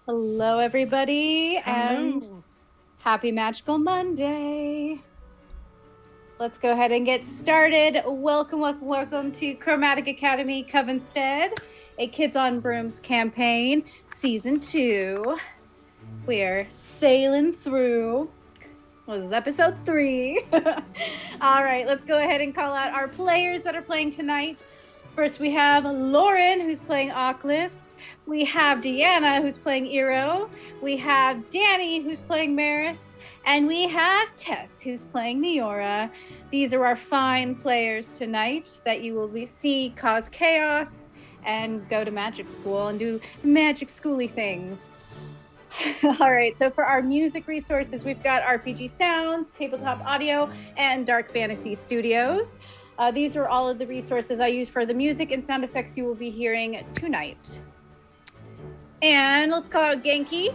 Hello, everybody, and Hello. happy Magical Monday. Let's go ahead and get started. Welcome to Chromatic Academy Covenstead, a Kids on Brooms campaign, Season 2. We're sailing through. This is episode 3. All right, let's go ahead and call out our players that are playing tonight. First, we have Lauren, who's playing Oculus. We have Deanna, who's playing Eero. We have Danny, who's playing Maris. And we have Tess, who's playing Neora. These are our fine players tonight that you will see cause chaos and go to magic school and do magic schooly things. All right, so for our music resources, we've got RPG Sounds, Tabletop Audio, and Dark Fantasy Studios. These are all of the resources I use for the music and sound effects you will be hearing tonight. And let's call out Genki.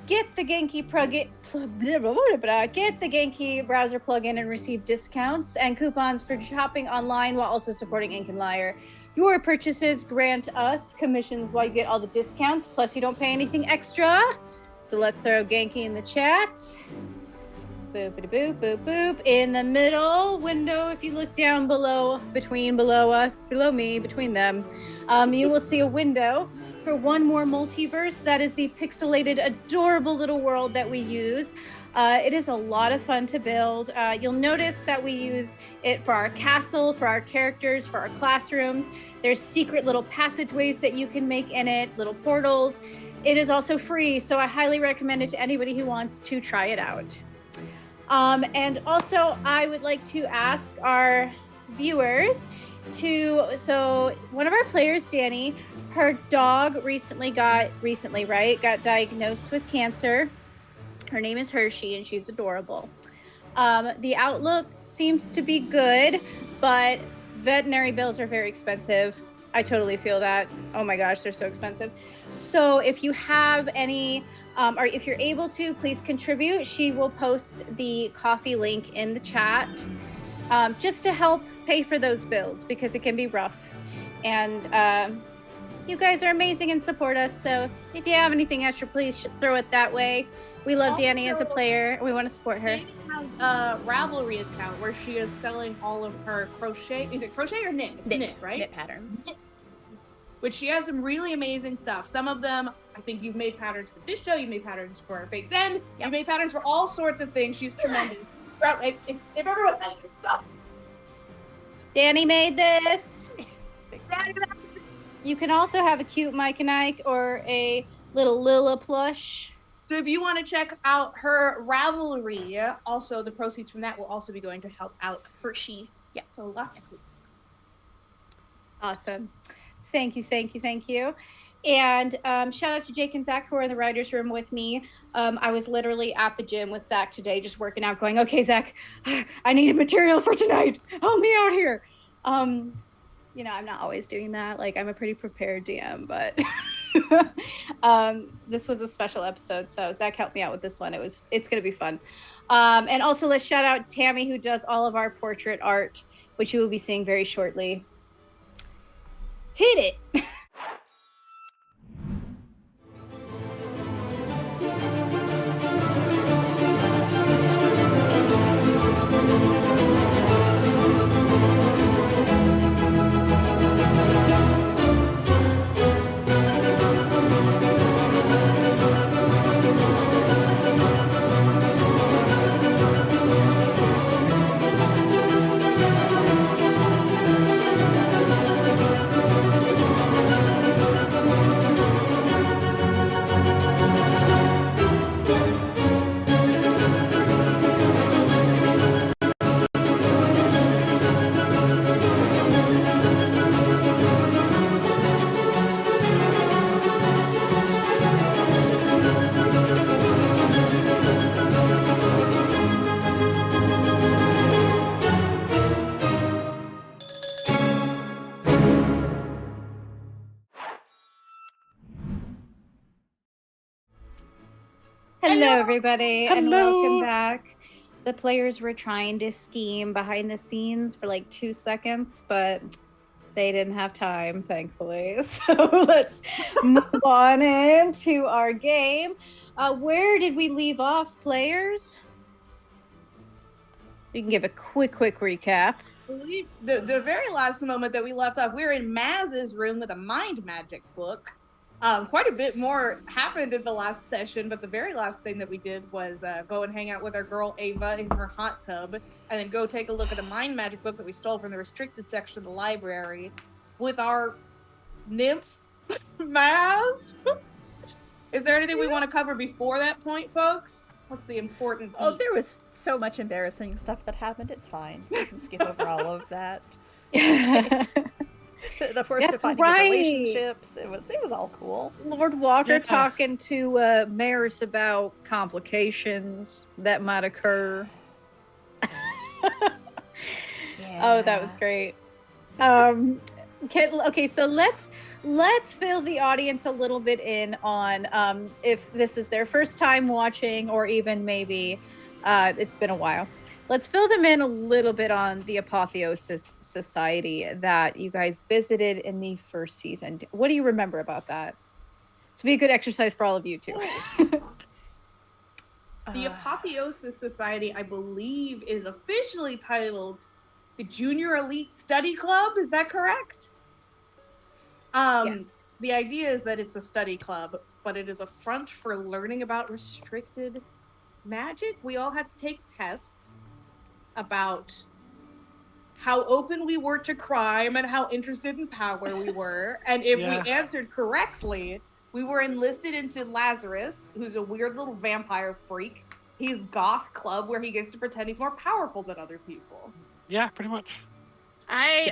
Get the Genki browser plugin and receive discounts and coupons for shopping online while also supporting Ink and Lyre. Your purchases grant us commissions while you get all the discounts, plus you don't pay anything extra. So let's throw Genki in the chat. Boopity boop, boop, boop. In the middle window, if you look down below, below us, below me, between them, you will see a window for one more multiverse. That is the pixelated, adorable little world that we use. It is a lot of fun to build. You'll notice that we use it for our castle, for our characters, for our classrooms. There's secret little passageways that you can make in it, little portals. It is also free, so I highly recommend it to anybody who wants to try it out. And also, I would like to ask our viewers so one of our players, Danny, her dog got diagnosed with cancer. Her name is Hershey, and she's adorable. The outlook seems to be good, but veterinary bills are very expensive. I totally feel that. Oh my gosh, they're so expensive. So if you have any, or if you're able to, please contribute. She will post the coffee link in the chat just to help pay for those bills because it can be rough. And you guys are amazing and support us. So if you have anything extra, please throw it that way. We love Danny as a player. We want to support her. Danny has a Ravelry account where she is selling all of her crochet. Is it crochet or knit? It's knit, right? Knit patterns. Which she has some really amazing stuff. Some of them, I think you've made patterns for this show. You made patterns for Fate's End. Yep. You made patterns for all sorts of things. She's tremendous. If everyone has this stuff. Danny made this. You can also have a cute Mike and Ike or a little Lila plush. So if you want to check out her Ravelry, also the proceeds from that will also be going to help out Hershey. Yeah, so lots of good stuff. Awesome. Thank you. And shout out to Jake and Zach who are in the writer's room with me. I was literally at the gym with Zach today, just working out, going, okay, Zach, I needed material for tonight. Help me out here. You know, I'm not always doing that. Like, I'm a pretty prepared DM, but this was a special episode. So Zach helped me out with this one. It's going to be fun. And also let's shout out Tammy, who does all of our portrait art, which you will be seeing very shortly. Hit it. Hello, everybody, and welcome back. The players were trying to scheme behind the scenes for like 2 seconds, but they didn't have time, thankfully. So let's move on into our game. Where did we leave off, players? We can give a quick recap. The very last moment that we left off, we were in Maz's room with a mind magic book. Quite a bit more happened in the last session, but the very last thing that we did was go and hang out with our girl Ava in her hot tub, and then go take a look at a mind magic book that we stole from the restricted section of the library. with our nymph, Maz. Is there anything we want to cover before that point, folks? What's the important piece? Oh, there was so much embarrassing stuff that happened. It's fine. You can skip over all of that. The first defining of relationships. It was all cool. Lord Walker talking to Maris about complications that might occur. Oh, that was great. Okay, so let's fill the audience a little bit in on if this is their first time watching, or even maybe it's been a while. Let's fill them in a little bit on the Apotheosis Society that you guys visited in the first season. What do you remember about that? This would be a good exercise for all of you too. The Apotheosis Society, I believe, is officially titled the Junior Elite Study Club. Is that correct? Yes. The idea is that it's a study club, but it is a front for learning about restricted magic. We all had to take tests about how open we were to crime and how interested in power we were. And if we answered correctly, we were enlisted into Lazarus, who's a weird little vampire freak. He's goth club, where he gets to pretend he's more powerful than other people. Yeah, pretty much. I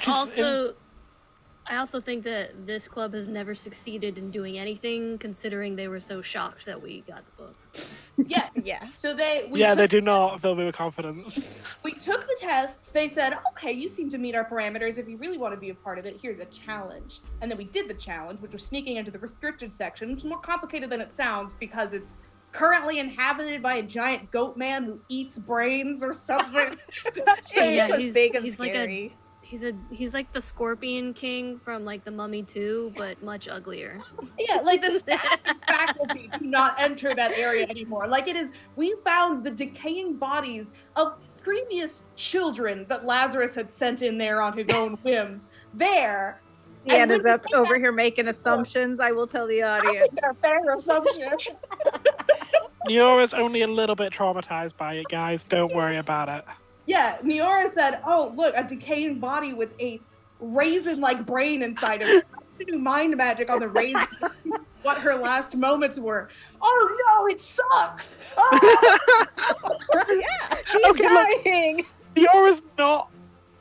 also think that this club has never succeeded in doing anything, considering they were so shocked that we got the books. Yes. Yeah. So they do not fill me with confidence. We took the tests. They said, okay, you seem to meet our parameters. If you really want to be a part of it, here's a challenge. And then we did the challenge, which was sneaking into the restricted section, which is more complicated than it sounds because it's currently inhabited by a giant goat man who eats brains or something. It was big and scary. He's like the Scorpion King from like the Mummy 2, but much uglier. Yeah, like the staff and faculty do not enter that area anymore. Like it is, we found the decaying bodies of previous children that Lazarus had sent in there on his own whims. There. Deanna's up over here making assumptions. I will tell the audience. I think they're fair assumptions. Neora's only a little bit traumatized by it, guys. Don't worry about it. Yeah, Neora said, oh, look, a decaying body with a raisin-like brain inside of it. To do mind magic on the raisin. What her last moments were. Oh, no, it sucks. Oh. Yeah, she's dying. Neora's not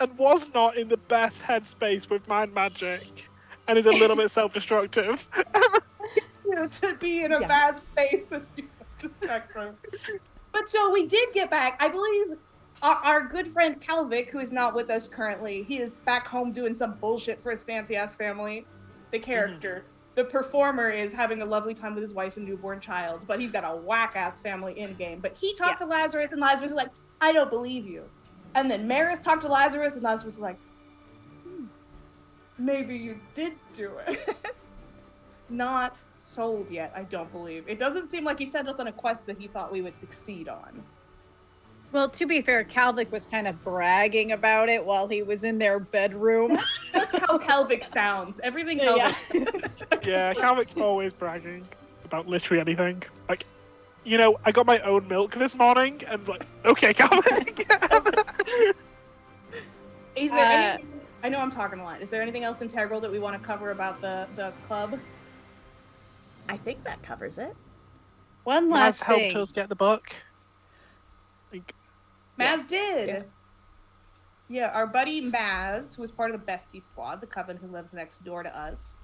and was not in the best headspace with mind magic and is a little bit self-destructive. To be in a bad space and be self-destructive. But so we did get back, I believe... Our good friend Calvic, who is not with us currently, he is back home doing some bullshit for his fancy-ass family. The character. The performer is having a lovely time with his wife and newborn child, but he's got a whack-ass family in-game. But he talked to Lazarus, and Lazarus was like, I don't believe you. And then Maris talked to Lazarus, and Lazarus was like, maybe you did do it. Not sold yet, I don't believe. It doesn't seem like he sent us on a quest that he thought we would succeed on. Well, to be fair, Calvic was kind of bragging about it while he was in their bedroom. That's how Calvic sounds. Everything Calvic. Yeah, Calvic's always bragging about literally anything. Like, you know, I got my own milk this morning, and like, okay, Calvic. Is there anything else? I know I'm talking a lot. Is there anything else integral that we want to cover about the club? I think that covers it. One last thing. Helped us get the book. Maz did. Yeah, our buddy Maz, who was part of the Bestie Squad, the coven who lives next door to us,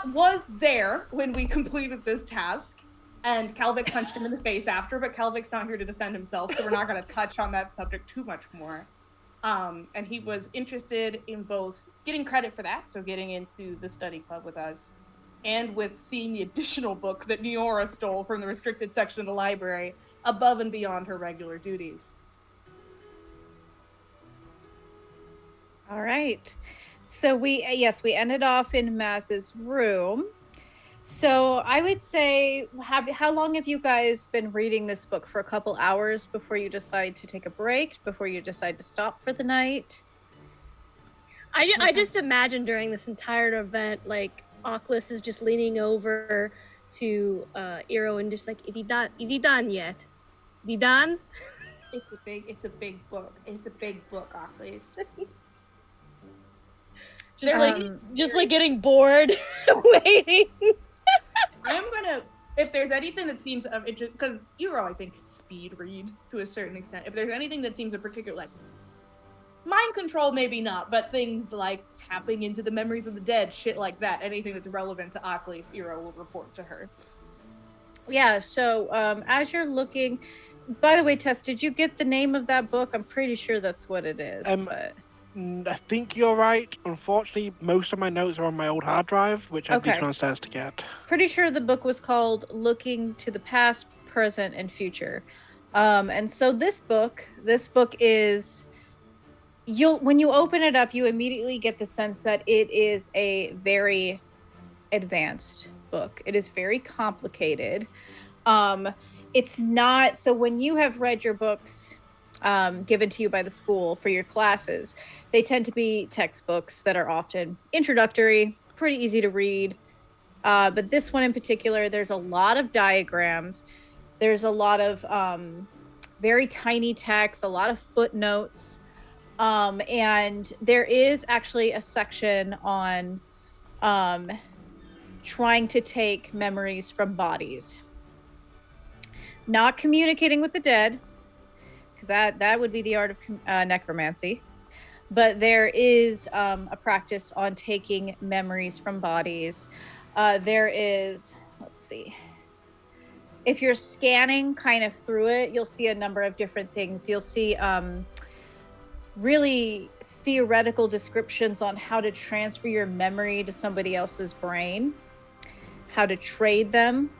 was there when we completed this task, and Calvic punched him in the face after, but Calvic's not here to defend himself, so we're not going to touch on that subject too much more. And he was interested in both getting credit for that, so getting into the study club with us, and with seeing the additional book that Neora stole from the restricted section of the library above and beyond her regular duties. All right. So we ended off in Maz's room. So I would say, how long have you guys been reading this book? For a couple hours before you decide to take a break, before you decide to stop for the night? I just imagine during this entire event, like, Oculus is just leaning over to Eero and just like, is he done yet? Is he done? It's a big book. It's a big book, Oculus. Just There like may just like getting bored waiting. I am gonna, if there's anything that seems of interest, because Eero, I think, can speed read to a certain extent. If there's anything that seems a particular, like, mind control, maybe not, but things like tapping into the memories of the dead, shit like that, anything that's relevant to Aklis, Eero will report to her. Yeah, so as you're looking, by the way, Tess, did you get the name of that book? I'm pretty sure that's what it is. But I think you're right. Unfortunately, most of my notes are on my old hard drive, which I need to Okay. go downstairs to get. pretty sure the book was called Looking to the Past, Present, and Future. And so this book is, when you open it up, you immediately get the sense that it is a very advanced book. It is very complicated. It's not, so when you have read your books given to you by the school for your classes, they tend to be textbooks that are often introductory, pretty easy to read. But this one in particular, there's a lot of diagrams. There's a lot of very tiny text, a lot of footnotes. And there is actually a section on trying to take memories from bodies. Not communicating with the dead, because that would be the art of necromancy. But there is a practice on taking memories from bodies. There is, let's see. If you're scanning kind of through it, you'll see a number of different things. You'll see really theoretical descriptions on how to transfer your memory to somebody else's brain, how to trade them.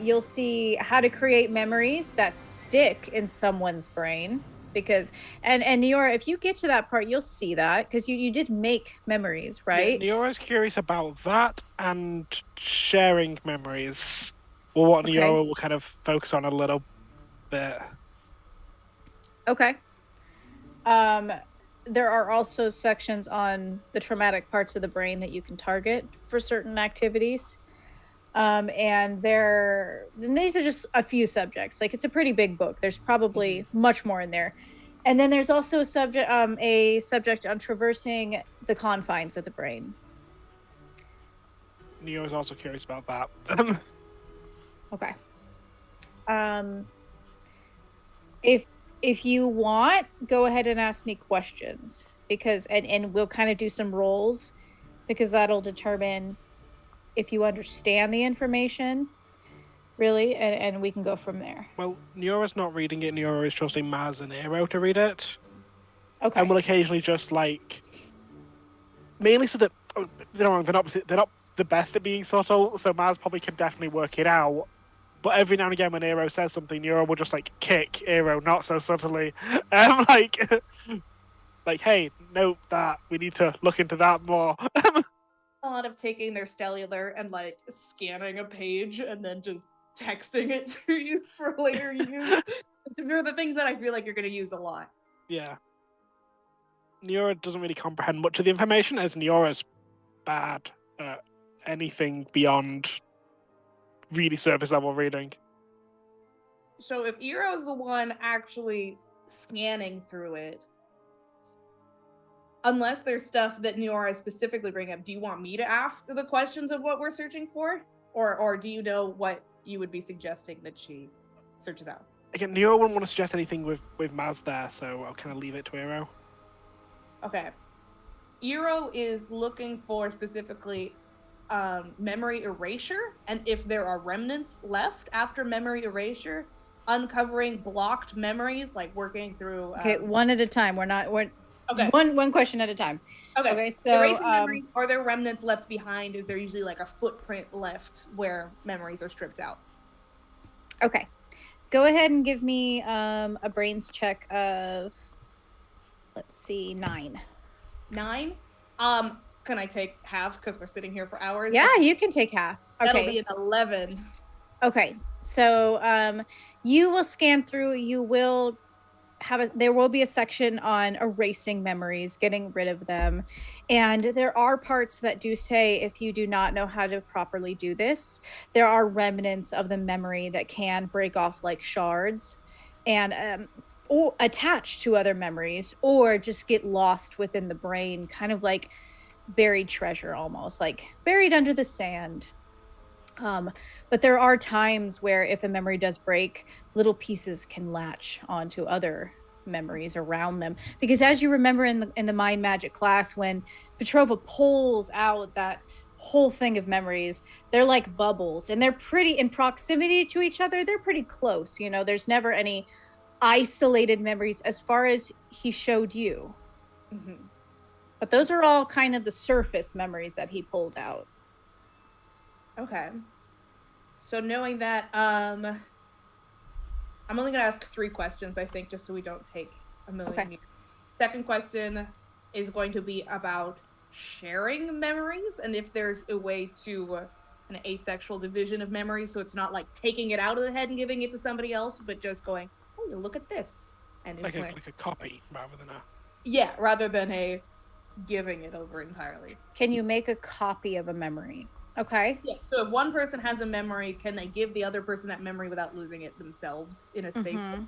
You'll see how to create memories that stick in someone's brain, because and Neora, if you get to that part, you'll see that, because you did make memories, right? Yeah, Neora's curious about that and sharing memories. Well, what Okay. Neora will kind of focus on a little bit. Okay. There are also sections on the traumatic parts of the brain that you can target for certain activities. And these are just a few subjects. Like, it's a pretty big book. There's probably much more in there. And then there's also a subject on traversing the confines of the brain. Neora's also curious about that. Okay. If you want, go ahead and ask me questions, because and we'll kind of do some rolls, because that'll determine if you understand the information, really, and we can go from there. Well, Neora's not reading it. Neora is trusting Maz and Eero to read it. Okay. And will occasionally just mainly so that they're not the best at being subtle. So Maz probably can definitely work it out. But every now and again, when Eero says something, Neora will just kick Eero not so subtly. Hey, note that we need to look into that more. A lot of taking their cellular and scanning a page and then just texting it to you for later use. They're the things that I feel like you're going to use a lot. Yeah. Neora doesn't really comprehend much of the information, as Neora's bad at anything beyond really surface level reading. So if Eero's the one actually scanning through it, unless there's stuff that Neora specifically bring up, do you want me to ask the questions of what we're searching for? Or do you know what you would be suggesting that she searches out? Again, Neora wouldn't want to suggest anything with Maz there, so I'll kind of leave it to Eero. Okay. Eero is looking for specifically memory erasure, and if there are remnants left after memory erasure, uncovering blocked memories, working through... Okay, one at a time. We're okay. One question at a time. Okay, so erasing memories, are there remnants left behind? Is there usually a footprint left where memories are stripped out? Okay. Go ahead and give me a brains check of, let's see, 9. 9? Can I take half because we're sitting here for hours? Yeah, you can take half. Okay. That'll be an 11. Okay. So you will scan through, you will there will be a section on erasing memories, getting rid of them. And there are parts that do say, if you do not know how to properly do this, there are remnants of the memory that can break off like shards and or attach to other memories, or just get lost within the brain, kind of like buried treasure, almost like buried under the sand. But there are times where if a memory does break, little pieces can latch onto other memories around them. Because as you remember in the mind magic class, when Petrova pulls out that whole thing of memories, they're like bubbles, and they're pretty in proximity to each other. They're pretty close. You know, there's never any isolated memories as far as he showed you. Mm-hmm. But those are all kind of the surface memories that he pulled out. Okay. So knowing that, I'm only going to ask 3 questions, I think, just so we don't take a million years. Second question is going to be about sharing memories, and if there's a way to an asexual division of memories, so it's not like taking it out of the head and giving it to somebody else, but just going, oh, look at this. And like a copy rather than a... Yeah, rather than a giving it over entirely. Can you make a copy of a memory? Okay. Yeah, so if one person has a memory, can they give the other person that memory without losing it themselves in a safe way?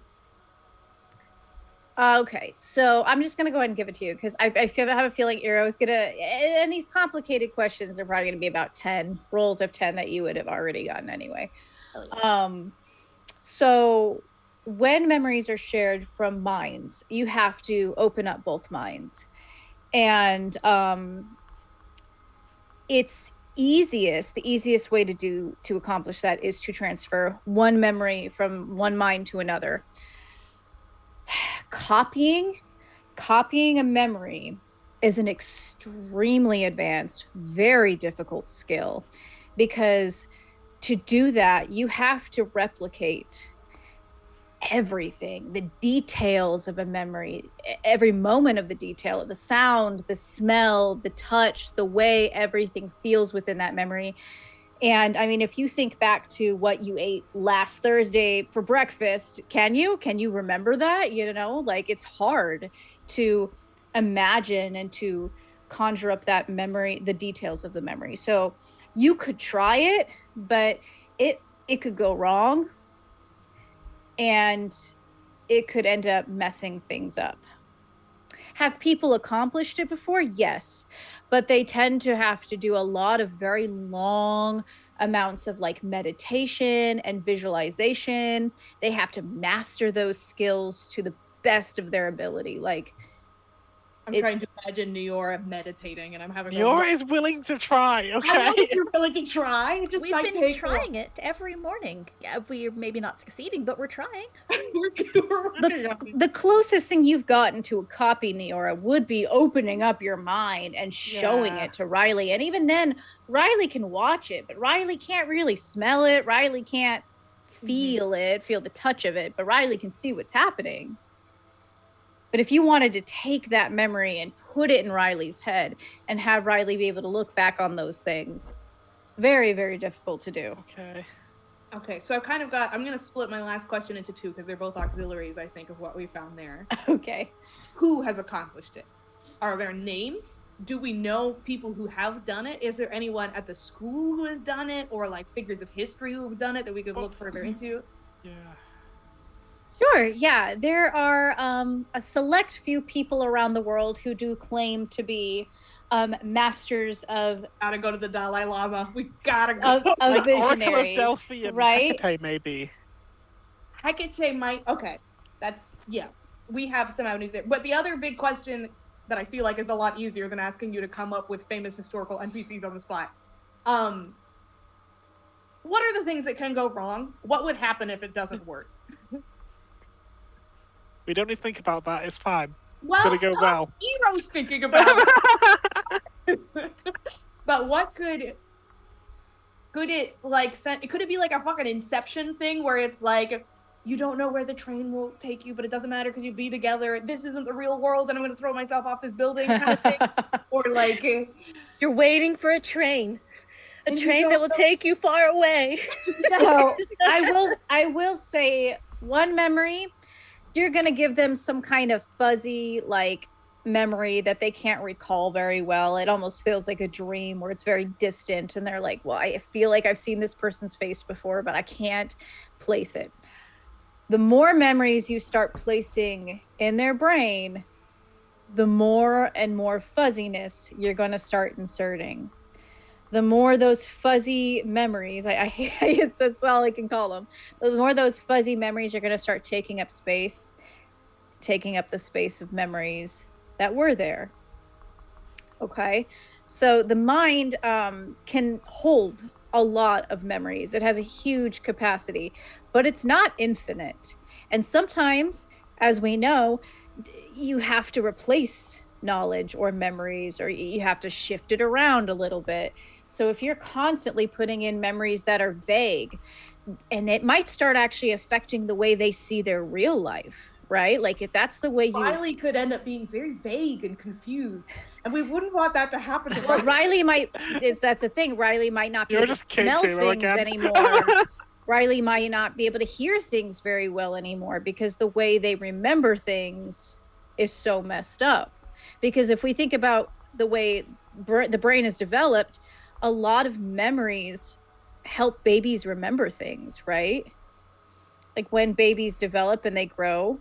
Okay, so I'm just going to go ahead and give it to you because I have a feeling Eero is going to, and these complicated questions are probably going to be about 10 rolls of 10 that you would have already gotten anyway. So when memories are shared from minds, you have to open up both minds. And the easiest way to accomplish that is to transfer one memory from one mind to another. Copying a memory is an extremely advanced, very difficult skill, because to do that, you have to replicate everything, the details of a memory, every moment of the detail, the sound, the smell, the touch, the way everything feels within that memory. And I mean, if you think back to what you ate last Thursday for breakfast, can you remember that? You know, like it's hard to imagine and to conjure up that memory, the details of the memory. So you could try it, but it could go wrong. And it could end up messing things up. Have people accomplished it before? Yes. But they tend to have to do a lot of very long amounts of like meditation and visualization. They have to master those skills to the best of their ability. Like, I'm trying to imagine Neora meditating, and I'm having. Neora is willing to try. Okay, I know that you're willing to try. It just We've might been take trying it every morning. We're maybe not succeeding, but we're trying. The closest thing you've gotten to a copy, Neora, would be opening up your mind and showing it to Riley. And even then, Riley can watch it, but Riley can't really smell it. Riley can't feel the touch of it, but Riley can see what's happening. But if you wanted to take that memory and put it in Riley's head and have Riley be able to look back on those things, very, very difficult to do. Okay, so I'm going to split my last question into 2 because they're both auxiliaries, I think, of what we found there. Okay. Who has accomplished it? Are there names? Do we know people who have done it? Is there anyone at the school who has done it, or like figures of history who have done it that we could look further into? Yeah. Sure, yeah. There are a select few people around the world who do claim to be masters of... Gotta go to the Dalai Lama. We gotta go. Of like visionaries, Oracle of Delphi and right? Hecate, maybe. Hecate might... Okay, that's... Yeah, we have some avenues there. But the other big question that I feel like is a lot easier than asking you to come up with famous historical NPCs on the spot. What are the things that can go wrong? What would happen if it doesn't work? We don't need to think about that. It's fine. Well, it's gonna go well. Eero's thinking about it. But what could it like send? Could it be like a fucking Inception thing where it's like you don't know where the train will take you, but it doesn't matter because you be together. This isn't the real world, and I'm going to throw myself off this building, kind of thing. Or like you're waiting for a train that will take you far away. So I will say one memory. You're going to give them some kind of fuzzy, like, memory that they can't recall very well. It almost feels like a dream where it's very distant. And they're like, well, I feel like I've seen this person's face before, but I can't place it. The more memories you start placing in their brain, the more and more fuzziness you're going to start inserting. The more those fuzzy memories, I hate it's all I can call them. The more those fuzzy memories are going to start taking up space, taking up the space of memories that were there. Okay, so the mind can hold a lot of memories. It has a huge capacity, but it's not infinite. And sometimes, as we know, you have to replace knowledge or memories, or you have to shift it around a little bit. So if you're constantly putting in memories that are vague, and it might start actually affecting the way they see their real life, right? Like if that's the way you... Riley could end up being very vague and confused, and we wouldn't want that to happen to Well, Riley might... That's the thing. Riley might not be able to smell things anymore. Riley might not be able to hear things very well anymore because the way they remember things is so messed up. Because if we think about the way the brain is developed, a lot of memories help babies remember things, right? Like when babies develop and they grow,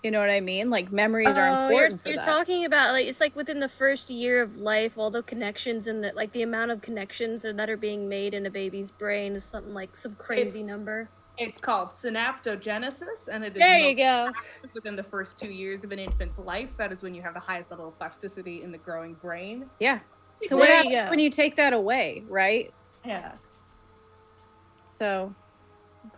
you know what I mean? Like memories are important for you're that. talking about like it's like within the first year of life, all the connections and the amount of connections that are being made in a baby's brain is something like some crazy number. It's called synaptogenesis, and it is there you go. Within the first 2 years of an infant's life. That is when you have the highest level of plasticity in the growing brain. Yeah. So what happens when you take that away, right? Yeah. So,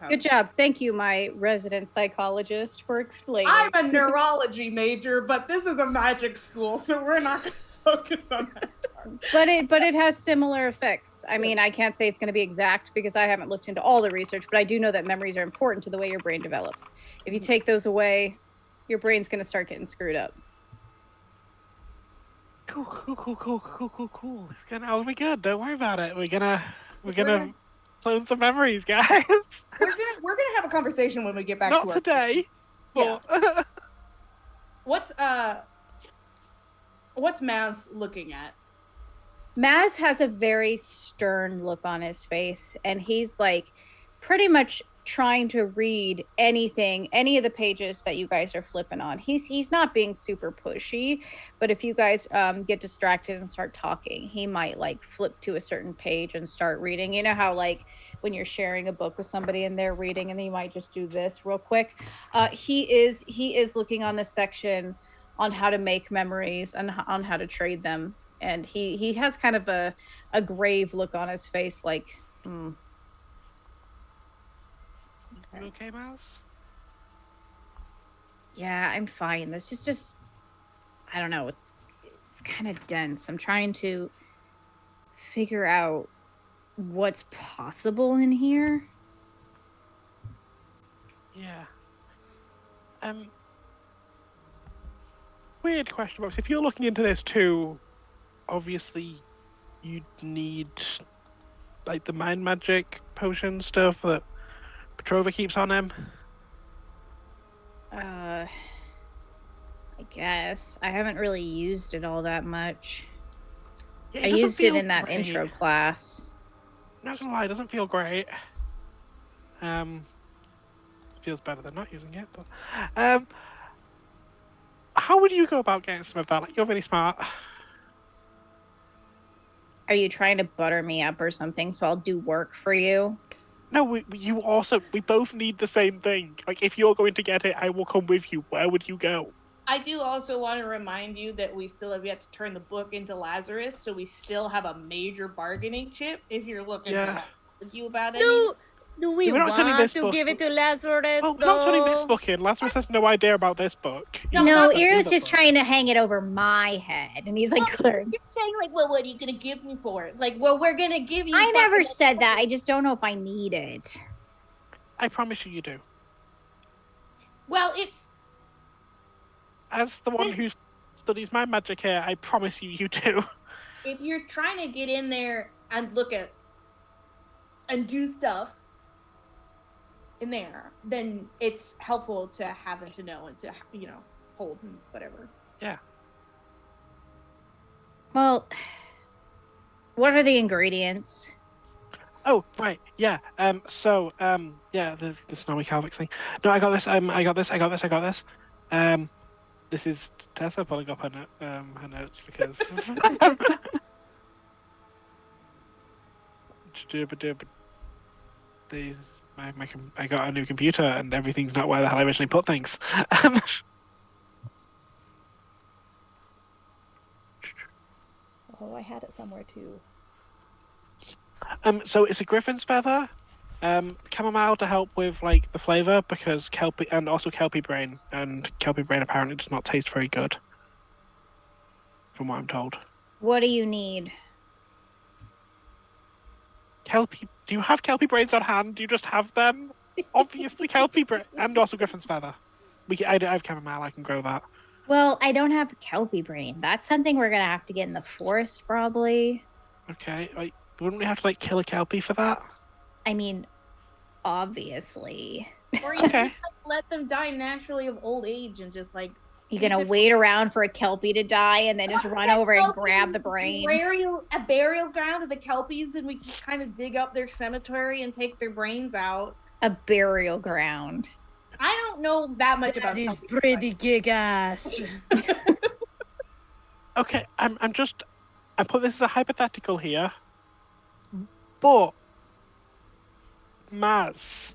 good job. Thank you, my resident psychologist, for explaining. I'm a neurology major, but this is a magic school, so we're not going to focus on that part. But it has similar effects. I mean, I can't say it's going to be exact because I haven't looked into all the research, but I do know that memories are important to the way your brain develops. If you take those away, your brain's going to start getting screwed up. Cool. It's gonna be good. Don't worry about it. We're gonna clone some memories, guys. We're gonna have a conversation when we get back. Not to work. today. Yeah. What's Maz looking at? Maz has a very stern look on his face, and he's like pretty much trying to read any of the pages that you guys are flipping on. He's not being super pushy, but if you guys get distracted and start talking, he might like flip to a certain page and start reading. You know how like when you're sharing a book with somebody and they're reading and he might just do this real quick. He is looking on this section on how to make memories and on how to trade them, and he has kind of a grave look on his face, like You okay, Mouse? Yeah, I'm fine. This is just, I don't know, it's kind of dense. I'm trying to figure out what's possible in here. Yeah. Weird question, Bobs. If you're looking into this too, obviously you'd need like the mind magic potion stuff that Petrova keeps on him. I guess. I haven't really used it all that much. Yeah, I used it in that intro class. Not gonna lie, it doesn't feel great. Feels better than not using it, but how would you go about getting some of that? Like, you're really smart. Are you trying to butter me up or something so I'll do work for you? No, we both need the same thing. Like, if you're going to get it, I will come with you. Where would you go? I do also want to remind you that we still have yet to turn the book into Lazarus, so we still have a major bargaining chip if you're looking to argue about it. Do we want to give it to Lazarus? Oh, we're not turning this book in. Lazarus has no idea about this book. No, Ira's just trying to hang it over my head, and he's like, you're saying like, well, what are you gonna give me for it? Like, well, we're gonna give you. I never said that. I just don't know if I need it. I promise you do. Well, it's... As the one who studies my magic here, I promise you do. If you're trying to get in there and look at and do stuff in there, then it's helpful to have it to know and to, hold and whatever. Yeah. Well, what are the ingredients? Oh, right, yeah. The Snowy Calvix thing. No, I got this. I got this. This is Tessa pulling up her notes because. I got a new computer and everything's not where the hell I originally put things. Oh, I had it somewhere too. So it's a griffin's feather, chamomile to help with like the flavor because kelpie and also kelpie brain, and kelpie brain apparently does not taste very good, from what I'm told. What do you need? Kelpie, do you have kelpie brains on hand? Do you just have them? Obviously, kelpie brain and also griffin's feather. I have chamomile. I can grow that. Well, I don't have kelpie brain. That's something we're gonna have to get in the forest, probably. Okay, wouldn't we have to like kill a kelpie for that? I mean, obviously. Or you Okay. just, let them die naturally of old age and just like. You're gonna wait around for a kelpie to die and then just run over and grab the brain. A burial ground of the kelpies, and we can kind of dig up their cemetery and take their brains out. A burial ground. I don't know that much about That is kelpies, pretty kick-ass. Okay, I put this as a hypothetical here, but Maz,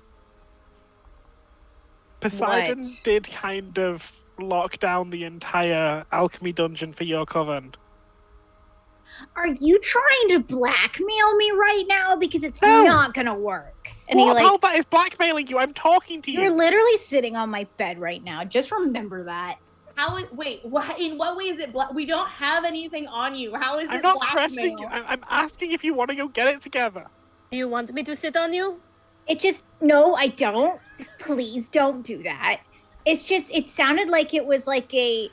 Poseidon What? did kind of lock down the entire alchemy dungeon for your coven. Are you trying to blackmail me right now? Because it's No. not gonna work. And What he about that is blackmailing you? I'm talking to you're you. literally sitting on my bed right now. Just remember that. In what way is it? We don't have anything on you. How is I'm it not blackmail? threatening you. I'm asking if you want to go get it together. Do you want me to sit on you? It just no, I don't. Please don't do that. It's just it sounded like it was like a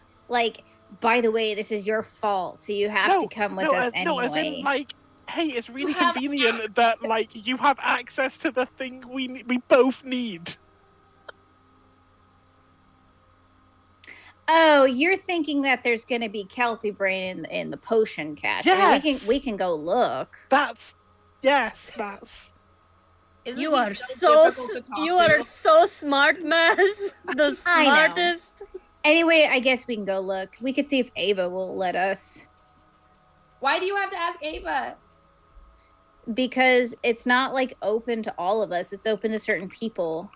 by the way, this is your fault, so you have to come with us anyway. No, as in like, hey, it's really You have convenient that like you have access to the thing we both need. Oh, you're thinking that there's going to be kelpie brain in the potion cache. I mean, Yes. we can go look. That's Isn't You he are difficult to talk you to? are so smart, Maz. The I know. smartest. Anyway, I guess we can go look. We could see if Ava will let us, Why do you have to ask Ava? because it's not like open to all of us. It's open to certain people.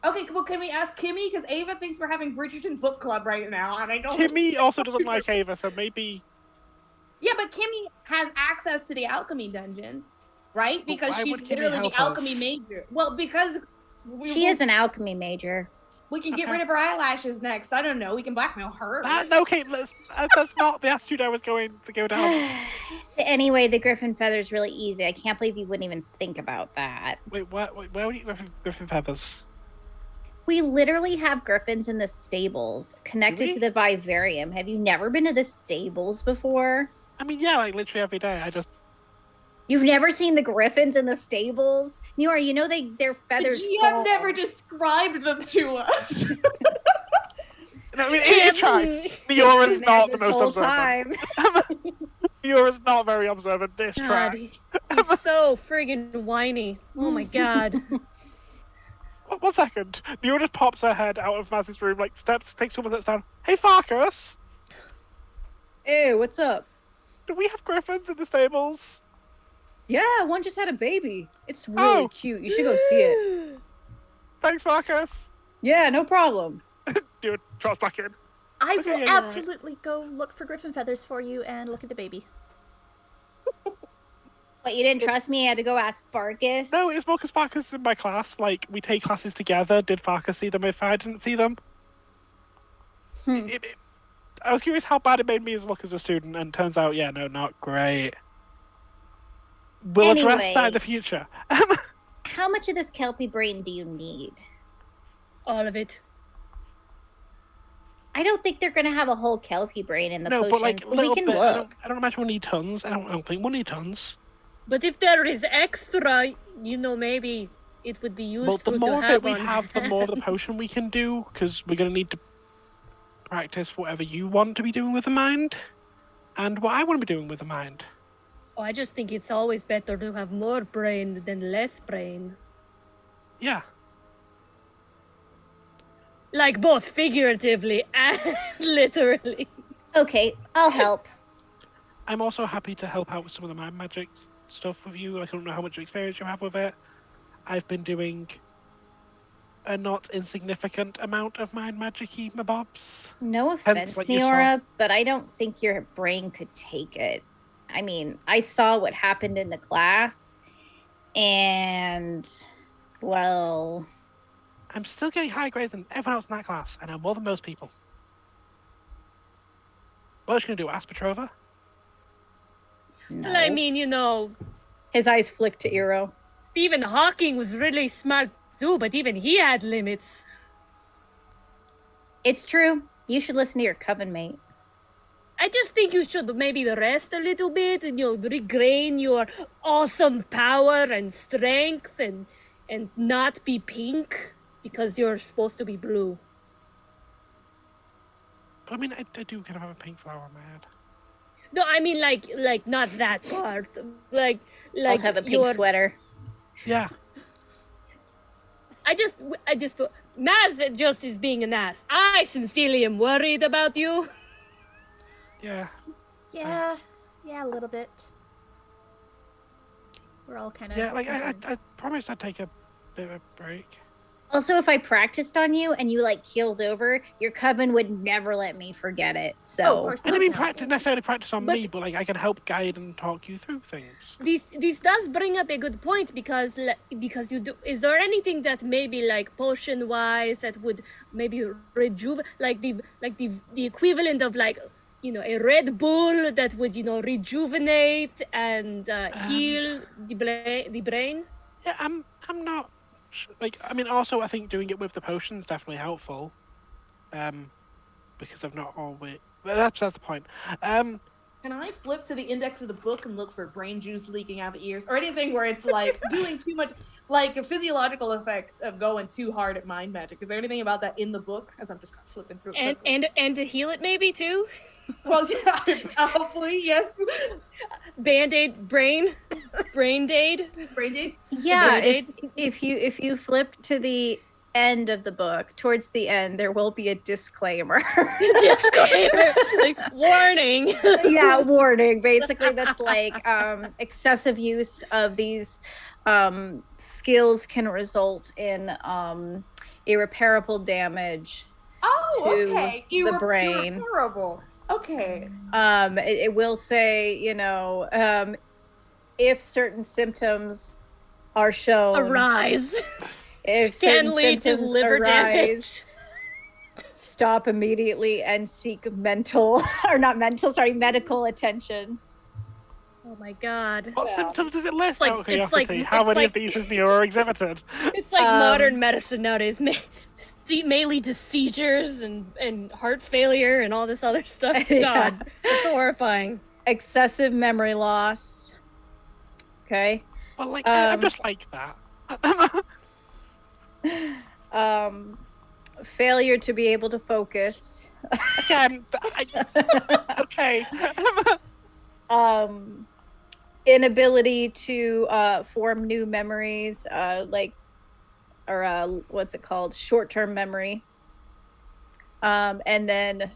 Okay, well, can we ask Kimmy? Because Ava thinks we're having Bridgerton book club right now, and I don't. Kimmy also doesn't like Ava, so maybe. Yeah, but Kimmy has access to the alchemy dungeon, right? But Because why she's would Kimmy literally the help alchemy us? major. Well, because She is an alchemy major. We can get Okay. rid of her eyelashes next. I don't know. We can blackmail her. Okay, that's not the attitude I was going to go down. Anyway, the griffin feather's really easy. I can't believe you wouldn't even think about that. Wait, where would you Griffin feathers? We literally have griffins in the stables connected Do to we? the vivarium. Have you never been to the stables before? I mean, yeah, like literally every day. You've never seen the griffins in the stables? Nora, you know their The feathers GM fall. never described them to us. No, I mean, it tries. Miura is Been there not the this most whole observant. time. Miura's not very observant. This God, tracks. he's so friggin' whiny. Oh my god. One second. Miura just pops her head out of Maz's room, like takes someone steps down. Hey, Farkas, Hey, what's up? do we have griffins in the stables? Yeah, one just had a baby. It's really Oh. cute. You should go see it. Thanks, Farkas. Yeah, no problem. Miura trots back in. I Okay, will yeah, you're right. absolutely go look for griffin feathers for you and look at the baby. But you didn't trust me? I had to go ask Farkas? No, it's more because Farkas is in my class. Like, we take classes together. Did Farkas see them if I didn't see them? Hmm. I was curious how bad it made me look as a student, and turns out, yeah, no, not great. We'll address that Anyway. in the future. How much of this kelpie brain do you need? All of it. I don't think they're gonna have a whole kelpie brain in the No, potions. but like, a we little can bit. look. I don't imagine we'll need tons. I don't think we'll need tons. But if there is extra, maybe it would be Well, useful the to more of have it we on. have, the more of the potion we can do, because we're going to need to practice whatever you want to be doing with the mind, and what I want to be doing with the mind. Oh, I just think it's always better to have more brain than less brain. Yeah. Like both figuratively and literally. Okay, I'll help. I'm also happy to help out with some of the mind magic stuff with you. I don't know how much experience you have with it. I've been doing a not insignificant amount of mind magic-y mabobs. No Hence offense, what you saw. Neora, but I don't think your brain could take it. I mean, I saw what happened in the class, and, well, I'm still getting higher grades than everyone else in that class. I know more than most people. What are you going to do, ask Petrova? no. Well, I mean, you know, His eyes flicked to Eero. Stephen Hawking was really smart too, but even he had limits. It's true. You should listen to your coven mate. I just think you should maybe rest a little bit and, you know, regain your awesome power and strength and not be pink because you're supposed to be blue. But I mean, I do kind of have a pink flower on my head. No, I mean like not that part. Like Also have a pink sweater. Yeah. I just Maz just is being an ass. I sincerely am worried about you. Yeah. Yeah, yeah, a little bit. We're all kind of Yeah, like I promised I'd take a bit of a break. Also, if I practiced on you and you like keeled over, your coven would never let me forget it. So, Oh, of course I don't mean not, no. necessarily practice on But- me, but like I can help guide and talk you through things. This does bring up a good point because you do. Is there anything that maybe like potion wise that would maybe like the equivalent of like, you know, a Red Bull that would, you know, rejuvenate and heal the brain? Yeah, I'm not like, I mean, also I think doing it with the potions definitely helpful. Because I've not always. That's the point. Can I flip to the index of the book and look for brain juice leaking out the ears or anything where it's like doing too much, like a physiological effect of going too hard at mind magic? Is there anything about that in the book? As I'm just kind of flipping through it. And to heal it maybe too? Well, yeah, hopefully, yes. Band-aid brain dade. Brain jade. yeah, Brain if you flip to the end of the book, towards the end, there will be a disclaimer. Disclaimer, like warning. Yeah, warning. Basically, that's like excessive use of these skills can result in irreparable damage Oh, to okay. the brain. Irreparable. Okay. It will say, you know, if certain symptoms are shown, Arise. if certain Can lead to symptoms liver arise, damage. stop immediately and seek medical attention. Oh my god. What symptoms does it list? It's like- Out of it's like- curiosity, how it's many like- of these has Neora exhibited? It's like modern medicine nowadays. May lead to seizures and heart failure and all this other stuff. God, Yeah. it's horrifying. Excessive memory loss. Okay. Well, like I'm just like that. Failure to be able to focus. Again, okay. Inability to form new memories, what's it called? Short-term memory. And then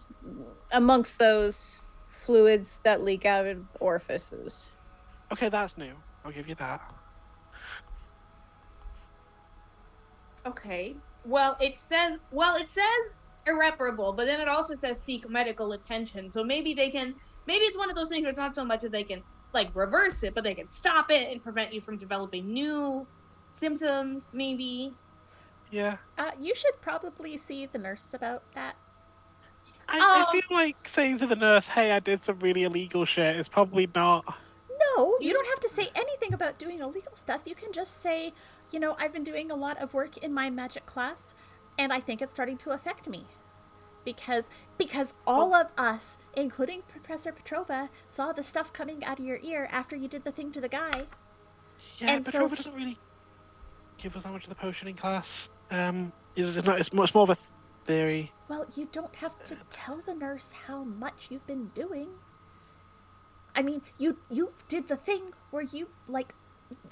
amongst those, fluids that leak out of orifices. Okay, that's new. I'll give you that. Okay. Well, it says irreparable, but then it also says seek medical attention. So maybe it's one of those things where it's not so much that they can like reverse it, but they can stop it and prevent you from developing new symptoms, maybe. Yeah. You should probably see the nurse about that. I feel like saying to the nurse, hey, I did some really illegal shit is probably not. No, you don't have to say anything about doing illegal stuff. You can just say, you know, I've been doing a lot of work in my magic class, and I think it's starting to affect me. Because all of us, including Professor Petrova, saw the stuff coming out of your ear after you did the thing to the guy. Yeah, And but so Petrova doesn't really give us that much of the potioning class. It's much more of a theory. Well, you don't have to tell the nurse how much you've been doing. I mean, you did the thing where you, like,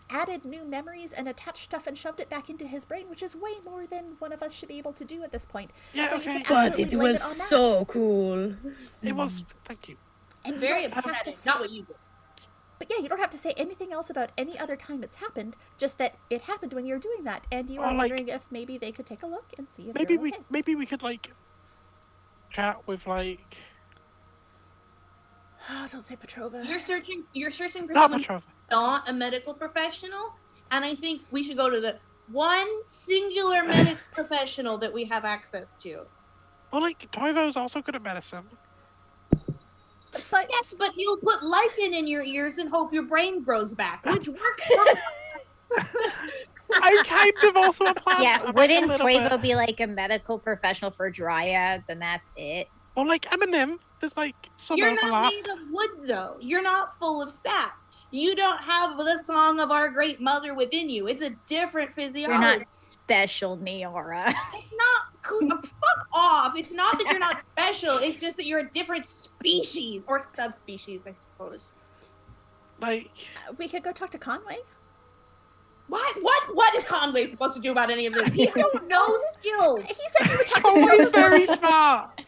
added new memories and attached stuff and shoved it back into his brain, which is way more than one of us should be able to do at this point. Yeah, so okay. you can But absolutely it blame was on that. so cool. It was. Thank you. And you Very don't have to empathetic, say, not what you did. but yeah, you don't have to say anything else about any other time it's happened. Just that it happened when you were doing that, and you were Or, like, wondering if maybe they could take a look and see if Maybe you're we okay. maybe we could like chat with like Oh, don't say Petrova. You're searching for not someone Petrova. not a medical professional, and I think we should go to the one singular medical professional that we have access to. Well, like Toivo's also good at medicine. But Yes, but he'll put lichen in your ears and hope your brain grows back, which works for us. I'm kind of also a plant. Yeah, I'm like a wouldn't little Toivo bit- be like a medical professional for dryads and that's it? Well, like I'm a nymph. There's like some You're not overlap. made of wood, though. You're not full of sap. You don't have the song of our great mother within you. It's a different physiology. You're not special, Neora. It's not cool. Fuck off. It's not that you're not special. It's just that you're a different species or subspecies, I suppose. Like we could go talk to Conway. What is Conway supposed to do about any of this? He don't know skills. He said he would talk to Conway's Petrova. very smart.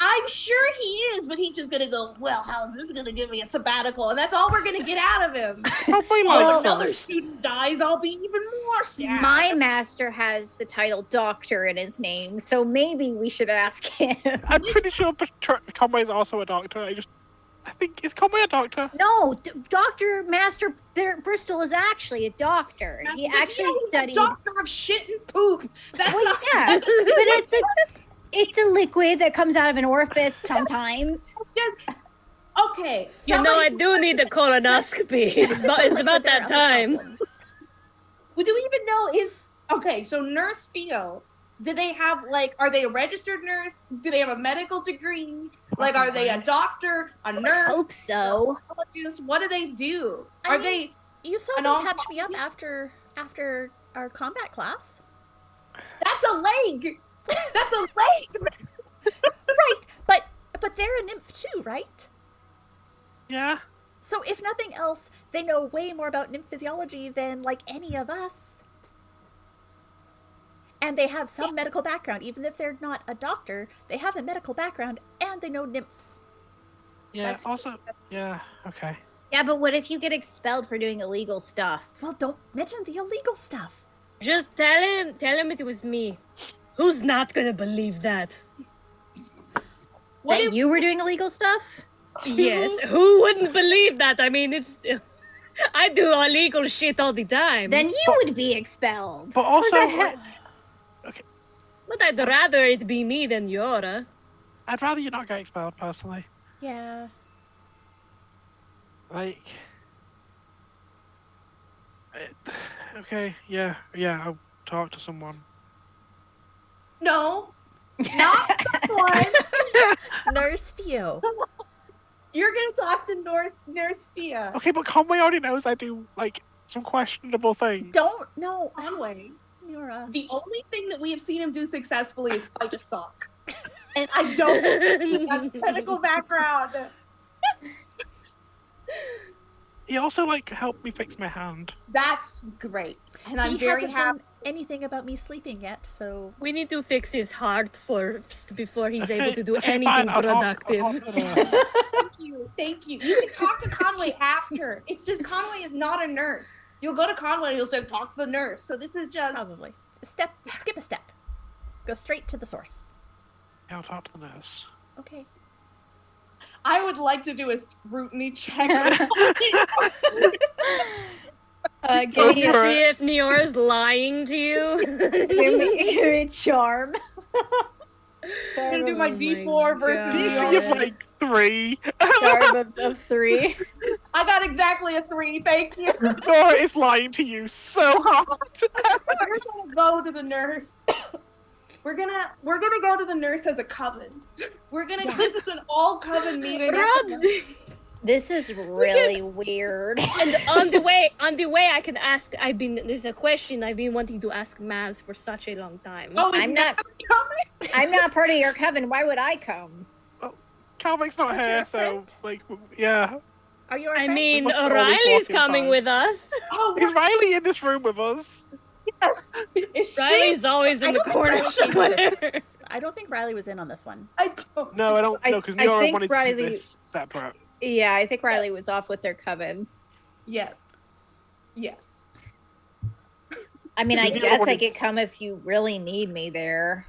I'm sure he is, but he's just gonna go, well, how is this gonna give me a sabbatical? And that's all we're gonna get out of him. Conway When likes another us. student dies, I'll be even more sad. My master has the title doctor in his name, so maybe we should ask him. I'm pretty sure Conway's also a doctor. I think is Conway a doctor? No, Dr. Master Bristol is actually a doctor. He actually He's a studied. doctor of shit and poop. That's Well, not yeah, but it's a liquid that comes out of an orifice sometimes. just okay. You know, I do need a colonoscopy. It's about There are that other time. problems. Well, do we even know is okay? So Nurse Theo, do they have like? Are they a registered nurse? Do they have a medical degree? Like, are they a doctor, a nurse? Hope so. Oncologist? What do they do? I Are mean- You saw An them patch me up oncologist? after our combat class. that's a leg. That's a leg. Right, but they're a nymph too, right? Yeah. So if nothing else, they know way more about nymph physiology than like any of us. And they have some medical background, even if they're not a doctor, they have a medical background and they know nymphs. Yeah. That's- Also. Yeah. Okay. Yeah, but what if you get expelled for doing illegal stuff? Well, don't mention the illegal stuff. Just tell him it was me. Who's not gonna believe that? What That if you were doing illegal stuff? Yes, who wouldn't believe that? I mean, I do illegal shit all the time. Then you would be expelled. But also, that But I'd rather it be me than Yora. I'd rather you not get expelled personally. Yeah. Like. Okay. Yeah. I'll talk to someone. no, not someone. Nurse Theo. You're gonna talk to Nurse Theo. Okay, but Conway already knows I do like some questionable things. Don't no Conway. Nora. The only thing that we have seen him do successfully is fight a sock. And I don't think he has medical background. He also like helped me fix my hand. That's great. And I'm He very hasn't happy. done anything about me sleeping yet, so We need to fix his heart first before he's Okay, able to do okay, anything fine, I'll talk- productive. I'll talk to the nurse. Thank you. You can talk to Conway after. It's just Conway is not a nurse. You'll go to Conway and you'll say, talk to the nurse. So this is just probably. Skip a step. Go straight to the source. I'll talk to the nurse. Okay. I would like to do a scrutiny check. Give Can me you for see if Neora's lying to you? give me charm. I'm gonna do my Oh my D4 versus God. DC D4. of like 3. Charm of 3. I got exactly a 3. Thank you. Nora is lying to you so hard. We're gonna go to the nurse. We're gonna go to the nurse as a coven. This is an all coven meeting. Rod, This is really weird. and on the way, I can ask. There's a question I've been wanting to ask Maz for such a long time. Oh, is I'm not- Matt coming? I'm not part of your coven. Why would I come? Calvic's not Because you're here, a so friend. like yeah. Are you our I friend? mean, must always Riley's walk in coming time. with us. Oh, Is Riley in this room with us? yes. Is she? Riley's always in the corner Riley came somewhere. with this. I don't think Riley was in on this one. I don't. No, I don't. No, because I Nora think wanted to keep Riley- this separate. Yeah, I think Riley Yes. was off with their coven. Yes. Yes. I mean, I You don't guess wanna- I could come if you really need me there.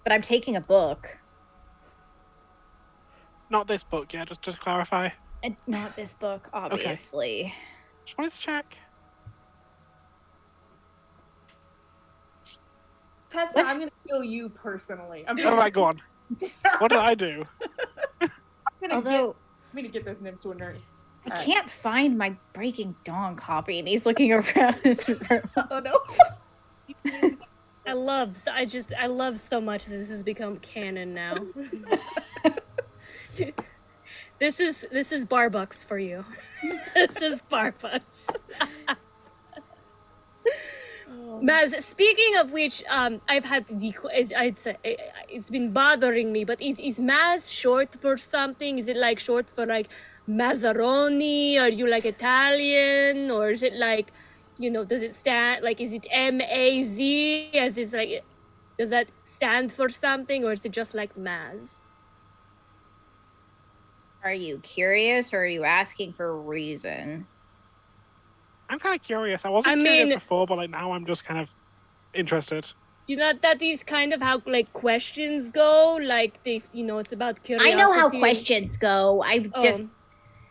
But I'm taking a book. Not this book, yeah. Just clarify. And not this book, obviously. Just wanted to check. Tessa, What? I'm gonna kill you personally. I'm All right, go on. What did I do? Although I'm gonna get this nymph to a nurse. I can't find my Breaking Dawn copy, and he's looking around his room. Oh no. I love so much that this has become canon now. This is Barbucks for you. This is Barbucks. Maz, speaking of which, I've had I'd say it's been bothering me, but is Maz short for something? Is it like short for like Mazzaroni? Are you like Italian, or is it like, does it stand like, is it M-A-Z? As is like, does that stand for something, or is it just like Maz? Are you curious, or are you asking for a reason? I'm kind of curious. I wasn't curious before, but like now I'm just kind of interested. You know that is kind of how like questions go. Like it's about curiosity. I know how questions go. I just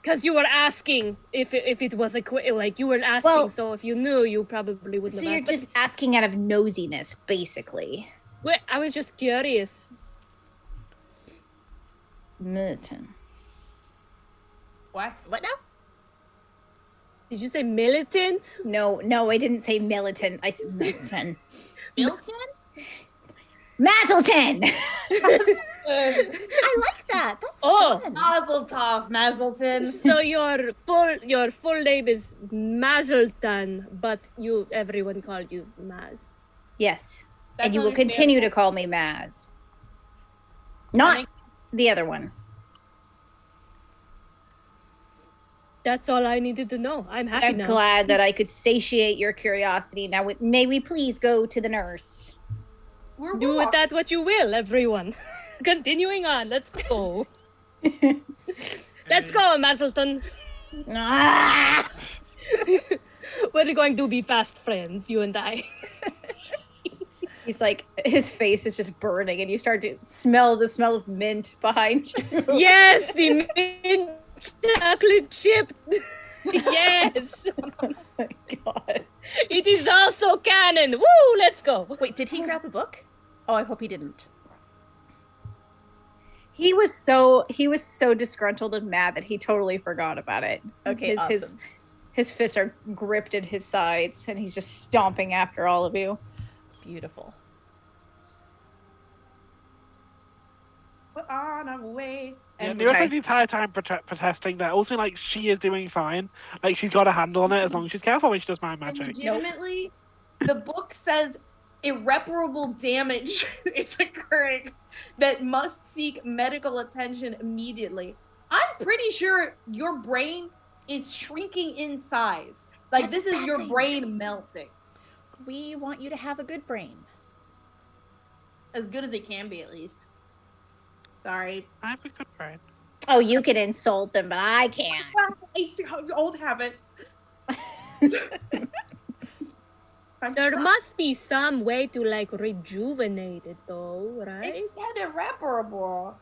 because you were asking if it was like you were asking. Well, so if you knew, you probably wouldn't. So have you're just asking out of nosiness, basically. Wait, I was just curious. Militant. What? What now? Did you say militant? No, I didn't say militant. I said militant. Milton? Mazelton! I like that. That's fun. Mazel tov, Mazelton. So your full name is Mazeltan, but everyone called you Maz. Yes. That's And you will continue to call me Maz. Not the other one. That's all I needed to know. I'm happy I'm now. glad that I could satiate your curiosity. Now, may we please go to the nurse? Do with that what you will, everyone. Continuing on, let's go. Let's go, Mazelton. Ah! We're going to be fast friends, you and I. He's like, his face is just burning, and you start to smell the smell of mint behind you. Yes, the mint chocolate chip. Yes. Oh my god. It is also canon. Woo, let's go. Wait, did he grab a book? Oh, I hope he didn't. He was so disgruntled and mad that he totally forgot about it. Okay, awesome. His fists are gripped at his sides, and he's just stomping after all of you. Beautiful. We're on our way. And Nora the entire time protesting that also like she is doing fine. Like she's got a handle on it as long as she's careful when she does mind magic. Legitimately, the book says irreparable damage is occurring that must seek medical attention immediately. I'm pretty sure your brain is shrinking in size. Like That's this a is bad your thing. brain melting. We want you to have a good brain. As good as it can be, at least. Sorry. I have a good brain. Oh, you can insult them, but I can't. Old habits. There must be some way to like rejuvenate it though, right? It's not irreparable.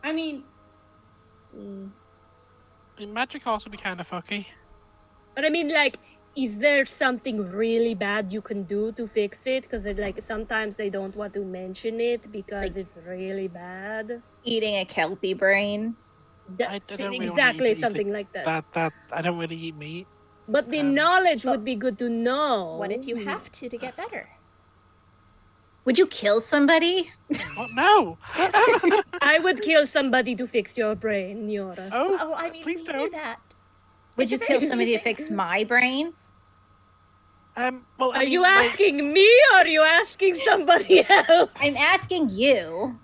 I mean, I mean, magic also be kind of fucky. But I mean, like, is there something really bad you can do to fix it? Because like sometimes they don't want to mention it because Like- it's really bad. Eating a kelpie brain. That's don't really wanna exactly eat something like that. That I don't really eat meat. But the knowledge would be good to know. What if you have to get better? Would you kill somebody? What? No. I would kill somebody to fix your brain, Yora. Oh, I mean, please we knew don't. that. Would It's you a very kill easy somebody to thing. fix my brain? Well, I Are mean, you like, asking me or are you asking somebody else? I'm asking you.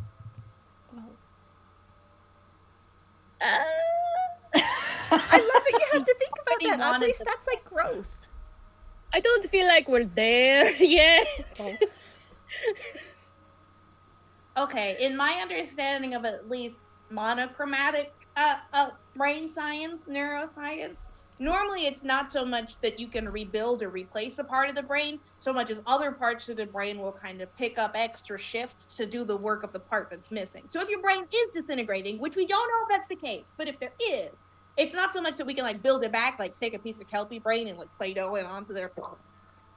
Well, I love that you have to think about Already that. At wanted least to- that's like growth. I don't feel like we're there yet. Oh. Okay, in my understanding of at least monochromatic brain science, neuroscience, normally it's not so much that you can rebuild or replace a part of the brain, so much as other parts of the brain will kind of pick up extra shifts to do the work of the part that's missing. So if your brain is disintegrating, which we don't know if that's the case, but if there is, it's not so much that we can like build it back, like take a piece of Kelpie brain and like Play-Doh it onto there,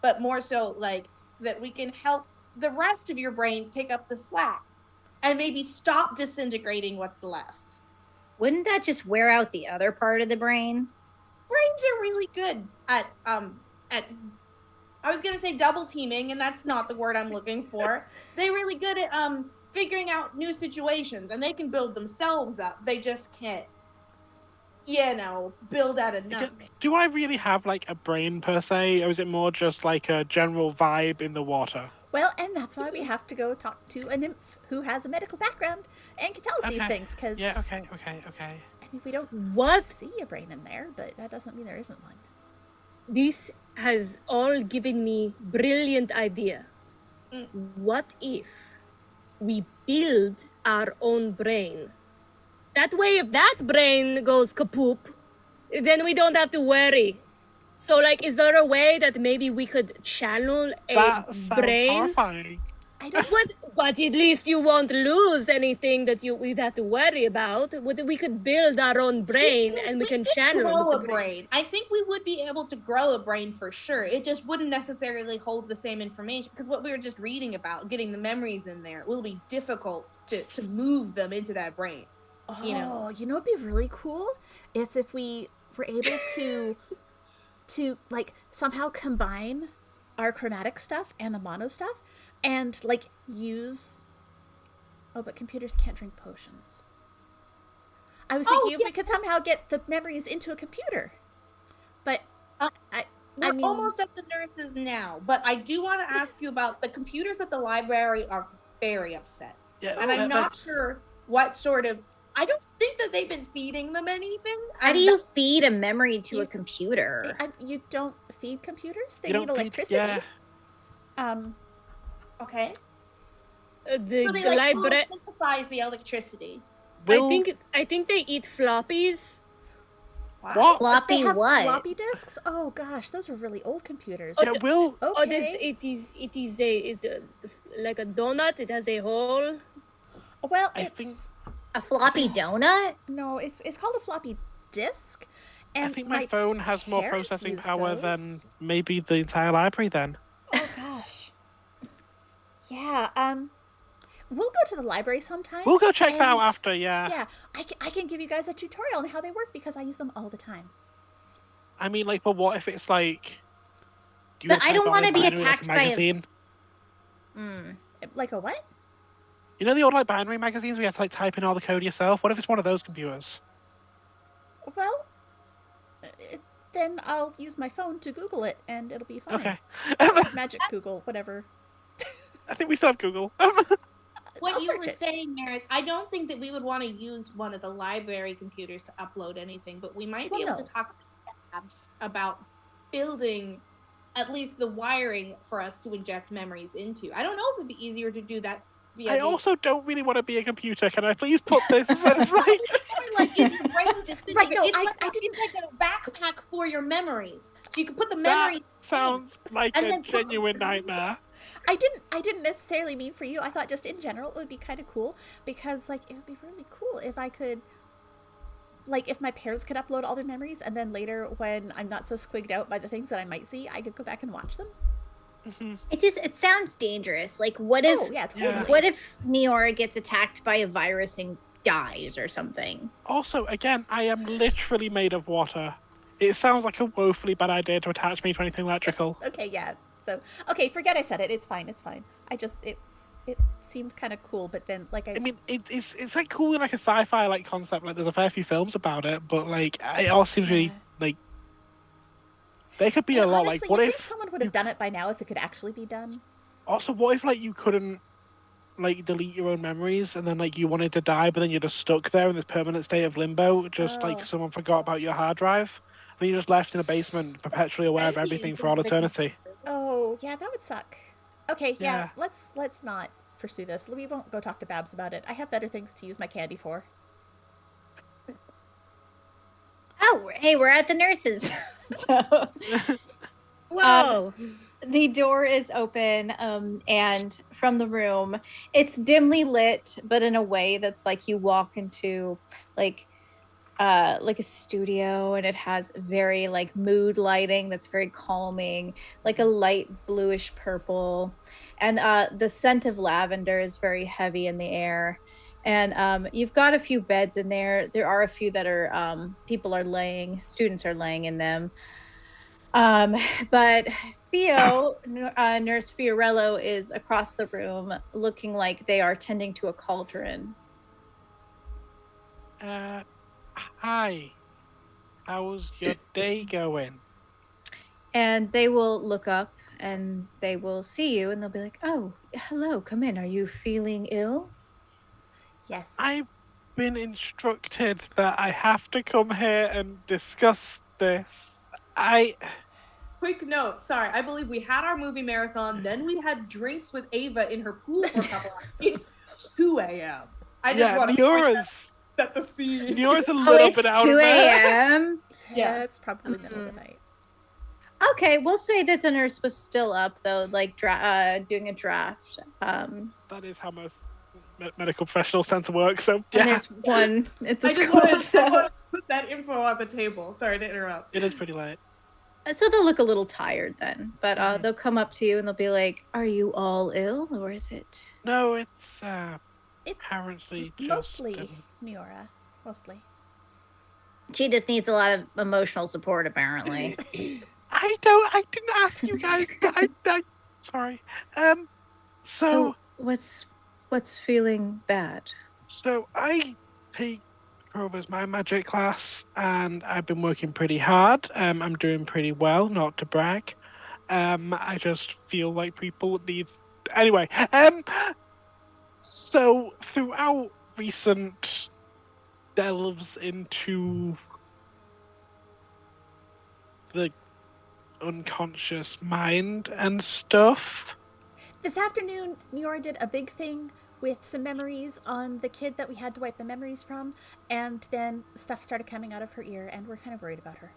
but more so like that we can help the rest of your brain pick up the slack and maybe stop disintegrating what's left. Wouldn't that just wear out the other part of the brain? Brains are really good at I was gonna say double teaming, and that's not the word I'm looking for. They're really good at figuring out new situations, and they can build themselves up. They just can't, build out enough. Do I really have like a brain per se, or is it more just like a general vibe in the water? Well, and that's why we have to go talk to a nymph who has a medical background and can tell us these Okay. things. Because Yeah, okay. I mean, we don't What? see a brain in there, but that doesn't mean there isn't one. This has all given me brilliant idea. What if we build our own brain? That way, if that brain goes kapoop, then we don't have to worry. So, like, is there a way that maybe we could channel a That sounds brain? horrifying. I don't. But at least you won't lose anything that we'd have to worry about. We could build our own brain and we can could channel grow with a the brain. I think we would be able to grow a brain for sure. It just wouldn't necessarily hold the same information because what we were just reading about, getting the memories in there, will be difficult to move them into that brain. Oh, you know what'd be really cool is if we were able to like somehow combine our chromatic stuff and the mono stuff and like use. Oh, but computers can't drink potions. I was thinking if we could somehow get the memories into a computer, but We're I mean, almost at the nurses now, but I do want to ask you about the computers at the library are very upset. Yeah, And I'm that- not sure what sort of. I don't think that they've been feeding them anything. How do you feed a memory to a computer? you don't feed computers; they You need don't feed- electricity. yeah. Okay. the So they library. photosynthesize the electricity. Will- I think they eat floppies. Wow. What? They Floppy have what? floppy disks. Oh gosh, those are really old computers. Yeah, Will. Okay. Oh, it is like a donut. It has a hole. Well, I it's think- A floppy donut? no, it's called a floppy disk. And I think my phone has more parents processing use power those. than maybe the entire library then. Oh gosh. Yeah. We'll go to the library sometime. We'll go check that out and- after, yeah. Yeah, I can give you guys a tutorial on how they work because I use them all the time. I mean, like, but what if it's like... do you But I type don't out wanna in be binary, like, attacked by a- magazine? Like a what? You know the old, like, binary magazines where you had to, like, type in all the code yourself? What if it's one of those computers? Well, then I'll use my phone to Google it and it'll be fine. Okay. Magic Google, whatever. I think we still have Google. What I'll you search were it. saying, Merrick, I don't think that we would want to use one of the library computers to upload anything, but we might be Well, able to talk to labs about building at least the wiring for us to inject memories into. I don't know if it'd be easier to do that via I the- also don't really want to be a computer. Can I please put this as, like... like in your brain disintegrate. Right, no, it's, I it's like a backpack for your memories. So you can put the That memory sounds like And a then- genuine nightmare. I didn't necessarily mean for you. I thought just in general it would be kind of cool because like it would be really cool if I could like if my parents could upload all their memories and then later when I'm not so squigged out by the things that I might see, I could go back and watch them. It sounds dangerous. Like what if Oh, yeah, totally. what if Neora gets attacked by a virus and dies or something? Also, again, I am literally made of water. It sounds like a woefully bad idea to attach me to anything electrical. Okay, yeah. So, okay, forget I said it. It's fine. It's fine. I just it seemed kind of cool, but then like I mean, it's like cool in like a sci-fi like concept. Like there's a fair few films about it, but like it all seems really like there could be and a lot. honestly, Like what you'd think if someone would have done it by now if it could actually be done? also what if like you couldn't like delete your own memories, and then like you wanted to die, but then you're just stuck there in this permanent state of limbo, just Oh. like someone forgot about your hard drive, and you're just left in a basement, perpetually aware of everything for all eternity. Oh, yeah, that would suck. Okay, yeah, Yeah. let's not pursue this. We won't go talk to Babs about it. I have better things to use my candy for. Oh, hey, we're at the nurses. So Whoa. the door is open, and from the room, it's dimly lit, but in a way that's like you walk into like a studio, and it has very like mood lighting that's very calming, like a light bluish purple, and the scent of lavender is very heavy in the air. And you've got a few beds in there. There are a few that are students are laying in them. But Nurse Fiorello is across the room, looking like they are tending to a cauldron. Hi. How's your day going? And they will look up and they will see you and they'll be like, "Oh, hello, come in. Are you feeling ill?" Yes. I've been instructed that I have to come here and discuss this. Quick note, sorry, I believe we had our movie marathon, then we had drinks with Ava in her pool for a couple hours. It's 2 a.m. I just want to set the scene. Neura's a little bit out 2 of there. a.m. Yeah, it's probably middle of the night. Okay, we'll say that the nurse was still up though, like doing a draft. That is how most medical professionals tend to work. So And yeah, there's one at the I just school. wanted So to put that info on the table. Sorry to interrupt. it is pretty late. they'll look a little tired then, but they'll come up to you and they'll be like, "Are you all ill, or is it?" No, it's It's apparently just mostly Neora. Mostly. She just needs a lot of emotional support, apparently. I didn't ask you guys. I sorry. So what's feeling bad? So I take Grover's my magic class, and I've been working pretty hard. I'm doing pretty well, not to brag. I just feel like people need. Anyway, so throughout recent delves into the unconscious mind and stuff. This afternoon, Neora did a big thing with some memories on the kid that we had to wipe the memories from, and then stuff started coming out of her ear, and we're kind of worried about her.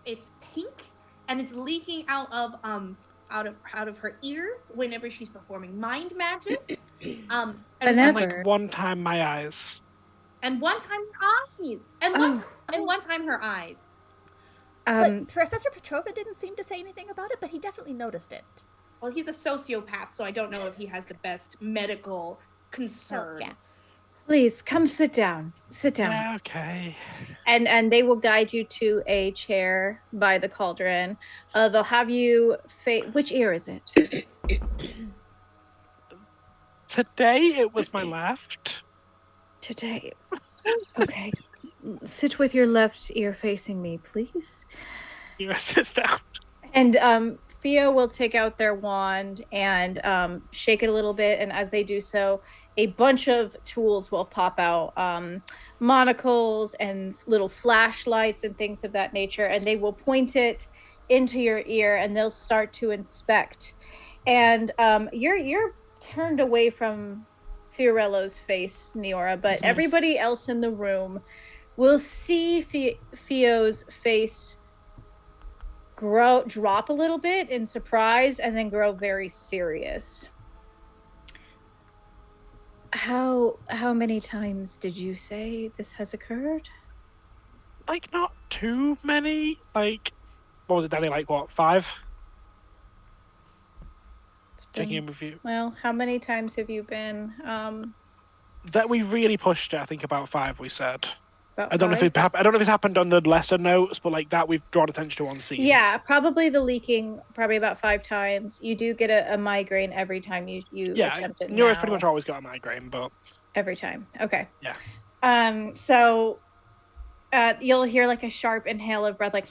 It's pink and it's leaking out of her ears whenever she's performing mind magic. Whenever. And like one time my eyes. And one time her eyes. And one time her eyes. But Professor Petrova didn't seem to say anything about it, but he definitely noticed it. Well, he's a sociopath, so I don't know if he has the best medical concern. Oh, yeah. Please come sit down. Sit down. Yeah, okay. And they will guide you to a chair by the cauldron. They'll have you which ear is it? Today it was my left. Today. Okay. Sit with your left ear facing me, please. You sit down. And Theo will take out their wand and shake it a little bit. And as they do so, a bunch of tools will pop out, monocles and little flashlights and things of that nature. And they will point it into your ear and they'll start to inspect. And you're turned away from Fiorello's face, Neora, but everybody else in the room will see Theo's face drop a little bit in surprise and then grow very serious. How many times did you say this has occurred? Like, not too many. Like, what was it, Danny? Like, what, 5? Checking in with you. Well, how many times have you been? That we really pushed it, I think about 5, we said. About I don't know 5? if it's happened on the lesser notes, but like that we've drawn attention to on scene. Yeah, probably the leaking, probably about 5 times. You do get a migraine every time you attempt it. Neura's pretty much always got a migraine, but every time. Okay. Yeah. So you'll hear like a sharp inhale of breath, like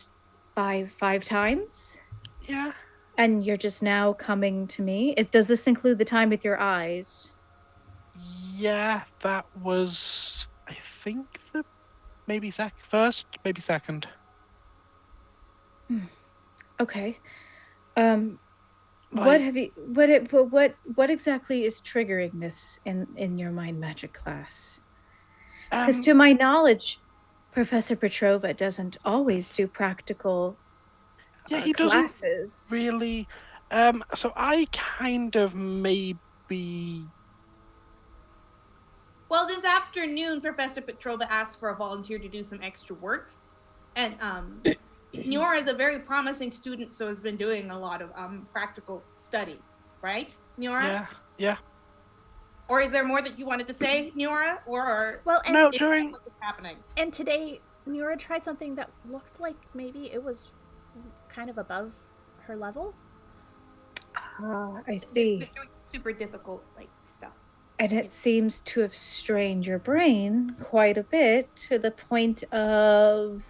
5 times. Yeah. And you're just now coming to me. Does this include the time with your eyes? Yeah, that was, I think, maybe first, maybe second. Okay. Like, What exactly is triggering this in your mind magic class? Because to my knowledge, Professor Petrova doesn't always do practical yeah, he doesn't classes. really. So I kind of maybe. Well, this afternoon, Professor Petrova asked for a volunteer to do some extra work. And Niora is a very promising student, so has been doing a lot of practical study, right, Niora? Yeah. Or is there more that you wanted to say, Niora? Or Well, and No, if during. that's what was happening? and today Nura tried something that looked like maybe it was kind of above her level. I see. They're doing super difficult stuff. And it seems to have strained your brain quite a bit to the point of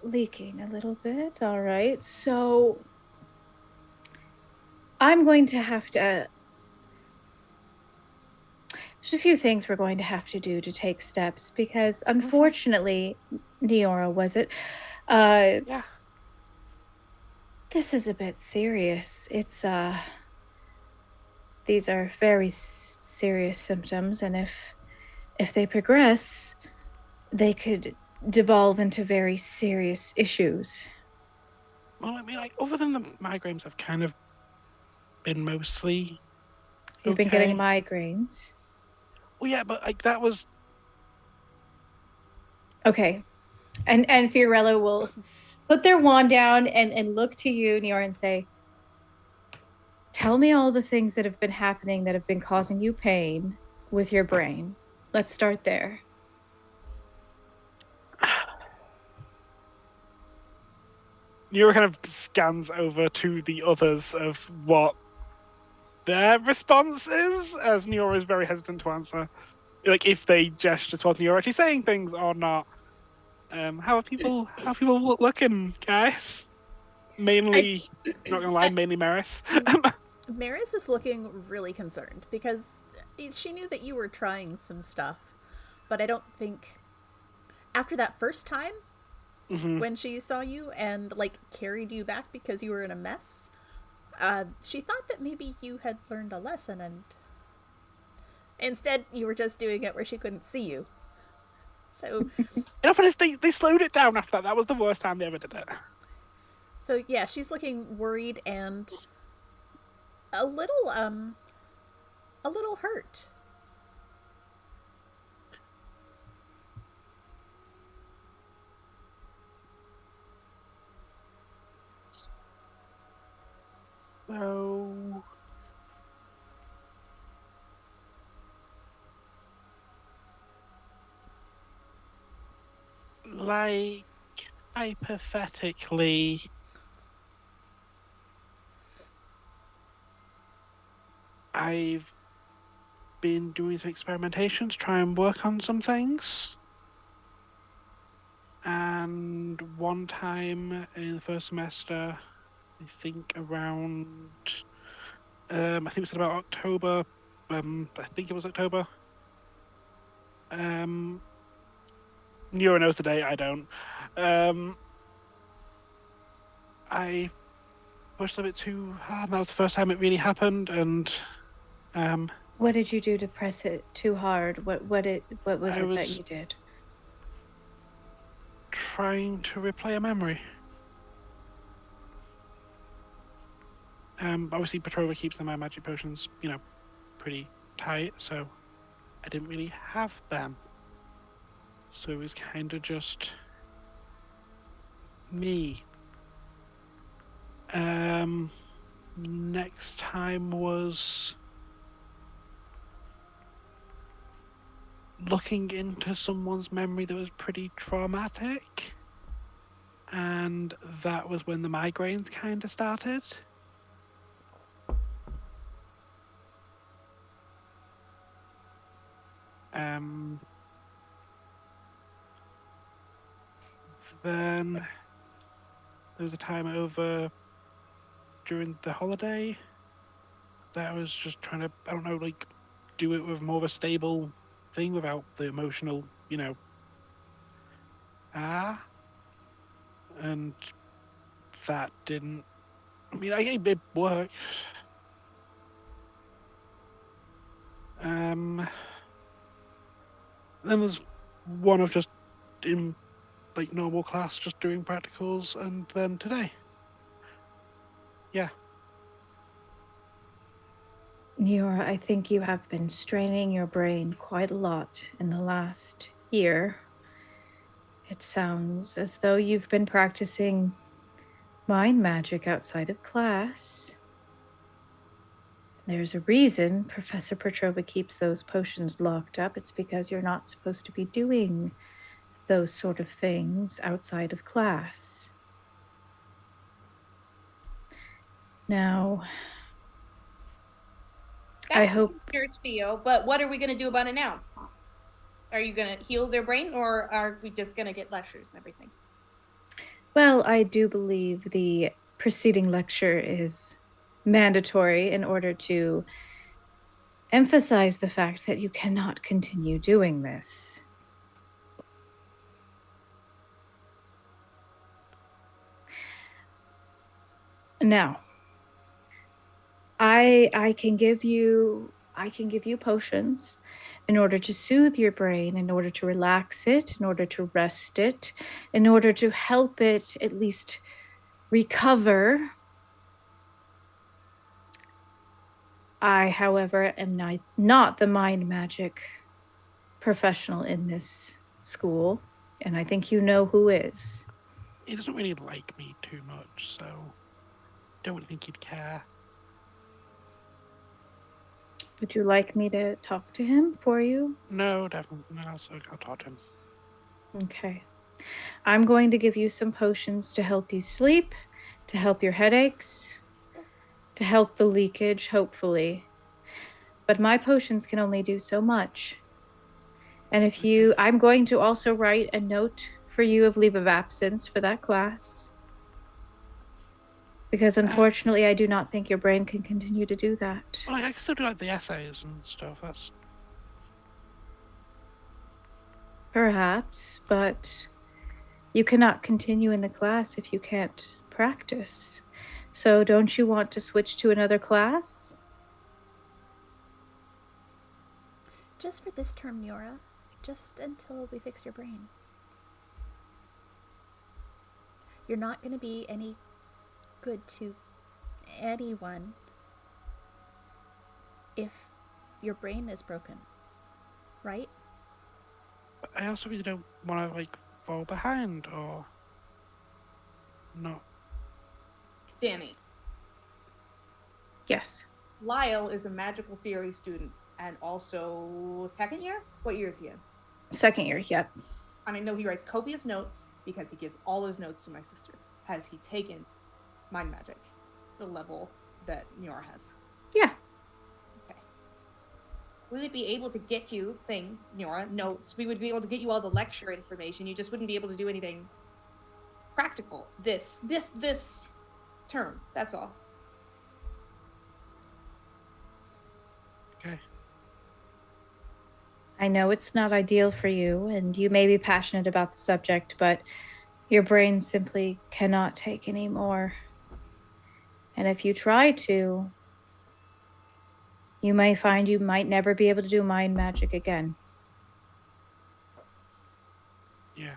leaking a little bit. All right. So I'm going to have to. There's a few things we're going to have to do to take steps because unfortunately, Neora, was it? Yeah. This is a bit serious. It's these are very serious symptoms, and if they progress, they could devolve into very serious issues. Well, I mean, like, other than the migraines, I've kind of been mostly. You've been getting migraines. Well, yeah, but like that was. Okay. And Fiorello will put their wand down and look to you, Nior, and say, tell me all the things that have been happening that have been causing you pain with your brain. Let's start there. Nura kind of scans over to the others of what their response is, as Nura is very hesitant to answer. Like, if they gesture towards Nura actually saying things or not. How are people looking, guys? Mainly, not gonna lie, mainly Maris. Maris is looking really concerned because she knew that you were trying some stuff, but I don't think after that first time when she saw you and carried you back because you were in a mess, she thought that maybe you had learned a lesson, and instead you were just doing it where she couldn't see you. So, they slowed it down after that. That was the worst time they ever did it. So yeah, she's looking worried and a little hurt. So, like, hypothetically, I've been doing some experimentation to try and work on some things. And one time in the first semester, I think around, I think it was about October. I think it was October. Nura knows the date. I don't. I pushed a bit too hard. That was the first time it really happened, and what did you do to press it too hard? What was it that you did? Trying to replay a memory. Obviously Petrova keeps the magic potions, pretty tight, so I didn't really have them. So it was kind of just me. Next time was looking into someone's memory that was pretty traumatic, and that was when the migraines kind of started. Then there was a time over during the holiday that I was just trying to, I don't know, do it with more of a stable thing without the emotional, and that didn't. I mean, it worked. Then there's one of just in like normal class, just doing practicals, and then today. Yeah. Niora, I think you have been straining your brain quite a lot in the last year. It sounds as though you've been practicing mind magic outside of class. There's a reason Professor Petrova keeps those potions locked up. It's because you're not supposed to be doing those sort of things outside of class. Now, I hope Here's Theo, but what are we going to do about it now? Are you going to heal their brain, or are we just going to get lectures and everything? Well, I do believe the preceding lecture is mandatory in order to emphasize the fact that you cannot continue doing this. Now, I can give you potions in order to soothe your brain, in order to relax it, in order to rest it, in order to help it at least recover. I, however, am not the mind magic professional in this school, and I think you know who is. He doesn't really like me too much, so don't think he'd care. Would you like me to talk to him for you? No, definitely not. I'll talk to him. Okay. I'm going to give you some potions to help you sleep, to help your headaches, to help the leakage, hopefully. But my potions can only do so much. And I'm going to also write a note for you of leave of absence for that class. Because unfortunately, I do not think your brain can continue to do that. Well, I can still do like the essays and stuff. That's Perhaps, but you cannot continue in the class if you can't practice. So don't you want to switch to another class? Just for this term, Niora. Just until we fix your brain. You're not going to be any good to anyone if your brain is broken, right? But I also really don't want to fall behind or not. Danny. Yes. Lyle is a magical theory student and also second year? What year is he in? Second year, yep. And I know he writes copious notes because he gives all his notes to my sister. Has he taken mind magic, the level that Niora has? Yeah. Okay. We would be able to get you things, Niora, notes. We would be able to get you all the lecture information. You just wouldn't be able to do anything practical this term. That's all. Okay. I know it's not ideal for you, and you may be passionate about the subject, but your brain simply cannot take any more. And if you try to, you may find you might never be able to do mind magic again. Yeah.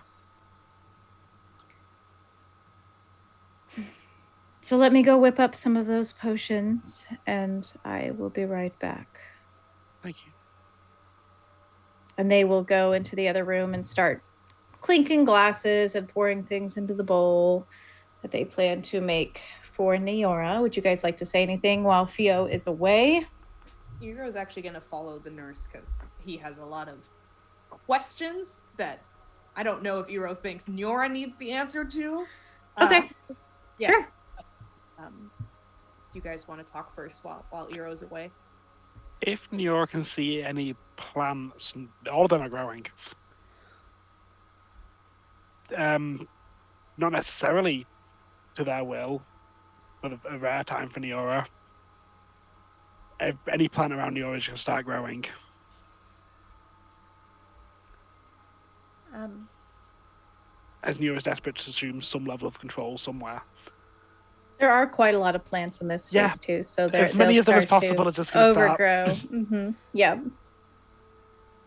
So let me go whip up some of those potions, and I will be right back. Thank you. And they will go into the other room and start clinking glasses and pouring things into the bowl that they plan to make for Niora. Would you guys like to say anything while Theo is away? Hero's actually going to follow the nurse because he has a lot of questions that I don't know if Eero thinks Niora needs the answer to. Okay. Yeah. Sure. Do you guys want to talk first while Eero's away? If Niora can see any plants, all of them are growing. Not necessarily to their will, but a rare time for Niora. any plant around Neo is going to start growing. As Neo is desperate to assume some level of control somewhere. There are quite a lot of plants in this space too, so as many as there is possible are just going to start. Overgrow. Yeah.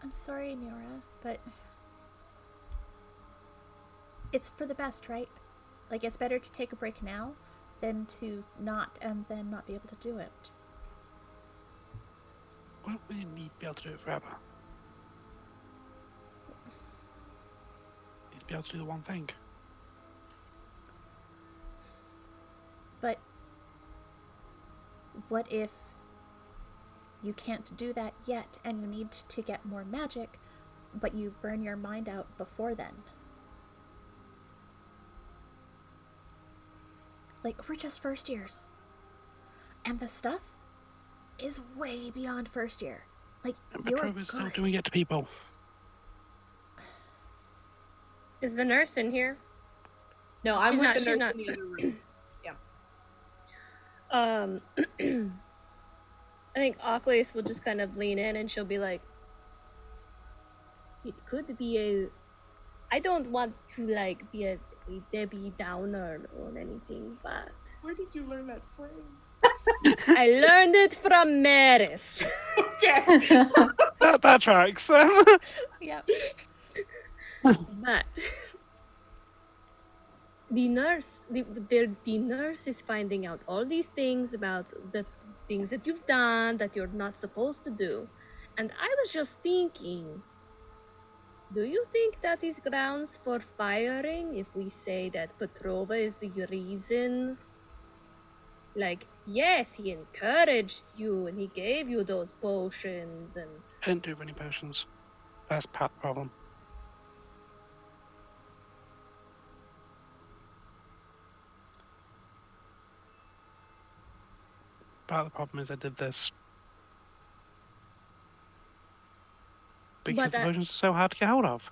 I'm sorry, Neora, but it's for the best, right? Like, it's better to take a break now than to not and then not be able to do it. Won't we need to be able to do it forever? Need to be able to do the one thing. But what if you can't do that yet and you need to get more magic, but you burn your mind out before then? Like, we're just first years. And the stuff is way beyond first year. Like, And you're Petrova's still good. doing it to people. Is the nurse in here? No, I'm She's with not- the she's nurse not. in the other room. I think Oculus will just kind of lean in and she'll be like, it could be a... I don't want to, like, be a Debbie Downer or anything, but Where did you learn that phrase? I learned it from Maris. Okay. That tracks. Yep. But the nurse is finding out all these things about the things that you've done that you're not supposed to do. And I was just thinking, do you think that is grounds for firing if we say that Petrova is the reason? Like, yes, he encouraged you and he gave you those potions and... I didn't do any potions. That's part of the problem. Part of the problem is I did this because the potions are so hard to get hold of.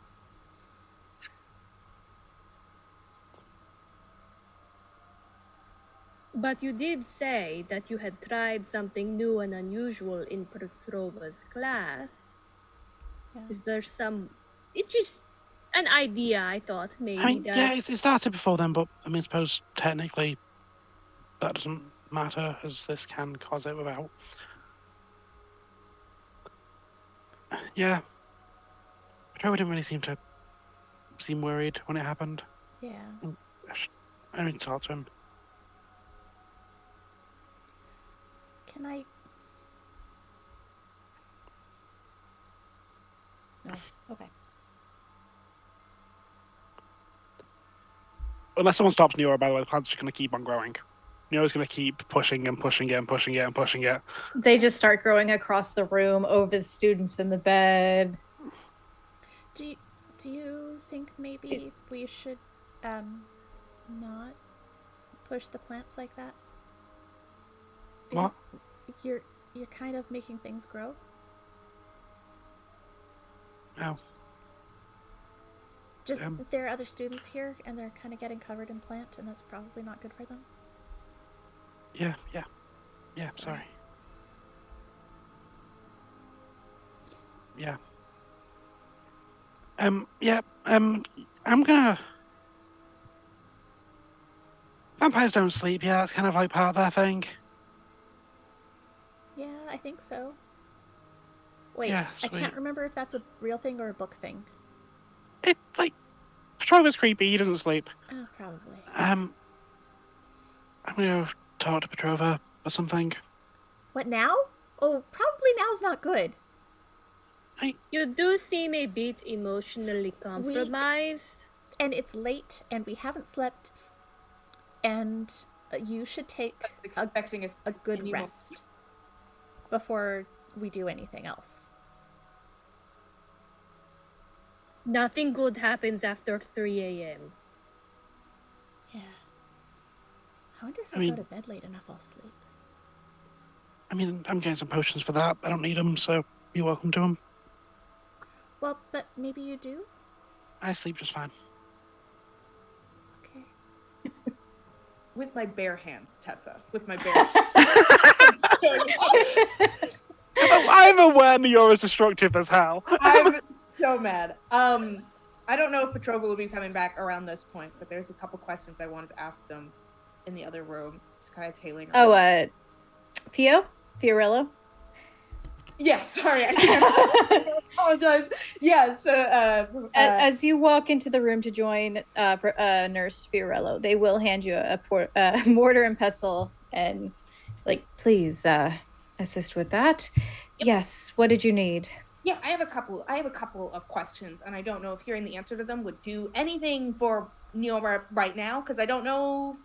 But you did say that you had tried something new and unusual in Petrova's class. Yeah. Is there some... It's just an idea, I thought, maybe. I mean, that... yeah, it started before then, but I mean, I suppose technically that doesn't matter as this can cause it without. Yeah. Petrova didn't really seem worried when it happened. Yeah. I need to talk to him. Can I... No. Okay. Unless someone stops Neo, by the way, the plant's just going to keep on growing. Neo's going to keep pushing and pushing it and pushing it and pushing it. They just start growing across the room, over the students in the bed. Do you think maybe we should not push the plants like that? What? You're kind of making things grow. Oh. Just there are other students here and they're kind of getting covered in plant and that's probably not good for them. Yeah, sorry. Yeah. I'm gonna... Vampires don't sleep, yeah, that's kind of like part of their thing. Yeah, I think so. Wait, Yeah, I can't sweet. remember if that's a real thing or a book thing. It, like, Petrova's creepy, he doesn't sleep. Oh, probably. I'm gonna talk to Petrova or something. What now? Oh, probably now's not good. You do seem a bit emotionally compromised. And it's late and we haven't slept. And you should take Expecting a good any rest before we do anything else. Nothing good happens after 3 a.m. Yeah. I wonder if I I mean- go to bed late enough, I'll sleep. I mean, I'm getting some potions for that. I don't need them, so you're welcome to them. Well, but maybe you do? I sleep just fine. Okay. With my bare hands, Tessa. With my bare hands. Oh, I'm aware you're as destructive as hell. I'm so mad. I don't know if Petrova will be coming back around this point, but there's a couple questions I wanted to ask them in the other room. Just kind of tailing. Fiorello? Yeah, sorry, I apologize. Yeah, so as you walk into the room to join Nurse Fiorello, they will hand you a mortar and pestle and like, please assist with that. Yep. Yes, what did you need? Yeah, I have a couple of questions, and I don't know if hearing the answer to them would do anything for Neora right now, because I don't know.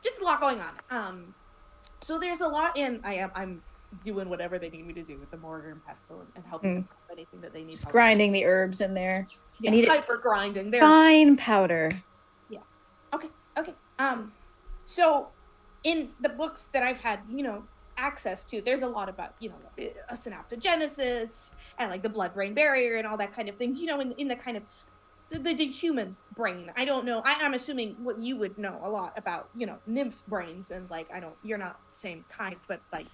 Just a lot going on. So there's a lot in. I'm doing whatever they need me to do with the mortar and pestle and helping them with anything that they need. Just grinding the herbs in there. Yeah, I need hyper grinding. There's fine powder. Yeah. Okay. So in the books that I've had, access to, there's a lot about, a synaptogenesis and like the blood-brain barrier and all that kind of things, in the kind of the human brain. I don't know. I'm assuming what you would know a lot about, nymph brains, and like, you're not the same kind, but like,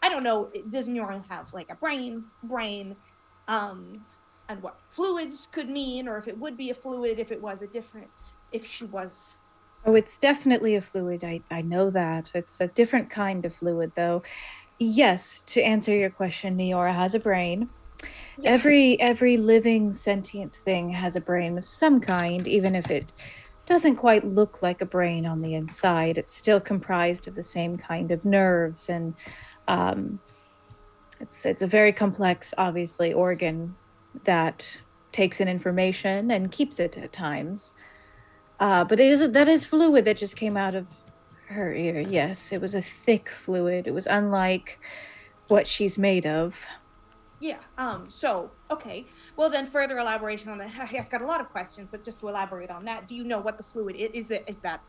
I don't know, does Neuron have like a brain, and what fluids could mean, or if it would be a fluid, if she was. Oh, it's definitely a fluid. I know that. It's a different kind of fluid, though. Yes, to answer your question, Neora has a brain. Yeah. Every living sentient thing has a brain of some kind, even if it doesn't quite look like a brain on the inside. It's still comprised of the same kind of nerves, and it's a very complex, obviously, organ that takes in information and keeps it at times. But that is fluid that just came out of her ear. Yes, it was a thick fluid. It was unlike what she's made of. Yeah. So, okay. Well, then further elaboration on that. I've got a lot of questions, but just to elaborate on that, do you know what the fluid is? Is that?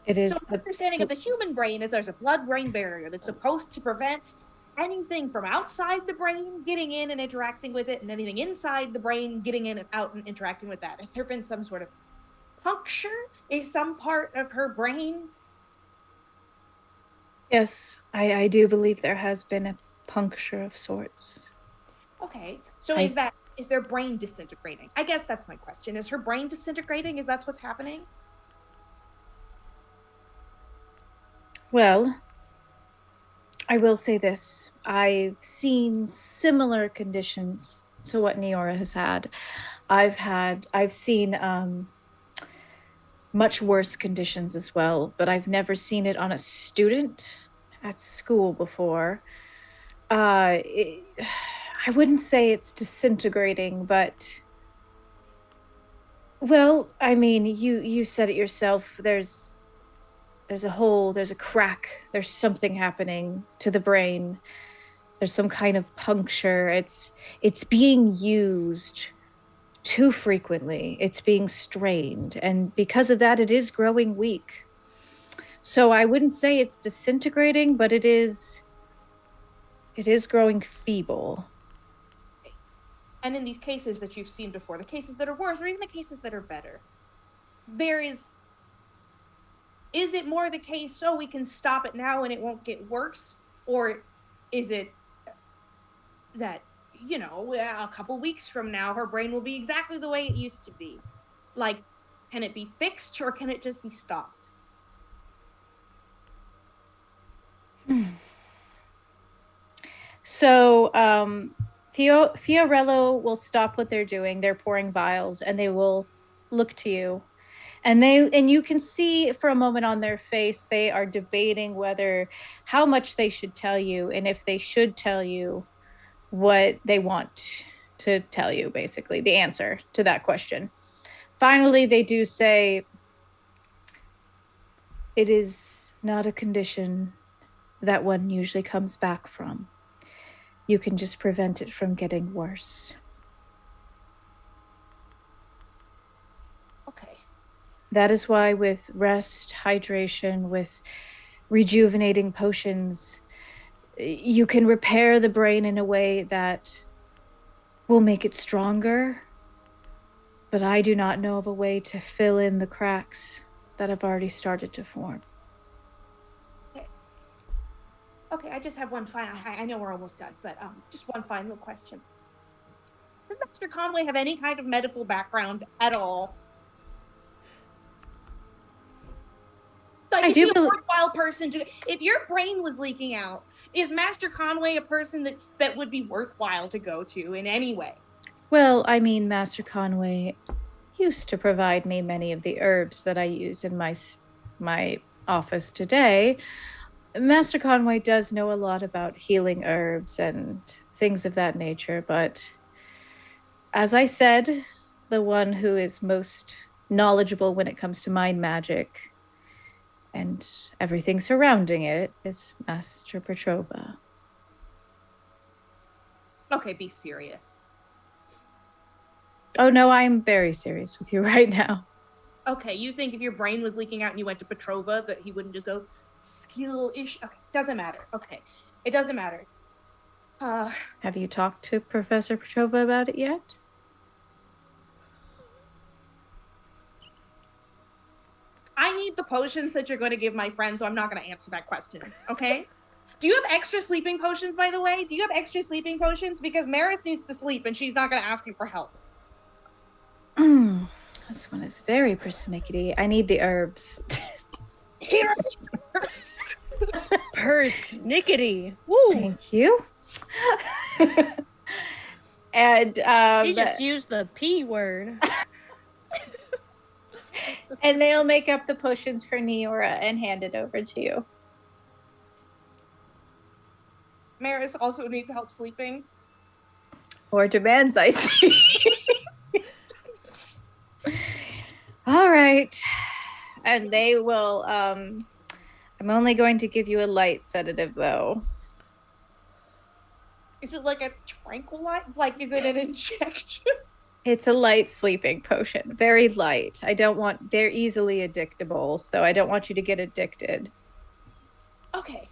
It is. So my understanding of the human brain is there's a blood-brain barrier that's supposed to prevent anything from outside the brain getting in and interacting with it, and anything inside the brain getting in and out and interacting with that. Has there been some sort of puncture in some part of her brain? Yes, I do believe there has been a puncture of sorts. Okay, so is their brain disintegrating? I guess that's my question. Is her brain disintegrating? Is that what's happening? Well, I will say this. I've seen similar conditions to what Neora has had. I've seen much worse conditions as well, but I've never seen it on a student at school before. I wouldn't say it's disintegrating, but, well, I mean, you said it yourself. There's a hole, there's a crack, there's something happening to the brain. There's some kind of puncture. It's being used too frequently. It's being strained, and because of that, it is growing weak. So I wouldn't say it's disintegrating, but it is growing feeble. And in these cases that you've seen before, the cases that are worse, or even the cases that are better, is it more the case, so we can stop it now and it won't get worse? Or is it that, a couple weeks from now, her brain will be exactly the way it used to be? Like, can it be fixed, or can it just be stopped? So, Fiorello will stop what they're doing. They're pouring vials, and they will look to you. And you can see for a moment on their face, they are debating how much they should tell you, and if they should tell you what they want to tell you, basically, the answer to that question. Finally, they do say, it is not a condition that one usually comes back from. You can just prevent it from getting worse. Okay. That is why with rest, hydration, with rejuvenating potions, you can repair the brain in a way that will make it stronger. But I do not know of a way to fill in the cracks that have already started to form. Okay. Okay, I just have one final. I know we're almost done, but just one final question. Does Mr. Conway have any kind of medical background at all? Like, is he a worthwhile person to? If your brain was leaking out, is Master Conway a person that would be worthwhile to go to in any way? Well, I mean, Master Conway used to provide me many of the herbs that I use in my office today. Master Conway does know a lot about healing herbs and things of that nature, but as I said, the one who is most knowledgeable when it comes to mind magic and everything surrounding it is Master Petrova. Okay, be serious. Oh no, I'm very serious with you right now. Okay, you think if your brain was leaking out and you went to Petrova that he wouldn't just go skill-ish? Okay, doesn't matter. Okay, it doesn't matter. Have you talked to Professor Petrova about it yet? I need the potions that you're going to give my friend, so I'm not going to answer that question, okay? Do you have extra sleeping potions, by the way? Do you have extra sleeping potions? Because Maris needs to sleep, and she's not going to ask you for help. This one is very persnickety. I need the herbs. Here are the herbs. Persnickety. Woo! Thank you. And You just used the P word. and they'll make up the potions for Neora and hand it over to you. Maris also needs help sleeping. Or demands, I see. All right. And they will, I'm only going to give you a light sedative, though. Is it like a tranquilizer? Like, is it an injection? It's a light sleeping potion. Very light. They're easily addictable, so I don't want you to get addicted. Okay.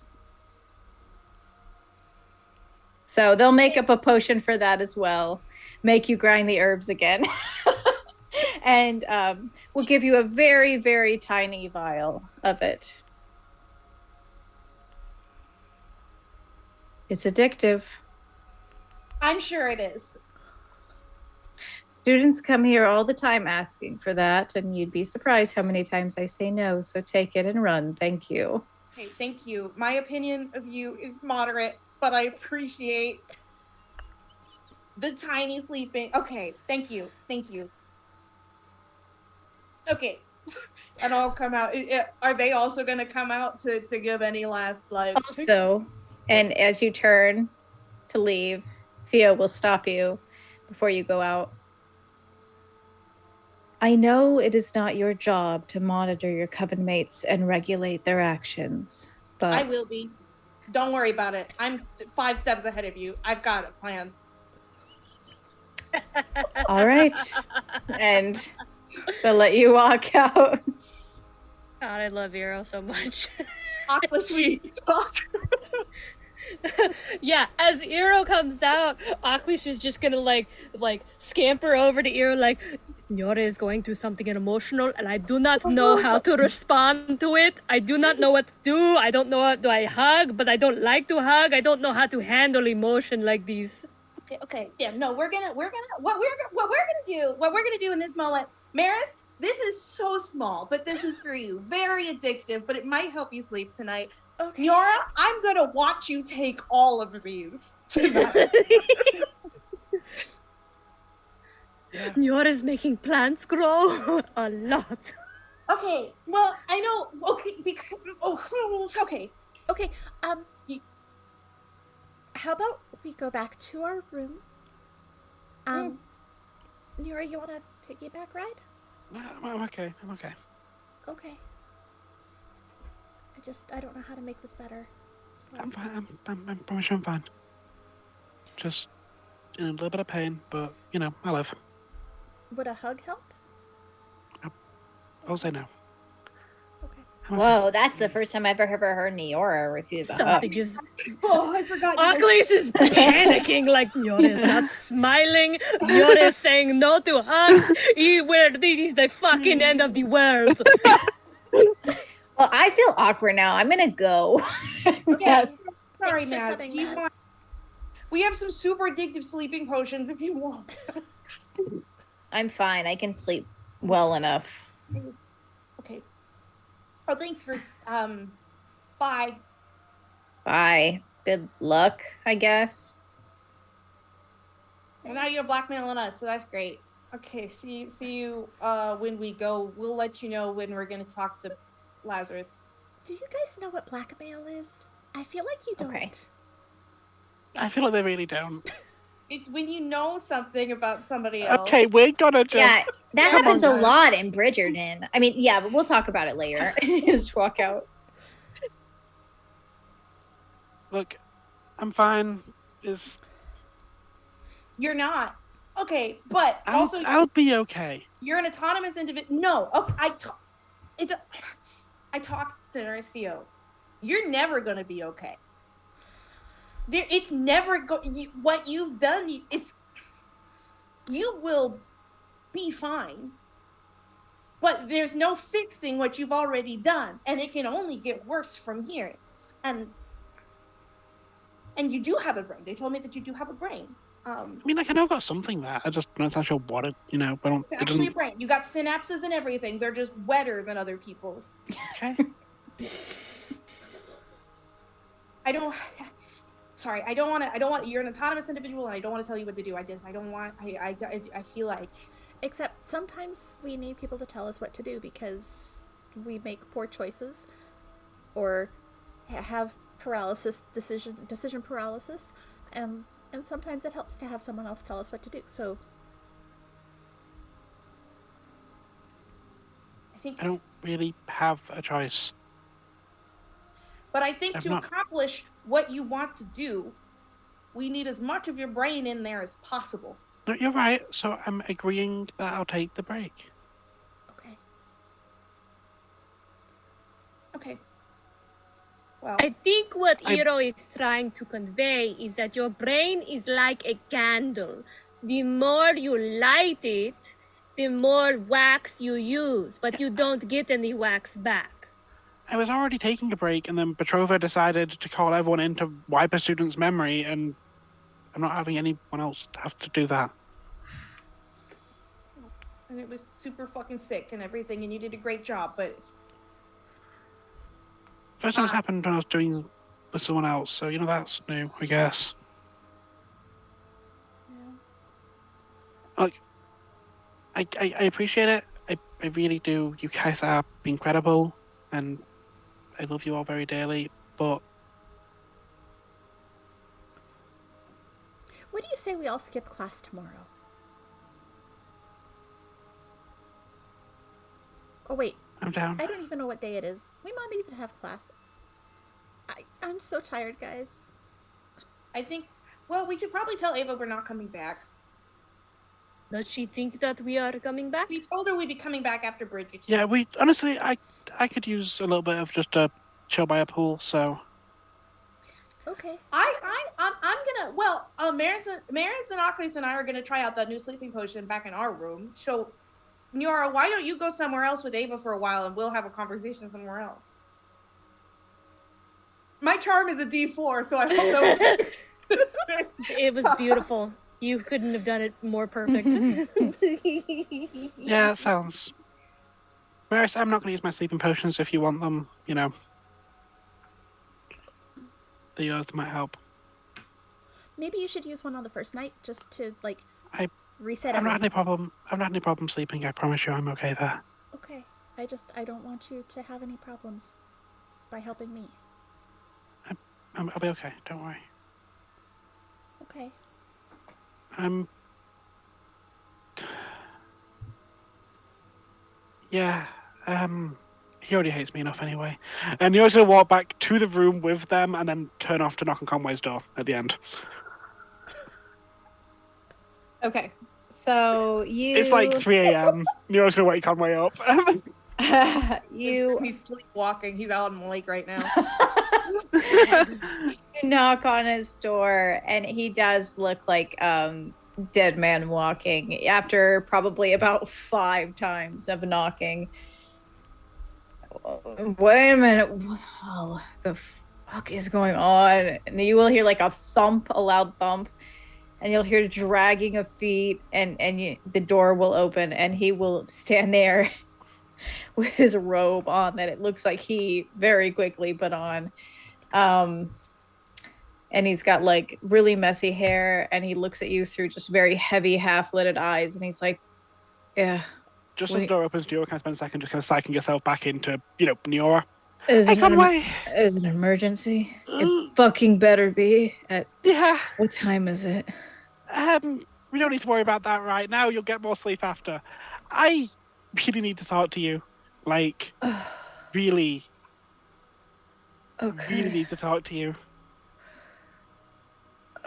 So they'll make up a potion for that as well. Make you grind the herbs again. And we'll give you a very, very tiny vial of it. It's addictive. I'm sure it is. Students come here all the time asking for that, and you'd be surprised how many times I say no. So take it and run. Thank you. Okay, thank you. My opinion of you is moderate, but I appreciate the tiny sleeping. Okay, thank you. Thank you. Okay. And I'll come out. Are they also going to come out to give any last, like... Also, and as you turn to leave, Theo will stop you before you go out. I know it is not your job to monitor your coven mates and regulate their actions, but... I will be. Don't worry about it. I'm 5 steps ahead of you. I've got a plan. All right. And they'll let you walk out. God, I love Eero so much. Aqua's sweet talk. Yeah, as Eero comes out, Aklis is just gonna like scamper over to Eero like, Nyora is going through something emotional and I do not know how to respond to it. I do not know what to do. I don't know do I hug, but I don't like to hug. I don't know how to handle emotion like these. Okay. Yeah, no, what we're gonna do in this moment, Maris, this is so small, but this is for you. Very addictive, but it might help you sleep tonight. Okay. Nyora, I'm gonna watch you take all of these tonight. Yeah. Nyora's making plants grow a lot. Okay, well, I know. Okay, because okay. Okay, how about we go back to our room? Nura, you want a piggyback ride? I'm okay. I'm okay. Okay. I don't know how to make this better. So. I'm fine. I promise you I'm fine. Just in a little bit of pain, but I live. Would a hug help? I'll say no. Okay. Whoa, that's the first time I've ever heard Neora refuse a hug. Something is. Oh, I forgot. Aklis is panicking like Nyora is not smiling. Nyora is saying no to hugs. This is the fucking end of the world. Well, I feel awkward now. I'm gonna go. Yes. Sorry, Thanks for Maz. coming, Do you Maz. want? We have some super addictive sleeping potions if you want. I'm fine. I can sleep well enough. Okay. Oh, thanks for bye. Bye. Good luck, I guess. Well, now you're blackmailing us, so that's great. Okay, see you when we go. We'll let you know when we're gonna talk to Lazarus. Do you guys know what blackmail is? I feel like you don't. Okay. I feel like they really don't. It's when you know something about somebody else. Okay, we're gonna just. Yeah, that Come happens on, a guys. lot in Bridgerton. I mean, yeah, but we'll talk about it later. Just walk out. Look, I'm fine. You're not. Okay, but also I'll be okay. you're an autonomous individual. No, okay, I talked to Nurse Theo. You're never gonna be okay. It's never what you've done. You will be fine, but there's no fixing what you've already done, and it can only get worse from here. And you do have a brain. They told me that you do have a brain. I mean, like, I know I've got something there. I just not sure what it. You know, but It's actually a brain. You got synapses and everything. They're just wetter than other people's. Okay. I don't want. You're an autonomous individual, and I don't want to tell you what to do. I feel like. Except sometimes we need people to tell us what to do because we make poor choices or have decision paralysis, and sometimes it helps to have someone else tell us what to do. So I don't really have a choice. But I think accomplish what you want to do, we need as much of your brain in there as possible. No, you're right. So I'm agreeing that I'll take the break. Okay. Well, I think what Iro is trying to convey is that your brain is like a candle. The more you light it, the more wax you use, but you don't get any wax back. I was already taking a break, and then Petrova decided to call everyone in to wipe a student's memory, and I'm not having anyone else have to do that. and it was super fucking sick and everything, and you did a great job, but... First time it's happened when I was doing with someone else, so, you know, that's new, I guess. yeah. Like, I appreciate it. I really do. You guys are incredible, and I love you all very dearly, but... What do you say we all skip class tomorrow? Oh wait, I'm down. I don't even know what day it is. We might even have class. I'm so tired, guys. I think, well, we should probably tell Ava we're not coming back. Does she think that we are coming back? We told her we'd be coming back after Bridget. Yeah, honestly, I could use a little bit of just a chill by a pool, so... Okay. I'm gonna, well, Maris and Oculus and I are gonna try out that new sleeping potion back in our room. So, Niora, why don't you go somewhere else with Ava for a while and we'll have a conversation somewhere else? My charm is a D4, so I hope that It was beautiful. You couldn't have done it more perfect. Yeah, that sounds... Maris, I'm not going to use my sleeping potions if you want them, you know. They're yours, that might help. Maybe you should use one on the first night just to, like, reset I've not everything. had any problem sleeping, I promise you I'm okay there. Okay. I don't want you to have any problems by helping me. I'll be okay, don't worry. Okay. Yeah, he already hates me enough anyway. And you're going to walk back to the room with them and then turn off to knock on Conway's door at the end. Okay, so you. It's like 3 a.m. Nero's going to wake Conway up. he's sleepwalking. He's out on the lake right now. You knock on his door, and he does look like dead man walking after probably about 5 times of knocking. Wait a minute. Oh, fuck is going on? And you will hear like a thump, a loud thump, and you'll hear dragging of feet, and the door will open, and he will stand there with his robe on that it looks like he very quickly put on. And he's got like really messy hair, and he looks at you through just very heavy, half-lidded eyes, and he's like, "Yeah." Just as the door opens, Neora, can I spend a second just kind of psyching yourself back into, Neora? Is Hey, it Conway! Is it an emergency? It fucking better be. Yeah. What time is it? We don't need to worry about that right now. You'll get more sleep after. I really need to talk to you. Like, really, Okay. really need to talk to you.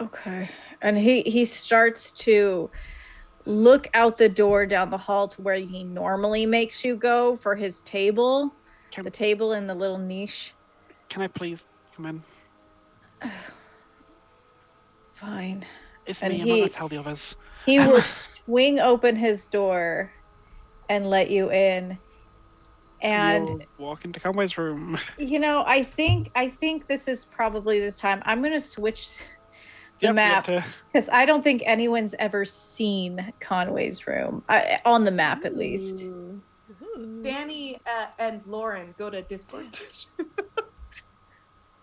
Okay. And he starts to look out the door down the hall to where he normally makes you go for his table. The table in the little niche. Can I please come in? Fine. It's me. I'm not going to tell the others. He will swing open his door and let you in. And you'll walk into Conway's room. I think this is probably the time. I'm going to switch the map because I don't think anyone's ever seen Conway's room on the map, at least. Ooh. Danny and Lauren go to Discord.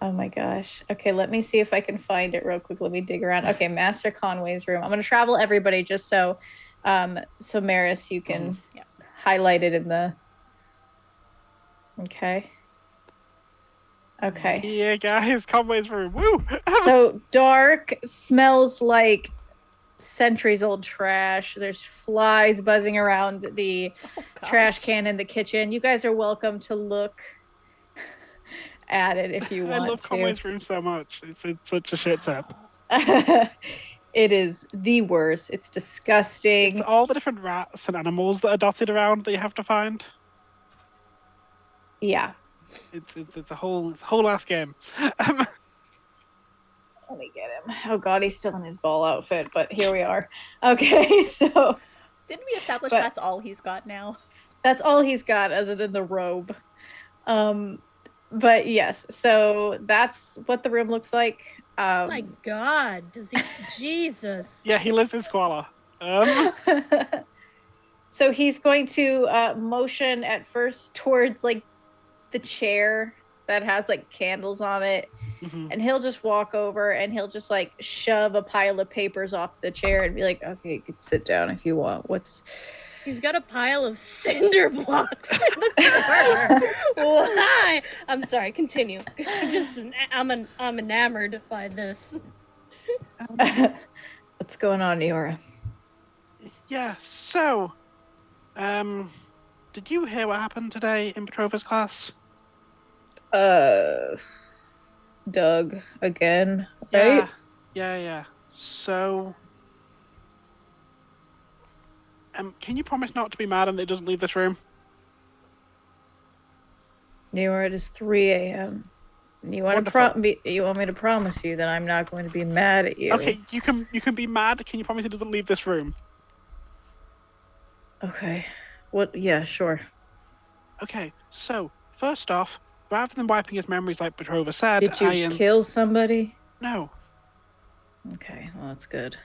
Oh my gosh. Okay, let me see if I can find it real quick. Let me dig around. Okay, Master Conway's room. I'm going to travel everybody just so Maris, you can highlight it in the... Okay. Yeah, guys, Conway's room. Woo! So dark, smells like centuries-old trash. There's flies buzzing around the trash can in the kitchen. You guys are welcome to look at it if you want to. I love Conway's room so much. It's such a shit tip. It is the worst. It's disgusting. It's all the different rats and animals that are dotted around that you have to find. Yeah. It's a whole ass game. Let me get him. Oh god, he's still in his ball outfit, but here we are. Okay, so didn't we establish that's all he's got now? That's all he's got other than the robe. But yes, so that's what the room looks like. Oh my god, does he? Jesus. Yeah, he lives in squalor. So he's going to motion at first towards like the chair that has like candles on it, and he'll just walk over and he'll just like shove a pile of papers off the chair and be like, "Okay, you can sit down if you want." He's got a pile of cinder blocks in the corner. Why? I'm sorry. Continue. I'm enamored by this. What's going on, Neora? Yeah. So, did you hear what happened today in Petrova's class? Doug again, right? Yeah. So, can you promise not to be mad and it doesn't leave this room? Neora, it is 3 a.m. You want me to promise you that I'm not going to be mad at you? Okay, you can be mad. Can you promise it doesn't leave this room? Okay. What? Yeah, sure. Okay. So first off, rather than wiping his memories like Petrova said, did you kill somebody? No. Okay, well that's good.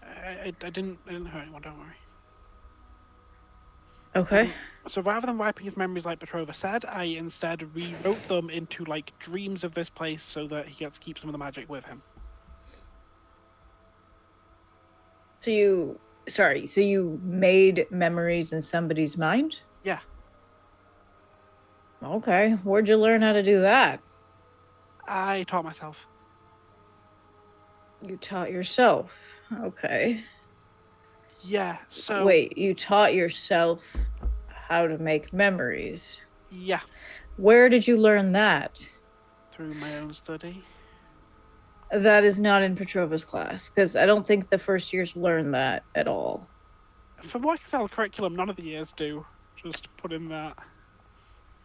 I didn't hurt anyone. Don't worry. Okay. So rather than wiping his memories like Petrova said, I instead rewrote them into like dreams of this place so that he gets to keep some of the magic with him. So you made memories in somebody's mind? Yeah. Okay. Where'd you learn how to do that? I taught myself. You taught yourself. Okay. Yeah, so... Wait, you taught yourself how to make memories? Yeah. Where did you learn that? Through my own study. That is not in Petrova's class, because I don't think the first years learn that at all. From what I can tell, curriculum, none of the years do. Just put in that.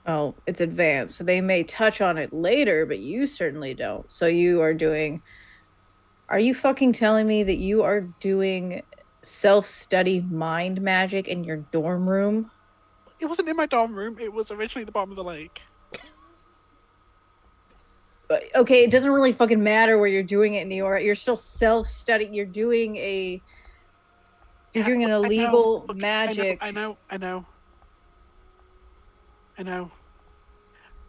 Oh, it's advanced, so they may touch on it later, but you certainly don't. So you are doing... Are you fucking telling me that you are doing self-study mind magic in your dorm room? It wasn't in my dorm room. It was originally the bottom of the lake. Okay, it doesn't really fucking matter where you're doing it, Neora. You're still self-studying. You're doing an illegal magic. I know.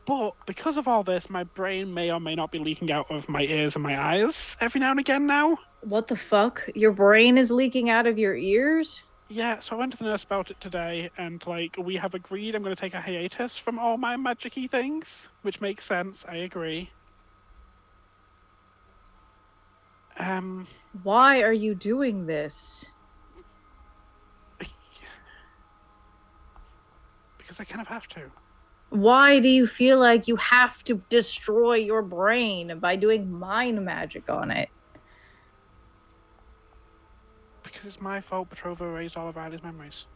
But because of all this, my brain may or may not be leaking out of my ears and my eyes every now and again now. What the fuck? Your brain is leaking out of your ears? Yeah, so I went to the nurse about it today, and we have agreed I'm going to take a hiatus from all my magic-y things, which makes sense. I agree. Why are you doing this? Because I kind of have to. Why do you feel like you have to destroy your brain by doing mind magic on it? Because it's my fault Petrova erased all of Riley's memories.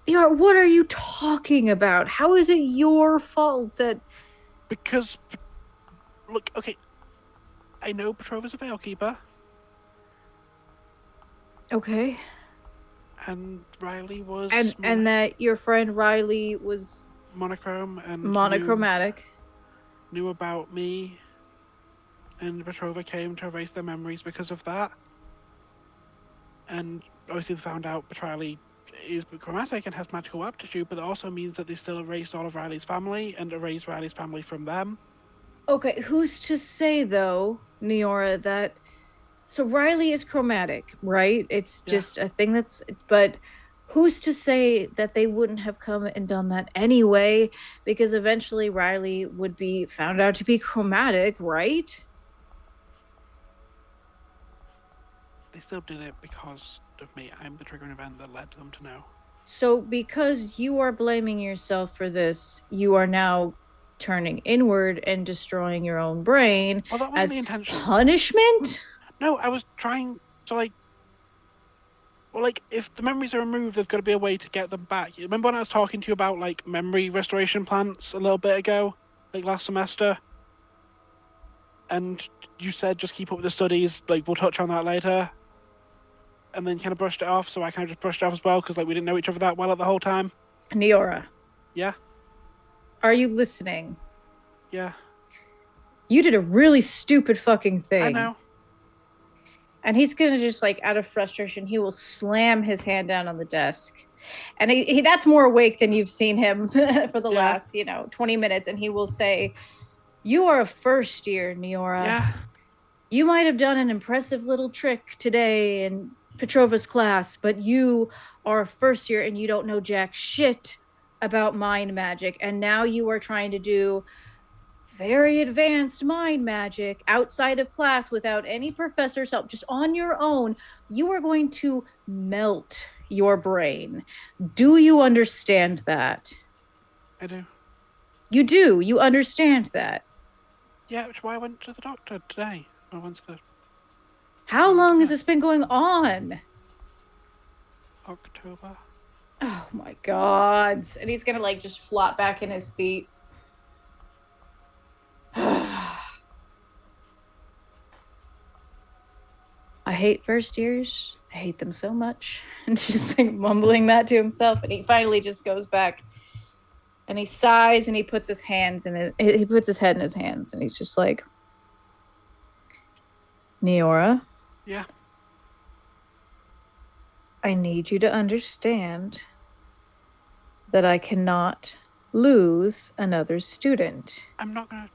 What are you talking about? How is it your fault that... Because, look, okay, I know Petrova's a Veilkeeper. Okay. And Riley was... And that your friend Riley was... monochrome and... monochromatic. Knew about me. And Petrova came to erase their memories because of that. And obviously they found out that Riley is chromatic and has magical aptitude, but it also means that they still erased all of Riley's family and erased Riley's family from them. Okay, who's to say, though, Neora, that... So Riley is chromatic, right? It's just a thing that's... But who's to say that they wouldn't have come and done that anyway? Because eventually Riley would be found out to be chromatic, right? They still did it because of me. I'm the triggering event that led them to know. So because you are blaming yourself for this, you are now turning inward and destroying your own brain Well, that wasn't as the intention. Punishment? No, I was trying to if the memories are removed, there's got to be a way to get them back. You remember when I was talking to you about memory restoration plants a little bit ago, last semester? And you said just keep up with the studies, we'll touch on that later. And then kind of brushed it off, so I kind of just brushed it off as well, because we didn't know each other that well at the whole time. Neora. Yeah? Are you listening? Yeah. You did a really stupid fucking thing. I know. And he's gonna just out of frustration, he will slam his hand down on the desk. And he that's more awake than you've seen him for the last, 20 minutes. And he will say, "You are a first year, Neora. Yeah. You might have done an impressive little trick today in Petrova's class, but you are a first year and you don't know jack shit about mind magic. And now you are trying to do very advanced mind magic outside of class without any professor's help, just on your own. You are going to melt your brain. Do you understand that?" I do. You do. You understand that. Yeah, which is why I went to the doctor today. I went to the... How long has this been going on? October. Oh my god. And he's gonna just flop back in his seat. I hate first years. I hate them so much. And just mumbling that to himself. And he finally just goes back and he sighs and he puts his hands in it. He puts his head in his hands and he's just like, "Neora." Yeah. "I need you to understand that I cannot lose another student." I'm not going to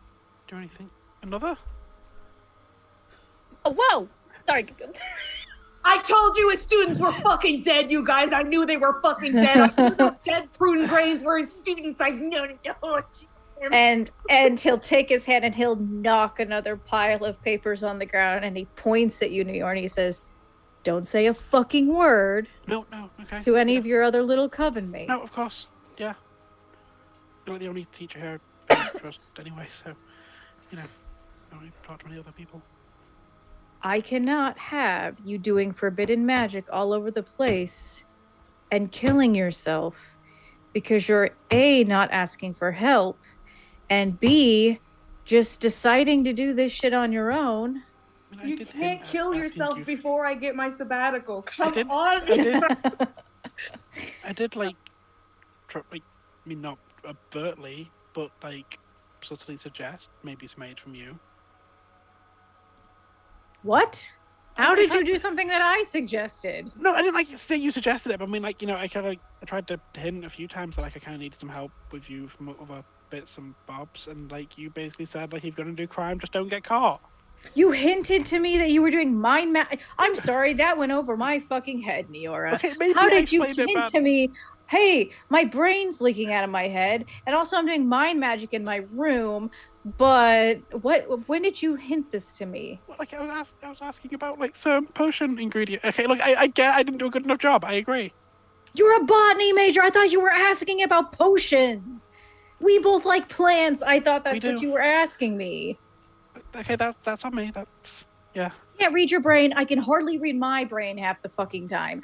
do anything. Another? Oh, whoa! Sorry. I told you his students were fucking dead, you guys. I knew they were fucking dead. I knew those dead prune brains were his students. I knew it. And he'll take his hand and he'll knock another pile of papers on the ground and he points at you, New York, and he says, "Don't say a fucking word No, okay. to any of your other little coven mates." No, of course. Yeah. You're the only teacher here I trust anyway, so, I don't need to talk to any other people. I cannot have you doing forbidden magic all over the place and killing yourself because you're A, not asking for help, and B, just deciding to do this shit on your own. You can't kill yourself before I get my sabbatical. Come on. I did not overtly, but subtly suggest maybe it's made from you. What? How did you do something that I suggested? No, I didn't like say you suggested it, but I mean, like, you know, I tried to hint a few times that like I kind of needed some help with you from other bits and bobs, and like you basically said like if you're gonna do crime, just don't get caught. You hinted to me that you were doing mind map. I'm sorry, that went over my fucking head, Neora. Okay, maybe How I did you explained it hint bad. to me? Hey, my brain's leaking out of my head, and also I'm doing mind magic in my room. But what? When did you hint this to me? Well, like I was asking about like some potion ingredient. Okay, look, I get I didn't do a good enough job. I agree. You're a botany major. I thought you were asking about potions. We both like plants. I thought that's We what do. you were asking me. Okay, that's on me. That's yeah. Can't read your brain. I can hardly read my brain half the fucking time.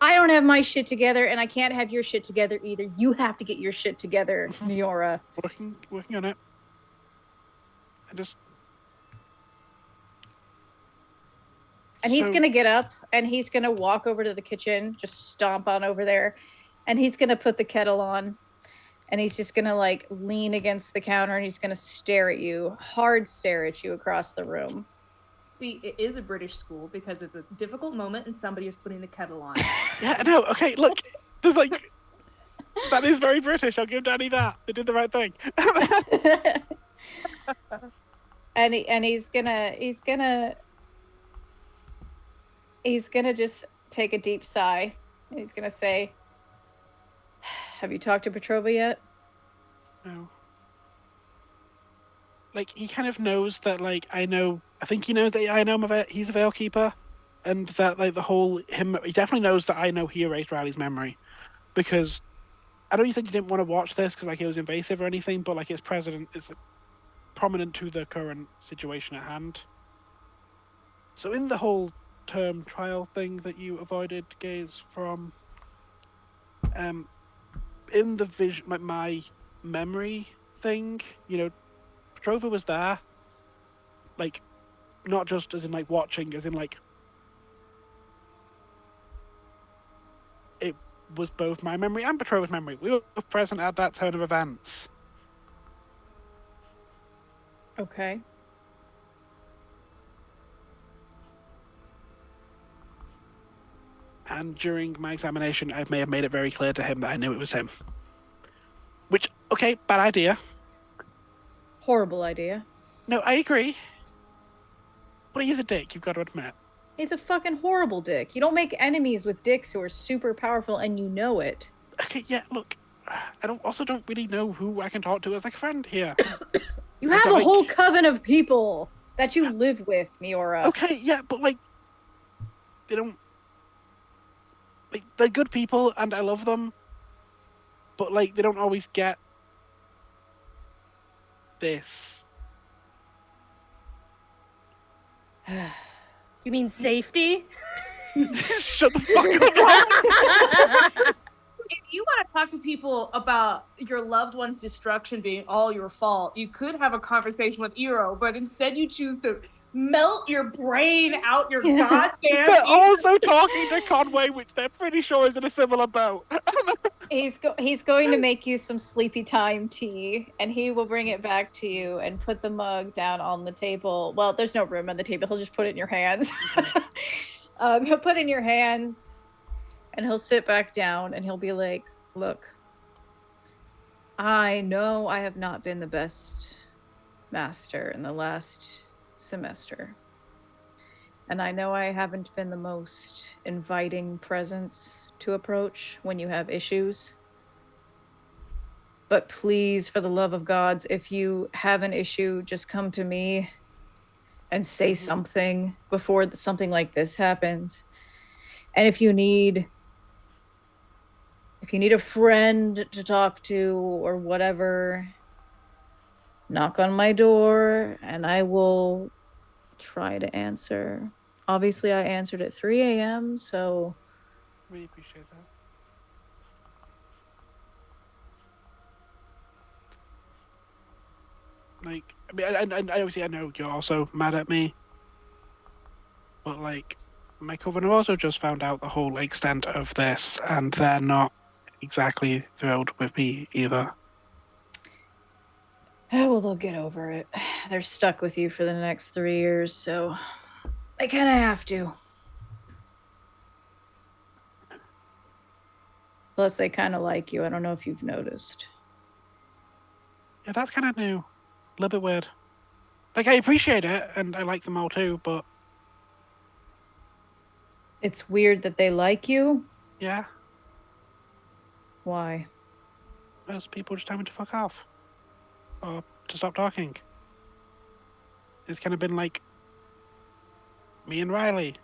I don't have my shit together, and I can't have your shit together either. You have to get your shit together, Neora. Working on it. And he's So- gonna get up and he's gonna walk over to the kitchen, just stomp on over there, and he's gonna put the kettle on, and he's just gonna like lean against the counter and he's gonna stare at you, hard stare at you across the room. See, it is a British school because it's a difficult moment and somebody is putting the kettle on. Yeah, no, okay, look, there's like that is very British. I'll give Danny that. They did the right thing. and he's gonna just take a deep sigh, and he's gonna say, "Have you talked to Petrova yet?" No. Like he kind of knows that like I think he knows that I know he's a Veil Keeper, and that like the whole he definitely knows that I know he erased Riley's memory, because I know you said you didn't want to watch this because like it was invasive or anything, but like it's prominent to the current situation at hand. So in the whole term trial thing that you avoided gaze from, in the vision, my memory thing, you know, Petrova was there, like, not just as in like watching, as in like it was both my memory and Petrova's memory. We were present at that turn of events. Okay. And during my examination, I may have made it very clear to him that I knew it was him. Which, okay, bad idea. Horrible idea. No, I agree. But he is a dick, you've got to admit. He's a fucking horrible dick. You don't make enemies with dicks who are super powerful, and you know it. Okay, yeah, look, I don't really know who I can talk to as like a friend here. You Like, have a like- whole coven of people that you live with, Miora. Okay, yeah, but like, they don't. Like, they're good people and I love them, but like, they don't always get this. You mean safety? Shut the fuck up. If you want to talk to people about your loved one's destruction being all your fault, you could have a conversation with Iro, but instead you choose to melt your brain out your goddamn They're also talking to Conway, which they're pretty sure is in a similar boat. He's going to make you some sleepy time tea, and he will bring it back to you and put the mug down on the table. Well, there's no room on the table. He'll just put it in your hands. He'll put it in your hands, and he'll sit back down, and he'll be like, "Look, I know I have not been the best master in the last semester. And I know I haven't been the most inviting presence to approach when you have issues. But please, for the love of gods, if you have an issue, just come to me and say something before something like this happens. And if you need a friend to talk to or whatever, knock on my door and I will try to answer. Obviously, I answered at 3 a.m., so Really appreciate that. Like, I mean, I obviously I know you're also mad at me, but like, my coven have also just found out the whole extent of this, and they're not exactly thrilled with me either. well, Oh, they'll get over it. They're stuck with you for the next 3 years, so they kind of have to. Plus, they kind of like you. I don't know if you've noticed. Yeah, that's kind of new. A little bit weird. Like, I appreciate it, and I like them all too, but It's weird that they like you. yeah, Why? most people just tell me to fuck off. Or to stop talking. It's kind of been like me and Riley.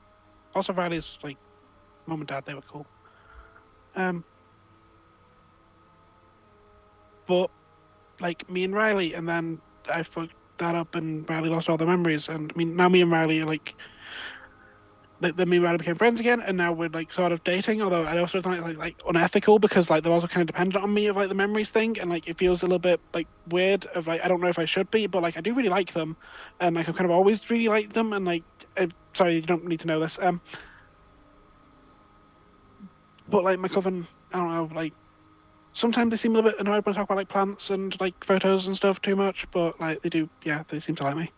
Also, Riley's like mom and dad, they were cool. But like me and Riley, and then I fucked that up, and Riley lost all the memories. And I mean, now me and Riley are like, then me and Riley became friends again, and now we're like sort of dating. Although I also find it like unethical because like they're also kind of dependent on me of like the memories thing, and like it feels a little bit like weird. Of like I don't know if I should be, but like I do really like them, and like I've kind of always really liked them, and like sorry, you don't need to know this. But like my coven, I don't know, like sometimes they seem a little bit annoyed when I talk about like plants and like photos and stuff too much, but like they do, yeah, they seem to like me.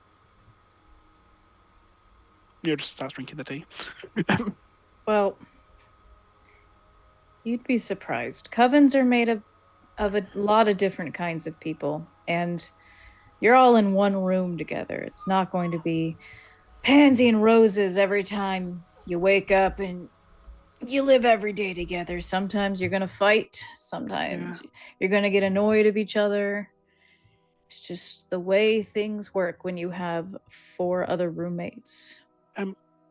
You just start drinking the tea. Well, you'd be surprised. Covens are made of a lot of different kinds of people, and you're all in one room together. It's not going to be pansy and roses every time you wake up and you live every day together. Sometimes you're going to fight. Sometimes you're going to get annoyed of each other. It's just the way things work when you have 4 other roommates.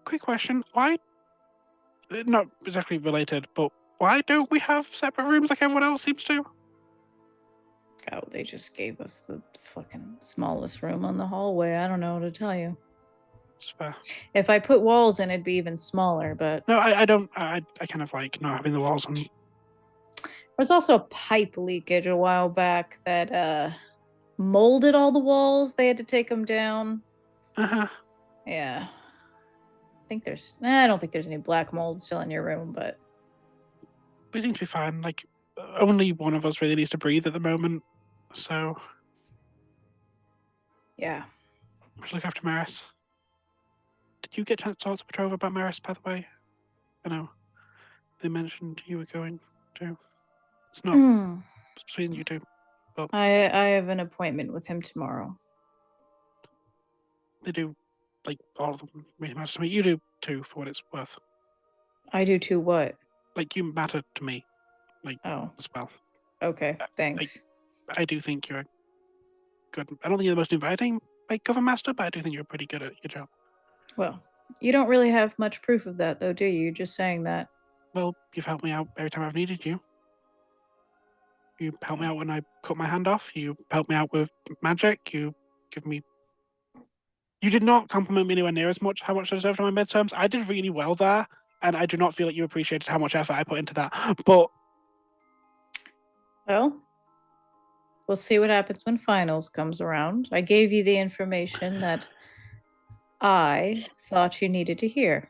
Quick question. Why, not exactly related, but why don't we have separate rooms like everyone else seems to? Oh, they just gave us the fucking smallest room on the hallway. I don't know what to tell you. It's fair. If I put walls in, it'd be even smaller, but... No, I don't, I kind of like not having the walls on. There was also a pipe leakage a while back that molded all the walls. They had to take them down. Uh-huh. Yeah. I don't think there's any black mold still in your room, but... We seem to be fine. Like, only one of us really needs to breathe at the moment, so... Yeah. We should look after Maris. Did you get a chance to talk to Petrova about Maris, by the way? I know. They mentioned you were going to. It's not between you two. But I have an appointment with him tomorrow. they do, like, all of them really matter to me. You do too, for what it's worth. I do too what? Like, you matter to me, like, Oh, as well. okay. Thanks. I do think you're good. I don't think you're the most inviting, like, cover master, but I do think you're pretty good at your job. Well, you don't really have much proof of that, though, do you? You're just saying that. Well, you've helped me out every time I've needed you. You helped me out when I cut my hand off. You helped me out with magic. You give me... You did not compliment me anywhere near as much how much I deserved on my midterms. I did really well there, and I do not feel like you appreciated how much effort I put into that. But... Well, we'll see what happens when finals comes around. I gave you the information that I thought you needed to hear.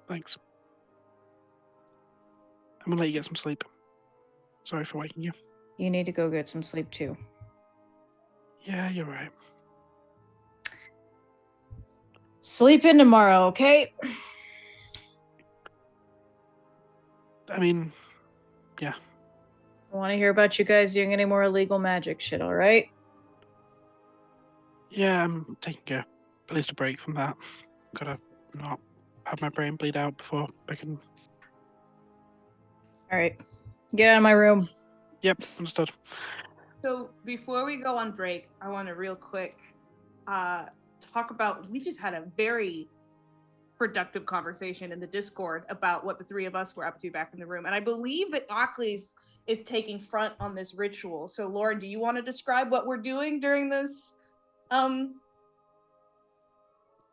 Thanks. I'm gonna let you get some sleep. Sorry for waking you. You need to go get some sleep, too. Yeah, you're right. Sleep in tomorrow, okay? I mean, yeah. I want to hear about you guys doing any more illegal magic shit, all right? Yeah, I'm taking at least a break from that. Gotta not have my brain bleed out before I can... All right. Get out of my room. Yep, understood. So before we go on break, I want to real quick talk about, we just had a very productive conversation in the Discord about what the 3 of us were up to back in the room. And I believe that Aklis is taking front on this ritual. So Lauren, do you want to describe what we're doing during this?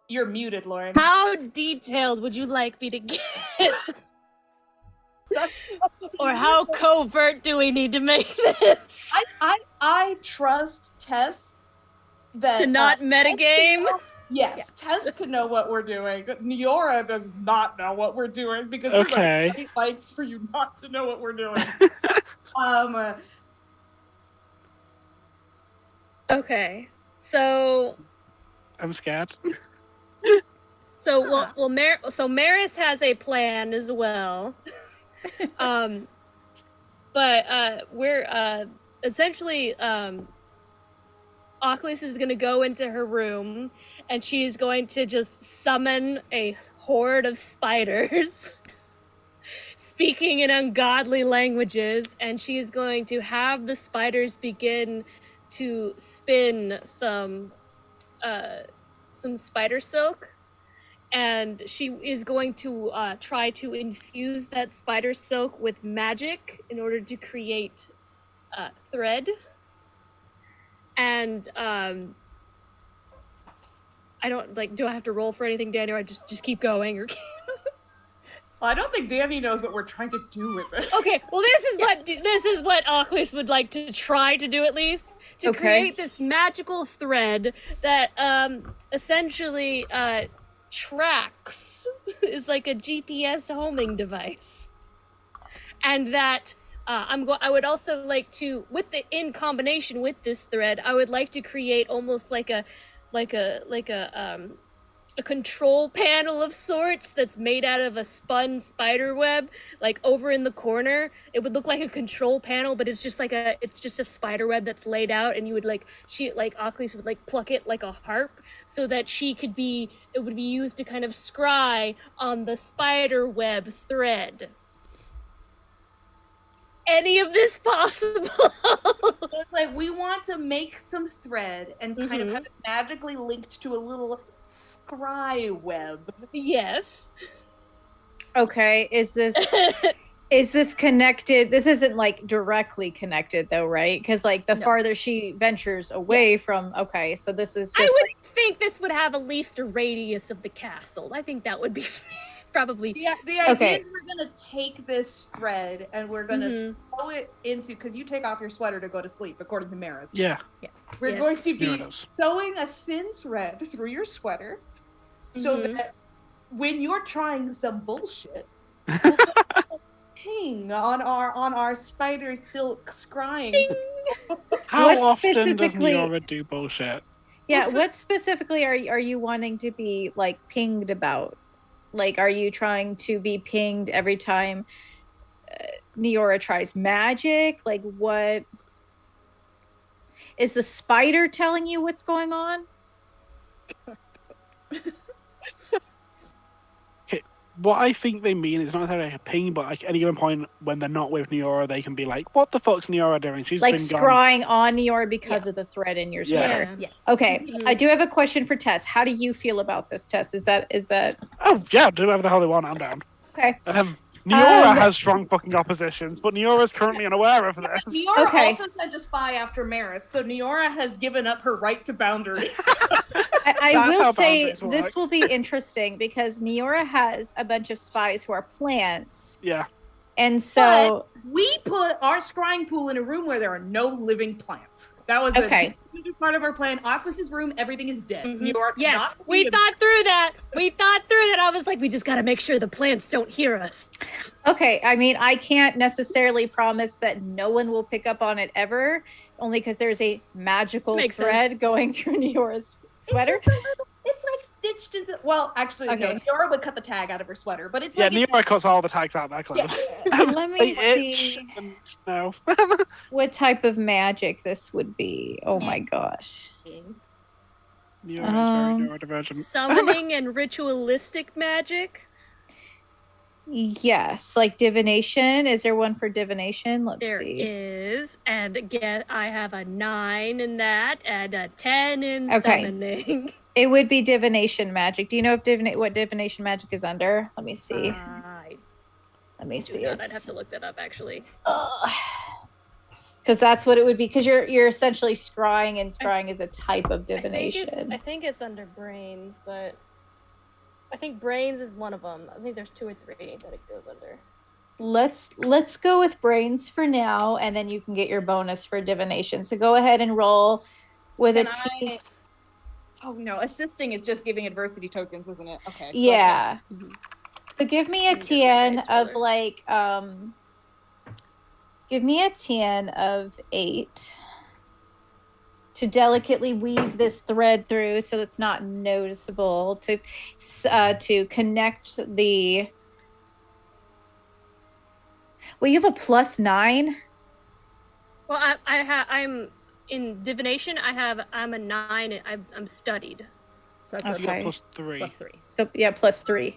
You're muted, Lauren. How detailed would you like me to get? Or how covert do we need to make this? I trust Tess that To not metagame? Yes, Tess could know what we're doing. Niora does not know what we're doing because Okay. we're like likes for you not to know what we're doing. Okay, so I'm scared. Maris has a plan as well. But we're essentially Oculus is gonna go into her room and she's going to just summon a horde of spiders speaking in ungodly languages, and she is going to have the spiders begin to spin some spider silk, and she is going to try to infuse that spider silk with magic in order to create thread. And I don't do I have to roll for anything, Danny, or I just keep going? Or Well, I don't think Danny knows what we're trying to do with it. okay, well this is what Oculus would like to try to do, at least to create this magical thread that essentially tracks, is like a GPS homing device, and that I would also like to, in combination with this thread, I would like to create almost like a control panel of sorts that's made out of a spun spider web. Like over in the corner, it would look like a control panel, but it's just a spider web that's laid out, and you would Oculus would pluck it like a harp, so that it would be used to kind of scry on the spider web thread. Any of this possible? So it's we want to make some thread and kind of have it magically linked to a little scry web. Yes. Okay, is this connected? This isn't directly connected though, right? Because the farther she ventures away from, okay, so this is just I would think this would have at least a radius of the castle. I think that would be probably. Yeah, the idea is we're gonna take this thread and we're gonna sew it into, because you take off your sweater to go to sleep, according to Maris. Yeah. We're going to be sewing a thin thread through your sweater, so that when you're trying some bullshit, we'll ping on our spider silk scrying. How often does Niora do bullshit? Yeah, what specifically are you wanting to be pinged about? Are you trying to be pinged every time Niora tries magic? What is the spider telling you what's going on? What I think they mean is not necessarily a ping, but at any given point when they're not with Niora, they can be like, "What the fuck's Niora doing? She's been scrying gone." on Niora because of the thread in your sweater. Yeah. Yes. Okay, I do have a question for Tess. How do you feel about this, Tess? Is that? Oh yeah, do whatever the hell they want. I'm down. Okay. Niora has strong fucking oppositions, but Niora is currently unaware of this. Niora also sent a spy after Maris, so Niora has given up her right to boundaries. I will say this will be interesting because Niora has a bunch of spies who are plants. Yeah. And so we put our scrying pool in a room where there are no living plants. That was a part of our plan. Oculus' room, everything is dead. Yes, we thought through that. I was like, we just got to make sure the plants don't hear us. Okay, I mean, I can't necessarily promise that no one will pick up on it ever, only because there's a magical thread going through Niora's sweater. It's stitched into. Well, actually, no. Niora would cut the tag out of her sweater, but it's Niora cuts all the tags out of their clothes. Yeah. Let me see. No. What type of magic this would be? Oh my gosh. Niora is very neurodivergent. Summoning and ritualistic magic. Yes, divination. Is there one for divination? Let's see. There is, and again, I have a 9 in that and a 10 in summoning. It would be divination magic. Do you know what divination magic is under? Let me see. Let me see. I'd have to look that up actually. Because that's what it would be. Because you're essentially scrying, and scrying is a type of divination. I think it's under brains, but I think brains is one of them. I think there's 2 or 3 that it goes under. Let's go with brains for now, and then you can get your bonus for divination. So go ahead and roll with a T. Oh no, assisting is just giving adversity tokens, isn't it? Okay. Yeah. So give me a TN of Give me a tan of 8 to delicately weave this thread through so it's not noticeable, to connect the... Well, you have a +9. Well, I'm in divination. I'm a 9. I'm studied. So that's You got Okay. +3. +3. So, yeah, +3.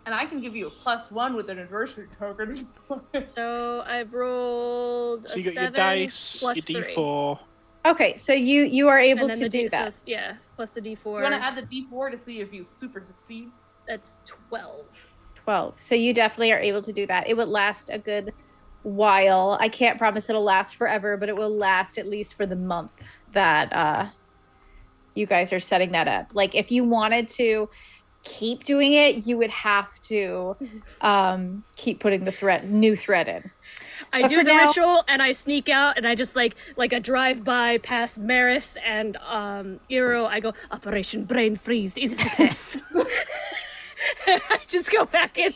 And I can give you a +1 with an adversity token. So I've rolled So a you got 7 your dice, your plus 3. D4. Okay, so you are able And then to the do D, that. so, yes, plus the D4. You want to add the D4 to see if you super succeed? That's 12. 12. So you definitely are able to do that. It would last a good while. I can't promise it'll last forever, but it will last at least for the month that you guys are setting that up. Like if you wanted to keep doing it, you would have to keep putting the new thread in. I But do for the now- ritual and I sneak out and I just like a drive-by past Maris and Eero. I go, Operation Brain Freeze is a success. I just go back in.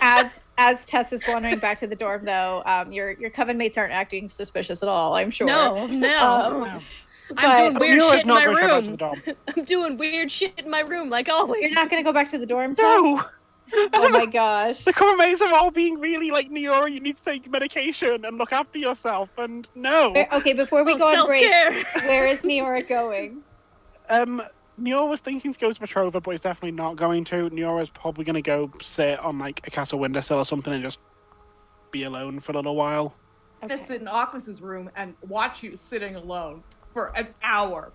As Tess is wandering back to the dorm, though, your coven mates aren't acting suspicious at all, I'm sure. No. No. I'm doing But weird Neora's shit in not my going to go back to the room. dorm. I'm doing weird shit in my room like always. you're not going to go back to the dorm, Tess? No! Oh my gosh. The common mates are all being really like, Neora, you need to take medication and look after yourself, and no. Okay, before we go on break, self-care. where is Neora going? Neora was thinking to go to Petrova, but he's definitely not going to. Neora's probably going to go sit on like a castle windowsill or something and just be alone for a little while. I'm gonna sit in Oculus' room and watch you sitting alone for an hour.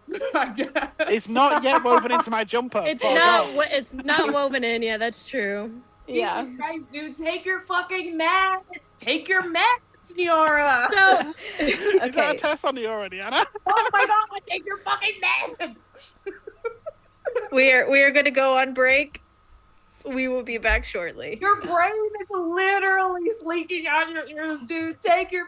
It's not yet woven into my jumper. It's but not. no. It's not woven in. Yeah, that's true. Yeah. You guys do take your fucking meds. Take your meds, Neora. So Is that a Okay. test on Neora, Deanna? Oh my god, take your fucking meds. We are going to go on break. We will be back shortly. Your brain is literally leaking out your ears, dude. Take your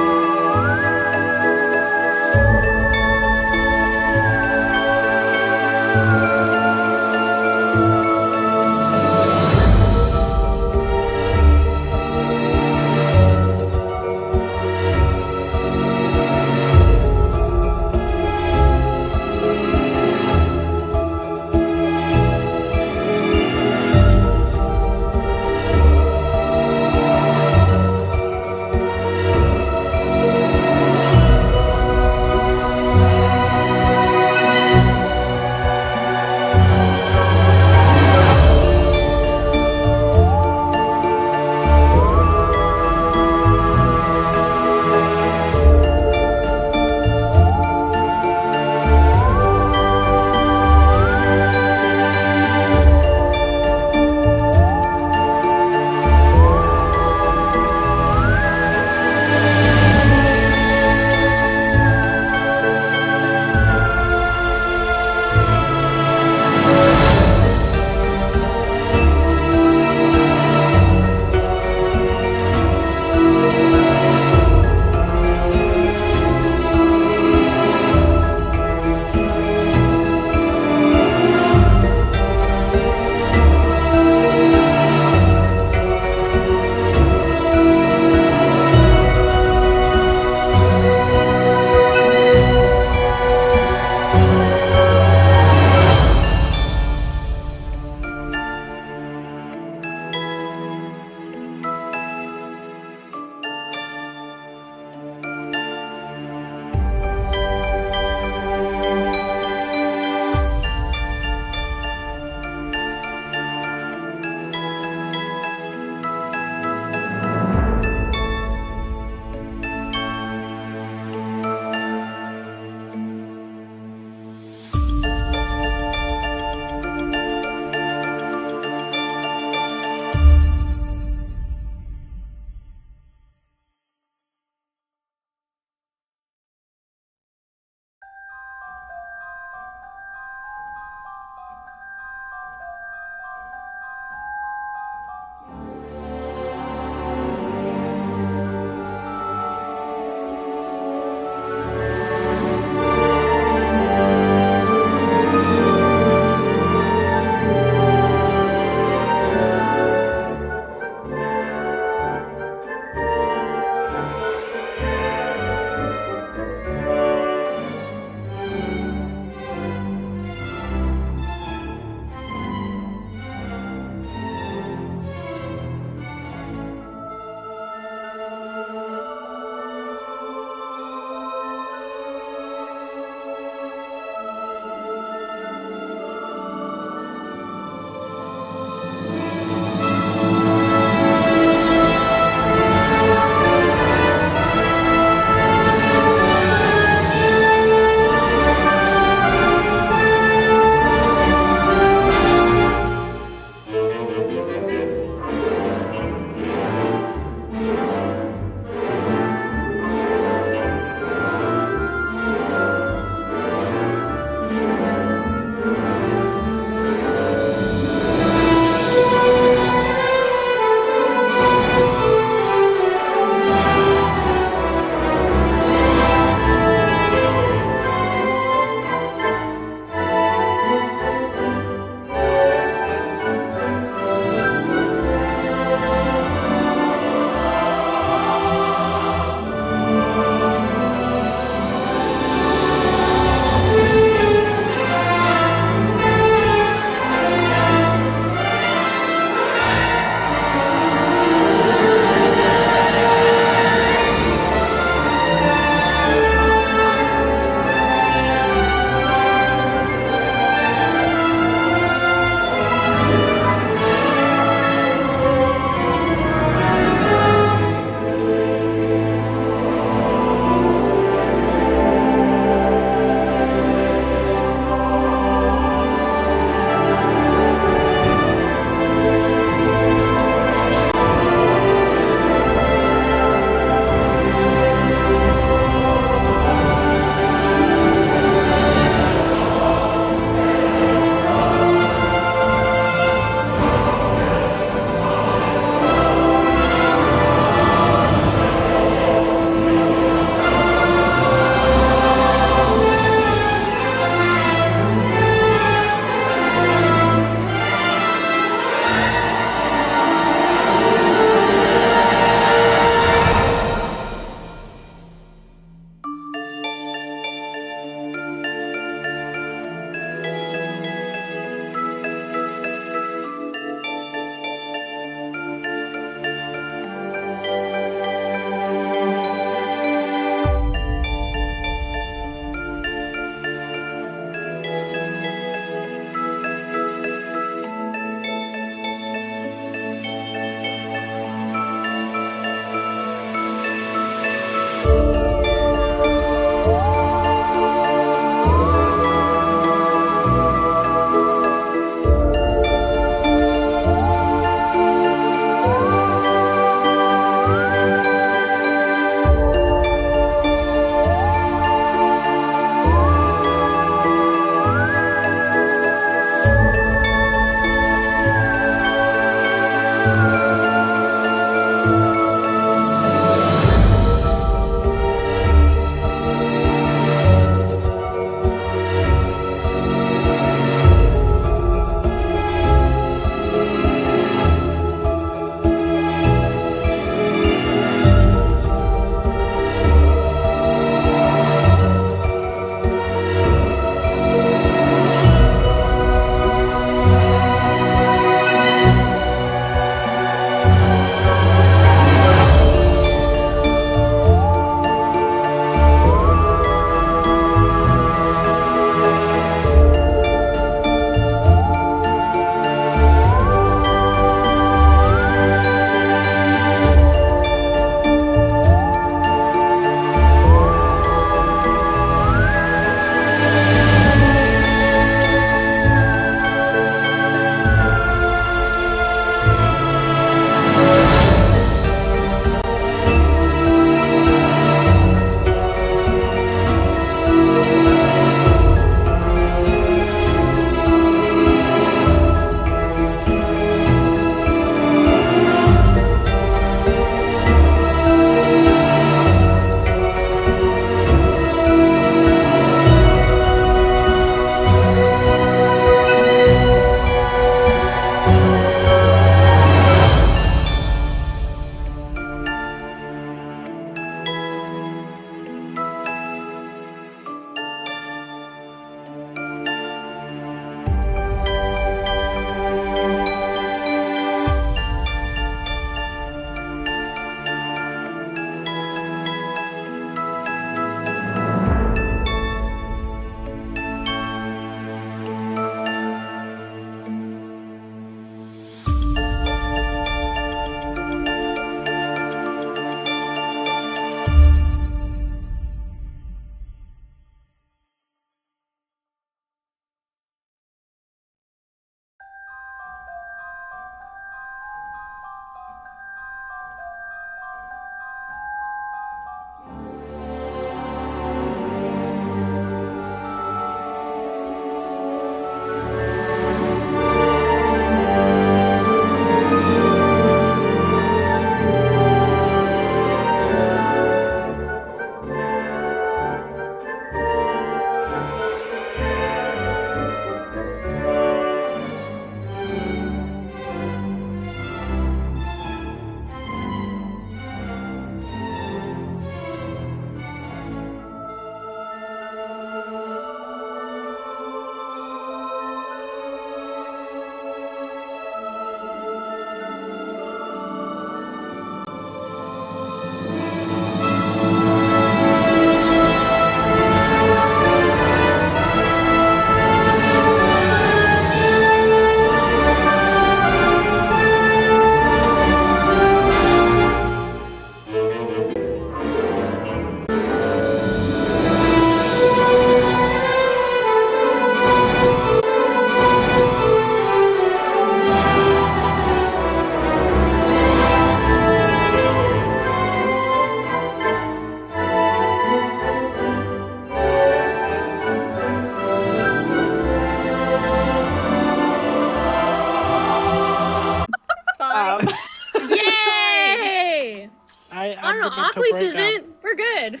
No, mental Oculus breakdown. isn't. We're good.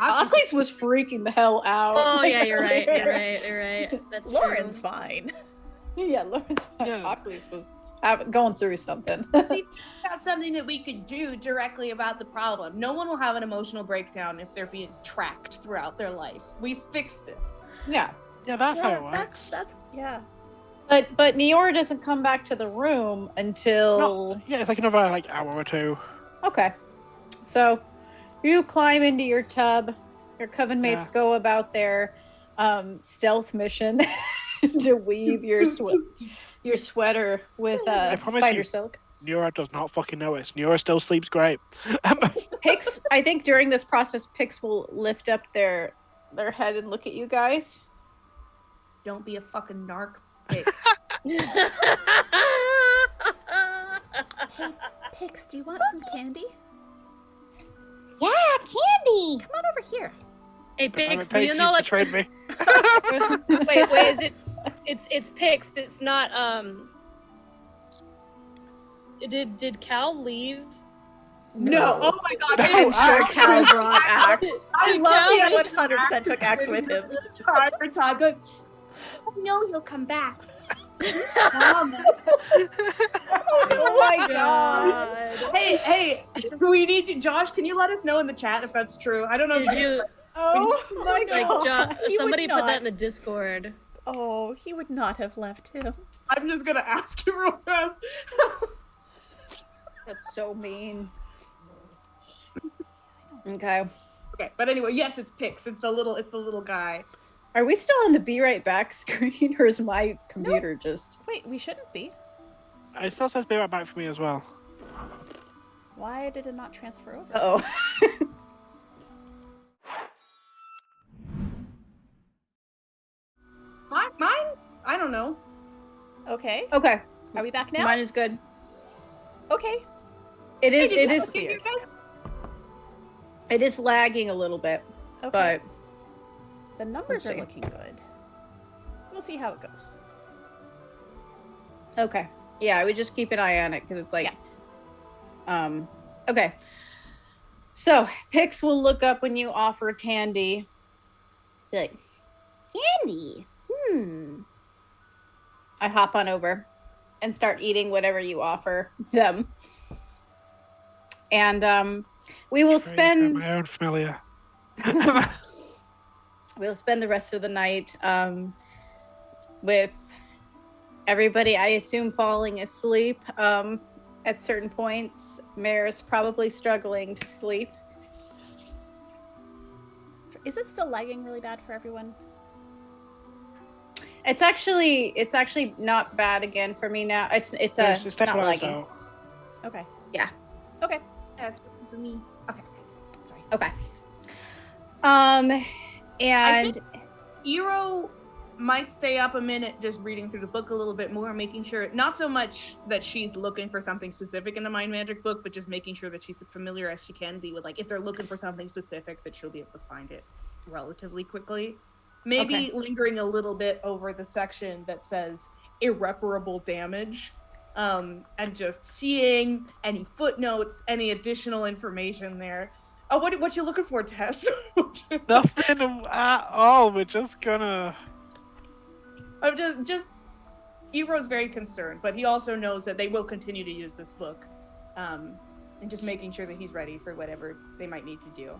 Oculus was freaking the hell out. Oh Like, yeah, you're right. earlier. You're right. You're right. That's Lauren's true. fine. Yeah, Lawrence. Yeah. Oculus was going through something. We figured out something that we could do directly about the problem. No one will have an emotional breakdown if they're being tracked throughout their life. We fixed it. Yeah, Yeah, that's how it works. That's yeah. but Neora doesn't come back to the room until. Yeah, it's like another like hour or two. Okay, so you climb into your tub. Your coven mates go about their stealth mission to weave your sweater with promise spider you- silk. Neura does not fucking notice. Neura still sleeps great. Pix, I think during this process, Pix will lift up their head and look at you guys. Don't be a fucking narc. Pig. Hey, Pix, do you want some candy? Yeah, candy. Come on over here. Hey, Damn it, Pix, do you Paige, know like? betrayed me. Wait, is it? It's Pix. It's not. Did Cal leave? No. Oh my god. I'm sure Cal brought axe. I love Cal- He it. 100% took axe with him. Time for time. Good. I know he'll come back. Promise. Oh my god. Hey, we need to. Josh, can you let us know in the chat if that's true? I don't know. Did you Oh my like god. He would somebody put not- that in the Discord? Oh, he would not have left him. I'm just gonna ask him real fast. That's so mean. Okay. Okay, but anyway, yes, it's Pix. It's the little guy. Are we still on the be right back screen, or is my computer just? Wait, we shouldn't be. It still says be right back for me as well. Why did it not transfer over? Oh. Mine? I don't know. Okay. Okay. Are we back now? Mine is good. Okay. It is. Hey, did It you is. hear you guys? It is lagging a little bit, Okay. but The numbers Let's are see. looking good. We'll see how it goes. okay. Yeah, I would just keep an eye on it because it's like, okay. So Pix will look up when you offer candy. Be like, candy. I hop on over and start eating whatever you offer them. And we will Strange, they're spend my own familiar. we'll spend the rest of the night with everybody, I assume, falling asleep at certain points. Mare's probably struggling to sleep. Is it still lagging really bad for everyone? It's actually not bad again for me now. It's Yes, not stabilized lagging. out. Okay. Yeah. Okay. That's working for me. Okay. Sorry. Okay. I And think Eero might stay up a minute just reading through the book a little bit more, making sure not so much that she's looking for something specific in the mind magic book, but just making sure that she's as familiar as she can be with, like, if they're looking for something specific, that she'll be able to find it relatively quickly. Maybe lingering a little bit over the section that says irreparable damage, and just seeing any footnotes, any additional information there. Oh, what you looking for, Tess? Nothing at all. We're just gonna. I'm just Eero's very concerned, but he also knows that they will continue to use this book, and just making sure that he's ready for whatever they might need to do,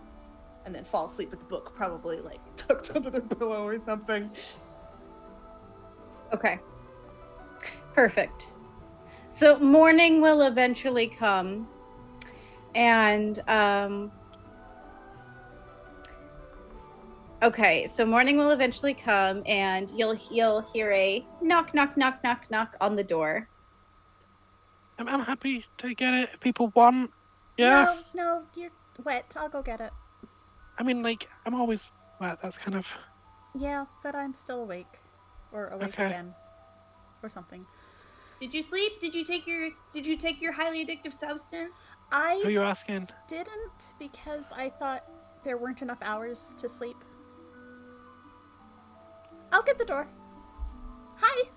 and then fall asleep with the book, probably like tucked under their pillow or something. okay. Perfect. So morning will eventually come, and okay, so morning will eventually come, and you'll hear a knock, knock, knock, knock, knock on the door. I'm happy to get it if people want. Yeah. No, you're wet. I'll go get it. I mean, like, I'm always wet. That's kind of. Yeah, but I'm still awake. Or awake Okay. again. Or something. Did you sleep? Did you take your highly addictive substance? Who are I you asking? didn't because I thought there weren't enough hours to sleep. I'll get the door. Hi.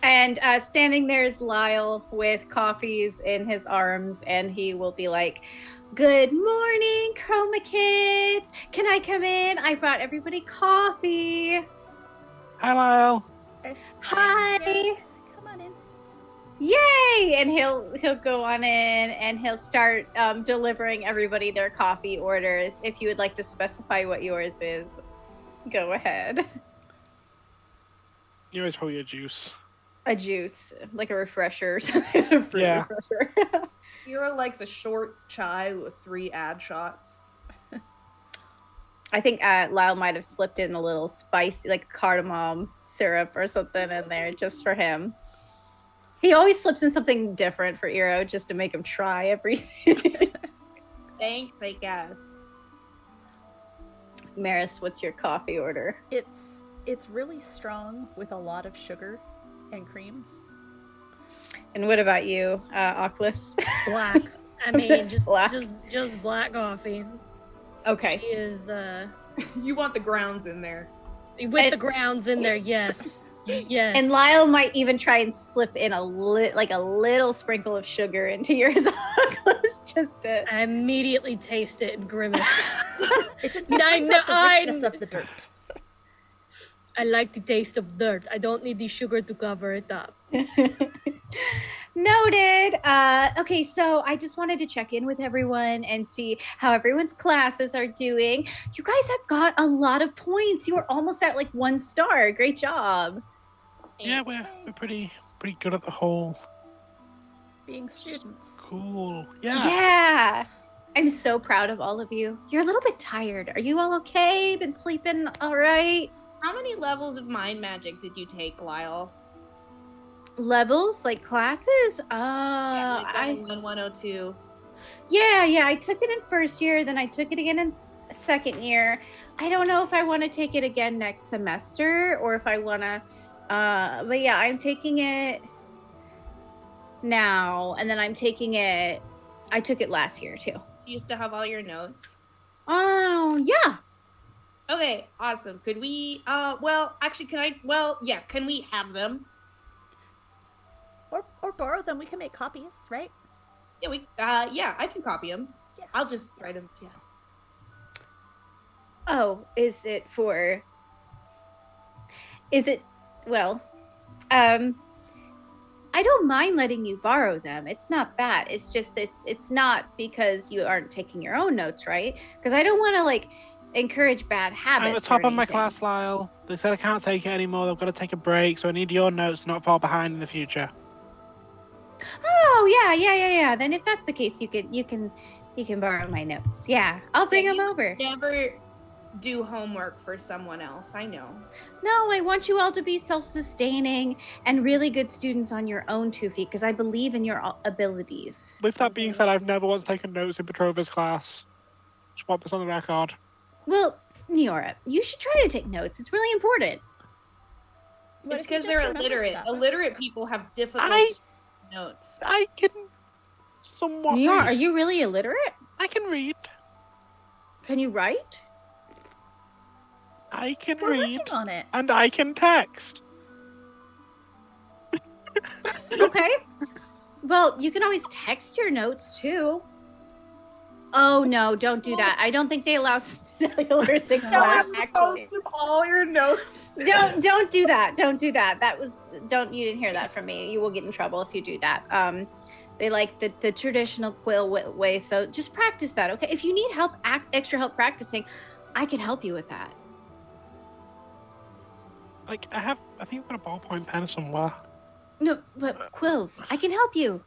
And standing there is Lyle with coffees in his arms, and he will be like, "Good morning, Chroma Kids. Can I come in? I brought everybody coffee. Hi, Lyle. Hi. Yeah, come on in. Yay!" And he'll go on in and he'll start delivering everybody their coffee orders. If you would like to specify what yours is, go ahead. Yours probably a juice. A juice, like a refresher or something. A fruit Yeah. refresher. Hero likes a short chai with 3 ad shots. I think Lyle might have slipped in a little spicy, like cardamom syrup or something in there just for him. He always slips in something different for Eero just to make him try everything. Thanks, I guess. Maris, what's your coffee order? It's really strong with a lot of sugar and cream. And what about you, Oculus? Black. I mean, Just black. just black coffee. Okay. She is You want the grounds in there. with the grounds in there. Yes, yes. And Lyle might even try and slip in a little sprinkle of sugar into yours, Oculus, just to. I immediately taste it and grimace. It just I brings know, out the richness of the dirt. I like the taste of dirt. I don't need the sugar to cover it up. Noted. Okay, so I just wanted to check in with everyone and see how everyone's classes are doing. You guys have got a lot of points. You are almost at like 1 star. Great job. Yeah, we're pretty good at the whole. Being students. Cool. Yeah. Yeah. I'm so proud of all of you. You're a little bit tired. Are you all okay? Been sleeping all right? How many levels of mind magic did you take, Lyle? Levels, like classes? Yeah, like I 101, 102. Yeah, I took it in first year, then I took it again in second year. I don't know if I want to take it again next semester or if I want to but yeah, I'm taking it now, and then I took it last year too. You used to have all your notes. Oh, yeah. Okay, awesome. Could we can we have them? Or borrow them. We can make copies, right? Yeah, I can copy them. Yeah. I'll just write them. Yeah. Oh, well, I don't mind letting you borrow them. It's not that. It's just it's not because you aren't taking your own notes, right? Because I don't want to like encourage bad habits. I'm the top or of my anything. class, Lyle. They said I can't take it anymore. They've got to take a break, so I need your notes to not fall behind in the future. Oh yeah. Then if that's the case, you can borrow my notes. Yeah, I'll bring them over. Never do homework for someone else. I know. No, I want you all to be self-sustaining and really good students on your own 2 feet because I believe in your abilities. With that being said, I've never once taken notes in Petrova's class. Just want this on the record. Well, Niora, you should try to take notes. It's really important. What It's if you because just they're remember illiterate. stuff? Illiterate people have difficult notes. I can somewhat Niora, read. are you really illiterate? I can read. Can you write? I can We're read. working on it. And I can text. Okay. Well, you can always text your notes too. Oh no, don't do that. I don't think they allow stellars in class, actually. All your notes. Don't do that. Don't do that. You didn't hear that from me. You will get in trouble if you do that. They like the traditional quill way, so just practice that, okay? If you need extra help practicing, I can help you with that. Like, I think I've got a ballpoint pen somewhere. No, but quills, I can help you.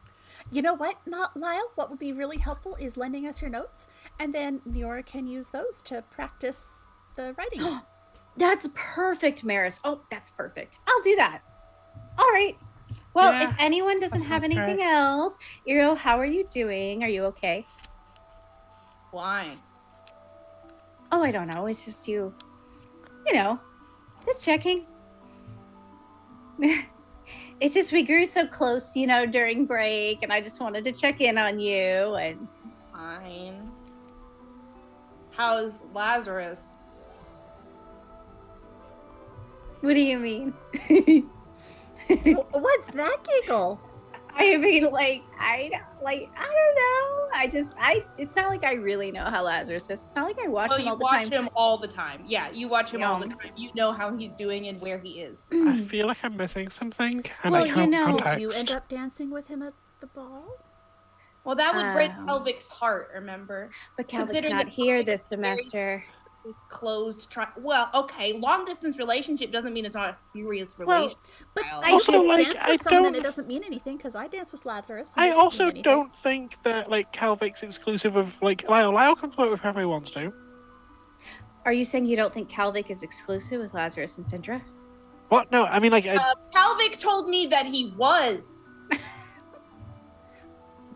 You know what, not Lyle? What would be really helpful is lending us your notes, and then Niora can use those to practice the writing. That's perfect, Maris. Oh, that's perfect. I'll do that. All right. Well, Yeah, if anyone doesn't that have sounds anything great. else, Eero, how are you doing? Are you okay? Why? Oh, I don't know. It's just you know, just checking. It's just we grew so close, during break, and I just wanted to check in on you. And Fine. How's Lazarus? what do you mean? What's that giggle? I mean, I don't know. It's not like I really know how Lazarus is. It's not like I watch Oh, him you all the watch time. him all the time. Yeah, you watch him all the Yeah. time. You know how he's doing and where he is. I feel like I'm missing something, and Well, I you can't know- Did context. you end up dancing with him at the ball? Well, that would break Um, Kelvic's heart, remember? But Calvic's Considering not that here Calvic this is very- semester. This closed well, okay, long distance relationship doesn't mean it's not a serious Well, relationship. But Kyle. you Also, can like, dance I with someone and don't- it doesn't mean anything because I danced with Lazarus. And I it didn't also mean anything. don't think that like Calvic's exclusive of like Lyle. Lyle can flirt with whoever he wants to. Are you saying you don't think Calvic is exclusive with Lazarus and Syndra? What? No, I mean like Calvic told me that he was.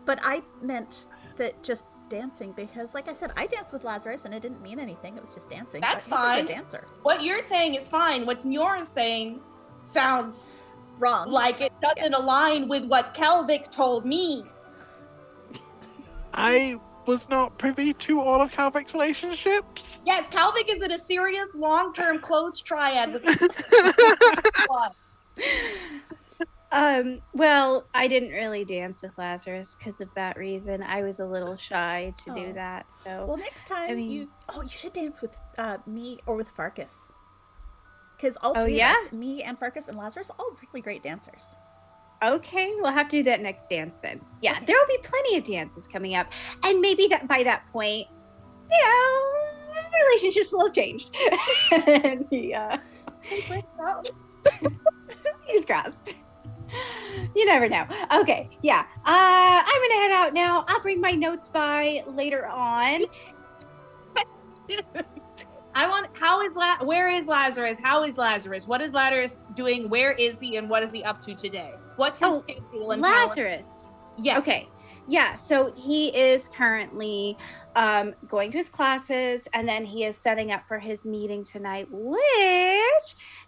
But I meant that just dancing because, like I said, I danced with Lazarus and it didn't mean anything. It was just dancing. That's but he's a fine. good dancer. What you're saying is fine. What you're saying sounds Wrong. like it doesn't align with what Calvic told me. I was not privy to all of Calvic's relationships. Yes, Calvic is in a serious long-term closed triad with Well, I didn't really dance with Lazarus because of that reason. I was a little shy to do Oh. that. So Well, next time mean- you should dance with me or with Farkas. Because all Oh, three yeah? of us, me and Farkas and Lazarus, all really great dancers. okay, we'll have to do that next dance then. Yeah, Okay. there will be plenty of dances coming up, and maybe that by that point, relationships will have changed. And fingers crossed. You never know. Okay, yeah. I'm gonna head out now. I'll bring my notes by later on. Where is Lazarus? How is Lazarus? What is Lazarus doing? Where is he and what is he up to today? What's his schedule and Lazarus. Yes. Okay. Yeah, so he is currently going to his classes, and then he is setting up for his meeting tonight,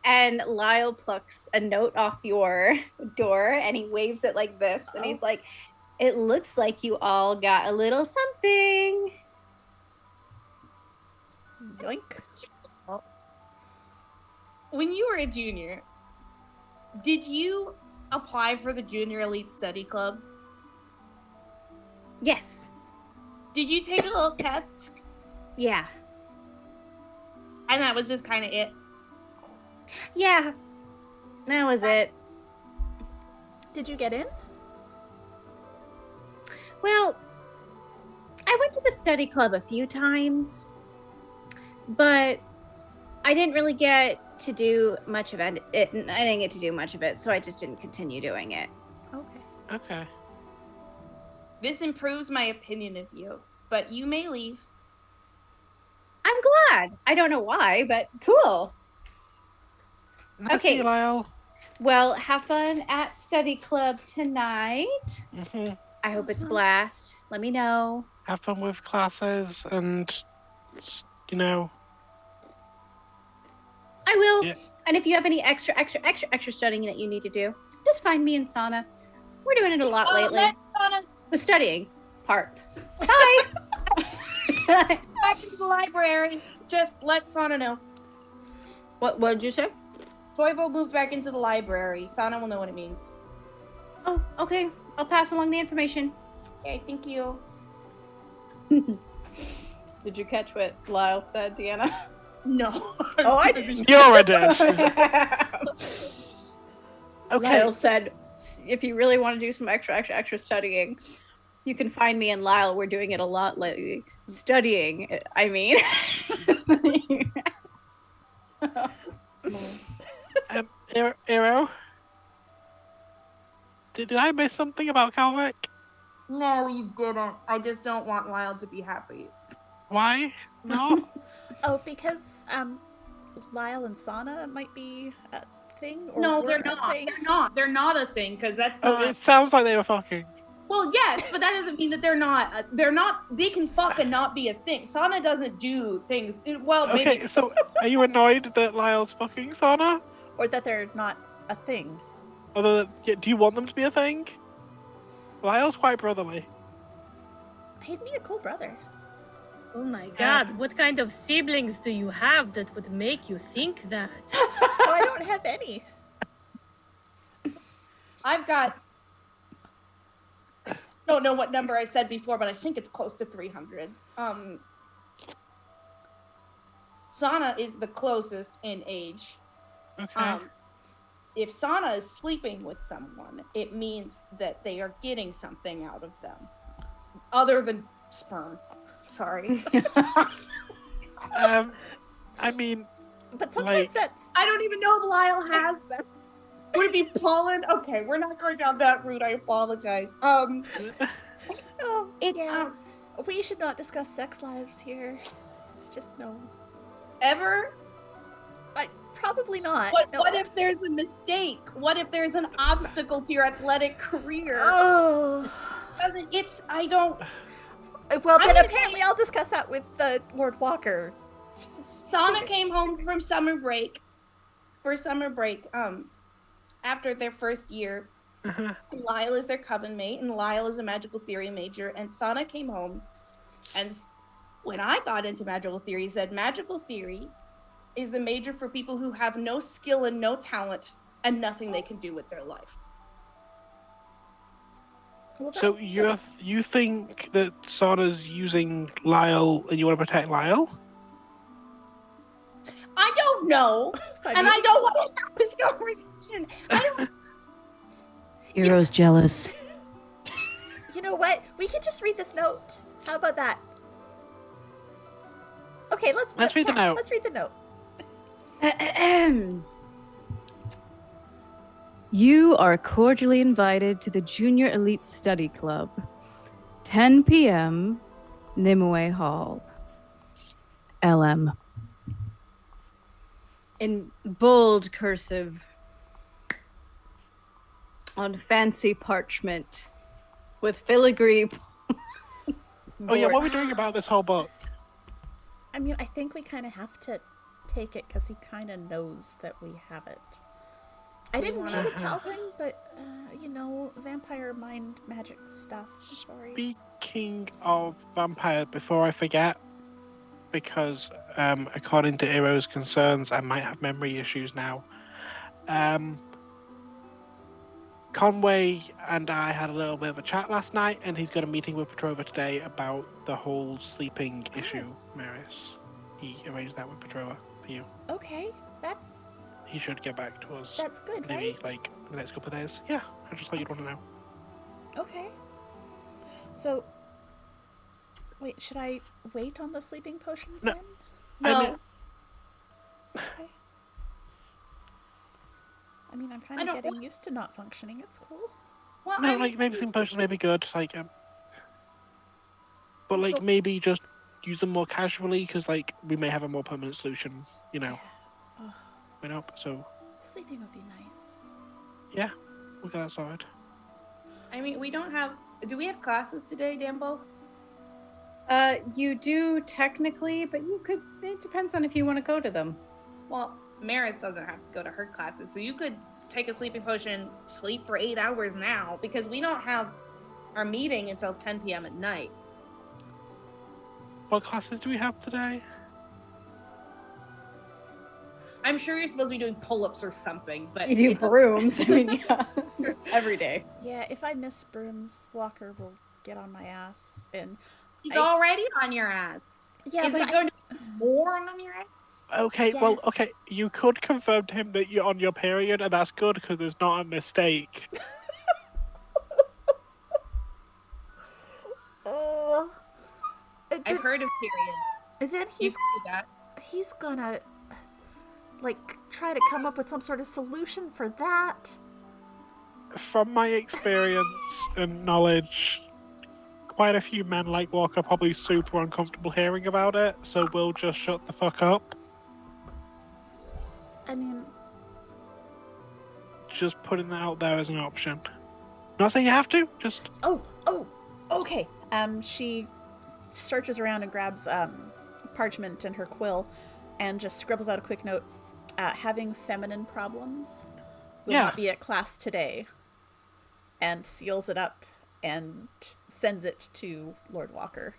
and Lyle plucks a note off your door, and he waves it like this, and he's like, it looks like you all got a little something. Yoink. When you were a junior, did you apply for the Junior Elite Study Club? Yes. Did you take a little test? Yeah. And that was just kind of it. Yeah. That was it. Did you get in? Well, I went to the study club a few times, but I didn't really get to do much of it. I didn't get to do much of it, so I just didn't continue doing it. Okay. Okay. This improves my opinion of you, but you may leave. I'm glad. I don't know why, but cool. Nice Okay. Lyle. Well, have fun at study club tonight. hmm I hope it's a blast. Let me know. Have fun with classes and, you know, I will. Yeah. And if you have any extra studying that you need to do, just find me in Sana. We're doing it a lot lately. The studying part. Bye. Back into the library. Just let Sana know. What did you say? Toivo moved back into the library. Sana will know what it means. Oh, okay. I'll pass along the information. Okay, thank you. Did you catch what Lyle said, Deanna? No. Oh, I didn't. you're a dish. Okay. Lyle said, if you really want to do some extra studying, you can find me and Lyle. We're doing it a lot lately. Studying, I mean. Eero? Did I miss something about Calvic? No, you didn't. I just don't want Lyle to be happy. Why? No? Oh, because Lyle and Sana might be a thing. Or No, were they're a not. thing. They're not. They're not a thing because that's Oh, not. it sounds like they were fucking. Well, yes, but that doesn't mean that they're not. They're not. They can fuck and not be a thing. Sana doesn't do things. Well, maybe. Okay, so are you annoyed that Lyle's fucking Sana? Or that they're not a thing. Although, do you want them to be a thing? Lyle's quite brotherly. He'd be a cool brother. Oh my god, what kind of siblings do you have that would make you think that? Oh, I don't have any. I've got, don't know what number I said before, but I think it's close to 300. Sana is the closest in age. Okay. If Sana is sleeping with someone, it means that they are getting something out of them, other than sperm. Sorry. I mean, But sometimes that's. I don't even know if Lyle has them. Would it be pollen? Okay, we're not going down that route. I apologize. Oh, It's yeah. We should not discuss sex lives here. It's just no. ever. Probably not. What if there's a mistake? What if there's an obstacle to your athletic career? Oh. I don't. Well, I then mean, apparently I'll discuss that with Lord Walker. Sana came home from summer break. After their first year. Lyle is their coven mate, and Lyle is a magical theory major. And Sana came home, and when I got into magical theory, said magical theory is the major for people who have no skill and no talent and nothing they can do with their life. Well, so you think that Sana's using Lyle and you want to protect Lyle? I don't know, and I don't want to have this conversation. Hero's jealous. You know what? We can just read this note. How about that? Okay, let's read the note. Let's read the note. You are cordially invited to the Junior Elite Study Club. 10 p.m. Nimue Hall. LM. In bold cursive on fancy parchment with filigree. Oh yeah, what are we doing about this whole book? I mean, I think we kind of have to take it because he kind of knows that we have it. I didn't mean to tell him, but, vampire mind magic stuff. Sorry. Speaking of vampire, before I forget, because according to Iro's concerns, I might have memory issues now. Conway and I had a little bit of a chat last night, and he's got a meeting with Petrova today about the whole sleeping issue, Maris. He arranged that with Petrova for you. Okay, He should get back to us. That's good, maybe, right? the next couple of days. Yeah, I just thought you'd want to know. Okay. So, wait, should I wait on the sleeping potions No. then? No. Okay. I mean, I'm kind of getting used to not functioning. It's cool. Well, No, maybe some potions may be good, but maybe just use them more casually, because we may have a more permanent solution, Yeah. So Sleeping would be nice. yeah, we'll get that sorted. I mean, do we have classes today, Dambo? You do technically, but it depends on if you want to go to them. Well, Maris doesn't have to go to her classes, so you could take a sleeping potion, sleep for 8 hours now, because we don't have our meeting until 10 p.m. at night. What classes do we have today? I'm sure you're supposed to be doing pull-ups or something, but You do brooms. I mean, yeah, every day. Yeah, if I miss brooms, Walker will get on my ass, and he's already on your ass. yeah, Is he going to be more on your ass? Okay, well, Yes. okay, you could confirm to him that you're on your period, and that's good, because there's not a mistake. I've heard of periods. And then You can do that. he's gonna try to come up with some sort of solution for that. From my experience and knowledge, quite a few men like Walker are probably super uncomfortable hearing about it, so we'll just shut the fuck up. I mean, Just putting that out there as an option. Not saying you have to, just... okay. She searches around and grabs parchment and her quill and just scribbles out a quick note. Having feminine problems. Will not be at class today. And seals it up and sends it to Lord Walker.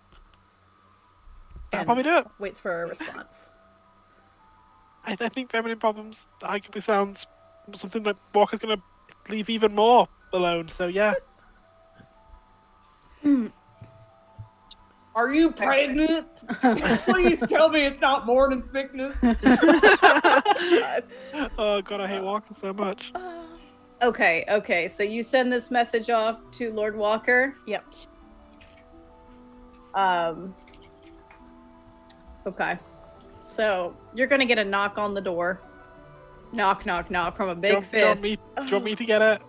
That'll And probably do it. waits for a response. I think feminine problems arguably sounds something that Walker's gonna leave even more alone. So yeah. Are you pregnant? Please tell me it's not morning sickness. Oh god, I hate Walker so much. Okay. So you send this message off to Lord Walker. Yep. Okay. So you're gonna get a knock on the door. Knock from a big Do you want fist. me- do you want me to get it?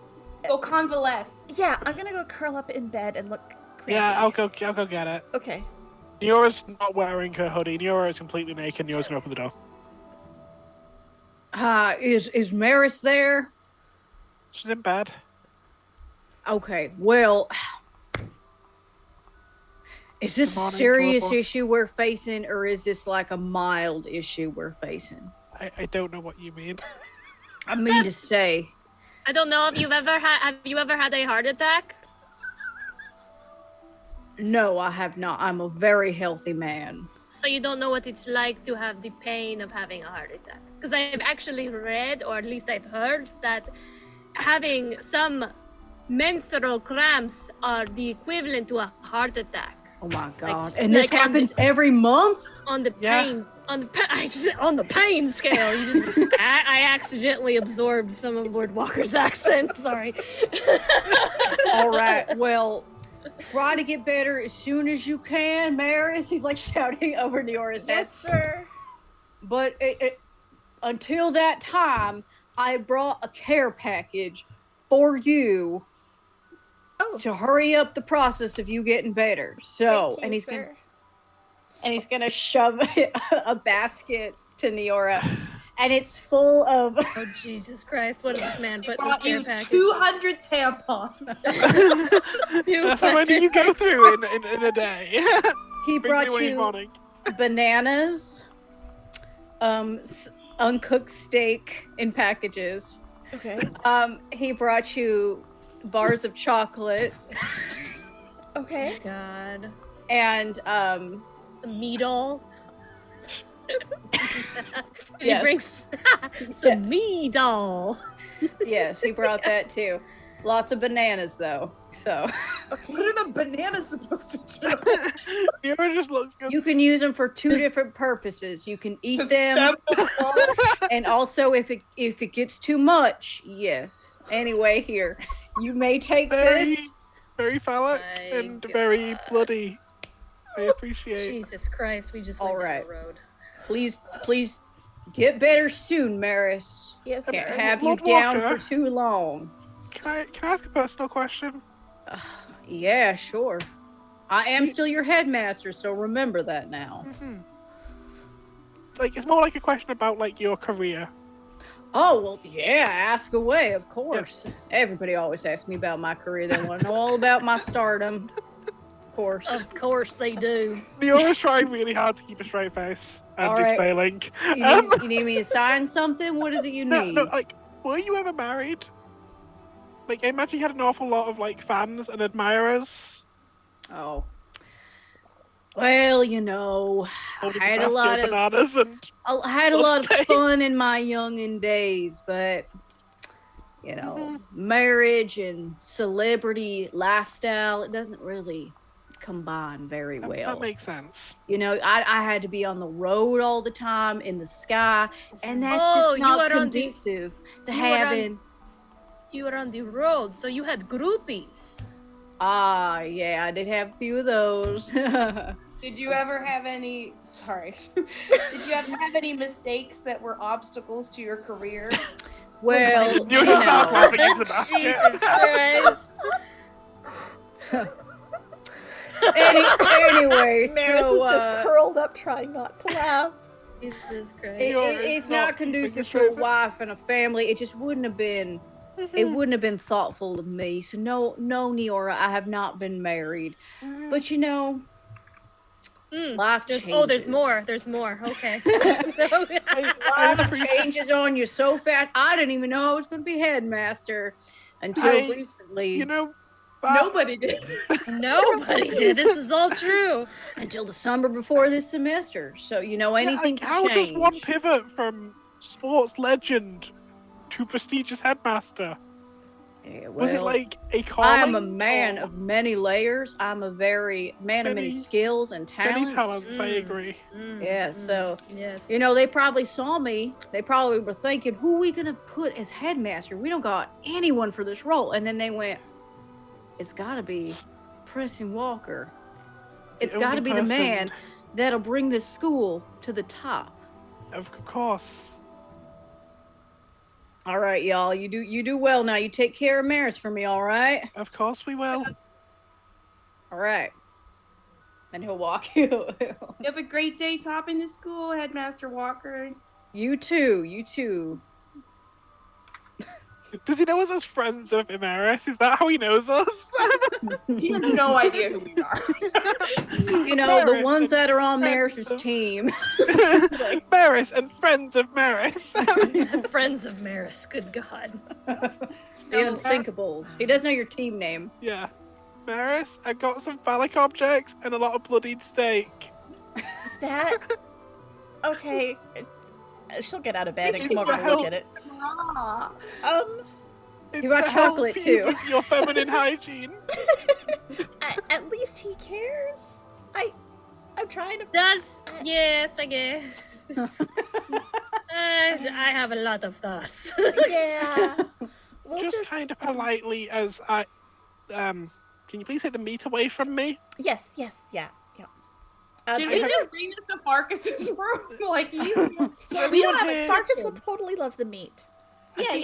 Go convalesce. Yeah, I'm gonna go curl up in bed and look crampy. Yeah, I'll go get it. Okay. Neora's not wearing her hoodie. Neora is completely naked. Neora's gonna open the door. Is Maris there? She's in bed. Okay, well, is this Good a morning, serious Purple. issue we're facing, or is this like a mild issue we're facing? I don't know what you mean. I mean to say, I don't know if have you ever had a heart attack? no, I have not. I'm a very healthy man. So you don't know what it's like to have the pain of having a heart attack. Because I've actually read, or at least I've heard, that having some menstrual cramps are the equivalent to a heart attack. Oh my god! And this like on happens every month? On the Yeah. pain, on the pain scale, you just I accidentally absorbed some of Lord Walker's accent. Sorry. All right. Well, try to get better as soon as you can, Maris. He's like shouting over Neora's head. Yes, sir. But until that time, I brought a care package for you Oh, to hurry up the process of you getting better. So, thank you, he's gonna shove a basket to Neora, and it's full of. Oh Jesus Christ! What did this man put in his Brought care you package? 200 tampons. How many do you go through in a day? He Bring brought me one each you morning. bananas, uncooked steak in packages. Okay. He brought you bars of chocolate Okay. God. and Some needle. He Yes. brings Yes. some needle. yes, he brought that too. Lots of bananas though. So What are the bananas supposed to do? Neora just looks good. you can use them for two different purposes. You can eat To them, stem the flow? and also if it gets too much, yes. Anyway, here you may take Very, this. very phallic My and very God. bloody. I appreciate. Jesus Christ! We just All went down right. the road. Please get better soon, Maris. Yes, Can't sir. have you Lord down Walker. for too long. Can I ask a personal question? Yeah, sure. I am still your headmaster, so remember that now. Mm-hmm. Like, it's more like a question about like your career. Oh, well, yeah, ask away, of course. Everybody always asks me about my career. They want to know all about my stardom. Of course. Of course they do. Neora's trying really hard to keep a straight face, and All is right. failing. You need me to sign something? What is it you need? No, like, were you ever married? Like, I imagine you had an awful lot of like fans and admirers. Oh. Well, you know, I holding had the a lot basket of bananas and I had a Let's lot stay. of fun in my youngin' days, but you know, marriage and celebrity lifestyle, it doesn't really combine very well. that makes sense. You know, I had to be on the road all the time in the sky, and that's Oh, just you not are on the- conducive to you are on- having. You were on the road, so you had groupies. Ah, yeah, I did have a few of those. Did you ever have any? Sorry. Did you ever have any mistakes that were obstacles to your career? Well, You're you just not know, laughing into the basket. Jesus Christ. anyway, Maris so is just curled up, trying not to laugh. Jesus Christ. it's not conducive to a wife and a family. It just wouldn't have been. It wouldn't have been thoughtful of me. So no, Neora, I have not been married. But you know, life changes. There's more. There's more. Okay. I Life changes on you so fast. I didn't even know I was going to be headmaster until I- recently. You know, Nobody did. Nobody did. This is all true. Until the summer before this semester. So you know, anything how can change. does one pivot from sports legend to prestigious headmaster? Yeah, Was it well, like a I calling? am a man or of many layers. I'm a very man of many Many- skills and talents. many talents? I agree. Yeah, so Yes. you know, they probably saw me. They probably were thinking, who are we gonna put as headmaster? We don't got anyone for this role. And then they went, it's gotta be Preston Walker. It's The gotta only be the person- man that'll bring this school to the top. Of course. All right, y'all. You do well now. You take care of Maris for me, all right? Of course we will. All right. And he'll walk you. You have a great day topping the school, Headmaster Walker. You too. Does he know us as friends of Imaris? Is that how he knows us? He has no idea who we are. You know, the Maris ones and that are on friends Maris's of- team. Maris and friends of Maris. Friends of Maris. Good God. The Unsinkables. He does know your team name. Yeah. Maris, I got some phallic objects and a lot of bloodied steak. That. Okay. She'll get out of bed and It's come over the and look help. at it. Ah. It's got to help chocolate, you too. with your feminine hygiene. At least he cares. I'm trying to. Does yes, I guess. I have a lot of thoughts. Yeah. We'll Just kind of politely as I can you please take the meat away from me? Yes. Yeah. Did we just bring this to Farkas's room? Like, Yes, we don't have a Farkas will kitchen. totally love the meat. Yeah.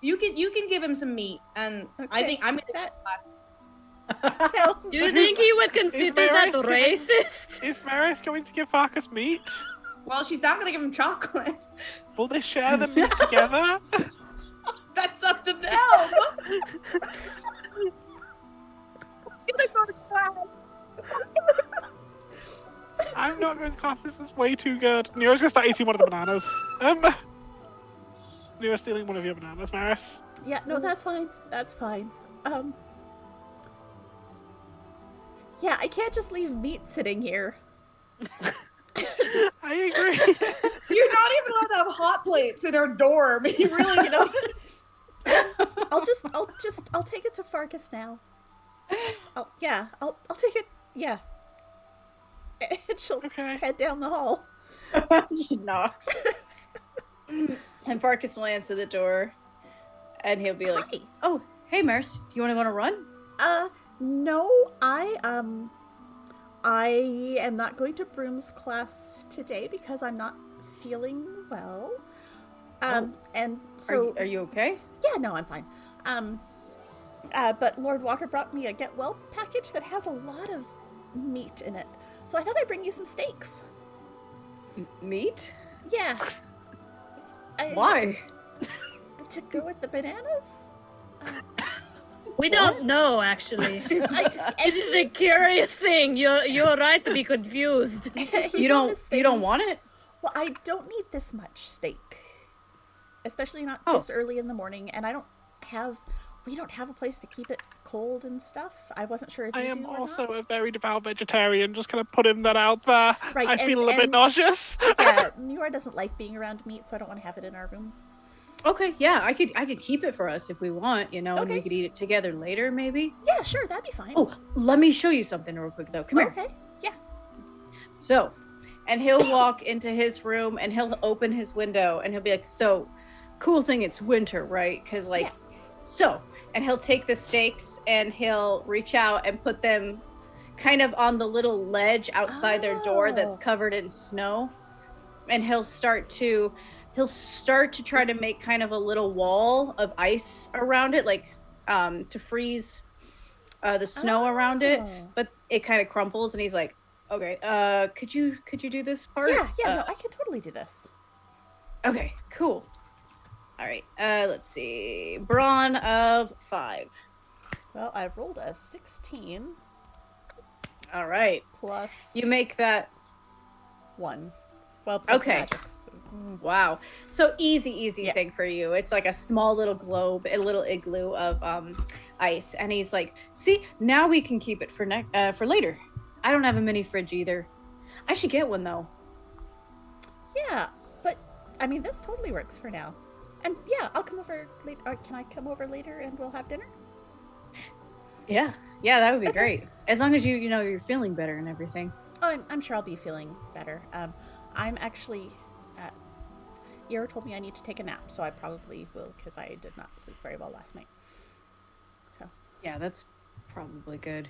You can give him some meat, and I Okay, think I'm gonna that- go last. So, Do you think he would consider that Maris giving- racist? Is Maris going to give Farkas meat? Well, she's not gonna give him chocolate. Will they share the meat together? That's up to them. Gonna go to class. I'm not going to class. This is way too good. Nero's going to start eating one of the bananas. Nero's stealing one of your bananas, Maris. yeah, no, that's fine. Yeah, I can't just leave meat sitting here. I agree. You're not even allowed to have hot plates in our dorm. You really, I'll take it to Farkas now. I'll take it. Yeah. And she'll Okay. head down the hall. She knocks. And Farkas will answer the door. And he'll be like, Hi. oh, hey, Maris. Do you want to go on a run? No, I am not going to Broom's class today because I'm not feeling well. And so Are you okay? yeah, no, I'm fine. But Lord Walker brought me a get well package that has a lot of meat in it. So I thought I'd bring you some steaks. Meat? Yeah. Why? To go with the bananas? We don't know, actually. It I, is a curious thing. You're right to be confused. You don't want it? Well, I don't need this much steak. Especially not Oh. this early in the morning, and we don't have a place to keep it cold and stuff. I wasn't sure if you I do am or also not. a very devout vegetarian, just kind of putting that out there. Right, I feel a little bit and- nauseous. Yeah, Nora doesn't like being around meat, so I don't want to have it in our room. Okay, yeah, I could keep it for us if we want, and we Okay. could eat it together later, maybe. Yeah, sure, that'd be fine. Oh, let me show you something real quick though. Come here. Okay. Yeah. So, and he'll walk into his room and he'll open his window and he'll be like, "So, cool thing, it's winter, right? Because like, Yeah. so." And he'll take the steaks and he'll reach out and put them kind of on the little ledge outside their door that's Oh. covered in snow, and he'll start to try to make kind of a little wall of ice around it, like to freeze the snow around it, Oh. but it kind of crumples, and he's like, okay, could you do this part? Yeah, no, I can totally do this. Okay, cool. All right, let's see, brawn of 5. Well, I rolled a 16 All right, plus. you make that. 1. Well, plus Okay. magic. Wow, so easy Yeah. thing for you. It's like a small little globe, a little igloo of ice, and he's like, see, now we can keep it for later. I don't have a mini fridge either. I should get one though. Yeah, but I mean, this totally works for now. And yeah, I'll come over later. Can I come over later and we'll have dinner? Yeah, that would be great. As long as you're feeling better and everything. Oh, I'm sure I'll be feeling better. I'm actually. Yara told me I need to take a nap, so I probably will because I did not sleep very well last night. So. Yeah, that's probably good.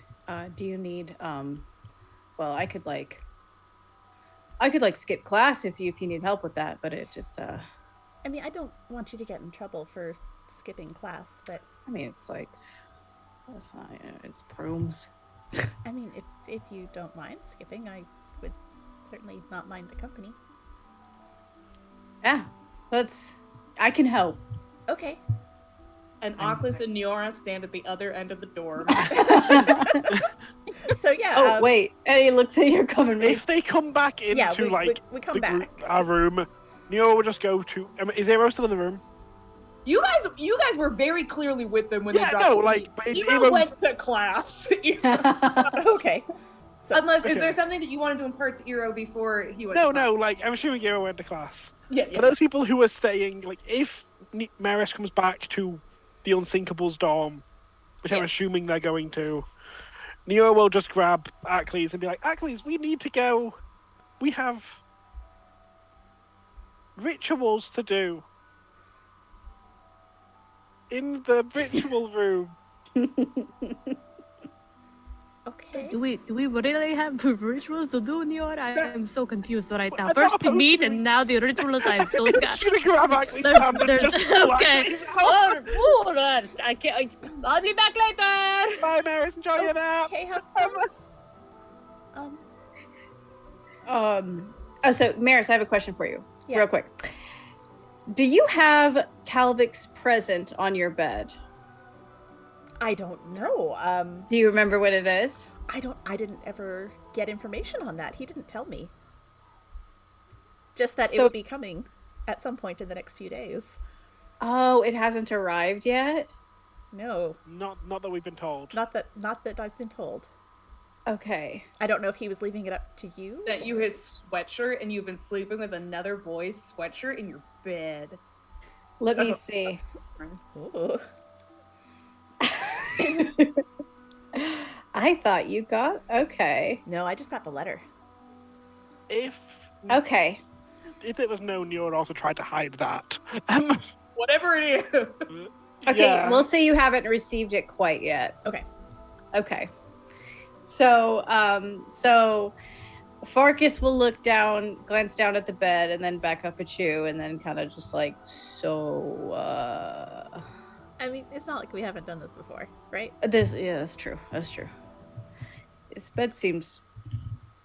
Do you need well, I could skip class if you need help with that, but it just I mean, I don't want you to get in trouble for skipping class, but I mean, it's like it's not it's brooms. I mean, if you don't mind skipping, I would certainly not mind the company. Yeah, I can help. Okay. And Oculus and Niora stand at the other end of the dorm. So yeah. Oh wait, and he looks at your common mates. If they come back into we come back. our room, Neo will just go to. Is Aero still in the room? You guys were very clearly with them when they dropped. No, but it's Nero went to class. Okay. So, Unless, is there something that you wanted to impart to Eero before he went? No. I'm assuming Aero went to class. Yeah. For those people who are staying, if Maris comes back to the Unsinkables dorm, which I'm assuming they're going to, Neo will just grab Acles and be like, Acles, we need to go. We have rituals to do in the ritual room. okay. Do we really have rituals to do, Nior? I am so confused right now. I'm First not the meat, supposed to. and now the rituals. I'm so scared. I'm just gonna grab Acles' hand and just pull okay. Acles out. Oh, I can't. I'll be back later. Bye, Maris. Enjoy your nap. Okay, have fun. So Maris, I have a question for you, Yeah. real quick. Do you have Talvik's present on your bed? I don't know. Do you remember what it is? I didn't ever get information on that. He didn't tell me. Just that it So- would be coming at some point in the next few days. Oh, it hasn't arrived yet? No, Not that we've been told. not that I've been told. Okay. I don't know if he was leaving it up to you. Sent you his sweatshirt, and you've been sleeping with another boy's sweatshirt in your bed. Let me That's see. Ooh. I thought you got... Okay. No, I just got the letter. If Okay. it was known, you would also tried to hide that. Whatever it is. Okay, Yeah. we'll say you haven't received it quite yet. Okay. Okay. So Farkas will glance down at the bed, and then back up at you, and then kind of just like, I mean, it's not like we haven't done this before, right? that's true. That's true. This bed seems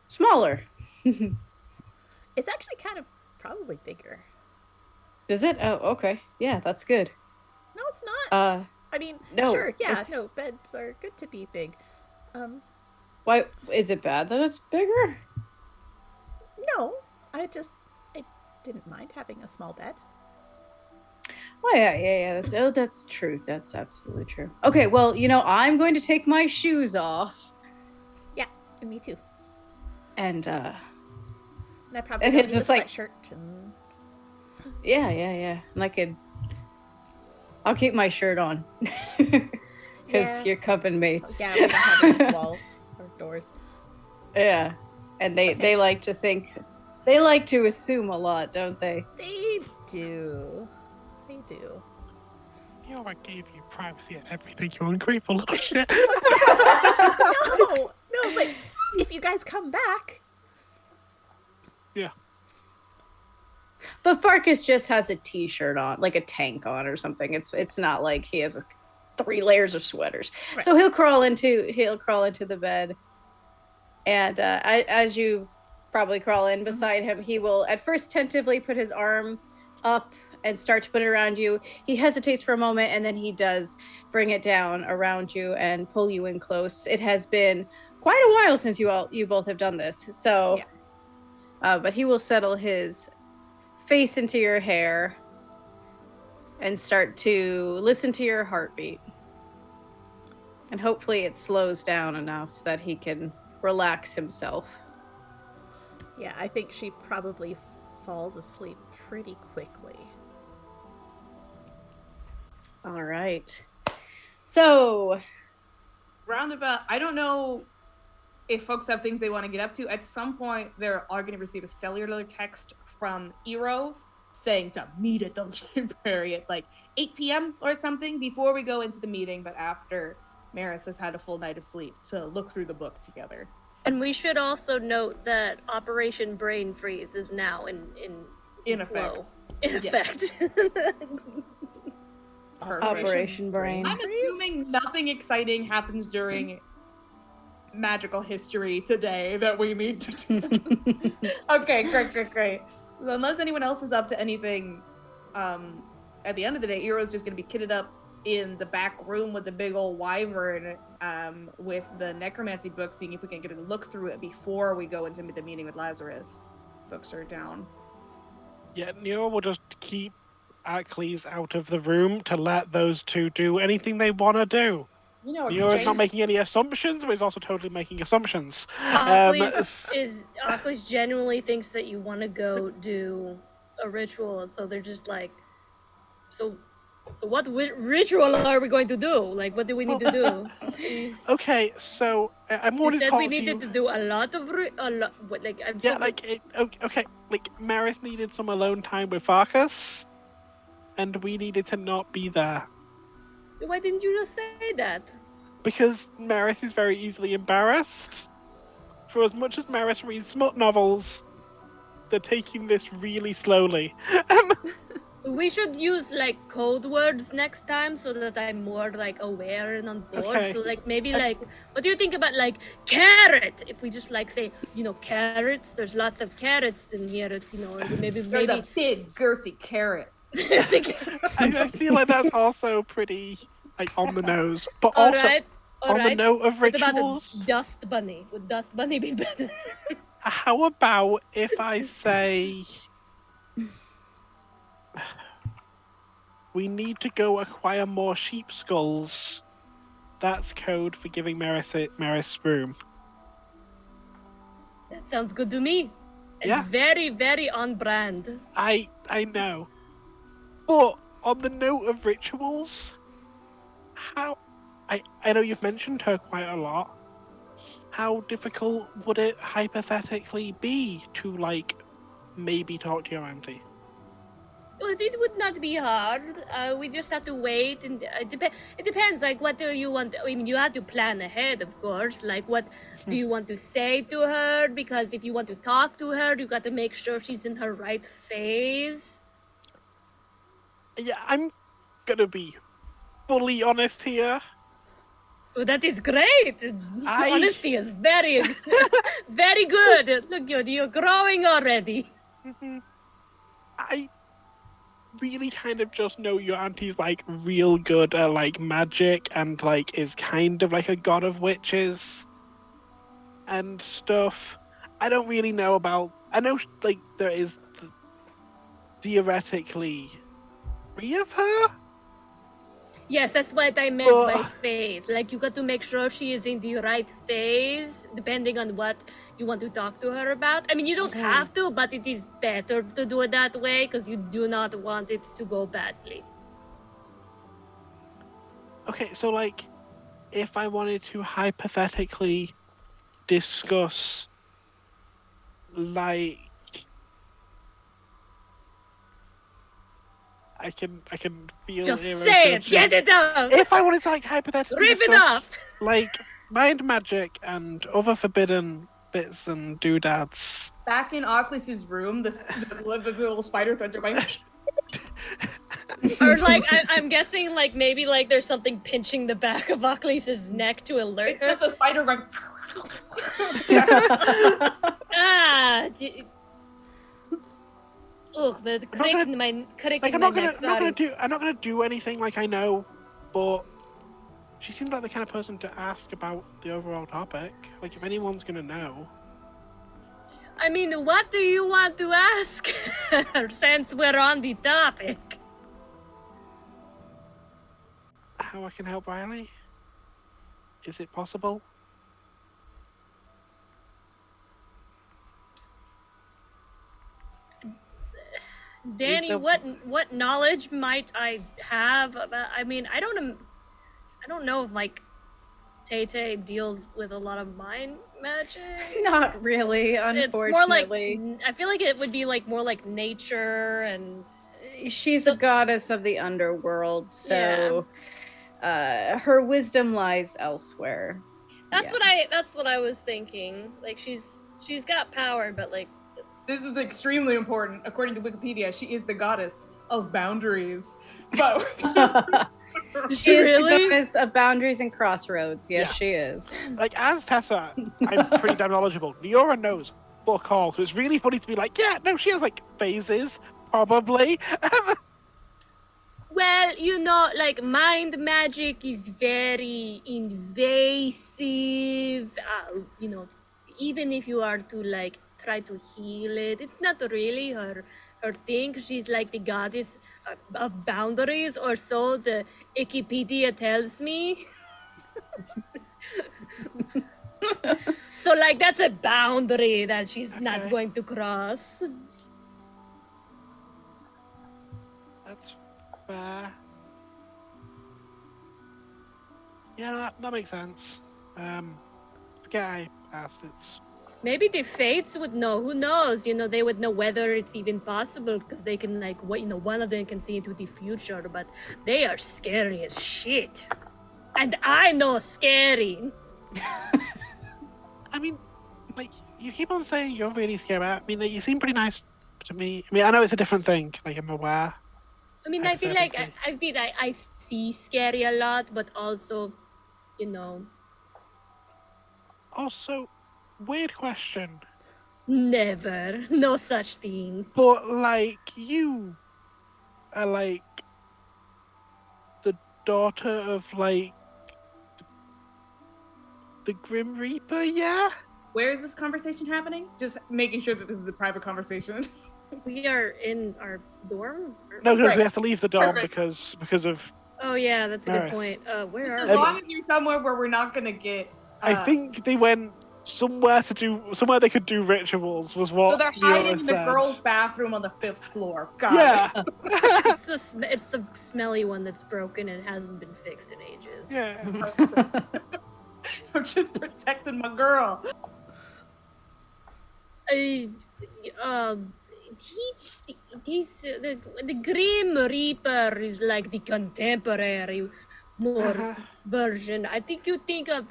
smaller. It's actually kind of probably bigger. Is it? Oh, okay. Yeah, that's good. No, it's not. I mean, no, sure, yeah, it's- no, beds are good to be big. Why is it bad that it's bigger? No, I didn't mind having a small bed. Oh yeah. That's true. That's absolutely true. Okay, well, I'm going to take my shoes off, Yeah, and me too. and And I probably And don't it's need just a like- sweatshirt and yeah, and I'll keep my shirt on because Yeah. you're coven mates. yeah, we don't have any walls or doors. Yeah, and they Okay. like to think, they like to assume a lot, don't they? They do. They do. I gave you privacy and everything, you ungrateful little shit. No, but if you guys come back, Yeah. But Farkas just has a t-shirt on, like a tank on or something. It's not like he has 3 layers of sweaters. Right. So he'll crawl into the bed, and as you probably crawl in beside him, he will at first tentatively put his arm up and start to put it around you. He hesitates for a moment, and then he does bring it down around you and pull you in close. It has been quite a while since you both have done this. So, but he will settle his face into your hair and start to listen to your heartbeat. And hopefully it slows down enough that he can relax himself. yeah, I think she probably falls asleep pretty quickly. All right. So, Roundabout, I don't know if folks have things they want to get up to. At some point, they are going to receive a cellular text from Eero saying to meet at the library at like 8 p.m. or something before we go into the meeting, but after Maris has had a full night of sleep to look through the book together. And we should also note that Operation Brain Freeze is now in flow. In effect. Operation Brain. I'm assuming nothing exciting happens during magical history today that we need to discuss. Okay, great. So unless anyone else is up to anything, at the end of the day, Eero's just going to be kitted up in the back room with the big old wyvern with the necromancy book, seeing if we can get a look through it before we go into the meeting with Lazarus. Folks are down. Yeah, Nero will just keep Acles out of the room to let those two do anything they want to do. You know, Nero's not making any assumptions, but he's also totally making assumptions. Acles genuinely thinks that you want to go do a ritual, so they're just like, so what ritual are we going to do? Like, what do we need to do? Okay, so I'm already said told we needed to do a lot of okay, like Maris needed some alone time with Farkas, and we needed to not be there. Why didn't you just say that? Because Maris is very easily embarrassed. For as much as Maris reads smut novels, they're taking this really slowly. We should use like code words next time so that I'm more like aware and on board. Okay. So like maybe like, what do you think about like carrot? If we just like say, carrots, there's lots of carrots in here, and maybe There's a big girthy carrot. I feel like that's also pretty like on the nose, but All also right. on the note of What about rituals. a dust bunny? Would dust bunny be better? How about if I say we need to go acquire more sheep skulls? That's code for giving Maris room. That sounds good to me. And Yeah. very, very on brand. I know. But on the note of rituals, I know you've mentioned her quite a lot. How difficult would it hypothetically be to like maybe talk to your auntie? Well, it would not be hard. We just have to wait, and it depends. Like, what do you want? I mean, you have to plan ahead, of course. Like, what do you want to say to her? Because if you want to talk to her, you got to make sure she's in her right phase. Yeah, I'm gonna be fully honest here. Oh, that is great. Honesty is very, very good. Look, you're growing already. I really kind of just know your auntie's like real good at like magic and like is kind of like a god of witches and stuff. I don't really know about. I know like there is theoretically 3 of her. Yes, that's what I meant by phase. Like, you got to make sure she is in the right phase, depending on what you want to talk to her about. I mean, you don't have to, but it is better to do it that way, because you do not want it to go badly. Okay, so like, if I wanted to hypothetically discuss, like, I can feel. Just say it, get it out. If I wanted to like hypothetically Rip it discuss, off. like mind magic and other forbidden bits and doodads. Back in Oclus's room, the little spider threads are going. Or like, I'm guessing like maybe like there's something pinching the back of Oclus's neck to alert. It's just a spider going. Ugh, the crick in my neck. I'm not gonna do anything like I know, but she seemed like the kind of person to ask about the overall topic. Like if anyone's gonna know. I mean, what do you want to ask? Since we're on the topic. How I can help Riley? Is it possible? Danny, there- what knowledge might I have about? I mean, I don't know if like Tay deals with a lot of mind magic. Not really, It's more like unfortunately. I feel like it would be like more like nature and She's so- a goddess of the underworld, so her wisdom lies elsewhere. that's Yeah. what I was thinking. Like she's got power, but like it's This is extremely important. According to Wikipedia, she is the goddess of boundaries. But She is really? the goddess of boundaries and crossroads. Yes, Yeah. she is. Like, as Tessa, I'm pretty damn knowledgeable. Leora knows fuck all, so it's really funny to be like, yeah, no, she has like phases, probably. well, you know, like mind magic is very invasive. You know, even if you are to like try to heal it, it's not really her thing. She's like the goddess of boundaries, or so the Wikipedia tells me. So like that's a boundary that she's not Okay. going to cross. That's fair. Yeah, no, that makes sense. Forget I asked. It's Maybe the fates would know. Who knows? You know, they would know whether it's even possible because they can like what you know. One of them can see into the future, but they are scary as shit. And I know scary. I mean, like, you keep on saying you're really scared about. I mean, like, you seem pretty nice to me. I mean, I know it's a different thing. Like, I'm aware. I mean, I feel like Hypothetically. I see scary a lot, but also, you know, Also, weird question. never, no such thing. But, like, you are, like, the daughter of, like, the Grim Reaper, yeah? where is this conversation happening? Just making sure that this is a private conversation. We are in our dorm. No, Right. we have to leave the dorm Perfect. because of. Oh yeah, that's a good Maris. point. Where As are long we? as you're somewhere where we're not gonna get. I think they went somewhere they could do rituals. Was what? So they're Leora hiding in the said. girls' bathroom on the 5th floor. Got Yeah. It's the smelly one that's broken and hasn't been fixed in ages. Yeah. it. I'm just protecting my girl. The Grim Reaper is like the contemporary, more Uh-huh. version. I think you think of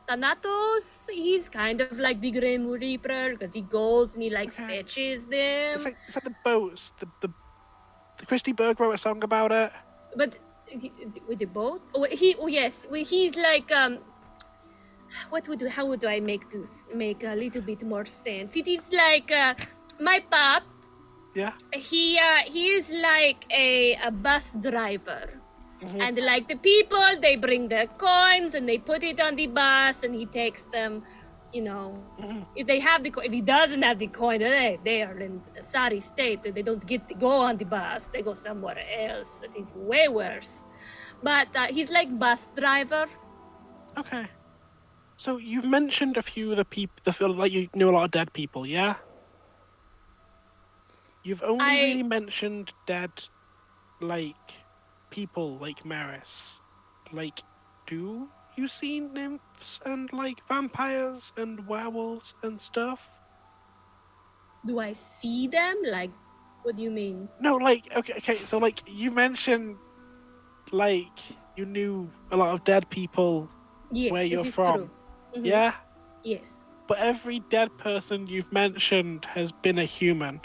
Thanatos. He's kind of like the Grim Reaper because he goes and he like Okay. fetches them. It's like the boats. The Christy Berg wrote a song about it. But with the boat, he's like how would I make this make a little bit more sense? It is like my pop. Yeah. He is like a bus driver. Mhm. And like the people, they bring their coins and they put it on the bus, and he takes them. You know, Mhm. if they have the coin, if he doesn't have the coin, they are in a sorry state. They don't get to go on the bus. They go somewhere else. It is way worse. But he's like bus driver. Okay. So you mentioned a few of the people, like you knew a lot of dead people, yeah? You've only I- really mentioned dead, like, people like Maris. Like, do you see nymphs and, like, vampires and werewolves and stuff? Do I see them? Like, what do you mean? No, like, okay, so, like, you mentioned, like, you knew a lot of dead people, Yes, where this you're is from. true. Mhm. Yeah? Yes. But every dead person you've mentioned has been a human.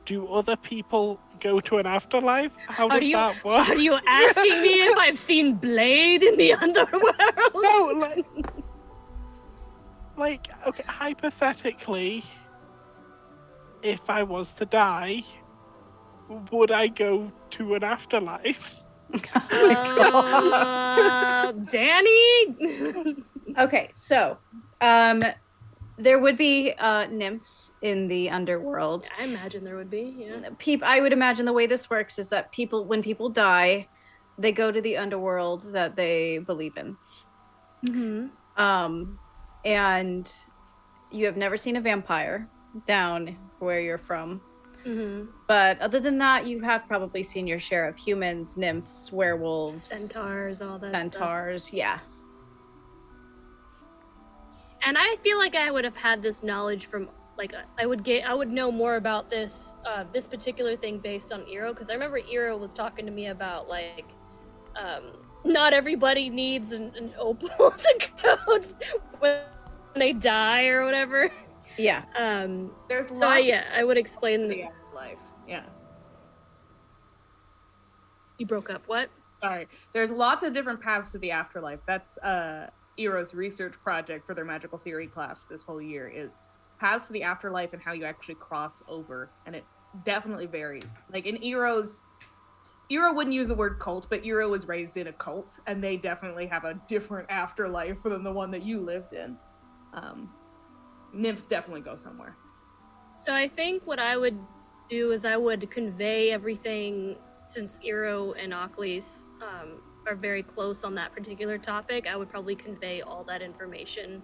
Do other people go to an afterlife? How Are does you that work? are you asking me if I've seen Blade in the underworld? No, like, okay, hypothetically, if I was to die, would I go to an afterlife? Danny. Okay, so there would be nymphs in the underworld. I imagine there would be. Yeah. I would imagine the way this works is that when people die, they go to the underworld that they believe in. Mm-hmm. And you have never seen a vampire down where you're from. Mm-hmm. But other than that, you have probably seen your share of humans, nymphs, werewolves, Centaurs, all that centaurs. Yeah. And I feel like I would have had this knowledge from I would know more about this this particular thing based on Eero, because I remember Eero was talking to me about not everybody needs an opal to go when they die or whatever. Yeah. There's So I would explain the afterlife. Yeah. You broke up. What? Sorry. There's lots of different paths to the afterlife. That's Eero's research project for their magical theory class this whole year is paths to the afterlife and how you actually cross over, and it definitely varies. Like in Eero wouldn't use the word cult, but Eero was raised in a cult, and they definitely have a different afterlife than the one that you lived in. Nymphs definitely go somewhere. So I think what I would do is I would convey everything, since Eero and Ocles are very close on that particular topic. I would probably convey all that information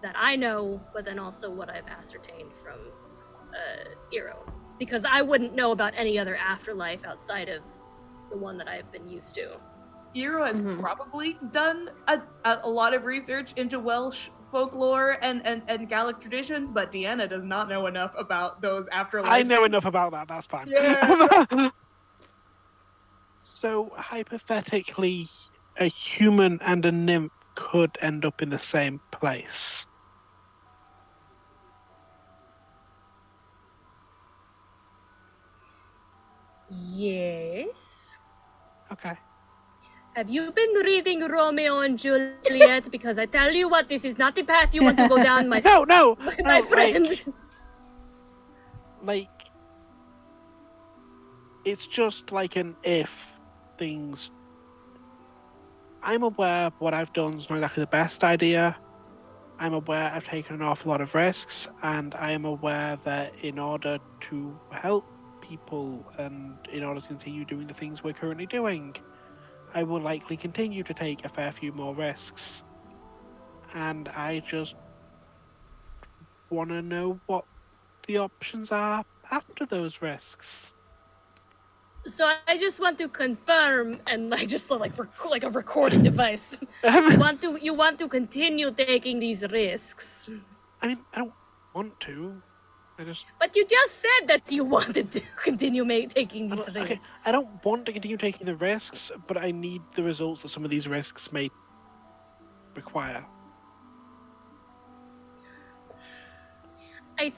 that I know, but then also what I've ascertained from Eero, because I wouldn't know about any other afterlife outside of the one that I've been used to. Eero has probably done a lot of research into Welsh folklore and Gallic traditions, but Deanna does not know enough about those afterlives. I know enough about that, that's fine. Yeah. So, hypothetically, a human and a nymph could end up in the same place. Yes. Okay. Have you been reading Romeo and Juliet? Because I tell you what, this is not the path you want to go down, my my friend. Like, it's just like an if things. I'm aware what I've done is not exactly the best idea. I'm aware I've taken an awful lot of risks, and I am aware that in order to help people and in order to continue doing the things we're currently doing, I will likely continue to take a fair few more risks. And I just want to know what the options are after those risks. So I just want to confirm, and just like a recording device. You want to continue taking these risks. I mean, I don't want to. But you just said that you wanted to continue taking these risks. Okay, I don't want to continue taking the risks, but I need the results that some of these risks may require. And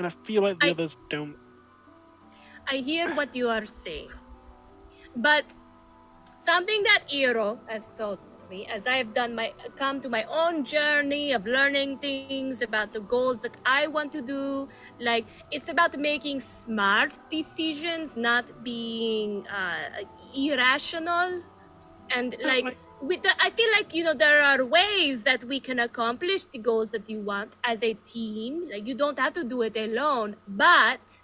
I feel like the others don't. I hear what you are saying, but something that Eero has told me, as I have come to my own journey of learning things about the goals that I want to do, like it's about making smart decisions, not being irrational, and I feel like there are ways that we can accomplish the goals that you want as a team. Like you don't have to do it alone, but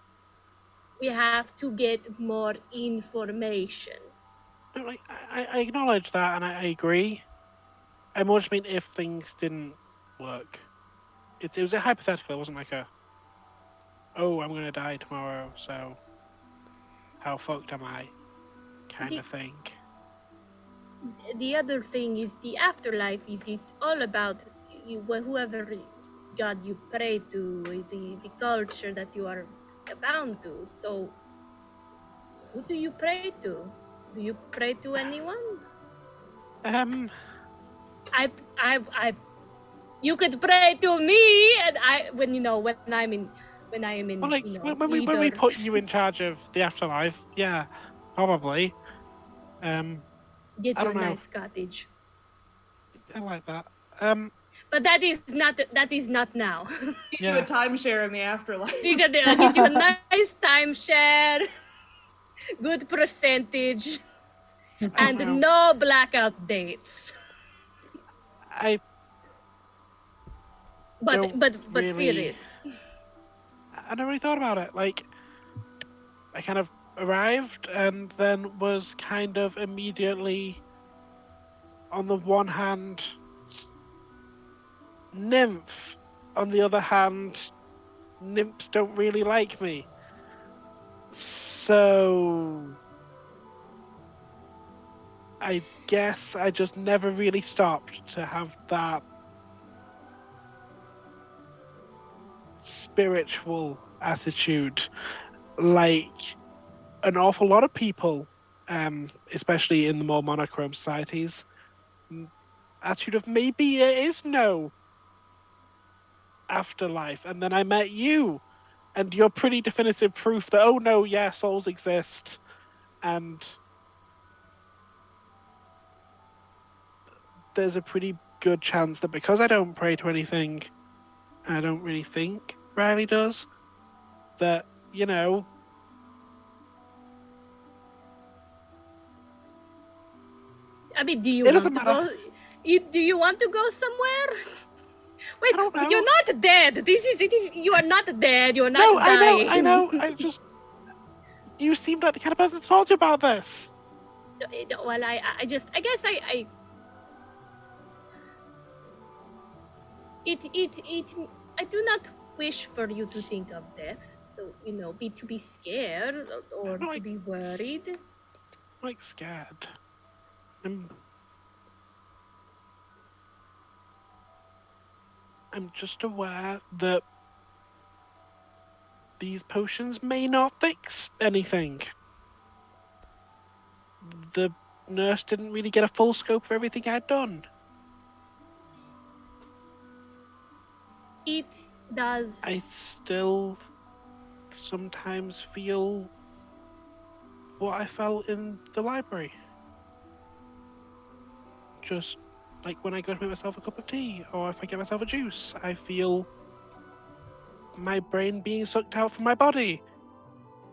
we have to get more information. I acknowledge that, and I agree. I more just mean if things didn't work. It was a hypothetical. It wasn't like I'm going to die tomorrow, so how fucked am I kind of thing. The other thing is the afterlife is all about whoever God you pray to, the culture that you are bound to. So who do you pray to? Do you pray to anyone? You could pray to me, and when I am in. When we put you in charge of the afterlife, yeah, probably. Get your nice cottage. I like that. But that is not now. Get you a timeshare in the afterlife. Get you a nice timeshare, good percentage, and no blackout dates. But serious. I never really thought about it. Like, I kind of arrived and then was kind of immediately, on the one hand, nymph. On the other hand, nymphs don't really like me. So I guess I just never really stopped to have that spiritual attitude, like an awful lot of people, especially in the more monochrome societies, attitude of maybe it is no afterlife. And then I met you, and you're pretty definitive proof that, oh no, yeah, souls exist. And there's a pretty good chance that because I don't pray to anything, I don't really think Riley does, that, you know, I mean, do you it want doesn't to matter. go? Do you want to go somewhere? Wait, I don't know. you're not dead. This is. You are not dead. You're not No, dying. I know. I just. You seemed like the kind of person to talk to about this. Well, I guess I I do not wish for you to think of death. So, to be scared or I'm to be worried. like scared. I'm just aware that these potions may not fix anything. The nurse didn't really get a full scope of everything I'd done. It does. I still sometimes feel what I felt in the library. Just like when I go to make myself a cup of tea, or if I get myself a juice, I feel my brain being sucked out from my body.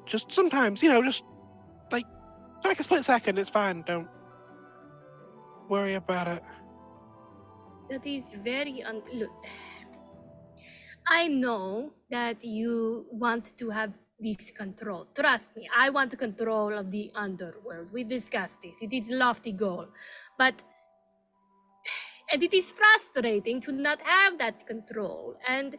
Just sometimes, just like a split second, it's fine. Don't worry about it. That is very look. I know that you want to have this control. Trust me, I want control of the underworld. We discussed this. It is a lofty goal. And it is frustrating to not have that control and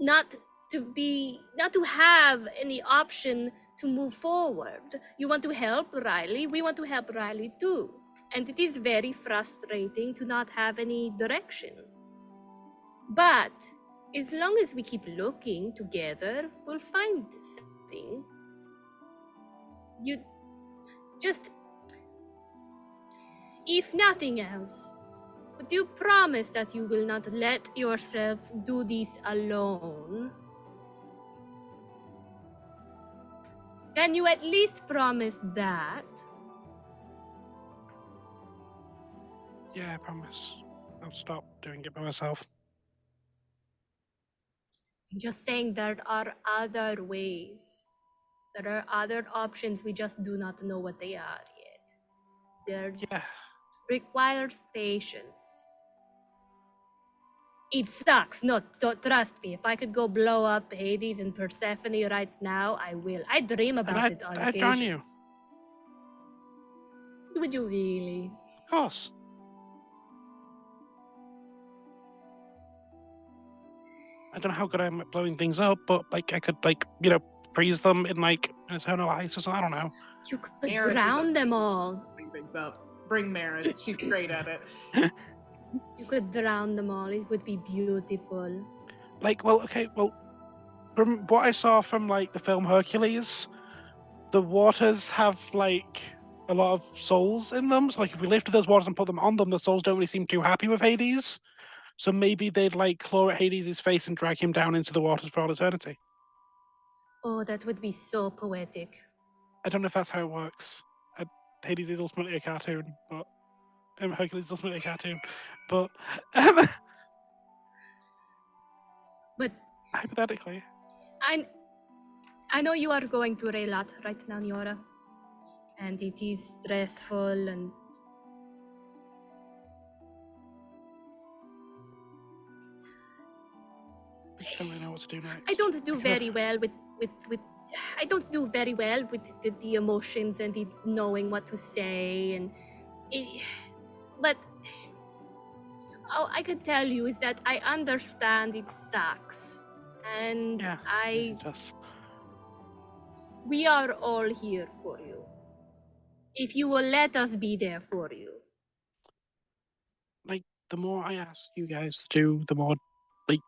not to have any option to move forward. You want to help Riley. We want to help Riley too. And it is very frustrating to not have any direction. But as long as we keep looking together, we'll find something. You just, if nothing else, would you promise that you will not let yourself do this alone? Can you at least promise that? Yeah, I promise. I'll stop doing it by myself. I'm just saying there are other ways. There are other options. We just do not know what they are yet. There requires patience. It sucks. No, trust me. If I could go blow up Hades and Persephone right now, I will. I dream about it on occasion. I'd join you. Would you really? Of course. I don't know how good I am at blowing things up, but I could freeze them in eternal ice or something. I don't know. You could Maris drown them all. Things up. Bring Maris. She's great at it. You could drown them all. It would be beautiful. From what I saw from the film Hercules, the waters have a lot of souls in them. So if we lifted those waters and put them on them, the souls don't really seem too happy with Hades. So maybe they'd claw at Hades' face and drag him down into the waters for all eternity. Oh, that would be so poetic. I don't know if that's how it works. Hades is ultimately a cartoon, but Hercules is ultimately a cartoon, but hypothetically, I know you are going through a lot right now, Niora, and it is stressful and. I just don't really know what to do next. I don't do very well with I don't do very well with the emotions and the knowing what to say but all I can tell you is that I understand it sucks and yeah, I it does. We are all here for you. If you will let us be there for you. Like, the more I ask you guys to do, the more, like,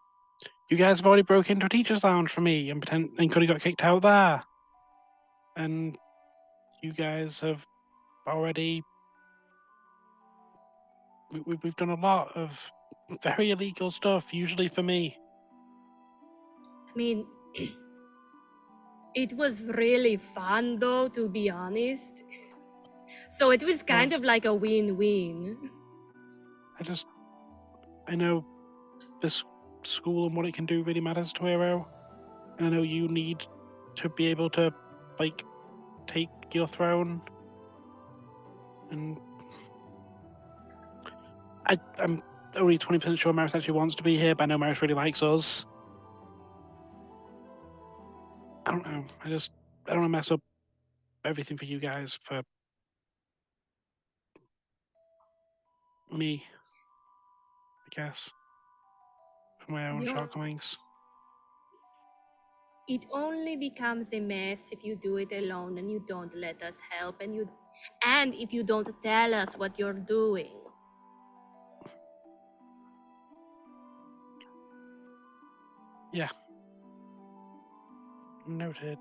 you guys have already broke into a teacher's lounge for me and could have got kicked out there. And you guys have already... We've done a lot of very illegal stuff, usually for me. I mean, it was really fun though, to be honest. So it was kind of like a win-win. I know this school and what it can do really matters to Hero. And I know you need to be able to, like, take your throne. And I'm only 20% sure Maris actually wants to be here, but I know Maris really likes us. I don't know. I don't want to mess up everything for you guys, for me, I guess, for my own shortcomings. It only becomes a mess if you do it alone and you don't let us help, and if you don't tell us what you're doing. Yeah. Noted.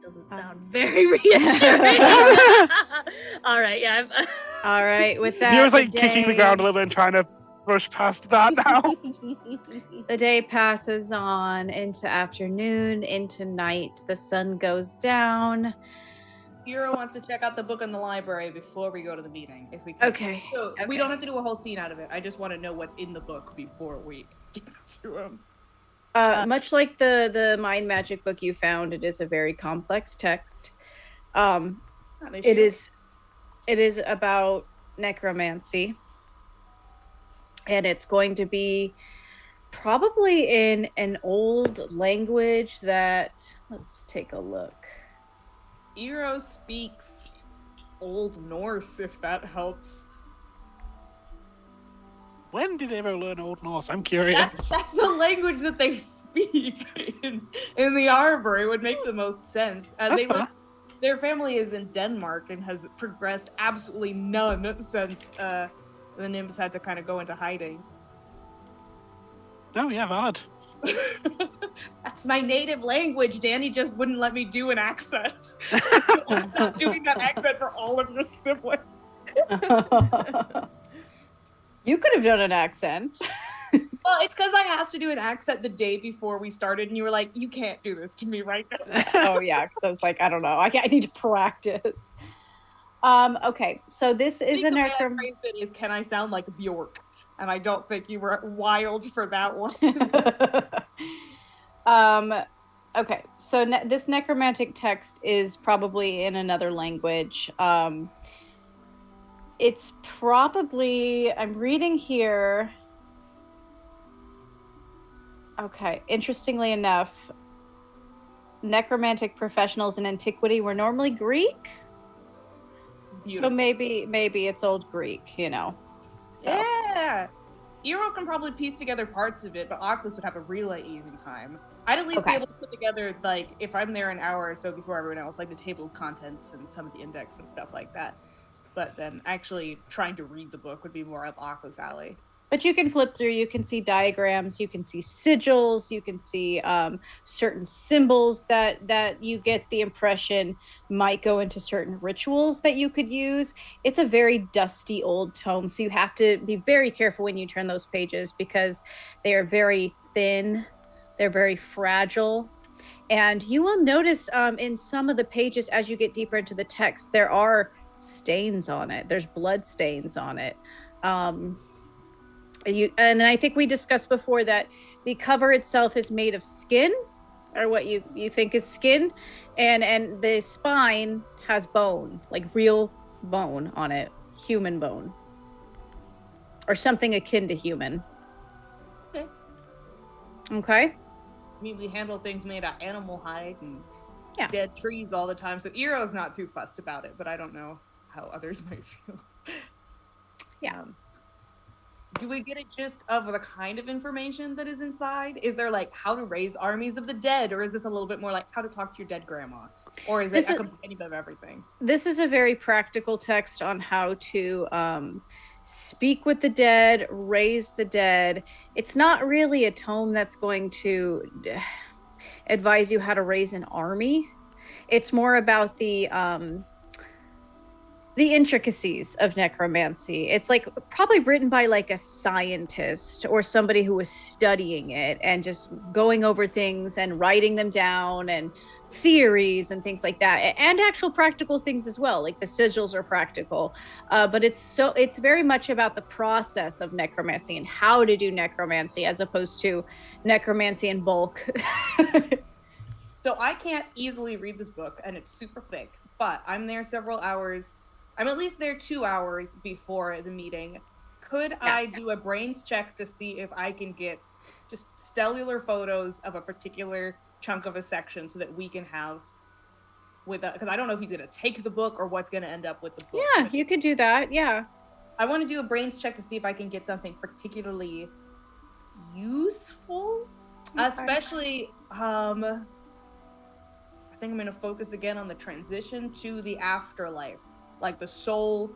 Doesn't sound very reassuring. All right, yeah. All right, with that, He was like kicking the ground a little bit and trying to rush past that now. the day passes on into afternoon, into night. The sun goes down. Hero wants to check out the book in the library before we go to the meeting, if we can. Okay. So we don't have to do a whole scene out of it. I just want to know what's in the book before we get to him. Much like the mind magic book you found, it is a very complex text. It is about necromancy, and it's going to be probably in an old language that, let's take a look. Hero speaks Old Norse, if that helps. When did Hero learn Old Norse? I'm curious. That's the language that they speak in the Arbor. It would make the most sense. Their family is in Denmark and has progressed absolutely none since the nymphs had to kind of go into hiding. Oh, yeah, valid. That's my native language. Danny just wouldn't let me do an accent. I'm not doing that accent for all of your siblings. You could have done an accent. Well, it's because I asked to do an accent the day before we started, and you were like, "You can't do this to me right now." Oh yeah, because I was like, I don't know, I need to practice. Okay, so this is an is, can I sound like Bjork? And I don't think you were wild for that one. Okay, so this necromantic text is probably in another language. It's probably, I'm reading here. Okay, interestingly enough, necromantic professionals in antiquity were normally Greek. Beautiful. So maybe it's old Greek, you know. So. Yeah. Eero can probably piece together parts of it, but Oculus would have a really easy time. I'd at least be able to put together, like, if I'm there an hour or so before everyone else, like the table of contents and some of the index and stuff like that. But then actually trying to read the book would be more up Oculus' alley. But you can flip through, you can see diagrams, you can see sigils, you can see certain symbols that you get the impression might go into certain rituals that you could use. It's a very dusty old tome, so you have to be very careful when you turn those pages because they are very thin, they're very fragile. And you will notice in some of the pages as you get deeper into the text, there are stains on it. There's blood stains on it. And I think we discussed before that the cover itself is made of skin, or what you think is skin, and the spine has bone, like real bone on it, human bone, or something akin to human. Okay. I mean, we handle things made out of animal hide and yeah, dead trees all the time, so Eero's not too fussed about it, but I don't know how others might feel. Yeah. do we get a gist of the kind of information that is inside? Is there like how to raise armies of the dead, or is this a little bit more like how to talk to your dead grandma? Or is it a compendium of everything? This is a very practical text on how to speak with the dead, raise the dead. It's not really a tome that's going to advise you how to raise an army. It's more about the intricacies of necromancy. It's like probably written by like a scientist or somebody who was studying it and just going over things and writing them down, and theories and things like that, and actual practical things as well. Like the sigils are practical, but it's very much about the process of necromancy and how to do necromancy as opposed to necromancy in bulk. So I can't easily read this book, and it's super thick, but I'm there several hours. I'm at least there 2 hours before the meeting. Could I do a brains check to see if I can get just stellar photos of a particular chunk of a section so that we can have with because I don't know if he's going to take the book or what's going to end up with the book. Yeah, you could do that. Yeah. I want to do a brains check to see if I can get something particularly useful, especially I think I'm going to focus again on the transition to the afterlife, like the soul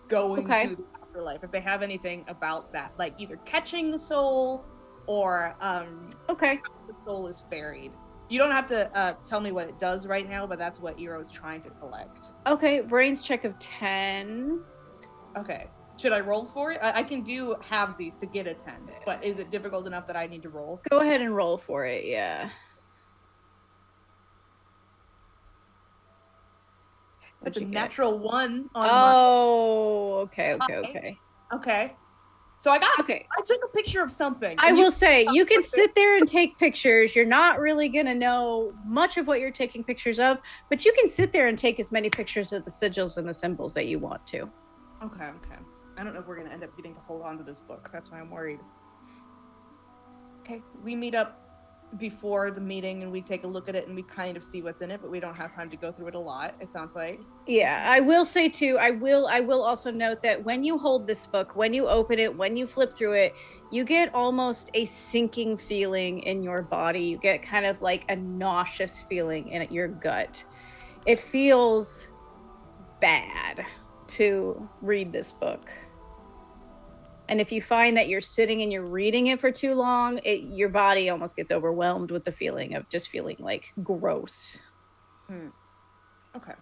going to the afterlife. If they have anything about that, like either catching the soul or how the soul is buried. You don't have to tell me what it does right now, but that's what Eero's trying to collect. Okay, brains check of 10. Okay. Should I roll for it? I can do halvesies to get a 10, but is it difficult enough that I need to roll? Go ahead and roll for it, yeah. It's a natural 1 on okay. Okay. So I took a picture of something. I will say, you can sit there and take pictures. You're not really going to know much of what you're taking pictures of, but you can sit there and take as many pictures of the sigils and the symbols that you want to. Okay. I don't know if we're going to end up getting to hold on to this book. That's why I'm worried. Okay, we meet up before the meeting and we take a look at it and we kind of see what's in it, but we don't have time to go through it a lot, it sounds like. Yeah, I will say too, I will also note that when you hold this book, when you open it, when you flip through it, you get almost a sinking feeling in your body. You get kind of like a nauseous feeling in your gut. It feels bad to read this book. And if you find that you're sitting and you're reading it for too long, your body almost gets overwhelmed with the feeling of just feeling like gross. Okay.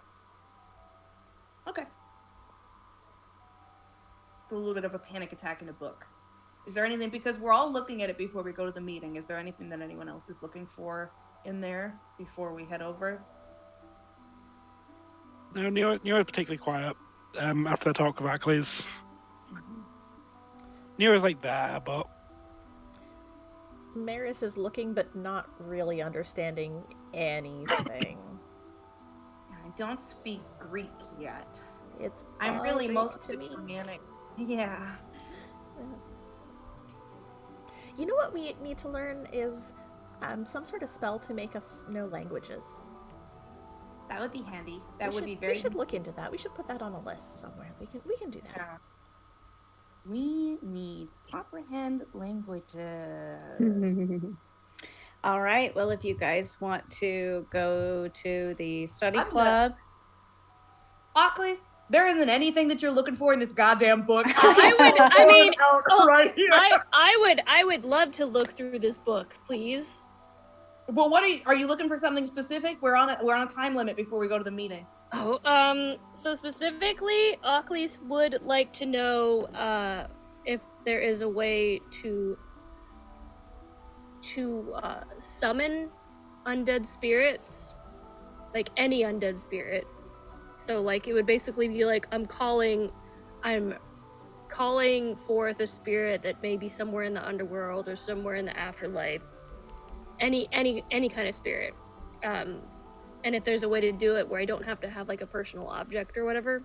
It's a little bit of a panic attack in a book. Is there anything, because we're all looking at it before we go to the meeting, is there anything that anyone else is looking for in there before we head over? No, Nero's particularly quiet after the talk about Cleese. Nero's like there, but Maris is looking but not really understanding anything. I don't speak Greek yet. I'm really mostly Germanic. Yeah. You know what we need to learn is some sort of spell to make us know languages. That would be handy. We should look into that. We should put that on a list somewhere. We can do that. Yeah. We need comprehend languages. All right. Well, if you guys want to go to the study club. Oculus, there isn't anything that you're looking for in this goddamn book. I would love to look through this book, please. Well, are you looking for something specific? We're on a time limit before we go to the meeting. So specifically, Oculus would like to know if there is a way to summon undead spirits, like any undead spirit. So like it would basically be like I'm calling forth a spirit that may be somewhere in the underworld or somewhere in the afterlife. Any kind of spirit. And if there's a way to do it where I don't have to have like a personal object or whatever.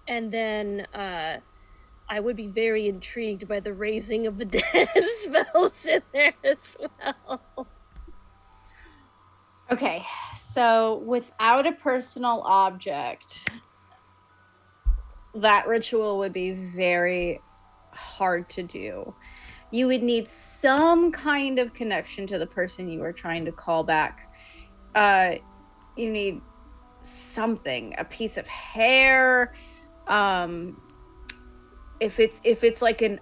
And then I would be very intrigued by the raising of the dead spells in there as well. Okay, so without a personal object, that ritual would be very, hard to do. You would need some kind of connection to the person you are trying to call back. You need something, a piece of hair. If it's like an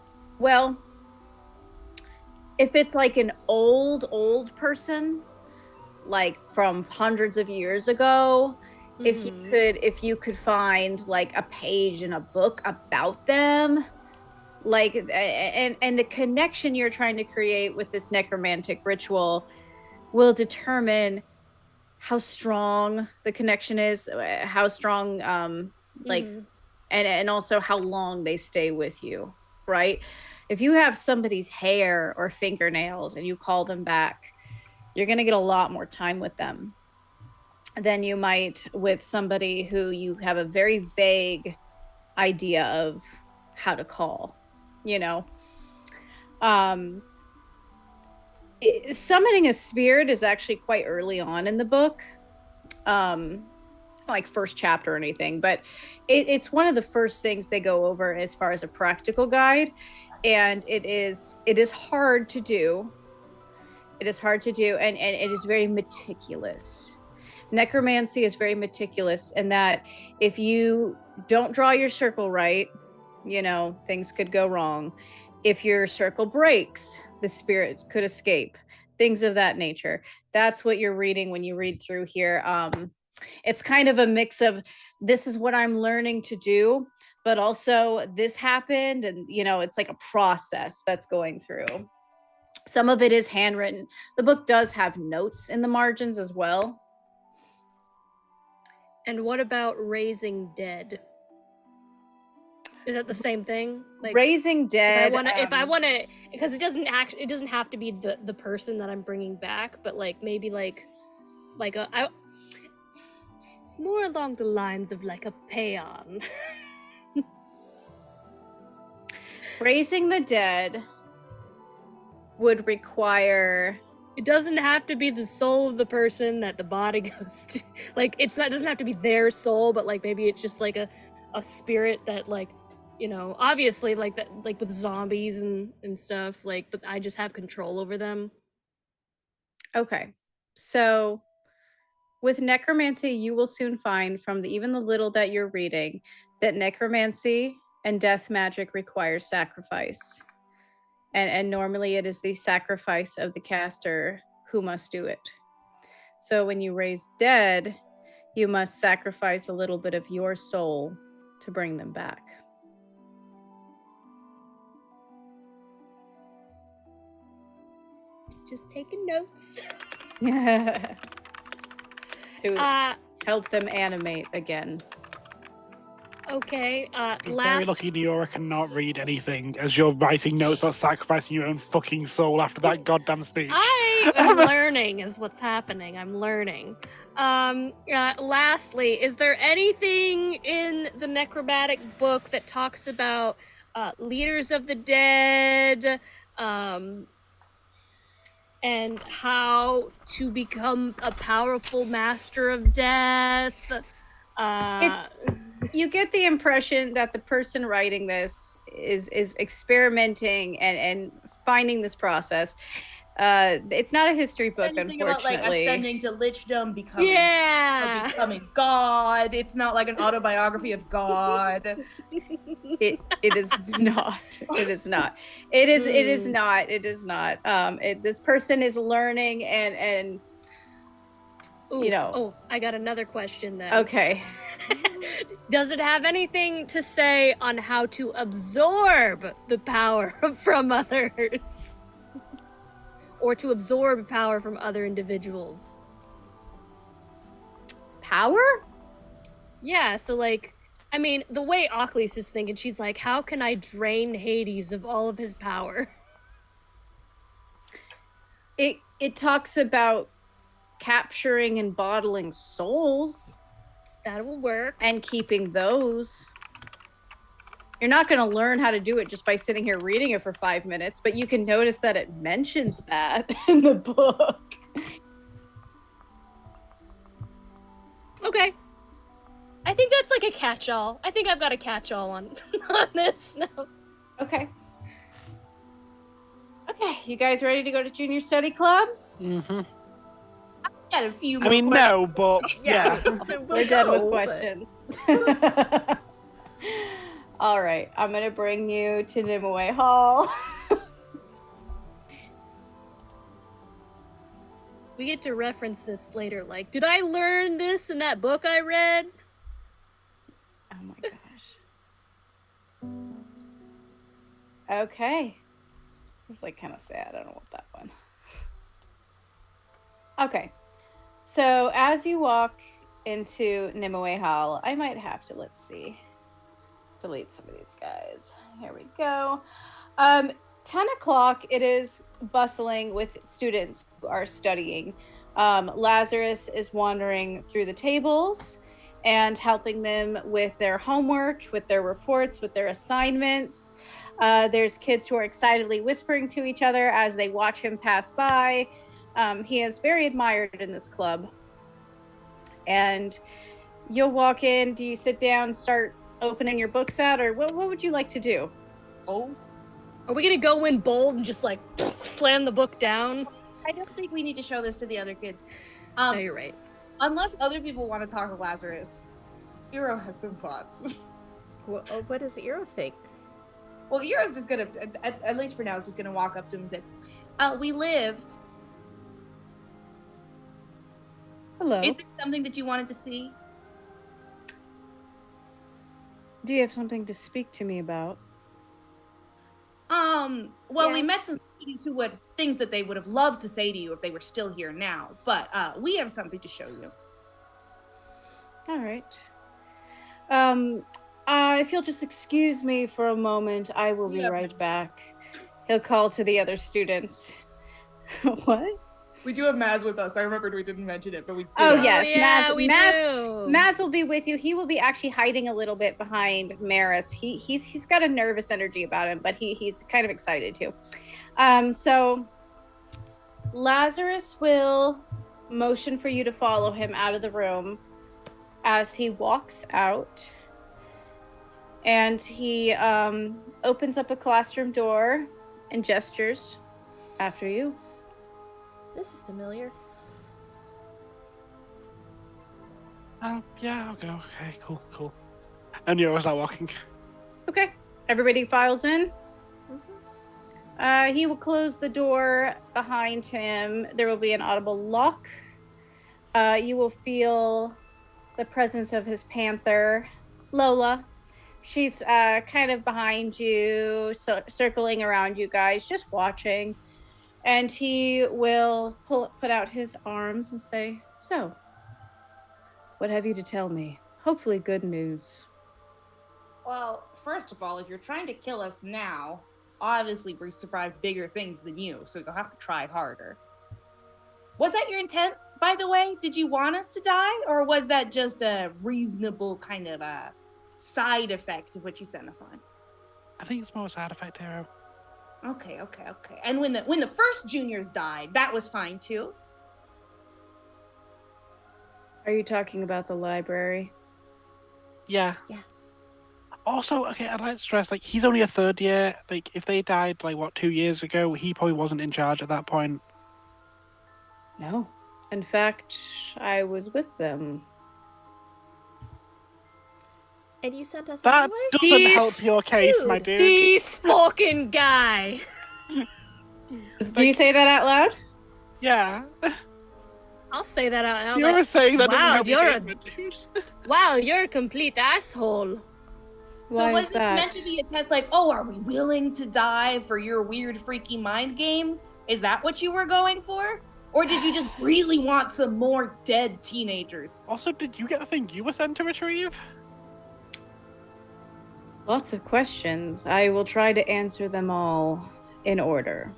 old person, like from hundreds of years ago, if you could find like a page in a book about them, like, and the connection you're trying to create with this necromantic ritual will determine how strong the connection is, how strong and also how long they stay with you, right? If you have somebody's hair or fingernails and you call them back, you're going to get a lot more time with them than you might with somebody who you have a very vague idea of how to call, you know. Summoning a spirit is actually quite early on in the book. It's not like first chapter or anything, but it's one of the first things they go over as far as a practical guide, and it is hard to do. It is hard to do, and it is very meticulous. Necromancy is very meticulous in that if you don't draw your circle right, you know, things could go wrong. If your circle breaks, the spirits could escape, things of that nature. That's what you're reading when you read through here. It's kind of a mix of, this is what I'm learning to do, but also this happened, and you know, it's like a process that's going through. Some of it is handwritten. The book does have notes in the margins as well. And what about raising dead? Is that the same thing? Like, raising dead. If I want to, because it doesn't have to be the person that I'm bringing back, but like maybe it's more along the lines of like a peon. Raising the dead would require. It doesn't have to be the soul of the person that the body goes to. Like, it doesn't have to be their soul, but like maybe it's just like a spirit that, like, you know, obviously like that, like with zombies and stuff, like, but I just have control over them. Okay, so with necromancy, you will soon find from even the little that you're reading that necromancy and death magic requires sacrifice. And normally it is the sacrifice of the caster who must do it. So when you raise dead, you must sacrifice a little bit of your soul to bring them back. Just taking notes. To help them animate again. Okay, You're very lucky Neora cannot read anything as you're writing notes about sacrificing your own fucking soul after that goddamn speech. I am learning is what's happening. I'm learning. Lastly, is there anything in the necromantic book that talks about leaders of the dead, and how to become a powerful master of death? You get the impression that the person writing this is experimenting and finding this process. It's not a history book, anything unfortunately. About like ascending to lichdom, becoming God. It's not like an autobiography of God. It is not. It is not. It is not. This person is learning and Ooh, you know. Oh, I got another question then. Okay. Does it have anything to say on how to absorb the power from others? Or to absorb power from other individuals? Power? Yeah, so like, I mean, the way Oclis is thinking, she's like, how can I drain Hades of all of his power? It talks about capturing and bottling souls. That will work. And keeping those. You're not going to learn how to do it just by sitting here reading it for 5 minutes, but you can notice that it mentions that in the book. Okay. I think that's like a catch-all. I think I've got a catch-all on this now. Okay. Okay, you guys ready to go to junior study club? Mm-hmm. Got a few I more mean, questions. no, but yeah. We're done with questions. All right, I'm gonna bring you to Nimue Hall. We get to reference this later. Like, did I learn this in that book I read? Oh my gosh. Okay. It's like kind of sad. I don't want that one. Okay. So as you walk into Nimue Hall, I might have to, let's see, delete some of these guys. Here we go. 10 o'clock, it is bustling with students who are studying. Lazarus is wandering through the tables and helping them with their homework, with their reports, with their assignments. There's kids who are excitedly whispering to each other as they watch him pass by. He is very admired in this club. And you'll walk in. Do you sit down, start opening your books out, or what would you like to do? Oh, Are we gonna go in bold and just like slam the book down? I don't think we need to show this to the other kids. No, you're right. Unless other people want to talk to Lazarus. Eero has some thoughts. What does Eero think? Well, Eero's just gonna, at least for now, is just gonna walk up to him and say, we lived. Hello. Is there something that you wanted to see? Do you have something to speak to me about? Well, we Yes. met some students who would things that they would have loved to say to you if they were still here now, but we have something to show you. All right. If you'll just excuse me for a moment, I will be Yeah. right back. He'll call to the other students. What? We do have Maz with us. I remembered we didn't mention it, but we do. Oh, yes. yeah, Maz- we Maz- do. Maz will be with you. He will be actually hiding a little bit behind Maris. He's got a nervous energy about him, but he's kind of excited too. So Lazarus will motion for you to follow him out of the room as he walks out, and he opens up a classroom door and gestures after you. This is familiar. Yeah, I'll go. Okay, cool. And you're not walking. Okay, everybody files in. He will close the door behind him. There will be an audible lock. You will feel the presence of his panther, Lola. She's kind of behind you, circling around you guys, just watching. And he will put out his arms and say, "So, what have you to tell me? Hopefully good news." Well, first of all, if you're trying to kill us now, obviously we survived bigger things than you, so you'll have to try harder. Was that your intent, by the way? Did you want us to die, or was that just a reasonable kind of a side effect of what you sent us on? I think it's more a side effect, Hero. Okay. And when the first juniors died, that was fine too. Are you talking about the library? Yeah. Yeah. Also, okay, I'd like to stress, like, he's only a third year. Like, if they died, 2 years ago, he probably wasn't in charge at that point. No. In fact, I was with them. And you sent us That anyway? doesn't This help your case, my dude, dude. This fucking guy. Do you say that out loud? Yeah. I'll say that out loud. You're saying that doesn't wow, help your you're case, a- my dude. Wow, you're a complete asshole. Why So was is this that? meant to be a test like, oh, are we willing to die for your weird, freaky mind games? Is that what you were going for? Or did you just really want some more dead teenagers? Also, did you get the thing you were sent to retrieve? Lots of questions. I will try to answer them all in order.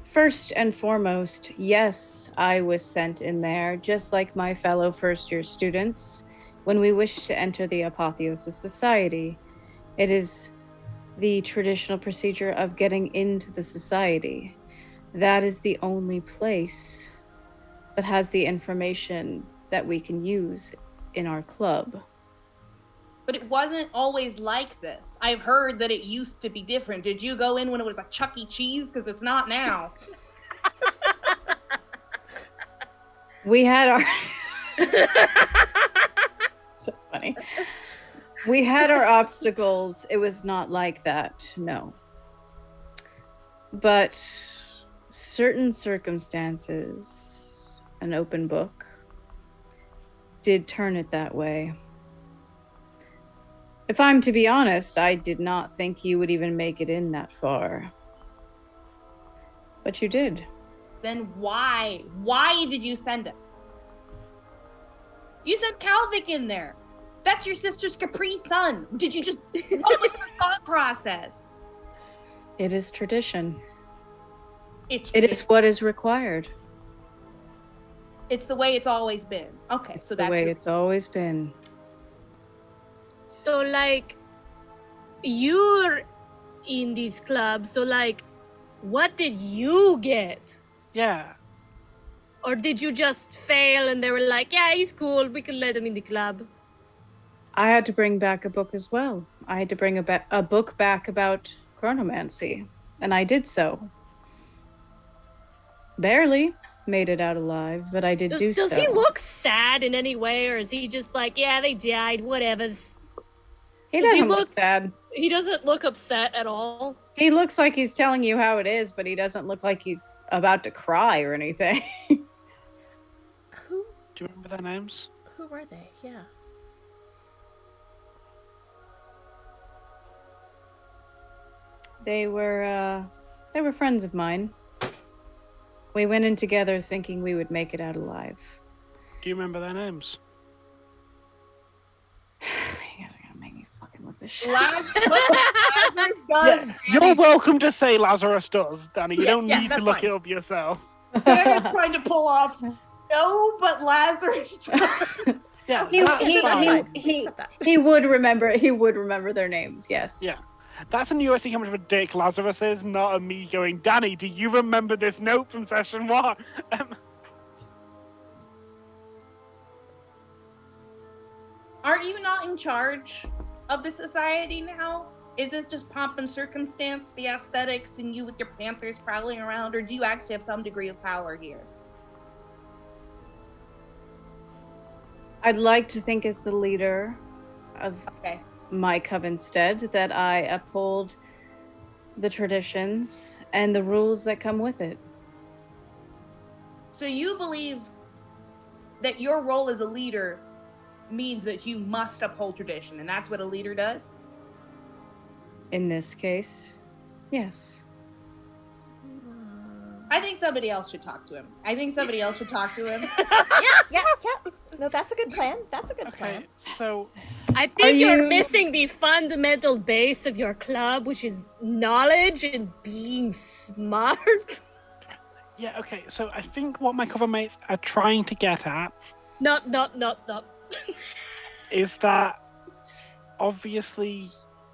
First and foremost, yes, I was sent in there, just like my fellow first-year students, when we wish to enter the Apotheosis Society. It is the traditional procedure of getting into the society. That is the only place that has the information that we can use in our club. But it wasn't always like this. I've heard that it used to be different. Did you go in when it was a Chuck E. Cheese? Because it's not now. We had our so funny. We had our obstacles. It was not like that, no. But certain circumstances, an open book, did turn it that way. If I'm to be honest, I did not think you would even make it in that far. But you did. Then why? Why did you send us? You sent Calvic in there. That's your sister's Capri Sun. Did you just... What was your thought process? It is tradition. It It is what is required. It's the way it's always been. Okay, so that's... The way it's always been. So, like, you're in this club, so, like, what did you get? Yeah. Or did you just fail and they were like, yeah, he's cool, we can let him in the club? I had to bring back a book as well. I had to bring a book back about chronomancy, and I did so. Barely made it out alive, but I did do so. Does he look sad in any way, or is he just like, yeah, they died, whatevers? He doesn't look sad. He doesn't look upset at all. He looks like he's telling you how it is, but he doesn't look like he's about to cry or anything. Who Do you remember their names? who were they? Yeah. They were friends of mine. We went in together thinking we would make it out alive. Do you remember their names? You guys are gonna make me fucking look this shit. Lazarus does. You're welcome to say Lazarus does, Danny. You don't Yeah, need to that's look fine. it up yourself. Danny's trying to pull off. No, but Lazarus does. Yeah, He- that's he- fine. he- Accept that. He would remember their names, yes. Yeah. That's a new how much of a dick Lazarus is, not a me going, Danny, do you remember this note from session 1? Aren't you not in charge of the society now? Is this just pomp and circumstance, the aesthetics, and you with your panthers prowling around, or do you actually have some degree of power here? I'd like to think as the leader of Okay. my covenstead that I uphold the traditions and the rules that come with it. So you believe that your role as a leader means that you must uphold tradition, and that's what a leader does? In this case, yes. I think somebody else should talk to him. Yeah. No, that's a good plan. That's a good plan. Okay, so I Are think you're you- missing the fundamental base of your club, which is knowledge and being smart. yeah, okay, so I think what my cover mates are trying to get at Not. is that obviously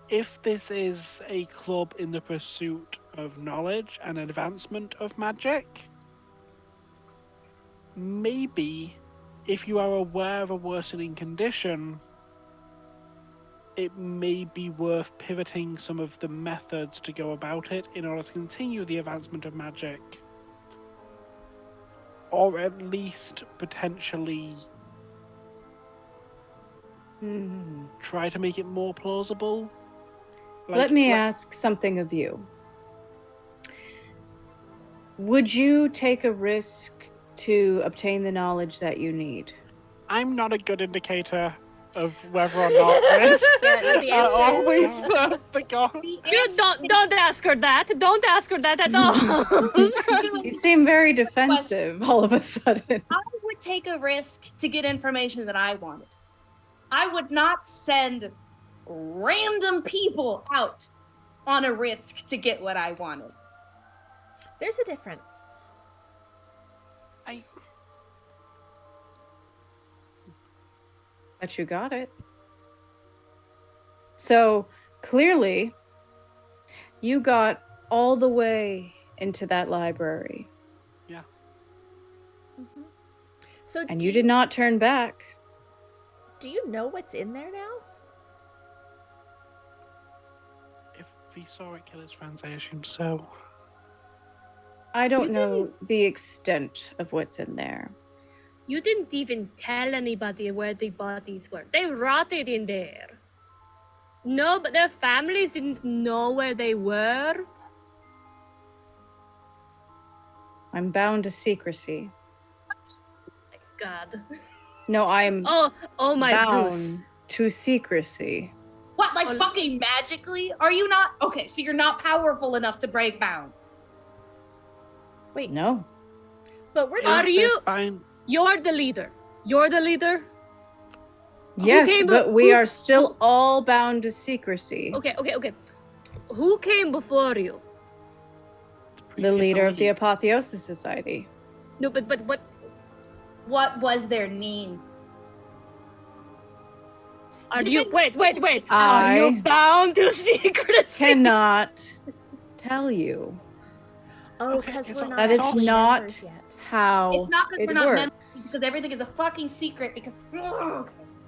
if this is a club in the pursuit of knowledge and advancement of magic, maybe if you are aware of a worsening condition, it may be worth pivoting some of the methods to go about it in order to continue the advancement of magic. Or at least potentially try to make it more plausible. Let me ask something of you. Would you take a risk to obtain the knowledge that you need? I'm not a good indicator of whether or not risks The are answer always is worth the cost. You don't ask her that. Don't ask her that at all. You seem very defensive all of a sudden. I would take a risk to get information that I wanted. I would not send random people out on a risk to get what I wanted. There's a difference. But you got it. So clearly, you got all the way into that library, So and you did not turn back. Do you know what's in there now? If he saw it kill his friends, I assume so. I don't know the extent of what's in there. You didn't even tell anybody where the bodies were. They rotted in there. No, but their families didn't know where they were. I'm bound to secrecy. God. No, I'm Oh my bound Zeus. to secrecy. What, like Oh, fucking magically? Are you not? Okay, so you're not powerful enough to break bounds. Wait, No. but we're Are not. you- This bind- You're the leader. You're the leader? Yes, came but be- we who- are still all bound to secrecy. Okay. Who came before you? The leader of the elite. Apotheosis Society. No, but what? What was their name? Are Did you? it- Wait. Are I you bound to secrecy? cannot tell you Oh, Okay, because it's we're all- not. that is actually not members yet. how It's not because it we're not members, works. because everything is a fucking secret. Because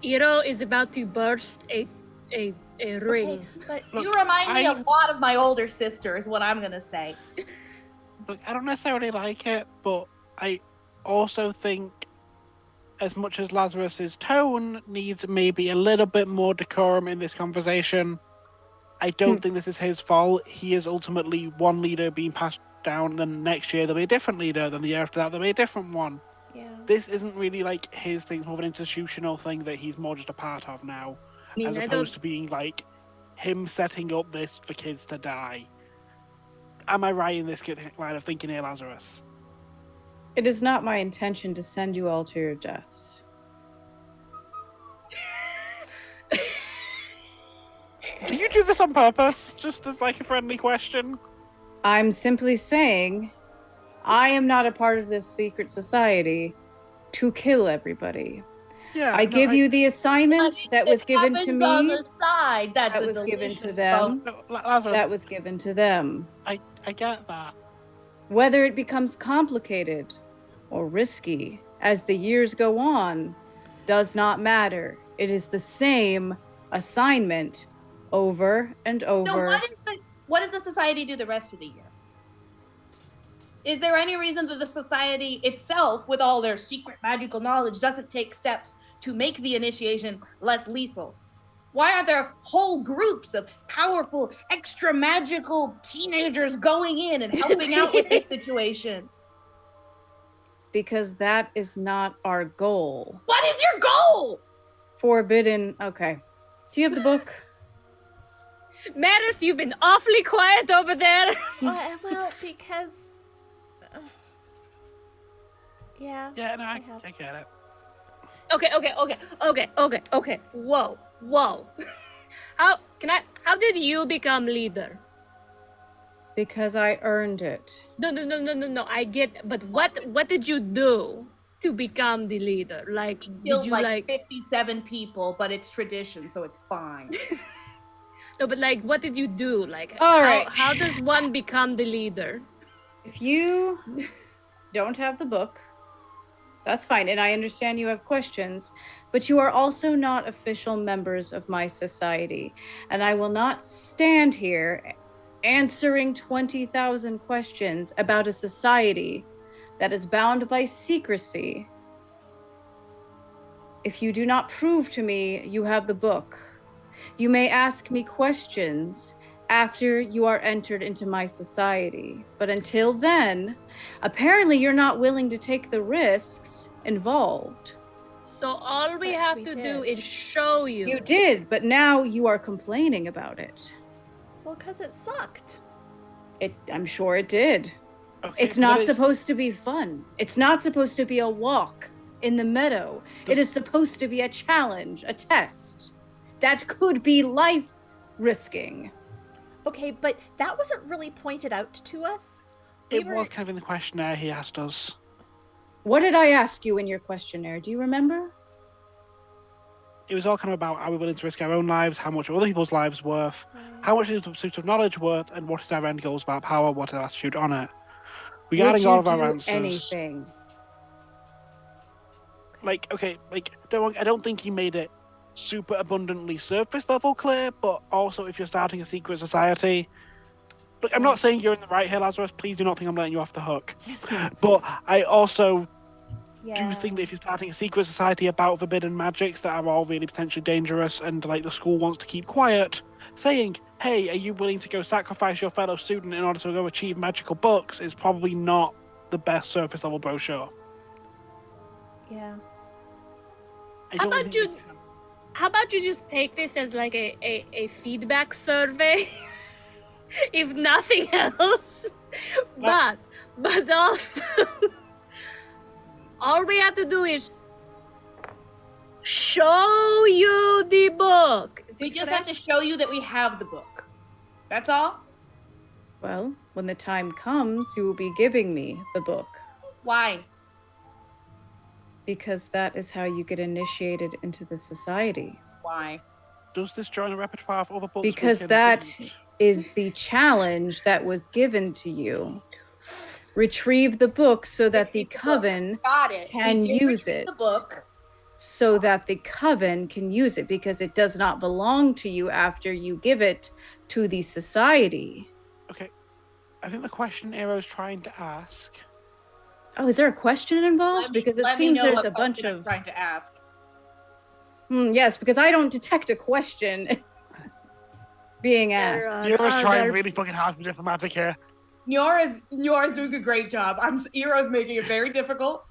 Iro is about to burst a ring. Okay, but Look, you remind me I- a lot of my older sister, is what I'm gonna say. Look, I don't necessarily like it, but I also think, as much as Lazarus's tone needs maybe a little bit more decorum in this conversation, I don't think this is his fault. He is ultimately one leader being passed down, and next year there'll be a different leader, then the year after that there'll be a different one. yeah. This isn't really like his thing, it's more of an institutional thing that he's more just a part of now, I mean, as I opposed don't. to being like him setting up this for kids to die. Am I right in this line of thinking here, Lazarus? It is not my intention to send you all to your deaths. Do you do this on purpose, just as like a friendly question? I'm simply saying I am not a part of this secret society to kill everybody. Yeah, I give you the assignment that was It given to happens on me. the side. That's That a was given to delicious them. bonus. No, Lazarus, That was given to them. I get that. Whether it becomes complicated or risky as the years go on does not matter. It is the same assignment over and So over. what does the society do the rest of the year? Is there any reason that the society itself, with all their secret magical knowledge, doesn't take steps to make the initiation less lethal? Why are there whole groups of powerful, extra magical teenagers going in and helping out with this situation? Because that is not our goal. What is your goal? Forbidden. Okay. Do you have the book? Maris, you've been awfully quiet over there. Well, because. Yeah. Yeah, no, I have. get it. Okay. Whoa. How did you become leader? Because I earned it. No. I get, but what did you do to become the leader? Like, Killed did you like 57 people, but it's tradition, so it's fine. No, but like, what did you do? Like, All right. how does one become the leader? If you don't have the book, that's fine. And I understand you have questions, but you are also not official members of my society. And I will not stand here answering 20,000 questions about a society that is bound by secrecy if you do not prove to me you have the book. You may ask me questions after you are entered into my society. But until then, apparently you're not willing to take the risks involved. So all we But have we to did. do is show you. You did, but now you are complaining about it. Well, because it sucked. I'm sure it did. Okay, It's but not supposed to be fun. It's not supposed to be a walk in the meadow. It is supposed to be a challenge, a test. That could be life risking. Okay, but that wasn't really pointed out to us. It was kind of in the questionnaire he asked us. What did I ask you in your questionnaire? Do you remember? It was all kind of about, are we willing to risk our own lives, how much are other people's lives worth, how much is the pursuit of knowledge worth, and what is our end goals about power, what is our attitude on it. Regarding Would all you of our do answers, anything? I don't think he made it super abundantly surface level clear, but also if you're starting a secret society. Look, I'm not saying you're in the right here, Lazarus. Please do not think I'm letting you off the hook. But I also do think that if you're starting a secret society about forbidden magics that are all really potentially dangerous and like the school wants to keep quiet, saying, hey, are you willing to go sacrifice your fellow student in order to go achieve magical books is probably not the best surface level brochure. Yeah. How about you just take this as like a feedback survey? If nothing else. But also all we have to do is show you the book. We just have to show you that we have the book. That's all? Well, when the time comes, you will be giving me the book. Why? Because that is how you get initiated into the society. Why? Does this join a repertoire of other books? Because that is the challenge that was given to you. Retrieve the book so that the coven can use it. The book. So that the coven can use it, because it does not belong to you after you give it to the society. Okay. I think the question Eero's trying to ask. Oh, is there a question involved? Because it seems there's a bunch of... I'm trying to ask. Yes, because I don't detect a question being asked. Eero's trying really fucking hard to be diplomatic here. Nyora's doing a great job. Eero's making it very difficult.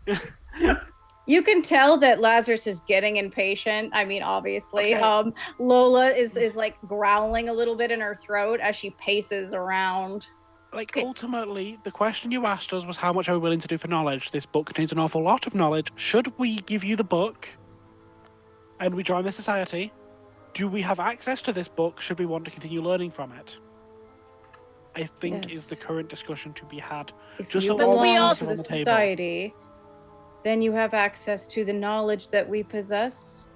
You can tell that Lazarus is getting impatient. I mean, obviously. Okay. Lola is like growling a little bit in her throat as she paces around. Like, ultimately, the question you asked us was how much are we willing to do for knowledge? This book contains an awful lot of knowledge. Should we give you the book and we join the society? Do we have access to this book should we want to continue learning from it? I think is the current discussion to be had. If Just you so all belong the to the on the table. society, then you have access to the knowledge that we possess,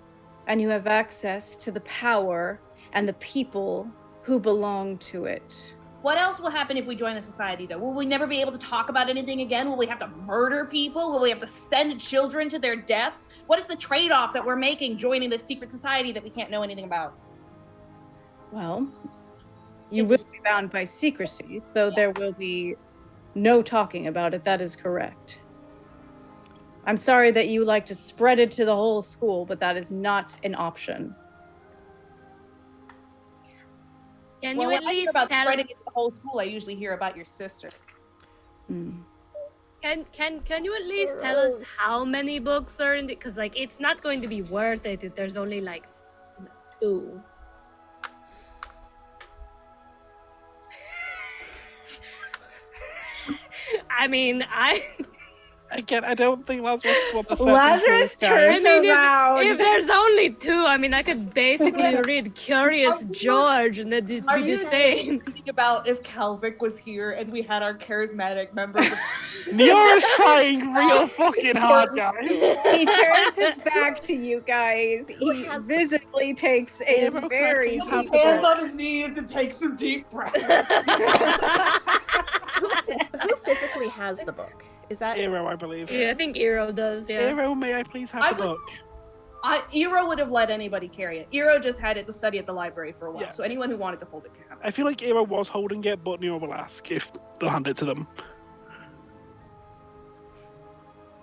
and you have access to the power and the people who belong to it. What else will happen if we join the society, though? Will we never be able to talk about anything again? Will we have to murder people? Will we have to send children to their death? What is the trade-off that we're making joining this secret society that we can't know anything about? Well, you will be bound by secrecy, so there will be no talking about it. That is correct. I'm sorry that you like to spread it to the whole school, but that is not an option. Can Well, you when at I hear least about tell? spreading it to the whole school, I usually hear about your sister. Mm. Can you at least tell us how many books are in it? Because like it's not going to be worth it if there's only like 2. I mean, Again, I don't think Lazarus wants to set Lazarus these rules, guys. turns around. if there's only 2, I mean, I could basically read Curious George and it'd be the same. Think about if Calvic was here and we had our charismatic member. Neora's trying real fucking hard, guys. He turns his back to you guys. He visibly takes a very He'll deep have Hands breath. on his knees and take some deep breaths. Who physically has the book? Is that Eero, I believe. Yeah, I think Eero does, yeah. Eero, may I please have I the book? Eero would have let anybody carry it. Eero just had it to study at the library for a while, Yeah. so anyone who wanted to hold it can have it. I feel like Eero was holding it, but Neora will ask if they'll hand it to them.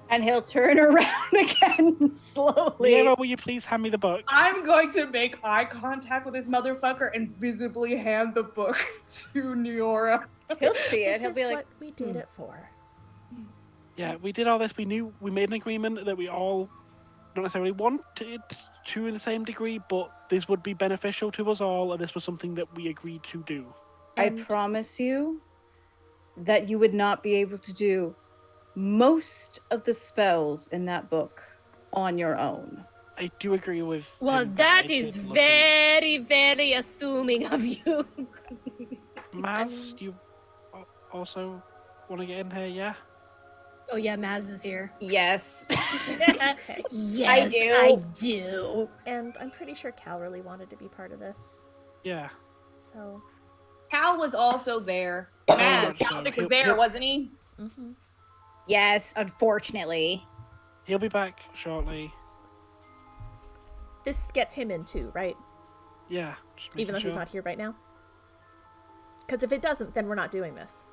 And he'll turn around again slowly. Eero, will you please hand me the book? I'm going to make eye contact with this motherfucker and visibly hand the book to Neora. He'll see it. this He'll is be like, what we did it for? Yeah, we did all this. We knew we made an agreement that we all not necessarily wanted to in the same degree, but this would be beneficial to us all, and this was something that we agreed to do. I promise you that you would not be able to do most of the spells in that book on your own. I do agree with. Well, him that I did is look very, very assuming of you. at- Maz, you also want to get in here, yeah? Oh yeah, Maz is here. Yes. Yes, do. I do. And I'm pretty sure Cal really wanted to be part of this. Yeah. So, Cal was also there. much Maz, so. Calvic was He'll- there, he'll- wasn't he? Yes, unfortunately. He'll be back shortly. This gets him in too, right? Yeah. Just Even though making he's sure. not here right now? Because if it doesn't, then we're not doing this.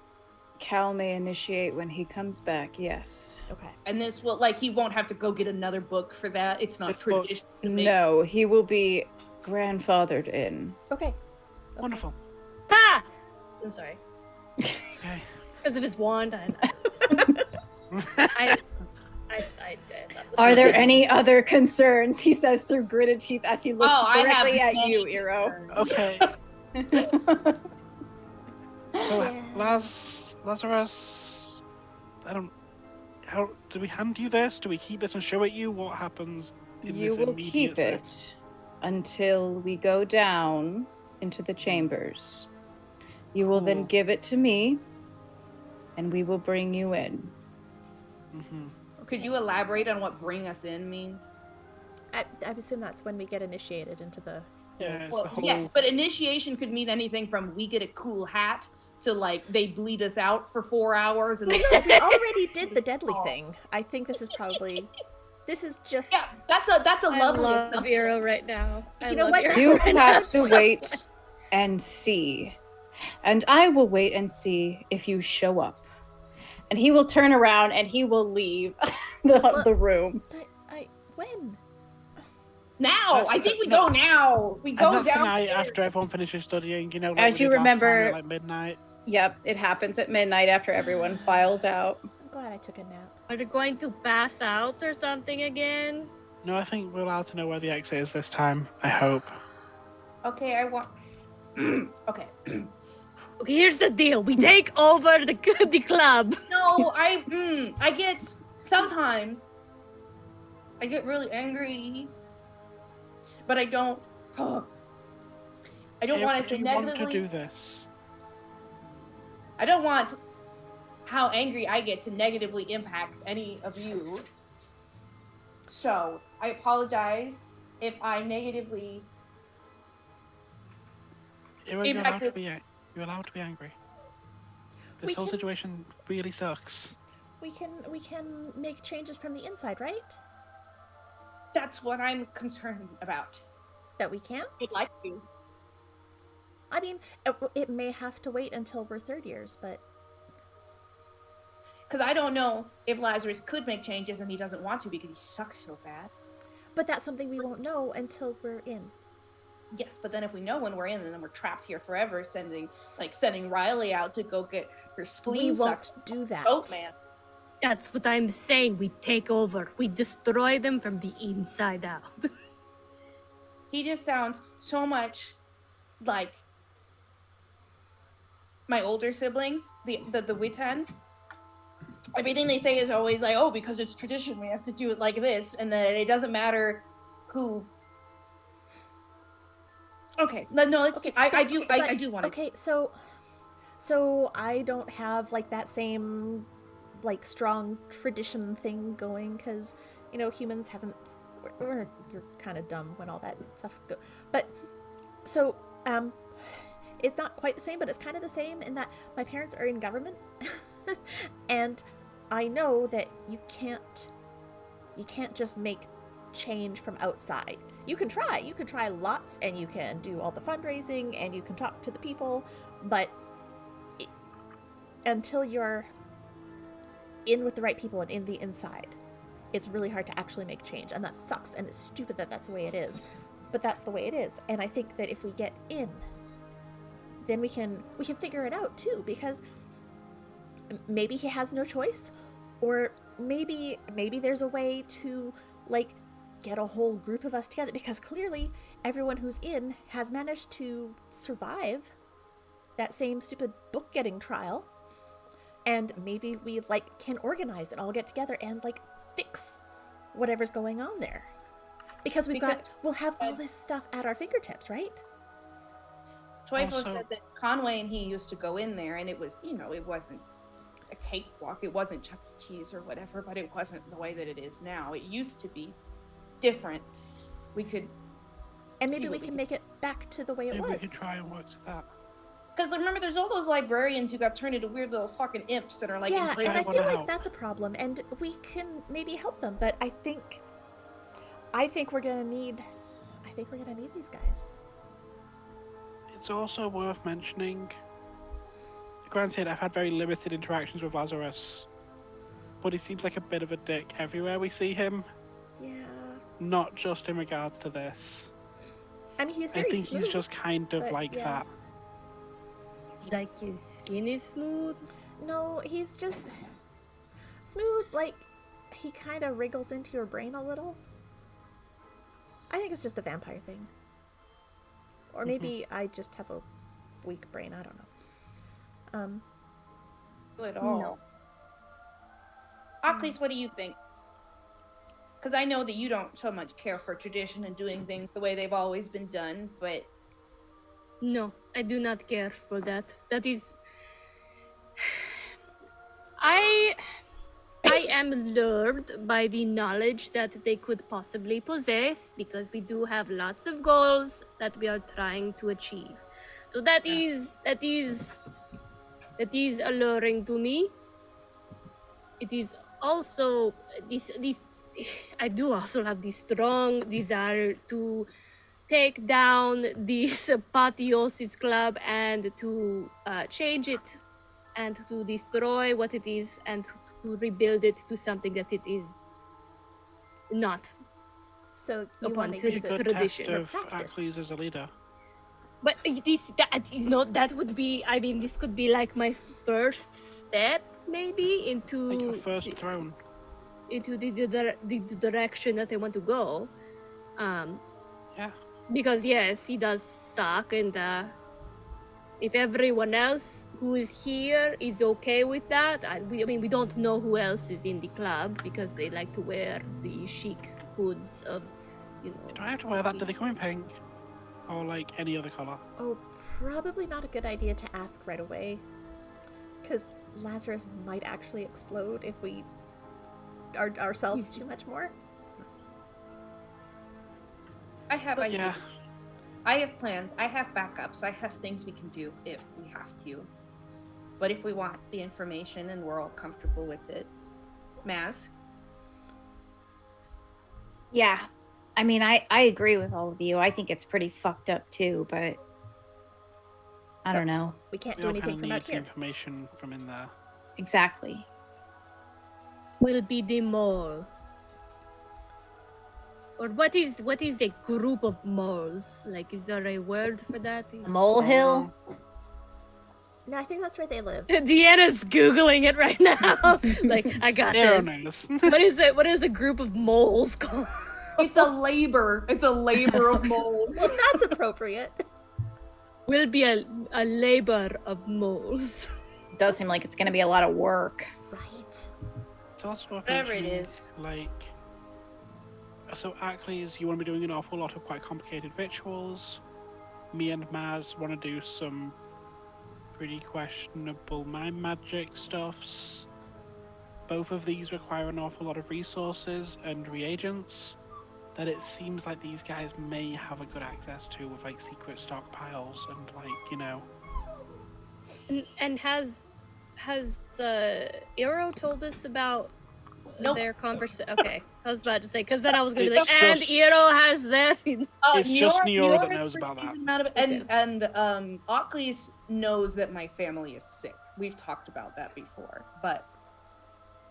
Cal may initiate when he comes back, yes. Okay. And this will, he won't have to go get another book for that. It's not This book- tradition. to make- No, he will be grandfathered in. Okay. Wonderful. Ha! I'm sorry. Okay. Because of his wand. Are there any other concerns? He says through gritted teeth as he looks I have directly at many you, Eero. concerns. Okay. So, Yeah. Lazarus, how do we hand you this? Do we keep this and show it you? What happens in You this will immediate keep set? it until we go down into the chambers. You will then Cool. give it to me, and we will bring you in. Mm-hmm. Could you elaborate on what "bring us in" means? I assume that's when we get initiated into the... Yeah, it's Well, the whole... yes, but initiation could mean anything from we get a cool hat to they bleed us out for 4 hours and No, we already did the deadly thing. I think this is probably... This is just... yeah, that's a I lovely love assumption. Eero right now. I You know love what? Eero You right have now. to wait and see. And I will wait and see if you show up. And he will turn around and he will leave the room. But when? Now, That's I think we no- go now. We And go that's the down night after everyone finishes studying, like As we you did last time remember- at, like midnight. Yep, it happens at midnight after everyone files out. I'm glad I took a nap. Are they going to pass out or something again? No, I think we're allowed to know where the exit is this time. I hope. Okay, I want. Okay. Okay, here's the deal. We take over the club. No, I get sometimes. I get really angry, but I don't. I don't want it to Do you want negatively. to do this? I don't want how angry I get to negatively impact any of you. So I apologize if I negatively. You're allowed to Impacted. be. You're allowed to be angry. We This whole can- situation really sucks. We can make changes from the inside, right? That's what I'm concerned about. That we can't? I'd like to. I mean, it may have to wait until we're third years, but... Because I don't know if Lazarus could make changes and he doesn't want to because he sucks so bad. But that's something we won't know until we're in. Yes, but then if we know when we're in, then we're trapped here forever, sending Riley out to go get her We spleen won't sucked. do that. Boatman. That's what I'm saying. We take over. We destroy them from the inside out. He just sounds so much like my older siblings, the Witan. Everything they say is always like, oh, because it's tradition, we have to do it like this, and then it doesn't matter who. Okay, no, let's. Okay, I but- do want to. Okay, so I don't have like that same like strong tradition thing going because humans haven't. You're kind of dumb when all that stuff go. But so it's not quite the same, but it's kind of the same in that my parents are in government, and I know that you can't just make change from outside. You can try lots, and you can do all the fundraising, and you can talk to the people, but until you're in with the right people and in the inside, it's really hard to actually make change, and that sucks, and it's stupid that that's the way it is, but that's the way it is. And I think that if we get in, then we can figure it out too, because maybe he has no choice, or maybe there's a way to get a whole group of us together, because clearly everyone who's in has managed to survive that same stupid book getting trial, and maybe we can organize and all get together and fix whatever's going on there, because we'll have all this stuff at our fingertips, right? Toyfo Also- said that Conway and he used to go in there, and it was, it wasn't a cakewalk, it wasn't Chuck E. Cheese or whatever, but it wasn't the way that it is now. It used to be different. We could, And see maybe we what we can can- make it back to the way it Maybe was. we could try and work to that. because remember, there's all those librarians who got turned into weird little fucking imps that are in Yeah, prison. and I wanna feel like help. that's a problem, and we can maybe help them, but I think we're gonna need think we're gonna need these guys. It's also worth mentioning, granted, I've had very limited interactions with Lazarus, but he seems like a bit of a dick everywhere we see him, Yeah. not just in regards to this. I mean, he's I very think smooth, he's just kind of but like yeah. that. Like his skin is smooth. No, he's just smooth. Like, he kind of wriggles into your brain a little. I think it's just a vampire thing. Or maybe I just have a weak brain. I don't know. At all. No. Oakley, what do you think? Because I know that you don't so much care for tradition and doing things the way they've always been done, but No, I do not care for that. That is. I am lured by the knowledge that they could possibly possess because we do have lots of goals that we are trying to achieve. So that is alluring to me. It is also this I do also have the strong desire to take down this Apotheosis Club and to change it and to destroy what it is and to rebuild it to something that it is not. So you Upon want to to use Be a it good for test tradition. of practice. Achilles as a leader. But that would be, I mean, this could be like my first step maybe Like a into first throne. the direction that I want to go. Yeah. Because yes, he does suck, and if everyone else who is here is okay with that, I mean, we don't know who else is in the club because they like to wear the chic hoods of, you know. Do I have to wear that? Do they come in pink? Or like any other colour? Oh, probably not a good idea to ask right away. Because Lazarus might actually explode if we are ourselves too much more. I have ideas. Yeah. I have plans. I have backups. I have things we can do if we have to. But if we want the information and we're all comfortable with it. Maz? Yeah. I mean, I agree with all of you. I think it's pretty fucked up too, but I don't know. We can't We do all anything kind of from need out the here. information from in there. Exactly. Will be the mole. Or what is a group of moles? Like, is there a word for that? A molehill? No, I think that's where they live. Deanna's googling it right now. Like, I got Hero this. knows. What is it? What is a group of moles called? It's a labor. It's a labor of moles. Well, that's appropriate. Will be a labor of moles. It does seem like it's going to be a lot of work. Right. It's also worth Whatever it mentioning, is. like, so Achilles, you want to be doing an awful lot of quite complicated rituals. Me and Maz want to do some pretty questionable mind magic stuffs. Both of these require an awful lot of resources and reagents that it seems like these guys may have a good access to with like secret stockpiles and like, you know. And has Eero told us about Nope. their conversation? Okay, I was about to say, because then I was going to be It's like, and just- Eero has that. It's just Neora that Neora knows about is that. amount of- and Oakley's knows that my family is sick. We've talked about that before, but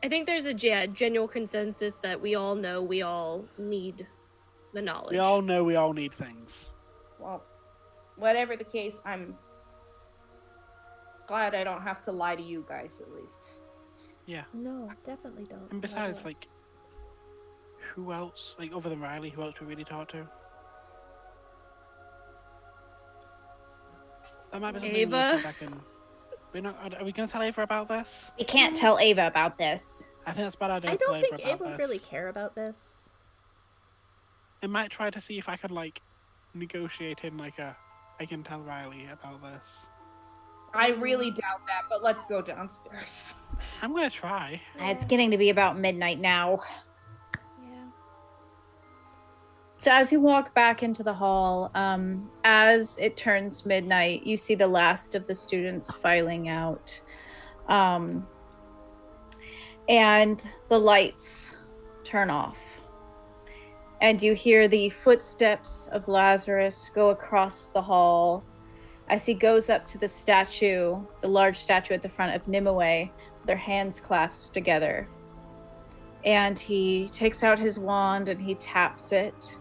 I think there's a general consensus that we all know we all need the knowledge. We all know we all need things. well, whatever the case, I'm glad I don't have to lie to you guys at least. Yeah. No, definitely don't. And besides, lie to like, us. who else? Like, other than Riley, who else do we really talk to? That might be something Ava? we'll see if I can... Are we going to tell Ava about this? We can't tell Ava about this. I think that's a bad idea. I to tell don't think Ava Ava about would really this. care about this. I might try to see if I could, like, negotiate in, like, I can tell Riley about this. I really doubt that, but let's go downstairs. I'm going to try. It's getting to be about midnight now. Yeah. So as you walk back into the hall, as it turns midnight, you see the last of the students filing out. And the lights turn off. And you hear the footsteps of Lazarus go across the hall as he goes up to the statue, the large statue at the front of Nimue, their hands clasped together. And he takes out his wand and he taps it,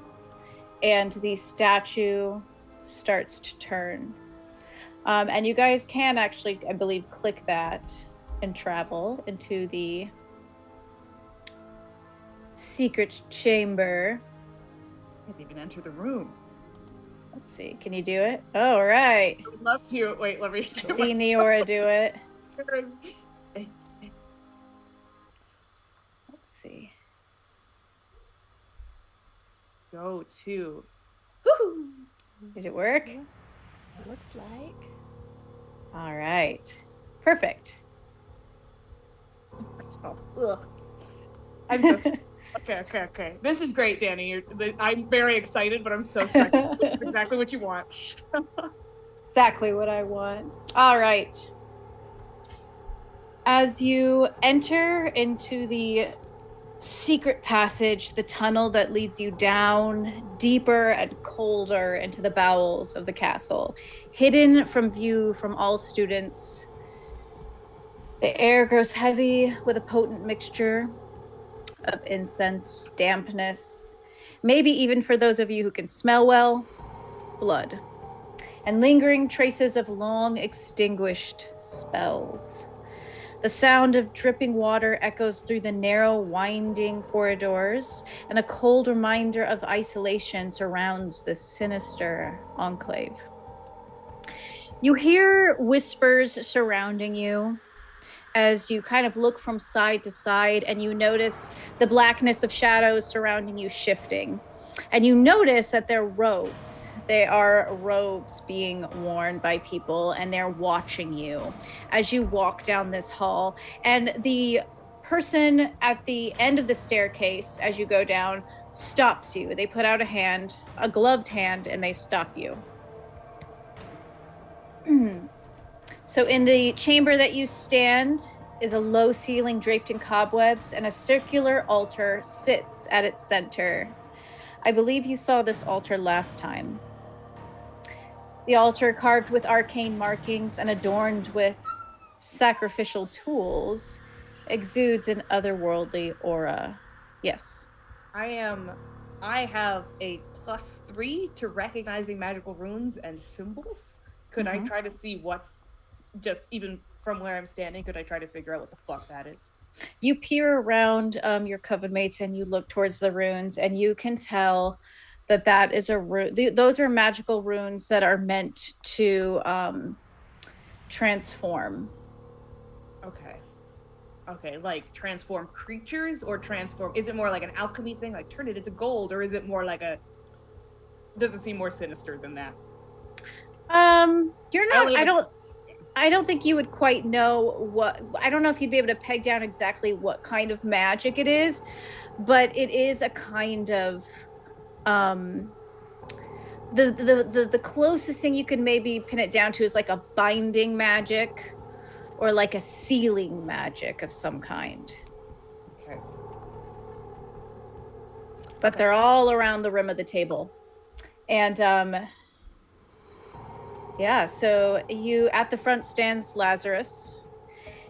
and the statue starts to turn. And you guys can actually, I believe, click that and travel into the secret chamber. I didn't even enter the room. Let's see, can you do it? Oh, right. I would love to. Wait, let me See Neora do it. Let's see. Go to. Woohoo! Did it work? Looks like. All right. Perfect. Ugh. I'm so okay. This is great, Danny. I'm very excited, but I'm so stressed. It's exactly what you want. Exactly what I want. All right. As you enter into the secret passage, the tunnel that leads you down deeper and colder into the bowels of the castle, hidden from view from all students, the air grows heavy with a potent mixture of incense, dampness, maybe even for those of you who can smell well, blood, and lingering traces of long extinguished spells. The sound of dripping water echoes through the narrow, winding corridors, and a cold reminder of isolation surrounds this sinister enclave. You hear whispers surrounding you as you kind of look from side to side, and you notice the blackness of shadows surrounding you shifting. And you notice that they're robes. They are robes being worn by people, and they're watching you as you walk down this hall. And the person at the end of the staircase, as you go down, stops you. They put out a hand, a gloved hand, and they stop you. So in the chamber that you stand is a low ceiling draped in cobwebs, and a circular altar sits at its center. I believe you saw this altar last time. The altar, carved with arcane markings and adorned with sacrificial tools, exudes an otherworldly aura. Yes. I have a +3 to recognizing magical runes and symbols. Could I try to see what's just even from where I'm standing? Could I try to figure out what the fuck that is? You peer around your coven mates and you look towards the runes, and you can tell that is a rune. Those are magical runes that are meant to transform. Okay, like transform creatures, or transform, is it more like an alchemy thing, like turn it into gold, or is it more like does it seem more sinister than that? You're not, I don't think you would quite know I don't know if you'd be able to peg down exactly what kind of magic it is, but it is a kind of, the closest thing you can maybe pin it down to is like a binding magic, or like a sealing magic of some kind. Okay. But they're all around the rim of the table. And yeah, so at the front stands Lazarus.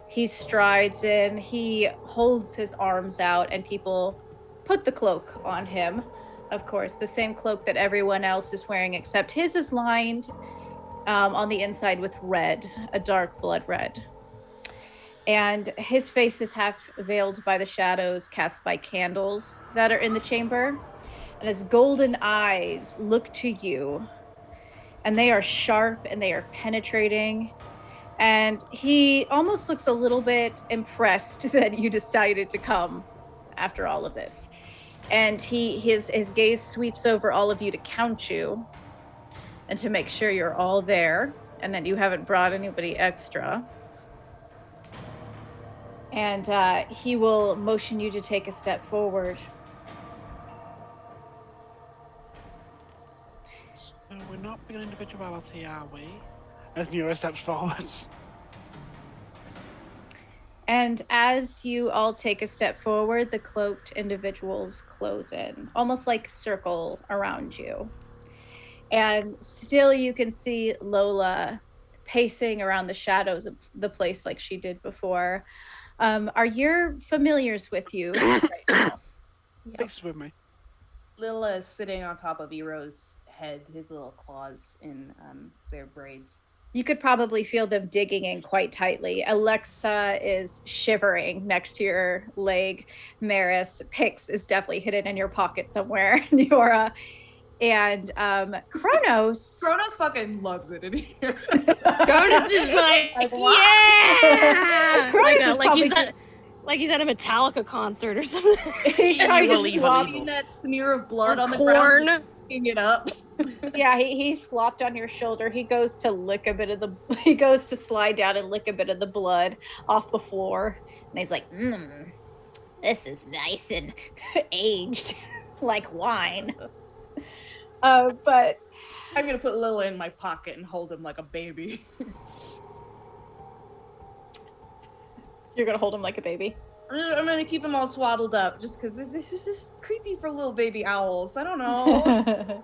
He strides in, he holds his arms out, and people put the cloak on him. Of course, the same cloak that everyone else is wearing, except his is lined on the inside with red, a dark blood red. And his face is half veiled by the shadows cast by candles that are in the chamber. And his golden eyes look to you, and they are sharp and they are penetrating. And he almost looks a little bit impressed that you decided to come after all of this. And his gaze sweeps over all of you to count you and to make sure you're all there and that you haven't brought anybody extra. And he will motion you to take a step forward. We're not big on individuality, are we? As Neura steps forward. And as you all take a step forward, the cloaked individuals close in, almost like circle around you. And still you can see Lola pacing around the shadows of the place like she did before. Are your familiars with you right now? Yep. Thanks with me. Lila is sitting on top of Eero's head, his little claws in their braids. You could probably feel them digging in quite tightly. Alexa is shivering next to your leg. Maris, Pix is definitely hidden in your pocket somewhere. Neora. And Kronos. Kronos fucking loves it in here. Cronus is like, Like, wow. yeah! Kronos is like probably he's at a Metallica concert or something. He's probably Evil, just evil, flopped. evil. Seen that smear of blood Or on the corn. ground, picking it up. Yeah, he's flopped on your shoulder. He goes to lick a bit of the. He goes to slide down and lick a bit of the blood off the floor, and he's like, "This is nice and aged, like wine." But I'm gonna put Lila in my pocket and hold him like a baby. you're gonna hold him like a baby. I'm gonna keep him all swaddled up just because this is just creepy for little baby owls. I don't know.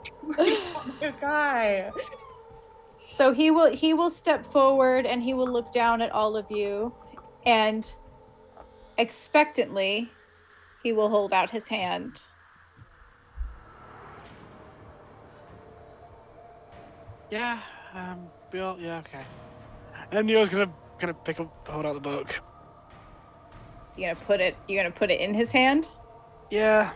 Good guy. So he will step forward and he will look down at all of you, and expectantly, he will hold out his hand. Yeah, yeah, okay. And you're gonna hold out the book. You're gonna put it in his hand. Yeah.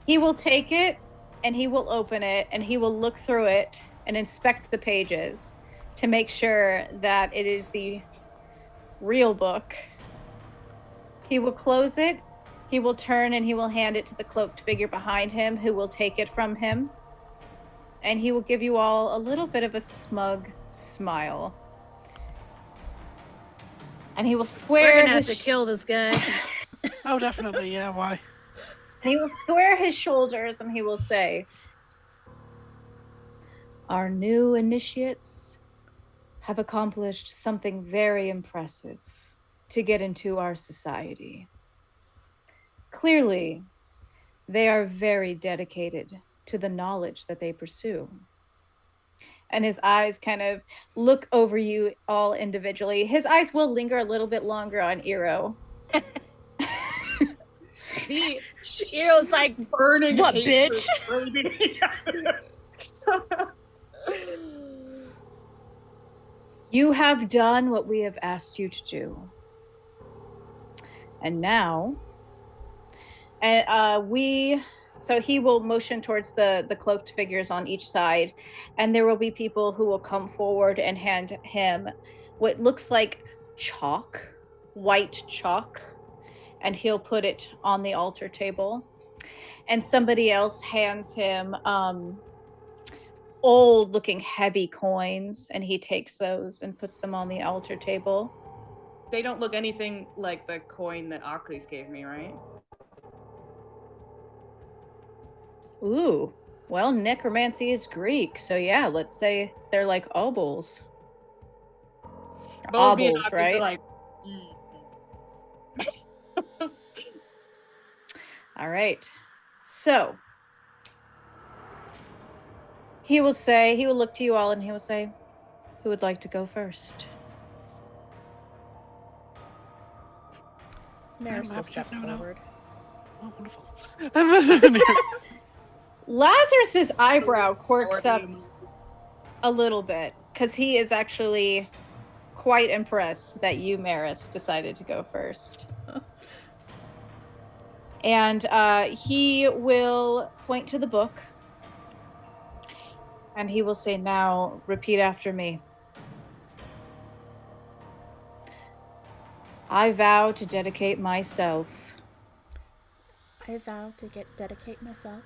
He will take it and he will open it and he will look through it and inspect the pages to make sure that it is the real book. He will close it. He will turn and he will hand it to the cloaked figure behind him, who will take it from him. And he will give you all a little bit of a smug smile. And he will We're square gonna have his to kill this guy. Oh, definitely. Yeah. Why? and he will square his shoulders and he will say, "Our new initiates have accomplished something very impressive to get into our society. Clearly, they are very dedicated to the knowledge that they pursue." And his eyes kind of look over you all individually. His eyes will linger a little bit longer on Eero. The Eero's like, burning what, hatred bitch? radiating out of him. You have done what we have asked you to do. And now, so he will motion towards the cloaked figures on each side, and there will be people who will come forward and hand him what looks like chalk, white chalk, and he'll put it on the altar table. And somebody else hands him old looking heavy coins, and he takes those and puts them on the altar table. They don't look anything like the coin that Aklis gave me, right? Ooh, well, necromancy is Greek, so yeah, let's say they're like obols. Both me and Obols, Aklis are right? like, All right. So he will look to you all and he will say, "Who would like to go first?" Maris will Master, step no. forward. Oh, wonderful. Lazarus's eyebrow quirks up already- a little bit because he is actually quite impressed that you, Maris, decided to go first. And he will point to the book and he will say, "Now repeat after me. I vow to dedicate myself I vow to dedicate myself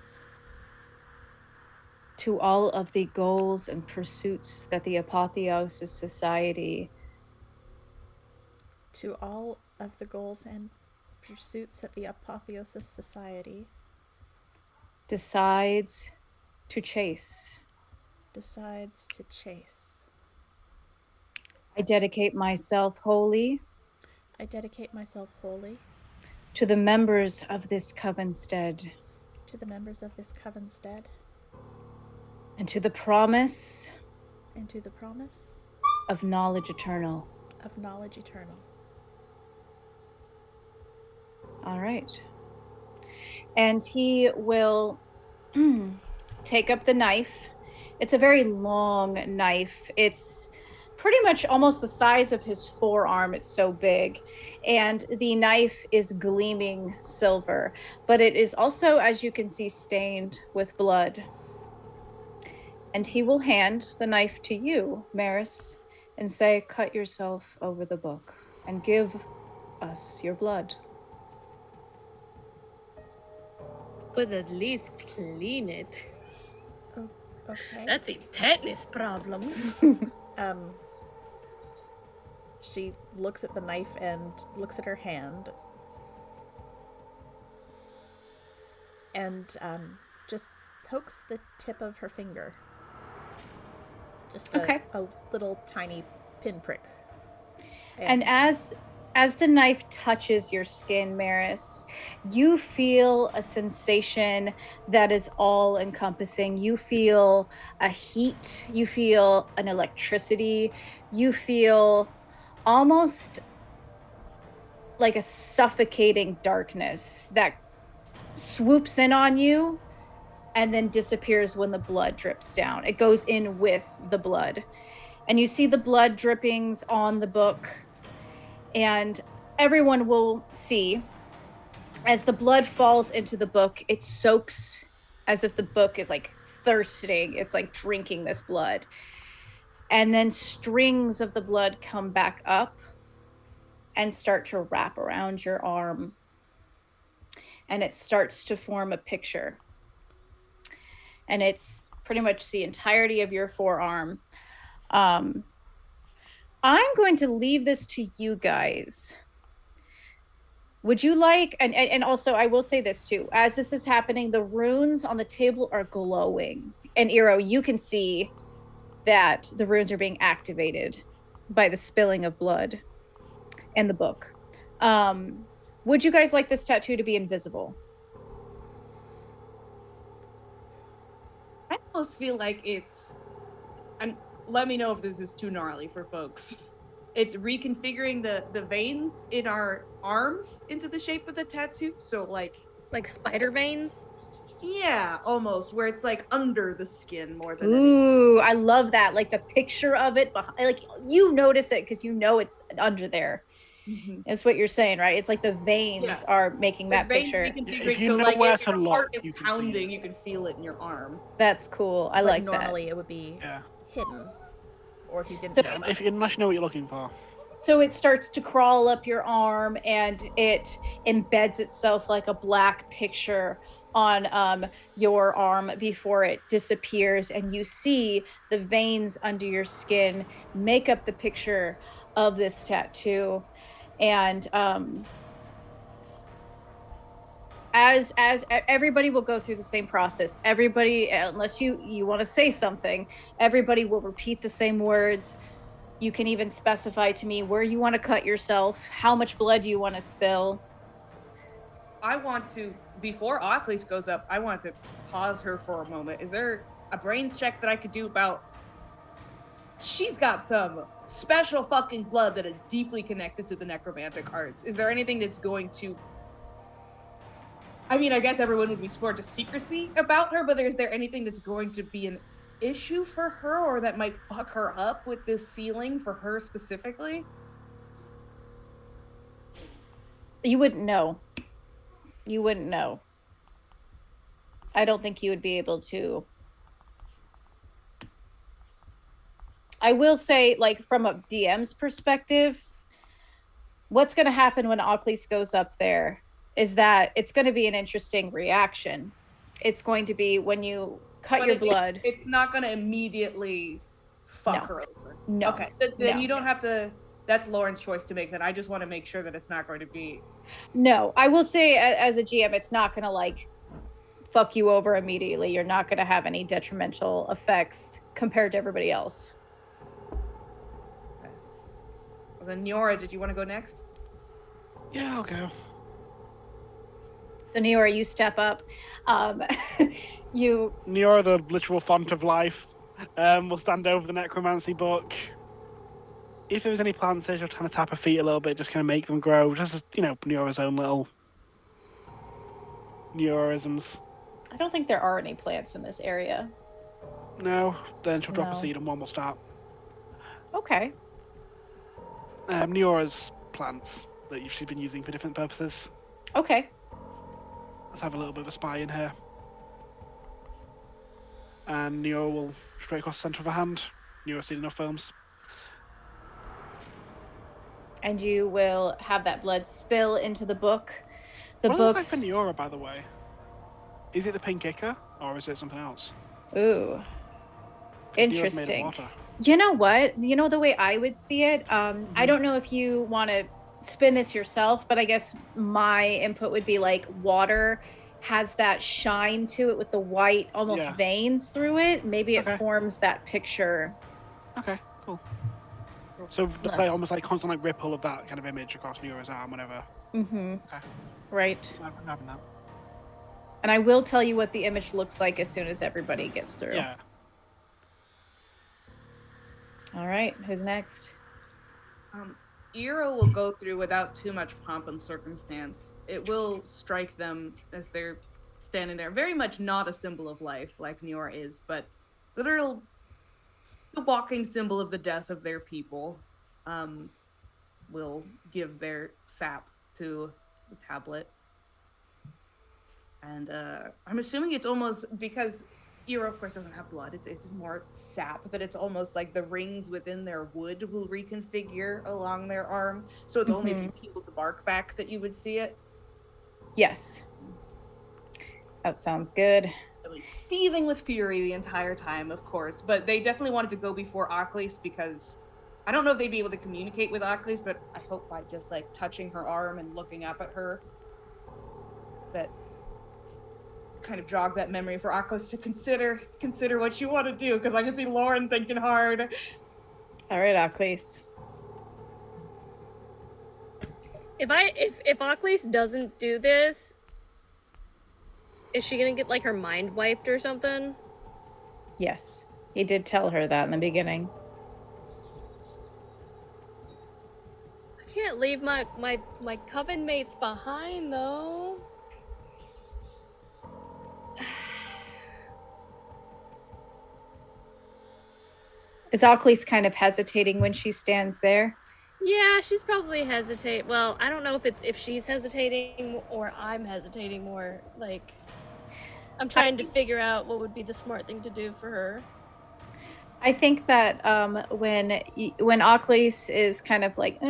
to all of the goals and pursuits that the Apotheosis Society to all of the goals and pursuits that the Apotheosis Society decides to chase. decides to chase. I dedicate myself wholly I dedicate myself wholly to the members of this covenstead, to the members of this covenstead, and to the promise and to the promise of knowledge eternal. of knowledge eternal. All right. And he will take up the knife. It's a very long knife. It's pretty much almost the size of his forearm. It's so big. And the knife is gleaming silver, but it is also, as you can see, stained with blood. And he will hand the knife to you, Maris, and say, cut yourself over the book and give us your blood. But at least clean it. Oh, okay. That's a tetanus problem. She looks at the knife and looks at her hand. And just pokes the tip of her finger. Just a little tiny pinprick. And as the knife touches your skin, Maris, you feel a sensation that is all encompassing. You feel a heat, you feel an electricity, you feel almost like a suffocating darkness that swoops in on you and then disappears when the blood drips down. It goes in with the blood. And you see the blood drippings on the book. And everyone will see, as the blood falls into the book, it soaks as if the book is like thirsting. It's like drinking this blood. And then strings of the blood come back up and start to wrap around your arm. And it starts to form a picture. And it's pretty much the entirety of your forearm. I'm going to leave this to you guys. Would you like, and also I will say this too, as this is happening, the runes on the table are glowing. And Eero, you can see that the runes are being activated by the spilling of blood in the book. Would you guys like this tattoo to be invisible? I almost feel like it's... let me know if this is too gnarly for folks. It's reconfiguring the veins in our arms into the shape of the tattoo. So like spider veins? Yeah, almost, where it's like under the skin more than Ooh, I love that. Like the picture of it behind, like you notice it because you know it's under there. Mm-hmm. Is what you're saying, right? It's like the veins are making that picture. If you know where to look, heart is pounding, you can feel it in your arm. That's cool. I like that. Normally it would be hidden. Or if you didn't know. Unless you know what you're looking for. So it starts to crawl up your arm and it embeds itself like a black picture on your arm before it disappears, and you see the veins under your skin make up the picture of this tattoo. And as everybody will go through the same process, everybody, unless you want to say something, everybody will repeat the same words. You can even specify to me where you want to cut yourself, how much blood you want to spill. I want to, before Achilles goes up, I want to pause her for a moment. Is there a brains check that I could do about... She's got some special fucking blood that is deeply connected to the necromantic arts. Is there anything that's going to... I mean, I guess everyone would be sworn to secrecy about her, but is there anything that's going to be an issue for her or that might fuck her up with this sealing for her specifically? You wouldn't know. You wouldn't know. I don't think you would be able to. I will say, like, from a DM's perspective, what's going to happen when Achilles goes up there is that it's going to be an interesting reaction. It's going to be when you cut your blood. It's not going to immediately fuck her over. No. Okay. Then you don't have to... That's Lauren's choice to make that. I just want to make sure that it's not going to be... No, I will say as a GM, it's not going to like fuck you over immediately. You're not going to have any detrimental effects compared to everybody else. Okay. Well, then Niora, did you want to go next? Yeah, I'll go. So Neora, you step up. You Neora, the literal font of life, will stand over the necromancy book. If there was any plants there, she'll kind of tap her feet a little bit, just kind of make them grow. Just as, Neora's own little Neorisms. I don't think there are any plants in this area. No, then she'll drop a No. seed and one will start. Okay. Neora's plants that she's been using for different purposes. Okay. Let's have a little bit of a spy in here. And Neora will straight across the centre of her hand. Neora's seen enough films. And you will have that blood spill into the book. The What does it look like books. for Neora, by the way? Is it the pink ichor, or is it something else? Ooh. 'Cause Neora's made of Interesting. water. You know what? You know the way I would see it? I don't know if you want to spin this yourself, but I guess my input would be like water has that shine to it with the white almost Yeah. veins through it. Maybe it Okay. forms that picture. Okay, cool. So the play Nice. almost like constant like ripple of that kind of image across Neora's arm, whenever. Mm-hmm. Okay. Right. I'm having that. And I will tell you what the image looks like as soon as everybody gets through. Yeah. All right. Who's next? Eero will go through without too much pomp and circumstance. It will strike them as they're standing there. Very much not a symbol of life like Neora is, but literal the walking symbol of the death of their people. Will give their sap to the tablet. And I'm assuming it's almost because Eero, of course, doesn't have blood. It's more sap, that it's almost like the rings within their wood will reconfigure along their arm. So it's only if you peel the bark back that you would see it. Yes. That sounds good. It was seething with fury the entire time, of course. But they definitely wanted to go before Achilles because I don't know if they'd be able to communicate with Achilles, but I hope by just like touching her arm and looking up at her that kind of jog that memory for Achilles to consider what you want to do, because I can see Lauren thinking hard. All right, Achilles. If Achilles doesn't do this, is she gonna get like her mind wiped or something? Yes. He did tell her that in the beginning. I can't leave my coven mates behind though. Is Achilles kind of hesitating when she stands there? Yeah, she's probably hesitate. Well, I don't know if she's hesitating or I'm hesitating more. Like, I'm trying to figure out what would be the smart thing to do for her. I think that when Achilles is kind of like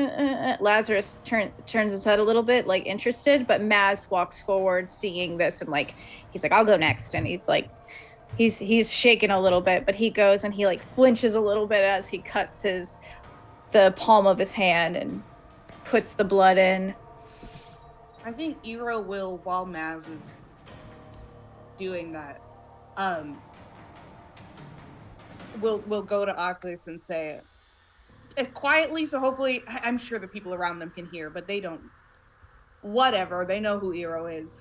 Lazarus turns his head a little bit, like interested, but Maz walks forward, seeing this, and like he's like, "I'll go next," and he's like, he's shaking a little bit, but he goes and he like flinches a little bit as he cuts the palm of his hand and puts the blood in. I think Eero will, while Maz is doing that, will go to Achilles and say it quietly, so hopefully, I'm sure the people around them can hear, but they don't. Whatever, they know who Eero is.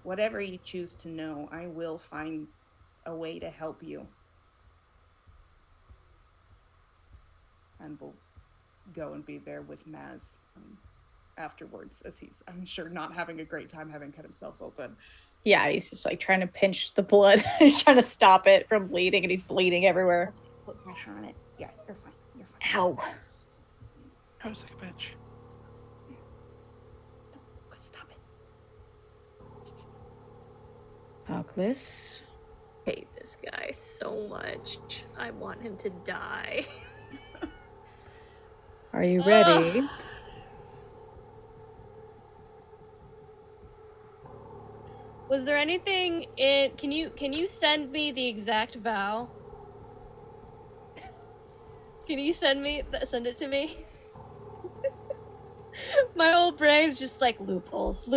Whatever you choose to know, I will find a way to help you. And we'll go and be there with Maz afterwards, as he's, I'm sure, not having a great time having cut himself open. Yeah, he's just like trying to pinch the blood. He's trying to stop it from bleeding, and he's bleeding everywhere. Put pressure on it. Yeah, you're fine. You're fine. Ow. I was like a bitch. Stop it. Achilles. I hate this guy so much. I want him to die. Are you ready? Was there anything in? Can you send me the exact vow? Can you send it to me? My old brain's just like loopholes.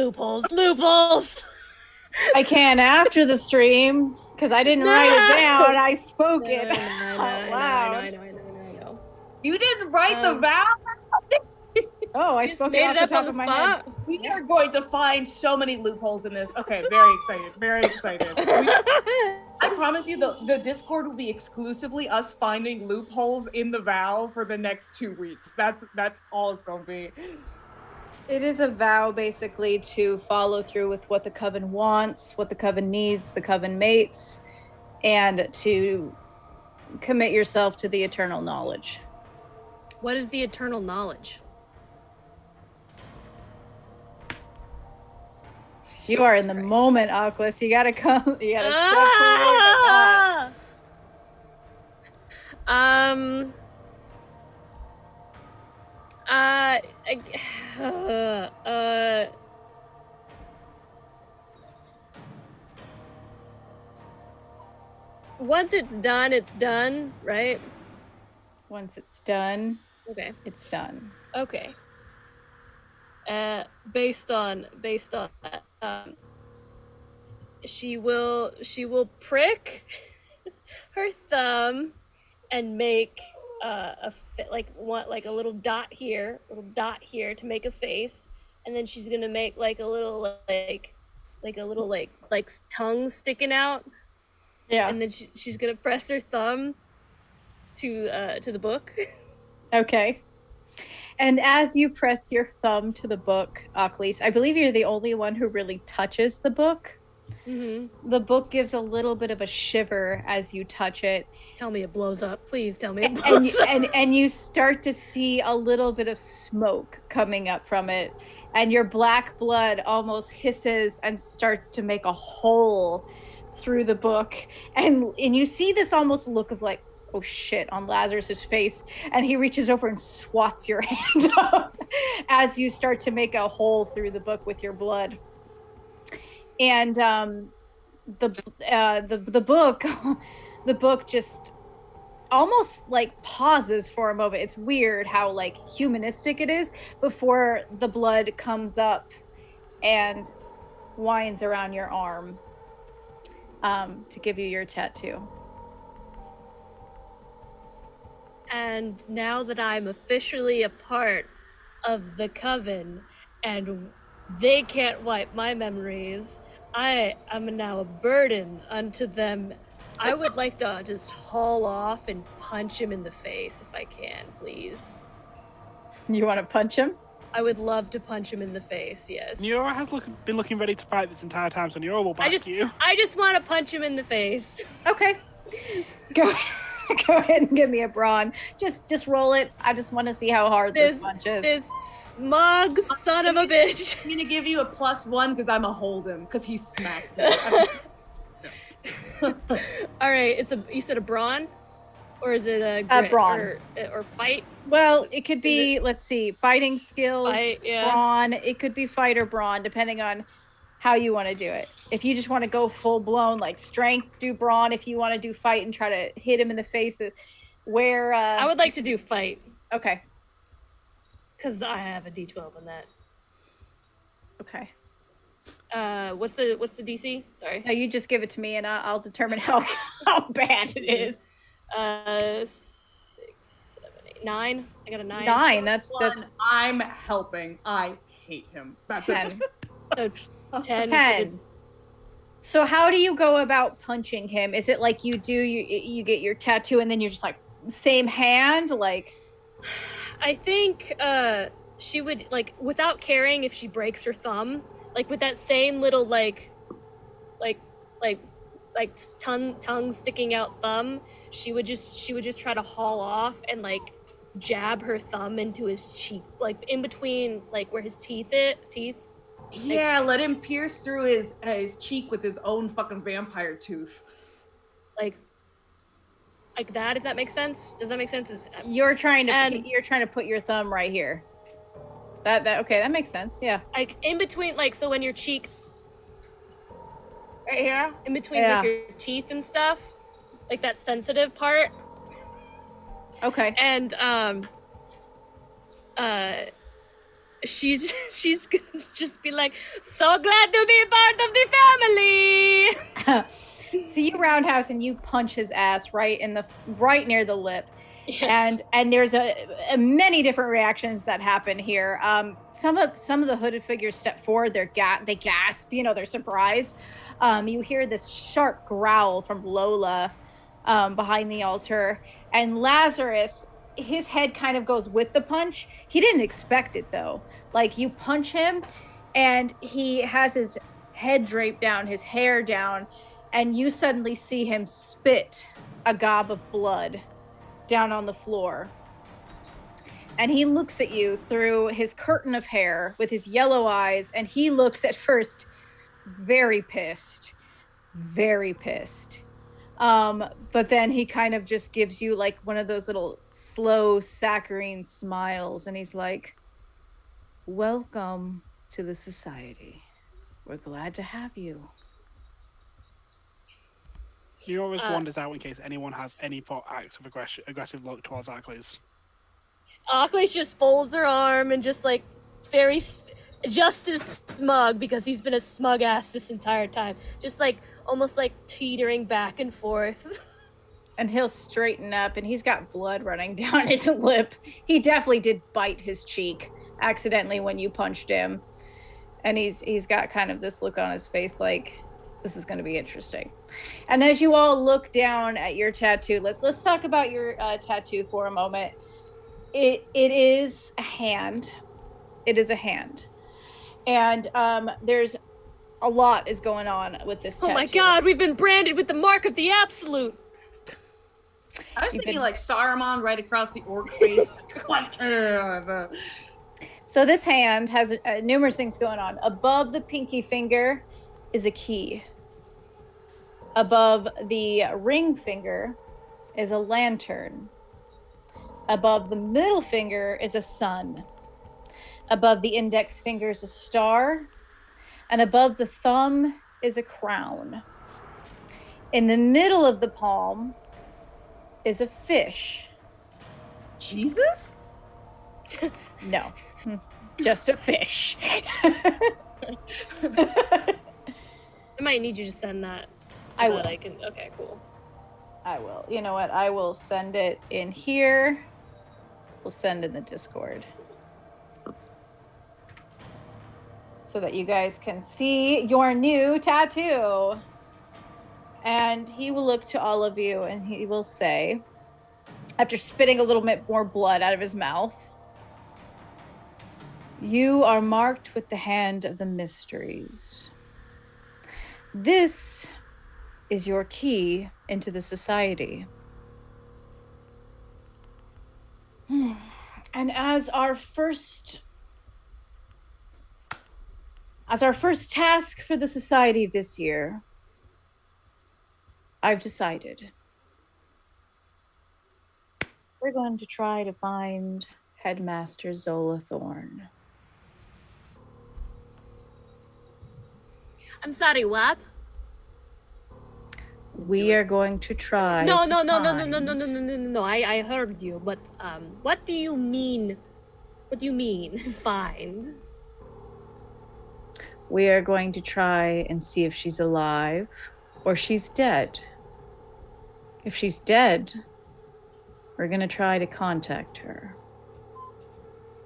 I can after the stream because I didn't write it down. I spoke it out loud. I know. You didn't write the vow? Oh, I You just spoke it made off it the up top on the of my head. spot. We are going to find so many loopholes in this. Okay, very excited. Very excited. I promise you, the Discord will be exclusively us finding loopholes in the vow for the next 2 weeks. That's all it's gonna be. It is a vow basically to follow through with what the coven wants, what the coven needs, the coven mates, and to commit yourself to the eternal knowledge. What is the eternal knowledge? You are in the Christ. moment, Oculus. You gotta come. You gotta step forward. Ah! Um. Once it's done, right? Once it's done, Okay. it's done. Okay. Based on that, she will prick her thumb and make a a little dot here to make a face, and then she's gonna make like a little tongue sticking out, Yeah. and then she's gonna press her thumb to the book. Okay. And as you press your thumb to the book, Oculus, I believe you're the only one who really touches the book. Mm-hmm. The book gives a little bit of a shiver as you touch it. Tell me it blows up. Please tell me it blows up. And you start to see a little bit of smoke coming up from it. And your black blood almost hisses and starts to make a hole through the book. And you see this almost look of like, oh shit, on Lazarus's face. And he reaches over and swats your hand up as you start to make a hole through the book with your blood. And the book just almost like pauses for a moment. It's weird how like humanistic it is before the blood comes up and winds around your arm to give you your tattoo. And now that I'm officially a part of the coven and they can't wipe my memories, I am now a burden unto them. I would like to just haul off and punch him in the face if I can, please. You want to punch him? I would love to punch him in the face, yes. Neora has been looking ready to fight this entire time, so Neora will back you. I just want to punch him in the face. Okay. Go ahead and give me a brawn. Just roll it. I just want to see how hard this punch is. This smug son of a bitch. I'm gonna give you a +1 because I'm a hold him because he smacked me. All right, you said a brawn, or is it a grit, brawn or fight? Well, it could be. Let's see, fighting skills, fight, yeah. brawn. It could be fight or brawn, depending on how you want to do it. If you just want to go full blown like strength, do brawn. If you want to do fight and try to hit him in the face, where I would like to do fight. Okay. Because I have a D12 in that. Okay. What's the DC? Sorry. No, you just give it to me, and I'll determine how bad it is. 6, 7, 8, 9. I got a 9. 9. That's. I'm helping. I hate him. That's 10. it. So 10. 10. So how do you go about punching him? Is it like you get your tattoo and then you're just like same hand, like? I think she would, like, without caring if she breaks her thumb, like with that same little like tongue sticking out thumb, she would just try to haul off and like jab her thumb into his cheek, like in between like where his teeth. Yeah, let him pierce through his cheek with his own fucking vampire tooth. Like that, if that makes sense. Does that make sense? You're trying to put your thumb right here. That okay, that makes sense. Yeah. Like in between, like, so when your cheek right here, in between like your teeth and stuff, like that sensitive part. Okay. And she's gonna just be like, so glad to be part of the family. So you roundhouse and you punch his ass right near the lip, Yes. And there's a many different reactions that happen here. Some of the hooded figures step forward. They gasp. They're surprised. You hear this sharp growl from Lola behind the altar, and Lazarus. His head kind of goes with the punch. He didn't expect it though. Like you punch him, and he has his head draped down, his hair down, and you suddenly see him spit a gob of blood down on the floor. And he looks at you through his curtain of hair with his yellow eyes, and he looks at first very pissed. But then he kind of just gives you like one of those little slow saccharine smiles, and he's like, "Welcome to the society. We're glad to have you." He always wanders out in case anyone has any acts of aggressive look towards Aklis. Aklis just folds her arm and just like just as smug, because he's been a smug ass this entire time. Just like almost like teetering back and forth. And he'll straighten up, and he's got blood running down his lip. He definitely did bite his cheek accidentally when you punched him. And he's got kind of this look on his face like, this is going to be interesting. And as you all look down at your tattoo, let's talk about your tattoo for a moment. It is a hand. It is a hand. And there's a lot is going on with this tattoo. Oh my god, we've been branded with the mark of the absolute. I was thinking like Saruman right across the orc face. So this hand has numerous things going on. Above the pinky finger is a key. Above the ring finger is a lantern. Above the middle finger is a sun. Above the index finger is a star. And above the thumb is a crown. In the middle of the palm is a fish. Jesus? No, just a fish. I might need you to send that. So I that will. I can. Okay, cool. I will. You know what? I will send it in here. We'll send in the Discord. So that you guys can see your new tattoo. And he will look to all of you and he will say, after spitting a little bit more blood out of his mouth, "You are marked with the hand of the mysteries. This is your key into the society. And as our first task for the society this year, I've decided we're going to try to find Headmaster Zola Thorne." I'm sorry, what? We are going to try. No. I heard you, but what do you mean? What do you mean, find? We are going to try and see if she's alive or she's dead. If she's dead, we're going to try to contact her.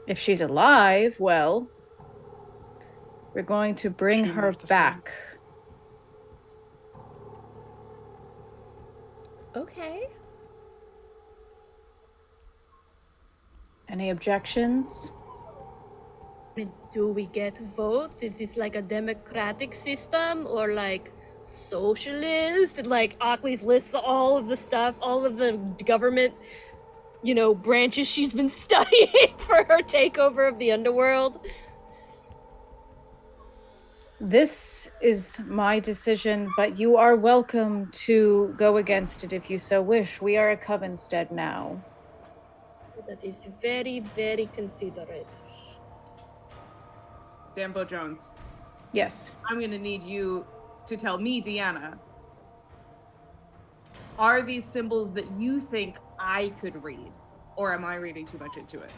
If she's alive, well, we're going to bring her back. Okay. Any objections? Do we get votes? Is this like a democratic system or like socialist? Like Aklis lists all of the stuff, all of the government, branches she's been studying for her takeover of the underworld. This is my decision, but you are welcome to go against it if you so wish. We are a Covenstead now. That is very, very considerate. Dambo Jones, Yes. I'm going to need you to tell me, Deanna, are these symbols that you think I could read? Or am I reading too much into it?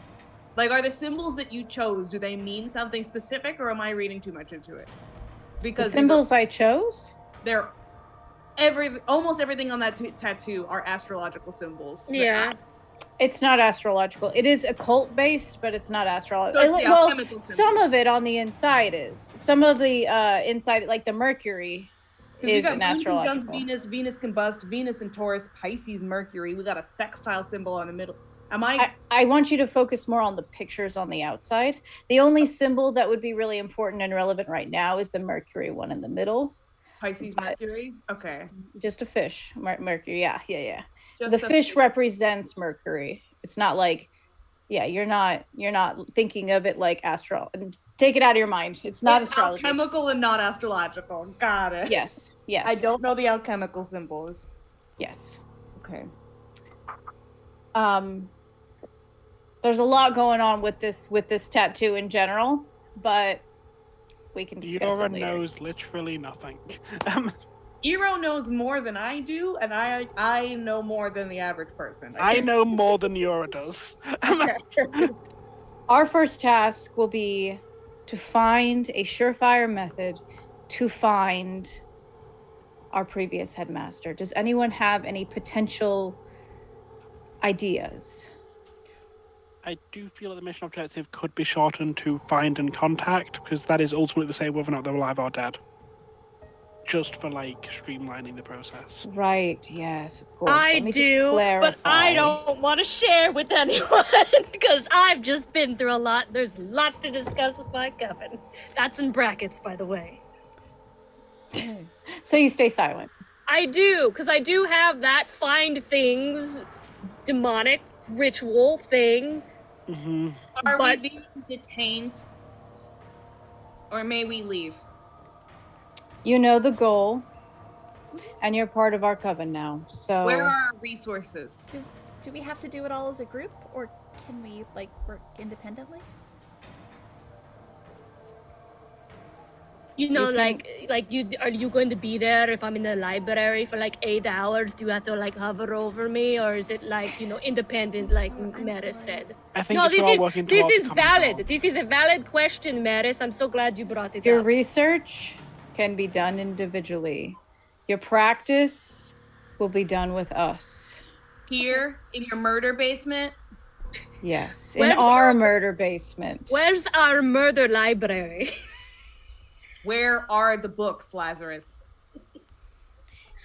Like, are the symbols that you chose, do they mean something specific, or am I reading too much into it? Because The symbols I chose? they're almost everything on that tattoo are astrological symbols. Yeah. It's not astrological. It is occult based, but it's not astrological. So it's the Well, alchemical some symbols. of it on the inside is. Some of the inside, like the Mercury, 'Cause we is got an Moon conjunct astrological. Venus, Venus combust, Venus and Taurus, Pisces, Mercury. We got a sextile symbol on the middle. Am I want you to focus more on the pictures on the outside. The only symbol that would be really important and relevant right now is the Mercury one in the middle. Pisces, but- Mercury? Okay. Just a fish. Mercury. Yeah. Just The a fish represents Mercury. It's not like, yeah, you're not thinking of it like astral. Take it out of your mind. It's not astrology. Alchemical and not astrological. Got it. Yes. I don't know the alchemical symbols. Yes. Okay. There's a lot going on with this tattoo in general, but we can discuss Eora it later. knows literally nothing. Eero knows more than I do, and I know more than the average person. I know more than Eora does. Our first task will be to find a surefire method to find our previous headmaster. Does anyone have any potential ideas? I do feel that the mission objective could be shortened to find and contact, because that is ultimately the same whether or not they're alive or dead. Just for streamlining the process. Right, yes, of course. I Let me just do, but I clarify. don't want to share with anyone because I've just been through a lot. There's lots to discuss with my coven. That's in brackets, by the way. So you stay silent. I do, because I do have that find things demonic ritual thing. Mm-hmm. Are But- we being detained? Or may we leave? You know the goal, and you're part of our coven now. So Where are our resources? Do we have to do it all as a group, or can we work independently? You know, You are you going to be there if I'm in the library for 8 hours? Do you have to hover over me, or is it independent, I'm Maris sorry. said? I think No, it's all working towards this is a common valid. goal. This is a valid question, Maris. I'm so glad you brought it your up. research can be done individually. Your practice will be done with us. Here in your murder basement? Yes, in Where's our murder basement. Where's our murder library? Where are the books, Lazarus?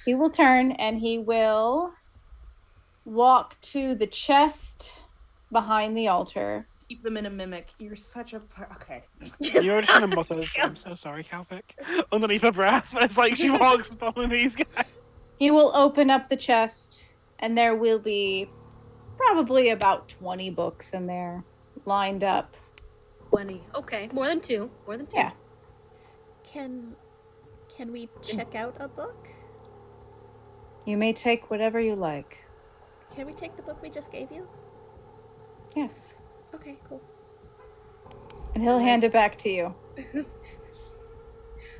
He will turn and he will walk to the chest behind the altar. Keep them in a mimic. You're such a... Okay. You're just gonna mutter, I'm so sorry, Calvic. Underneath her breath. It's like she walks following these guys. He will open up the chest, and there will be probably about 20 books in there, lined up. 20. Okay, more than two. More than two. Yeah. Can we check out a book? You may take whatever you like. Can we take the book we just gave you? Yes. Okay, cool. And he'll hand it back to you.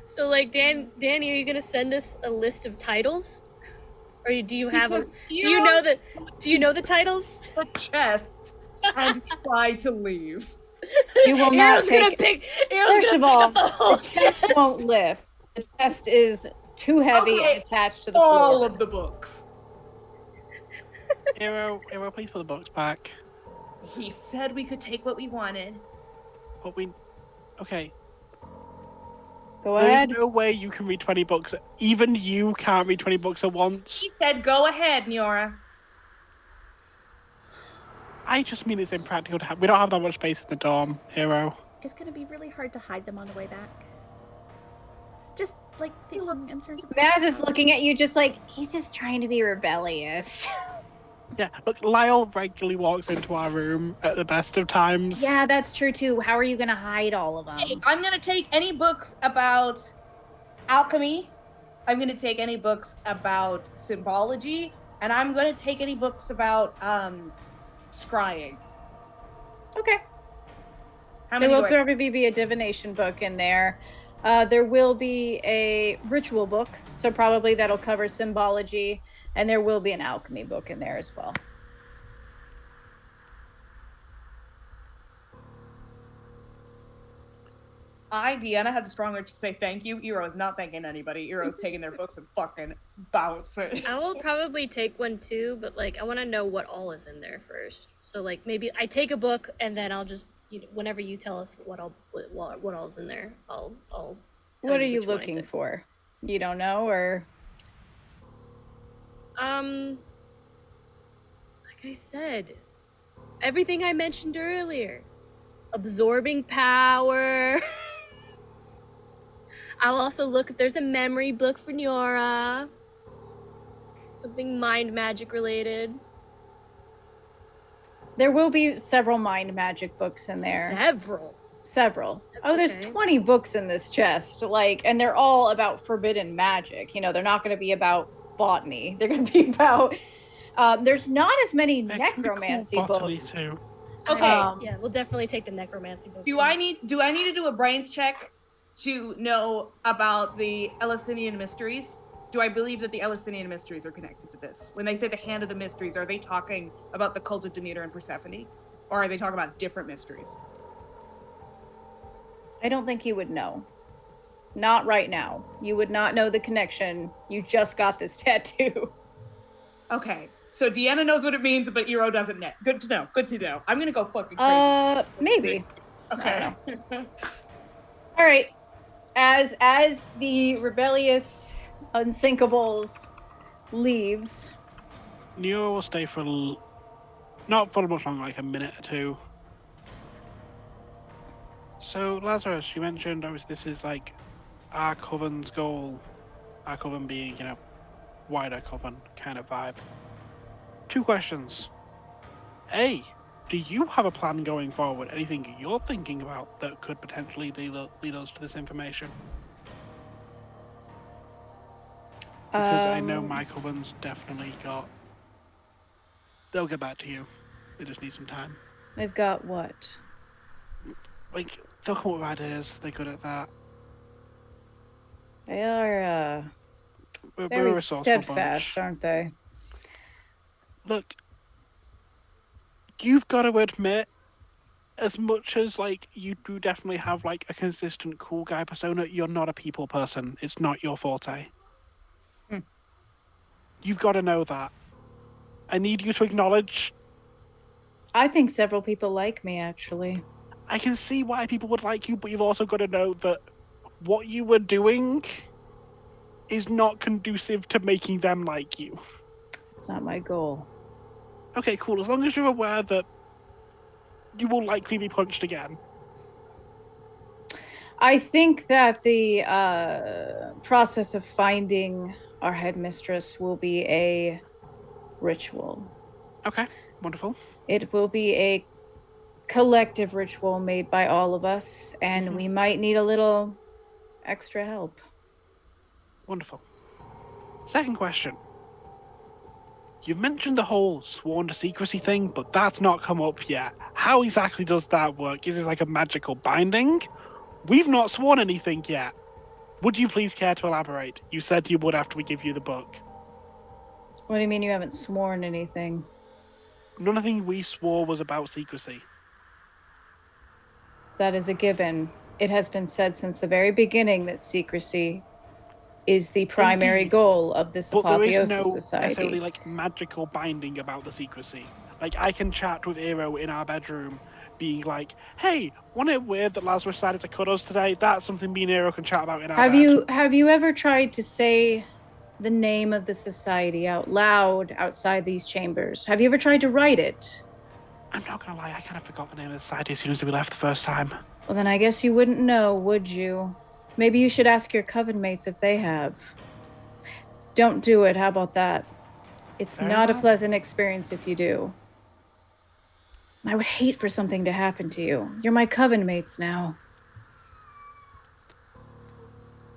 So, Danny, are you gonna send us a list of titles, or do you have a? Do you know the titles? The chest and try to leave. You will not Aaron's gonna take. pick. First of all, the whole the chest won't lift. The chest is too heavy Okay, and attached to the All floor. of the books. Hero, please put the books back. He said we could take what we wanted. Okay. Go There's ahead. no way you can read 20 books. Even you can't read 20 books at once. He said, go ahead, Niora. I just mean it's impractical to have. We don't have that much space in the dorm, Hero. It's gonna be really hard to hide them on the way back. Just thinking in terms of. Maz is looking at you just like, he's just trying to be rebellious. Yeah, look, Lyle regularly walks into our room at the best of times. Yeah, that's true too. How are you going to hide all of them? Hey, I'm going to take any books about alchemy. I'm going to take any books about symbology. And I'm going to take any books about scrying. Okay. How There many will do I- probably be a divination book in there. There will be a ritual book, so probably that'll cover symbology, and there will be an alchemy book in there as well. Deanna, had the strong urge to say thank you. Eero is not thanking anybody. Eero's taking their books and fucking bouncing. I will probably take one too, but like I want to know what all is in there first. So like maybe I take a book and then I'll just whenever you tell us what all's in there, I'll. What are you looking for? You don't know, or like I said, everything I mentioned earlier, absorbing power. I'll also look if there's a memory book for Niora. Something mind magic related. there will be several mind magic books in there. Several. Oh, there's 20 books in this chest, and they're all about forbidden magic. They're not going to be about botany. They're going to be about. There's not as many necromancy books. Too. Okay. Yeah, we'll definitely take the necromancy book. Do I need to do a brains check to know about the Eleusinian mysteries? Do I believe that the Eleusinian mysteries are connected to this? When they say the hand of the mysteries, are they talking about the cult of Demeter and Persephone? Or are they talking about different mysteries? I don't think you would know. Not right now. You would not know the connection. You just got this tattoo. Okay. So Deanna knows what it means, but Eero doesn't know. Good to know. Good to know. I'm gonna go fucking crazy. Maybe. Okay. All right. As the rebellious Unsinkables leaves, Neo will stay for not for much longer, like a minute or two. So Lazarus, you mentioned obviously this is like our coven's goal. Our coven being, wider coven kind of vibe. 2 questions. A, do you have a plan going forward? Anything you're thinking about that could potentially lead us to this information? Because I know my coven's definitely got. They'll get back to you. They just need some time. they've got what? They'll come up with ideas. They're good at that. They are We're a very resourceful steadfast, bunch. aren't they? Look, you've got to admit, as much as you do definitely have a consistent cool guy persona, you're not a people person. It's not your forte. You've got to know that. I need you to acknowledge. I think several people like me, actually. I can see why people would like you, but you've also got to know that what you were doing is not conducive to making them like you. It's not my goal. Okay, cool. As long as you're aware that you will likely be punched again. I think that the process of finding our headmistress will be a ritual. Okay, wonderful. It will be a collective ritual made by all of us, and we might need a little extra help. Wonderful. Second question. You've mentioned the whole sworn to secrecy thing, but that's not come up yet. How exactly does that work? Is it like a magical binding? We've not sworn anything yet. Would you please care to elaborate? You said you would after we give you the book. What do you mean you haven't sworn anything? Nothing we swore was about secrecy. That is a given. It has been said since the very beginning that secrecy is the primary Indeed. goal of this But there is Apotheosis no Society. necessarily magical binding about the secrecy. I can chat with Eero in our bedroom, being like, "Hey, wasn't it weird that Lazarus decided to cut us today?" That's something me and Eero can chat about in our bed. Have you ever tried to say the name of the society out loud outside these chambers? Have you ever tried to write it? I'm not gonna lie, I kind of forgot the name of the society as soon as we left the first time. Well, then I guess you wouldn't know, would you? Maybe you should ask your coven mates if they have. Don't do it. How about that? It's Very not a well. pleasant experience if you do. I would hate for something to happen to you. You're my coven mates now.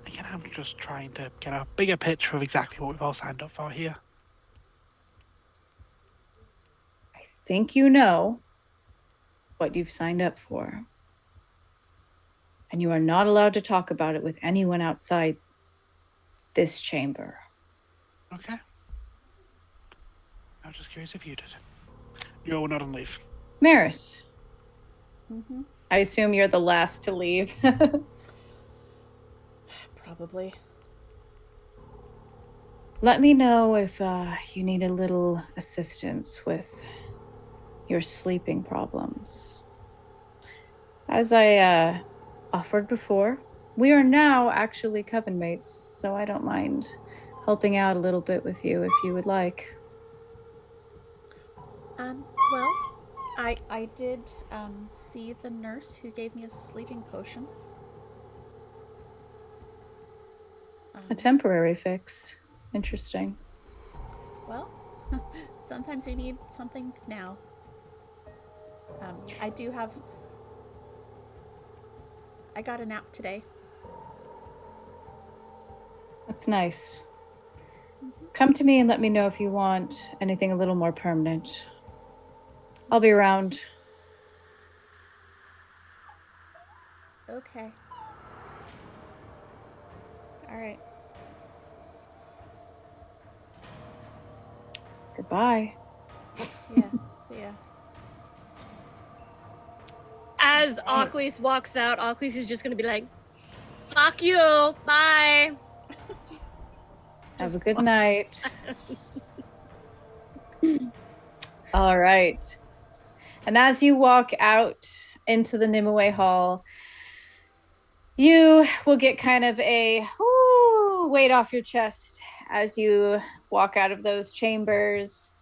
Again, I'm just trying to get a bigger picture of exactly what we've all signed up for here. I think you know what you've signed up for. And you are not allowed to talk about it with anyone outside this chamber. Okay. I was just curious if you did. You're not on leave. Maris. I assume you're the last to leave. probably. Let me know if you need a little assistance with your sleeping problems. As I offered before, we are now actually coven mates, so I don't mind helping out a little bit with you if you would like. Well, I did see the nurse who gave me a sleeping potion. A temporary fix. Interesting. Well, sometimes we need something now. I got a nap today. That's nice. Come to me and let me know if you want anything a little more permanent. I'll be around. Okay. All right. Goodbye. Yeah. See ya. As Ocklys walks out, Ocklys is just gonna be like, "Fuck you, bye." Have a good night. All right. And as you walk out into the Nimue Hall, you will get kind of a weight off your chest as you walk out of those chambers.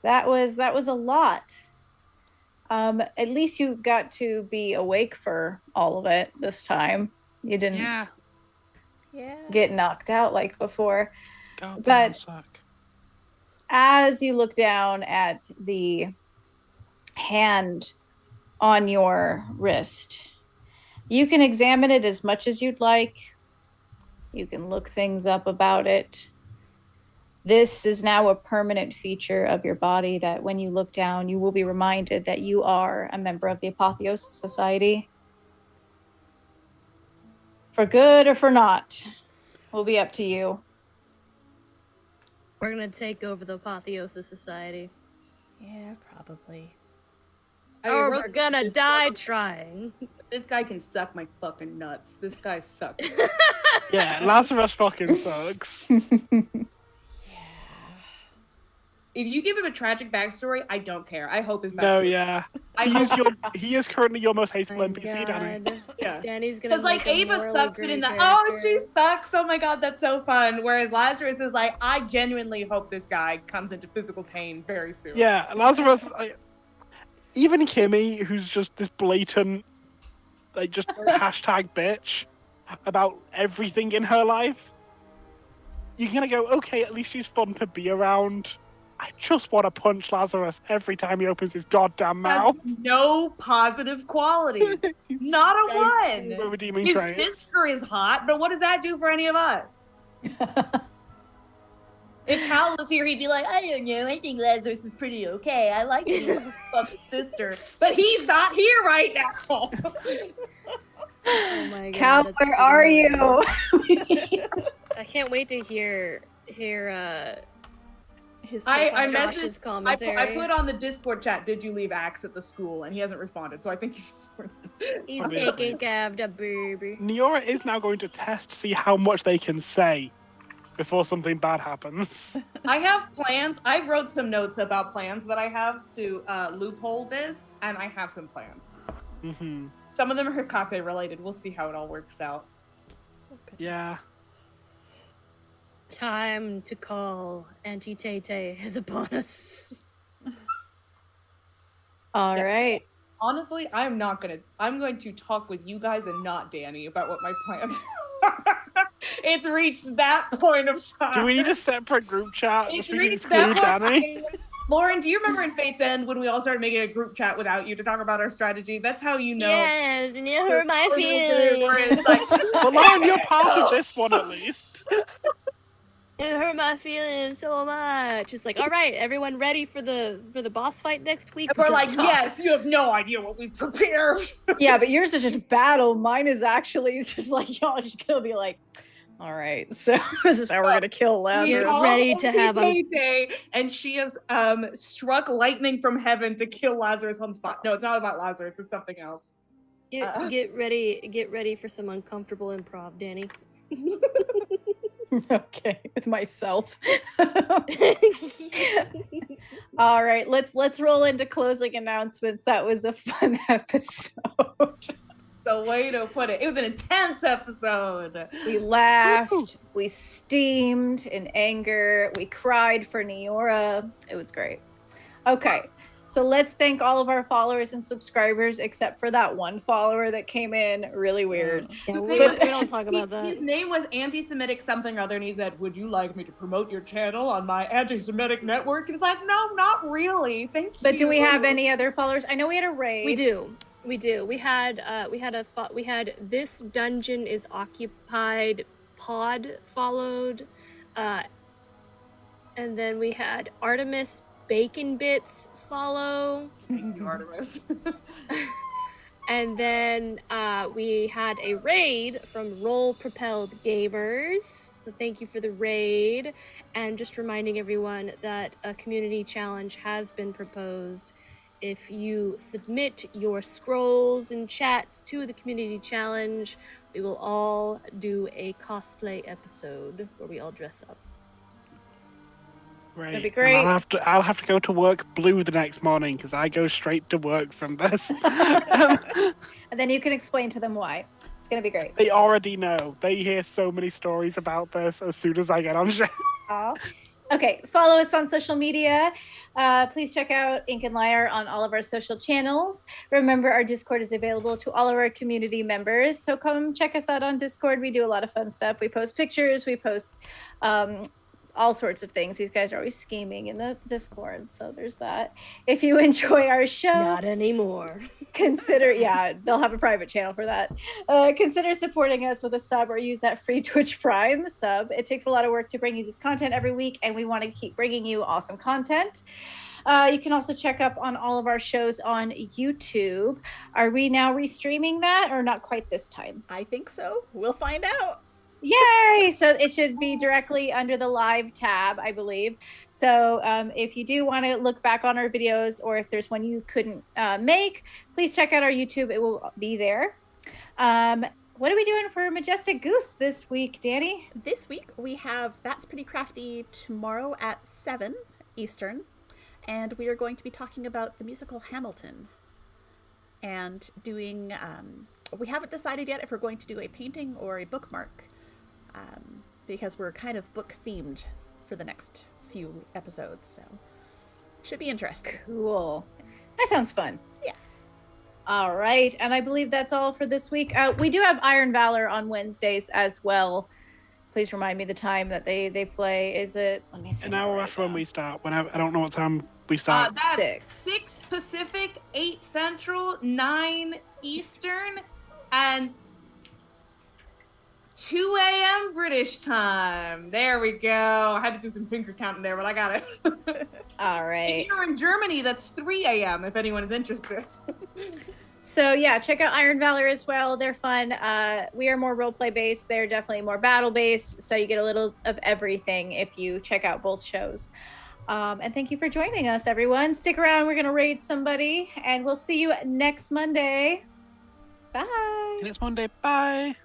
That was a lot. At least you got to be awake for all of it this time. You didn't get knocked out like before. But as you look down at the hand on your wrist, you can examine it as much as you'd like. You can look things up about it. This is now a permanent feature of your body that when you look down, you will be reminded that you are a member of the Apotheosis Society. For good or for not, will be up to you. We're gonna take over the Apotheosis Society. Yeah, probably. Or we're gonna die trying. This guy can suck my fucking nuts. This guy sucks. Yeah, Lazarus fucking sucks. If you give him a tragic backstory, I don't care. I hope his backstory. No, yeah. He is currently your most hateable NPC, Danny. Yeah. Danny's gonna. Because like Ava sucks it in the she sucks. Oh my god, that's so fun. Whereas Lazarus is like, I genuinely hope this guy comes into physical pain very soon. Yeah, Lazarus. Even Kimmy, who's just this blatant, like just hashtag bitch about everything in her life. You're gonna go, okay, at least she's fun to be around. I just want to punch Lazarus every time he opens his goddamn mouth. No positive qualities. Not a one. No redeeming His traits. sister is hot, but what does that do for any of us? If Cal was here, he'd be like, I don't know, I think Lazarus is pretty okay. I like him, fuck his sister. But he's not here right now. Oh my god. Cal, where are you? I can't wait to hear I Josh's messaged, commentary. I put on the Discord chat, did you leave Axe at the school? And he hasn't responded, so I think he's He's Obviously. taking care of the baby. Neora is now going to test to see how much they can say before something bad happens. I have plans. I wrote some notes about plans that I have to loophole this, and I have some plans. Mm-hmm. Some of them are Hikate related. We'll see how it all works out. Yeah. Time to call Auntie Tay-Tay is upon us. All right. Honestly, I'm going to talk with you guys and not Danny about what my plans are. It's reached that point of time. Do we need a separate group chat? It's Which we can reached that exclude point. Danny? Lauren, do you remember in Fate's End when we all started making a group chat without you to talk about our strategy? That's how you know. Yes, and you hurt my Where feelings. it's like, Well, Lauren, you're part of this one at least. It hurt my feelings so much. It's like, all right, everyone ready for the boss fight next week? and we're gonna like, talk. yes, you have no idea what we prepared. Yeah, but yours is just battle. Mine is actually just like y'all just gonna be like, all right, so this is how we're gonna kill You're Lazarus. ready to have a day, and she has struck lightning from heaven to kill Lazarus on the spot. No, it's not about Lazarus. It's something else. Get ready for some uncomfortable improv, Danny. Okay, with myself. All right, let's roll into closing announcements. That was a fun episode. The way to put it. It was an intense episode. We laughed, we steamed in anger, we cried for Neora. It was great. Okay, so let's thank all of our followers and subscribers, except for that one follower that came in really weird. Yeah, His we name was- don't talk about that. His name was anti-Semitic something or other, and he said, "Would you like me to promote your channel on my anti-Semitic network?" And it's like, no, not really. Thank you. But do we have any other followers? I know we had a raid. We do. We had This Dungeon is Occupied pod followed, and then we had Artemis Bacon Bits follow. Thank you, Artemis. And then we had a raid from Roll Propelled Gamers. So thank you for the raid. And just reminding everyone that a community challenge has been proposed. If you submit your scrolls in chat to the community challenge, we will all do a cosplay episode where we all dress up. Great. That'd be great. And I'll have to go to work blue the next morning because I go straight to work from this. And then you can explain to them why. It's gonna be great. They already know. They hear so many stories about this as soon as I get on show. Okay, follow us on social media. Please check out Ink and Lyre on all of our social channels. Remember, our Discord is available to all of our community members. So come check us out on Discord. We do a lot of fun stuff. We post pictures. We post all sorts of things. These guys are always scheming in the Discord. So there's that. If you enjoy our show, Not anymore. consider, they'll have a private channel for that. Consider supporting us with a sub or use that free Twitch Prime sub. It takes a lot of work to bring you this content every week, and we want to keep bringing you awesome content. You can also check up on all of our shows on YouTube. Are we now restreaming that, or not quite this time? I think so. We'll find out. Yay! So it should be directly under the live tab, I believe. So if you do want to look back on our videos, or if there's one you couldn't make, please check out our YouTube. It will be there. What are we doing for Majestic Goose this week, Danny? This week we have That's Pretty Crafty tomorrow at 7 Eastern, and we are going to be talking about the musical Hamilton and doing, we haven't decided yet if we're going to do a painting or a bookmark, because we're kind of book themed for the next few episodes, so should be interesting. Cool. That sounds fun. Yeah. All right. And I believe that's all for this week. We do have Iron Valor on Wednesdays as well. Please remind me the time that they play. Is it, let me see. An hour after when we start. I don't know what time we start. That's 6. 6 Pacific, 8 Central, 9 Eastern, and 2 a.m. British time. There we go. I had to do some finger counting there, but I got it. All right. If you're in Germany, that's 3 a.m. if anyone is interested. So yeah, check out Iron Valor as well. They're fun. We are more roleplay based. They're definitely more battle based. So you get a little of everything if you check out both shows. And thank you for joining us, everyone. Stick around. We're going to raid somebody, and we'll see you next Monday. Bye. Next Monday. Bye.